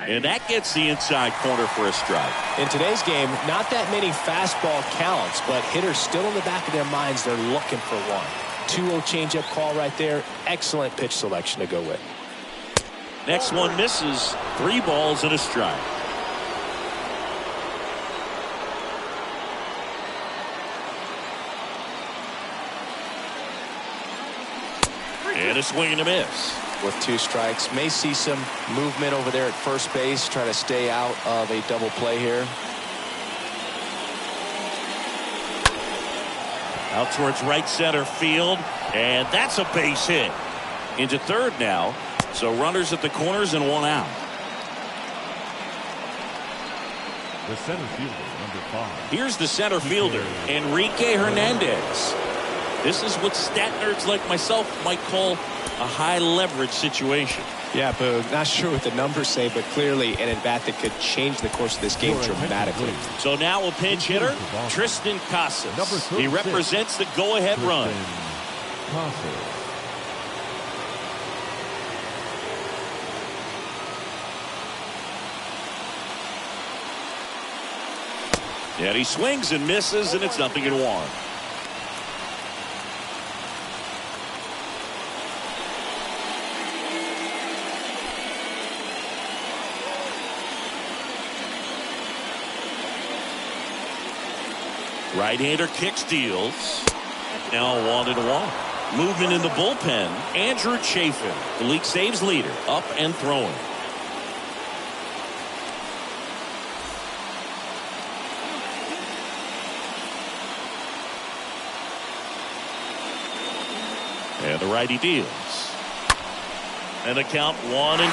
And that gets the inside corner for a strike. In today's game, not that many fastball counts, but hitters still in the back of their minds, they're looking for one. 2-0 changeup call right there. Excellent pitch selection to go with. Next one misses. 3 balls and a strike. And a swing and a miss. With 2 strikes, may see some movement over there at first base, try to stay out of a double play here. Out towards right center field, and that's a base hit. Into third now, so runners at the corners and 1 out. The center fielder, number 5. Here's the center fielder, Enrique Hernandez. This is what stat nerds like myself might call a high leverage situation. Yeah, Boog, not sure what the numbers say, but clearly an at-bat that could change the course of this game dramatically. So now a pinch hitter, Tristan Casas. He represents the go-ahead run. And he swings and misses, and it's 0-1. Right-hander kicks, deals. Now 1-1. Movement in the bullpen. Andrew Chafin, the league saves leader, up and throwing. And the righty deals. And the count 1-2.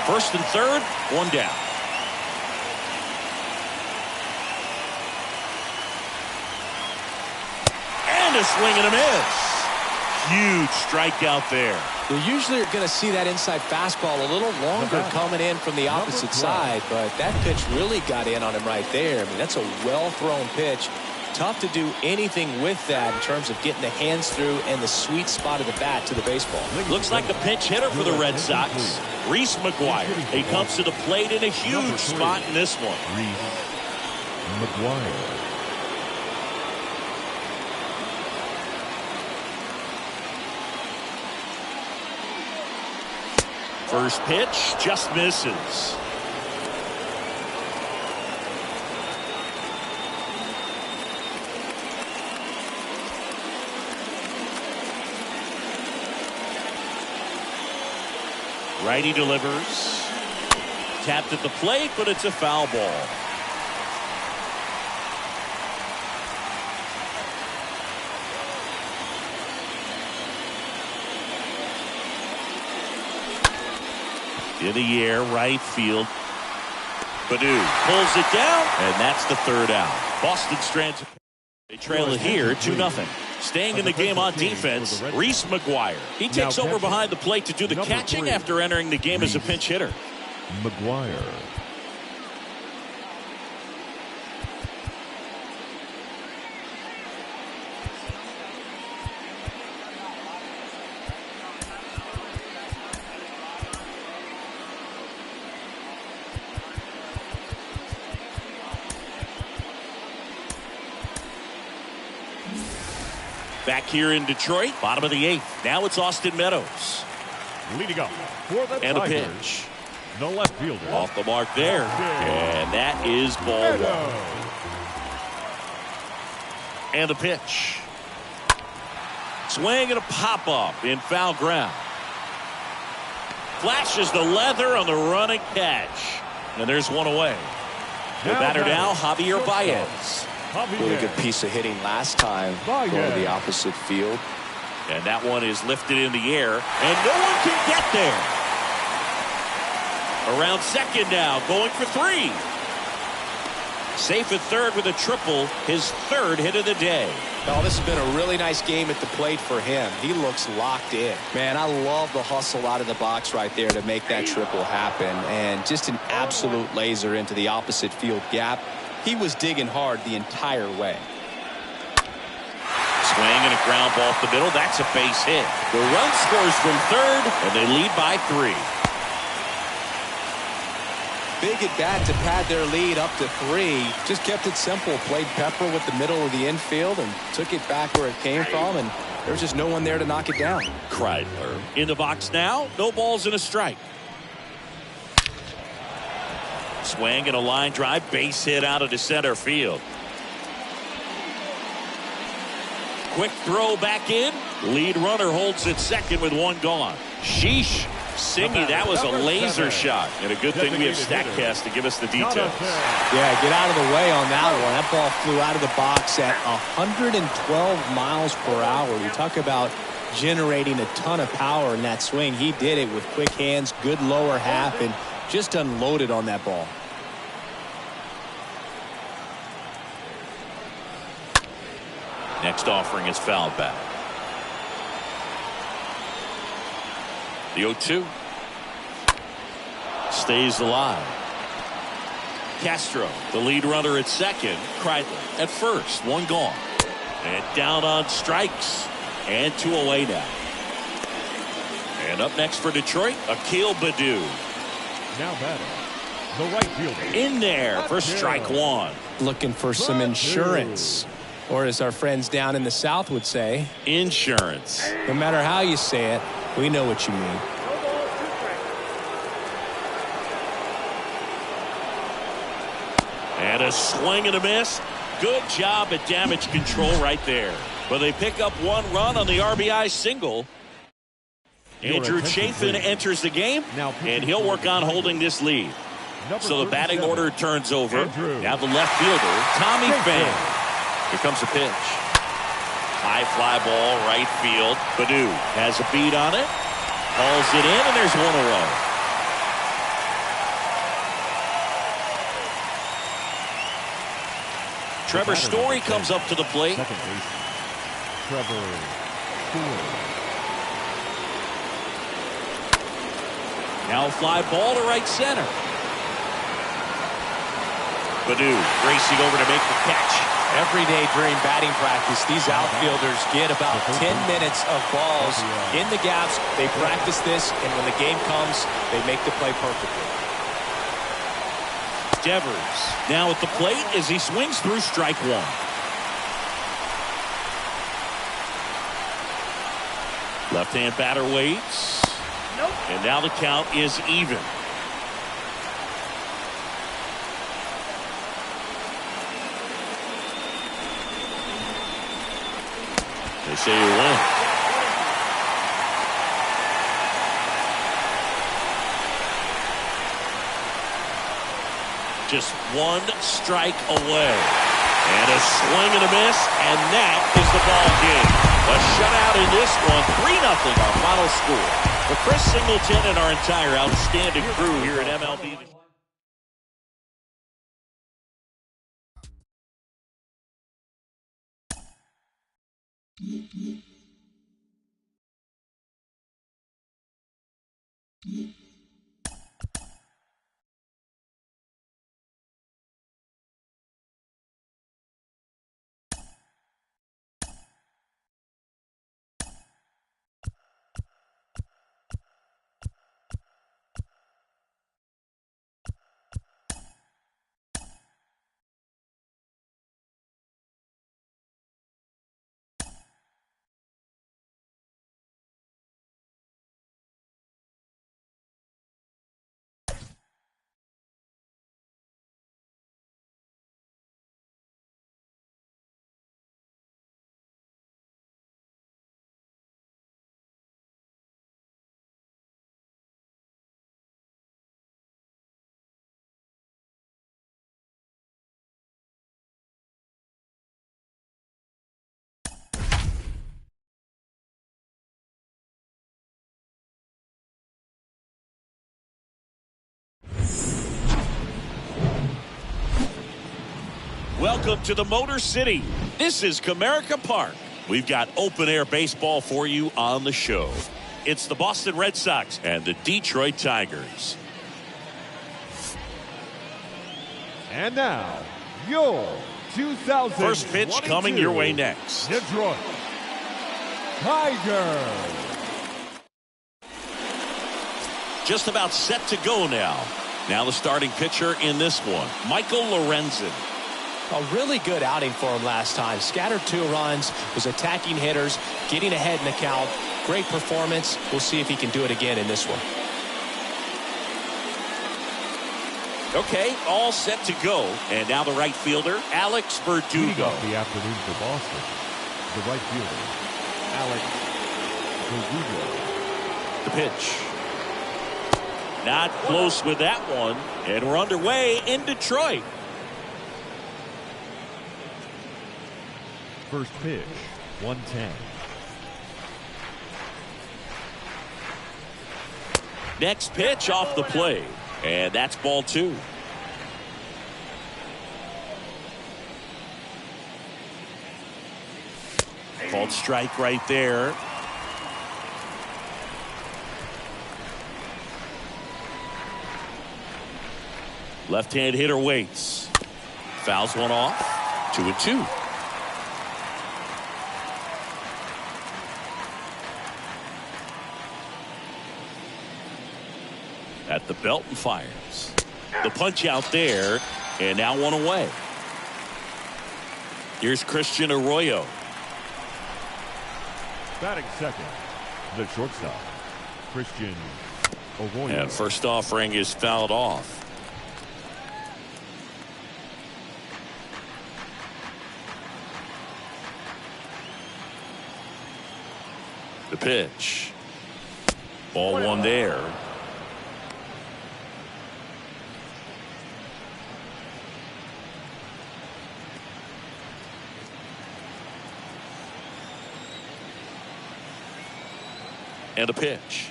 First and third, 1 down. And a swing and a miss. Huge strikeout there. You usually are going to see that inside fastball a little longer coming in from the opposite side, but that pitch really got in on him right there. I mean, that's a well-thrown pitch. Tough to do anything with that in terms of getting the hands through and the sweet spot of the bat to the baseball. Looks like a pinch hitter for the Red Sox. Reese McGuire. He comes to the plate in a huge spot in this one. Reese McGuire. First pitch just misses. Righty delivers. Tapped at the plate, but it's a foul ball. In the air, right field. Baddoo pulls it down, and that's the third out. Boston strands. They trail it here 2-0. Staying in the game on defense, Reese McGuire. He takes over behind the plate to do the catching after entering the game as a pinch hitter. McGuire. Back here in Detroit, bottom of the 8th. Now it's Austin Meadows. Leading up for the And a Tigers, pitch. the left fielder. Off the mark there. And that is ball one. And a pitch. Swing and a pop-up in foul ground. Flashes the leather on the running catch. And there's one away. The batter now, Javier Baez. Really good piece of hitting last time going to the opposite field. And that one is lifted in the air, and no one can get there. Around second now, going for 3. Safe at third with a triple, his 3rd hit of the day. Oh, this has been a really nice game at the plate for him. He looks locked in. Man, I love the hustle out of the box right there to make that triple happen. And just an absolute laser into the opposite field gap. He was digging hard the entire way. Swing and a ground ball up the middle. That's a base hit. The run scores from third, and they lead by 3. Big at bat to pad their lead up to 3. Just kept it simple. Played pepper with the middle of the infield and took it back where it came from, and there was just no one there to knock it down. Kreidler in the box now. No balls and a strike. Swing and a line drive. Base hit out of the center field. Quick throw back in. Lead runner holds at second with 1 gone. Sheesh. Singy, that was a laser shot. And a good thing we have StatCast to give us the details. Yeah, get out of the way on that one. That ball flew out of the box at 112 miles per hour. You talk about generating a ton of power in that swing. He did it with quick hands, good lower half, and just unloaded on that ball. Next offering is fouled back. The 0-2 stays alive. Castro, the lead runner at second. Kreidler at first. 1 gone. And down on strikes. And 2 away now. And up next for Detroit, Akil Baddoo. Now batting, the right fielder. In there for strike 1. Looking for some insurance. Or as our friends down in the South would say, insurance. No matter how you say it, we know what you mean. And a swing and a miss. Good job at damage control right there. But they pick up 1 run on the RBI single. Andrew Chafin enters the game, and he'll work on holding this lead. So the batting order turns over. Now the left fielder, Tommy Pham. Here comes a pitch. High fly ball, right field. Baddoo has a beat on it. Hauls it in, and there's 1 away. Trevor Story comes up to the plate. Second base, Trevor Story. Now a fly ball to right center. Baddoo racing over to make the catch. Every day during batting practice, these outfielders get about 10 minutes of balls in the gaps. They practice this, and when the game comes, they make the play perfectly. Devers now at the plate as he swings through strike 1. Left-hand batter waits. And now the count is even. They say you win. Just 1 strike away. And a swing and a miss, and that is the ball game. A shutout in this one, 3-0 our final score. For Chris Singleton and our entire outstanding crew here at MLB. Welcome to the Motor City. This is Comerica Park. We've got open-air baseball for you on the show. It's the Boston Red Sox and the Detroit Tigers. And now, your 2000 First pitch coming your way next. Detroit Tigers. Just about set to go now. Now the starting pitcher in this one, Michael Lorenzen. A really good outing for him last time. Scattered 2 runs, was attacking hitters, getting ahead in the count. Great performance. We'll see if he can do it again in this one. Okay, all set to go. And now the right fielder, Alex Verdugo. Leading off the afternoon for Boston, the right fielder, Alex Verdugo. The pitch. Not close with that one. And we're underway in Detroit. First pitch, 110. Next pitch off the plate. And that's ball 2. Called strike right there. Left-hand hitter waits. Fouls one off. 2-2. At the belt and fires. The punch out there, and now one away. Here's Christian Arroyo. Batting second, the shortstop, Christian Arroyo. And first offering is fouled off. The pitch. Ball 1 there. And a pitch.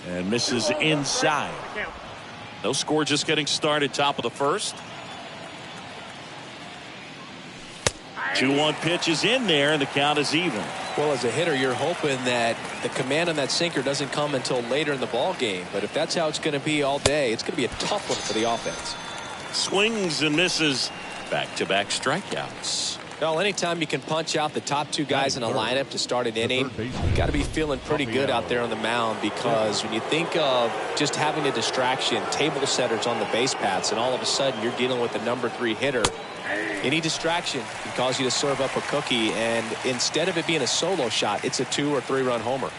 And misses inside. No score, just getting started, top of the first. 2-1 pitch is in there, and the count is even. Well, as a hitter, you're hoping that the command on that sinker doesn't come until later in the ball game. But if that's how it's going to be all day, it's going to be a tough one for the offense. Swings and misses. Back-to-back strikeouts. Well, anytime you can punch out the top 2 guys in a lineup to start an inning, you got to be feeling pretty good out there on the mound, because when you think of just having a distraction, table setters on the base paths, and all of a sudden you're dealing with the number 3 hitter, any distraction can cause you to serve up a cookie, and instead of it being a solo shot, it's a 2 or 3 run homer.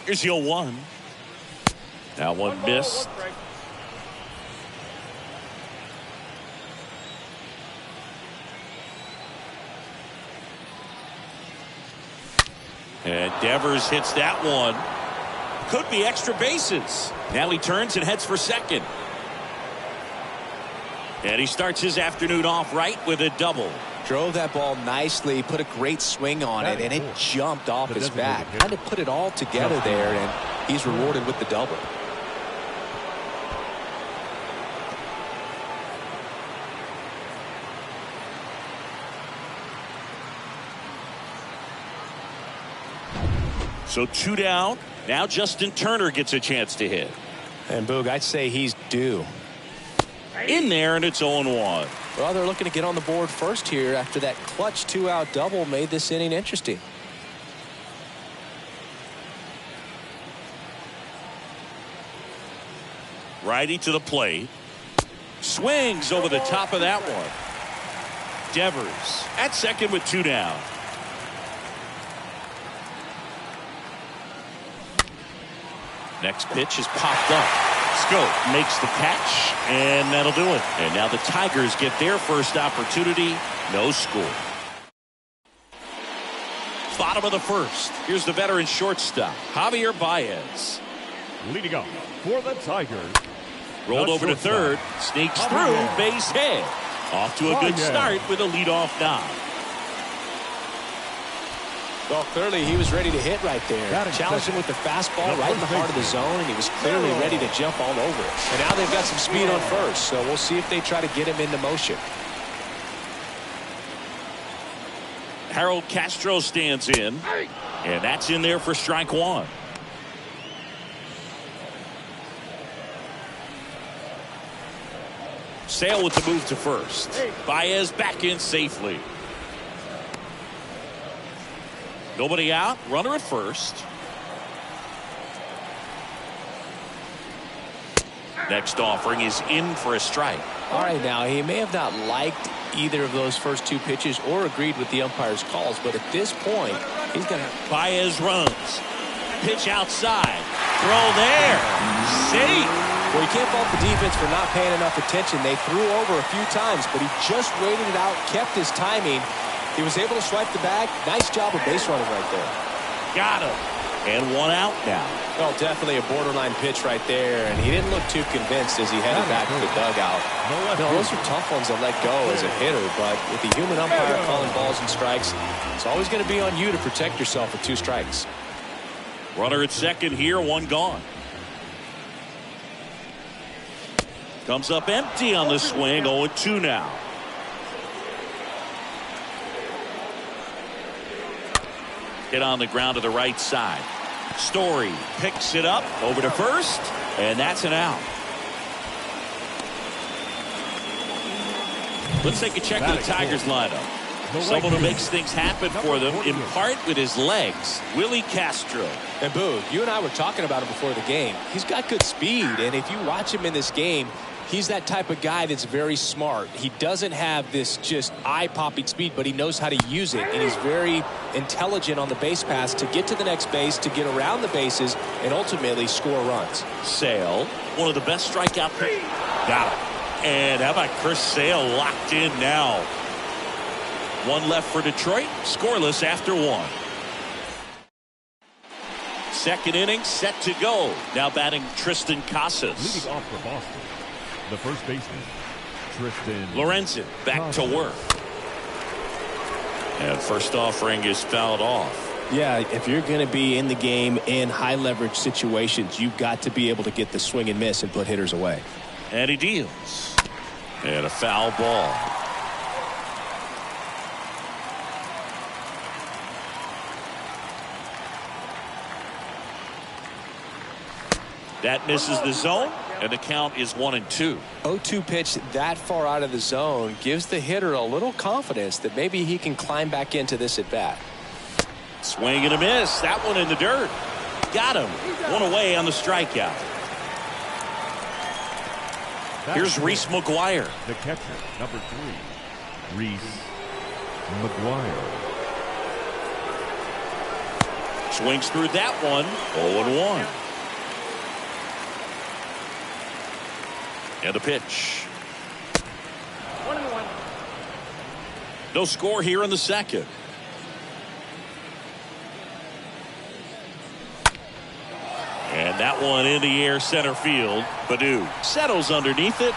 Here's your 1. Now one missed. And Devers hits that one. Could be extra bases. Now he turns and heads for second. And he starts his afternoon off right with a double. Drove that ball nicely, put a great swing on it, and it jumped off his back. Kind of put it all together there, and he's rewarded with the double. So 2 down. Now Justin Turner gets a chance to hit. And Boog, I'd say he's due. In there, and it's 0-1. Well, they're looking to get on the board first here after that clutch 2-out double made this inning interesting. Righty to the plate. Swings over the top of that one. Devers at second with 2 down. Next pitch is popped up. Schoop makes the catch, and that'll do it. And now the Tigers get their first opportunity. No score. Bottom of the first. Here's the veteran shortstop, Javier Baez. Leading off for the Tigers. Rolled over to third. Sneaks through. Base hit. Off to a good start with a leadoff knock. Well, clearly he was ready to hit right there. Challenged him with the fastball right in the heart of the zone, and he was clearly ready to jump all over it. And now they've got some speed on first, so we'll see if they try to get him into motion. Harold Castro stands in, and that's in there for strike 1. Sale with the move to first. Baez back in safely. Nobody out. Runner at first. Next offering is in for a strike. All right, now he may have not liked either of those first 2 pitches or agreed with the umpire's calls, but at this point, he's going to. Baez runs. Pitch outside. Throw there. Safe. Well, you can't fault the defense for not paying enough attention. They threw over a few times, but he just waited it out, kept his timing. He was able to swipe the bag. Nice job of base running right there. Got him. And 1 out now. Well, definitely a borderline pitch right there, and he didn't look too convinced as he headed back to the dugout. No, those are tough ones to let go as a hitter, but with the human umpire calling balls and strikes, it's always going to be on you to protect yourself with 2 strikes. Runner at second here, 1 gone. Comes up empty on the swing, 0-2 now. Hit on the ground to the right side. Story picks it up over to first, and that's an out. Let's take a check of the Tigers lineup. Someone who makes things happen for them, in part with his legs, Willie Castro. And Boog, you and I were talking about him before the game. He's got good speed, and if you watch him in this game, he's that type of guy that's very smart. He doesn't have this just eye-popping speed, but he knows how to use it, and he's very intelligent on the base pass to get to the next base, to get around the bases, and ultimately score runs. Sale, one of the best strikeout pitchers. Got it. And how about Chris Sale locked in now? 1 left for Detroit, scoreless after 1. Second inning set to go. Now batting Tristan Casas. Leading off for Boston, the first baseman, Tristan Lorenzen back to work. And first offering is fouled off. Yeah, if you're going to be in the game in high leverage situations, you've got to be able to get the swing and miss and put hitters away. And he deals. And a foul ball. That misses the zone, and the count is 1-2. 0-2 pitch that far out of the zone gives the hitter a little confidence that maybe he can climb back into this at bat. Swing and a miss. That one in the dirt. Got him. 1 away on the strikeout. Here's Reese McGuire. The catcher, number 3, Reese McGuire. Swings through that one. 0-1. And the pitch. 1-1. No score here in the second. And that one in the air center field. Baddoo settles underneath it.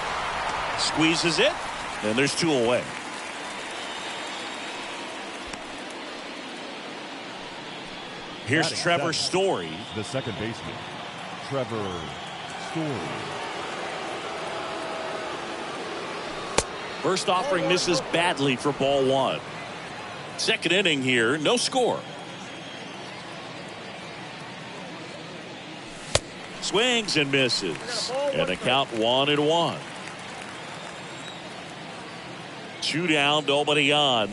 Squeezes it. And there's 2 away. Here's Trevor Story. The second baseman, Trevor Story. First offering misses badly for ball 1. Second inning here, no score. Swings and misses. And the count 1-1. 2 down, nobody on.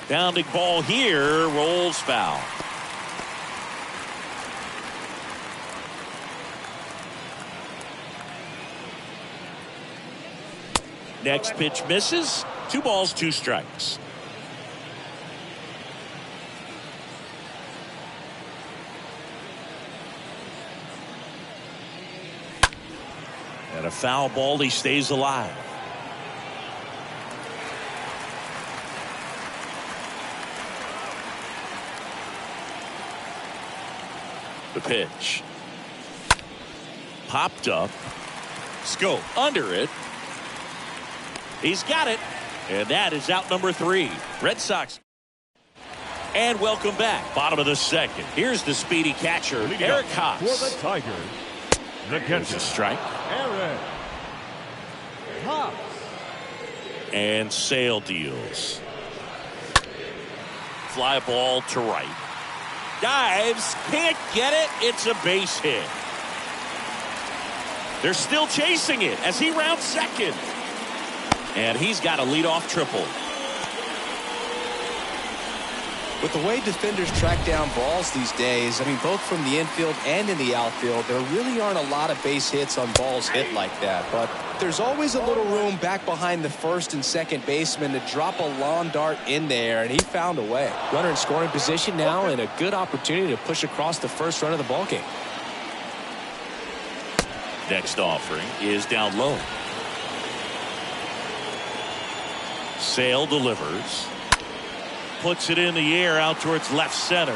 Bounding ball here, rolls foul. Next pitch misses. 2 balls, 2 strikes. And a foul ball, he stays alive. The pitch. Popped up. Scope under it. He's got it. And that is out number 3. Red Sox. And welcome back. Bottom of the second. Here's the speedy catcher, Eric Haas. For the Tigers, the There's a strike. Eric Haas. And Sale deals. Fly ball to right. Dives. Can't get it. It's a base hit. They're still chasing it as he rounds second. And he's got a leadoff triple. With the way defenders track down balls these days, I mean, both from the infield and in the outfield, there really aren't a lot of base hits on balls hit like that. But there's always a little room back behind the first and second baseman to drop a lawn dart in there, and he found a way. Runner in scoring position now, and a good opportunity to push across the first run of the ballgame. Next offering is down low. Sale delivers. Puts it in the air out towards left center.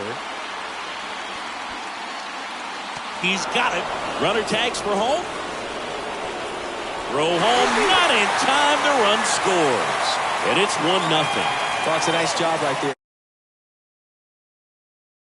He's got it. Runner tags for home. Throw home, not in time. The run scores. And it's 1-0. Well, it's a nice job right there.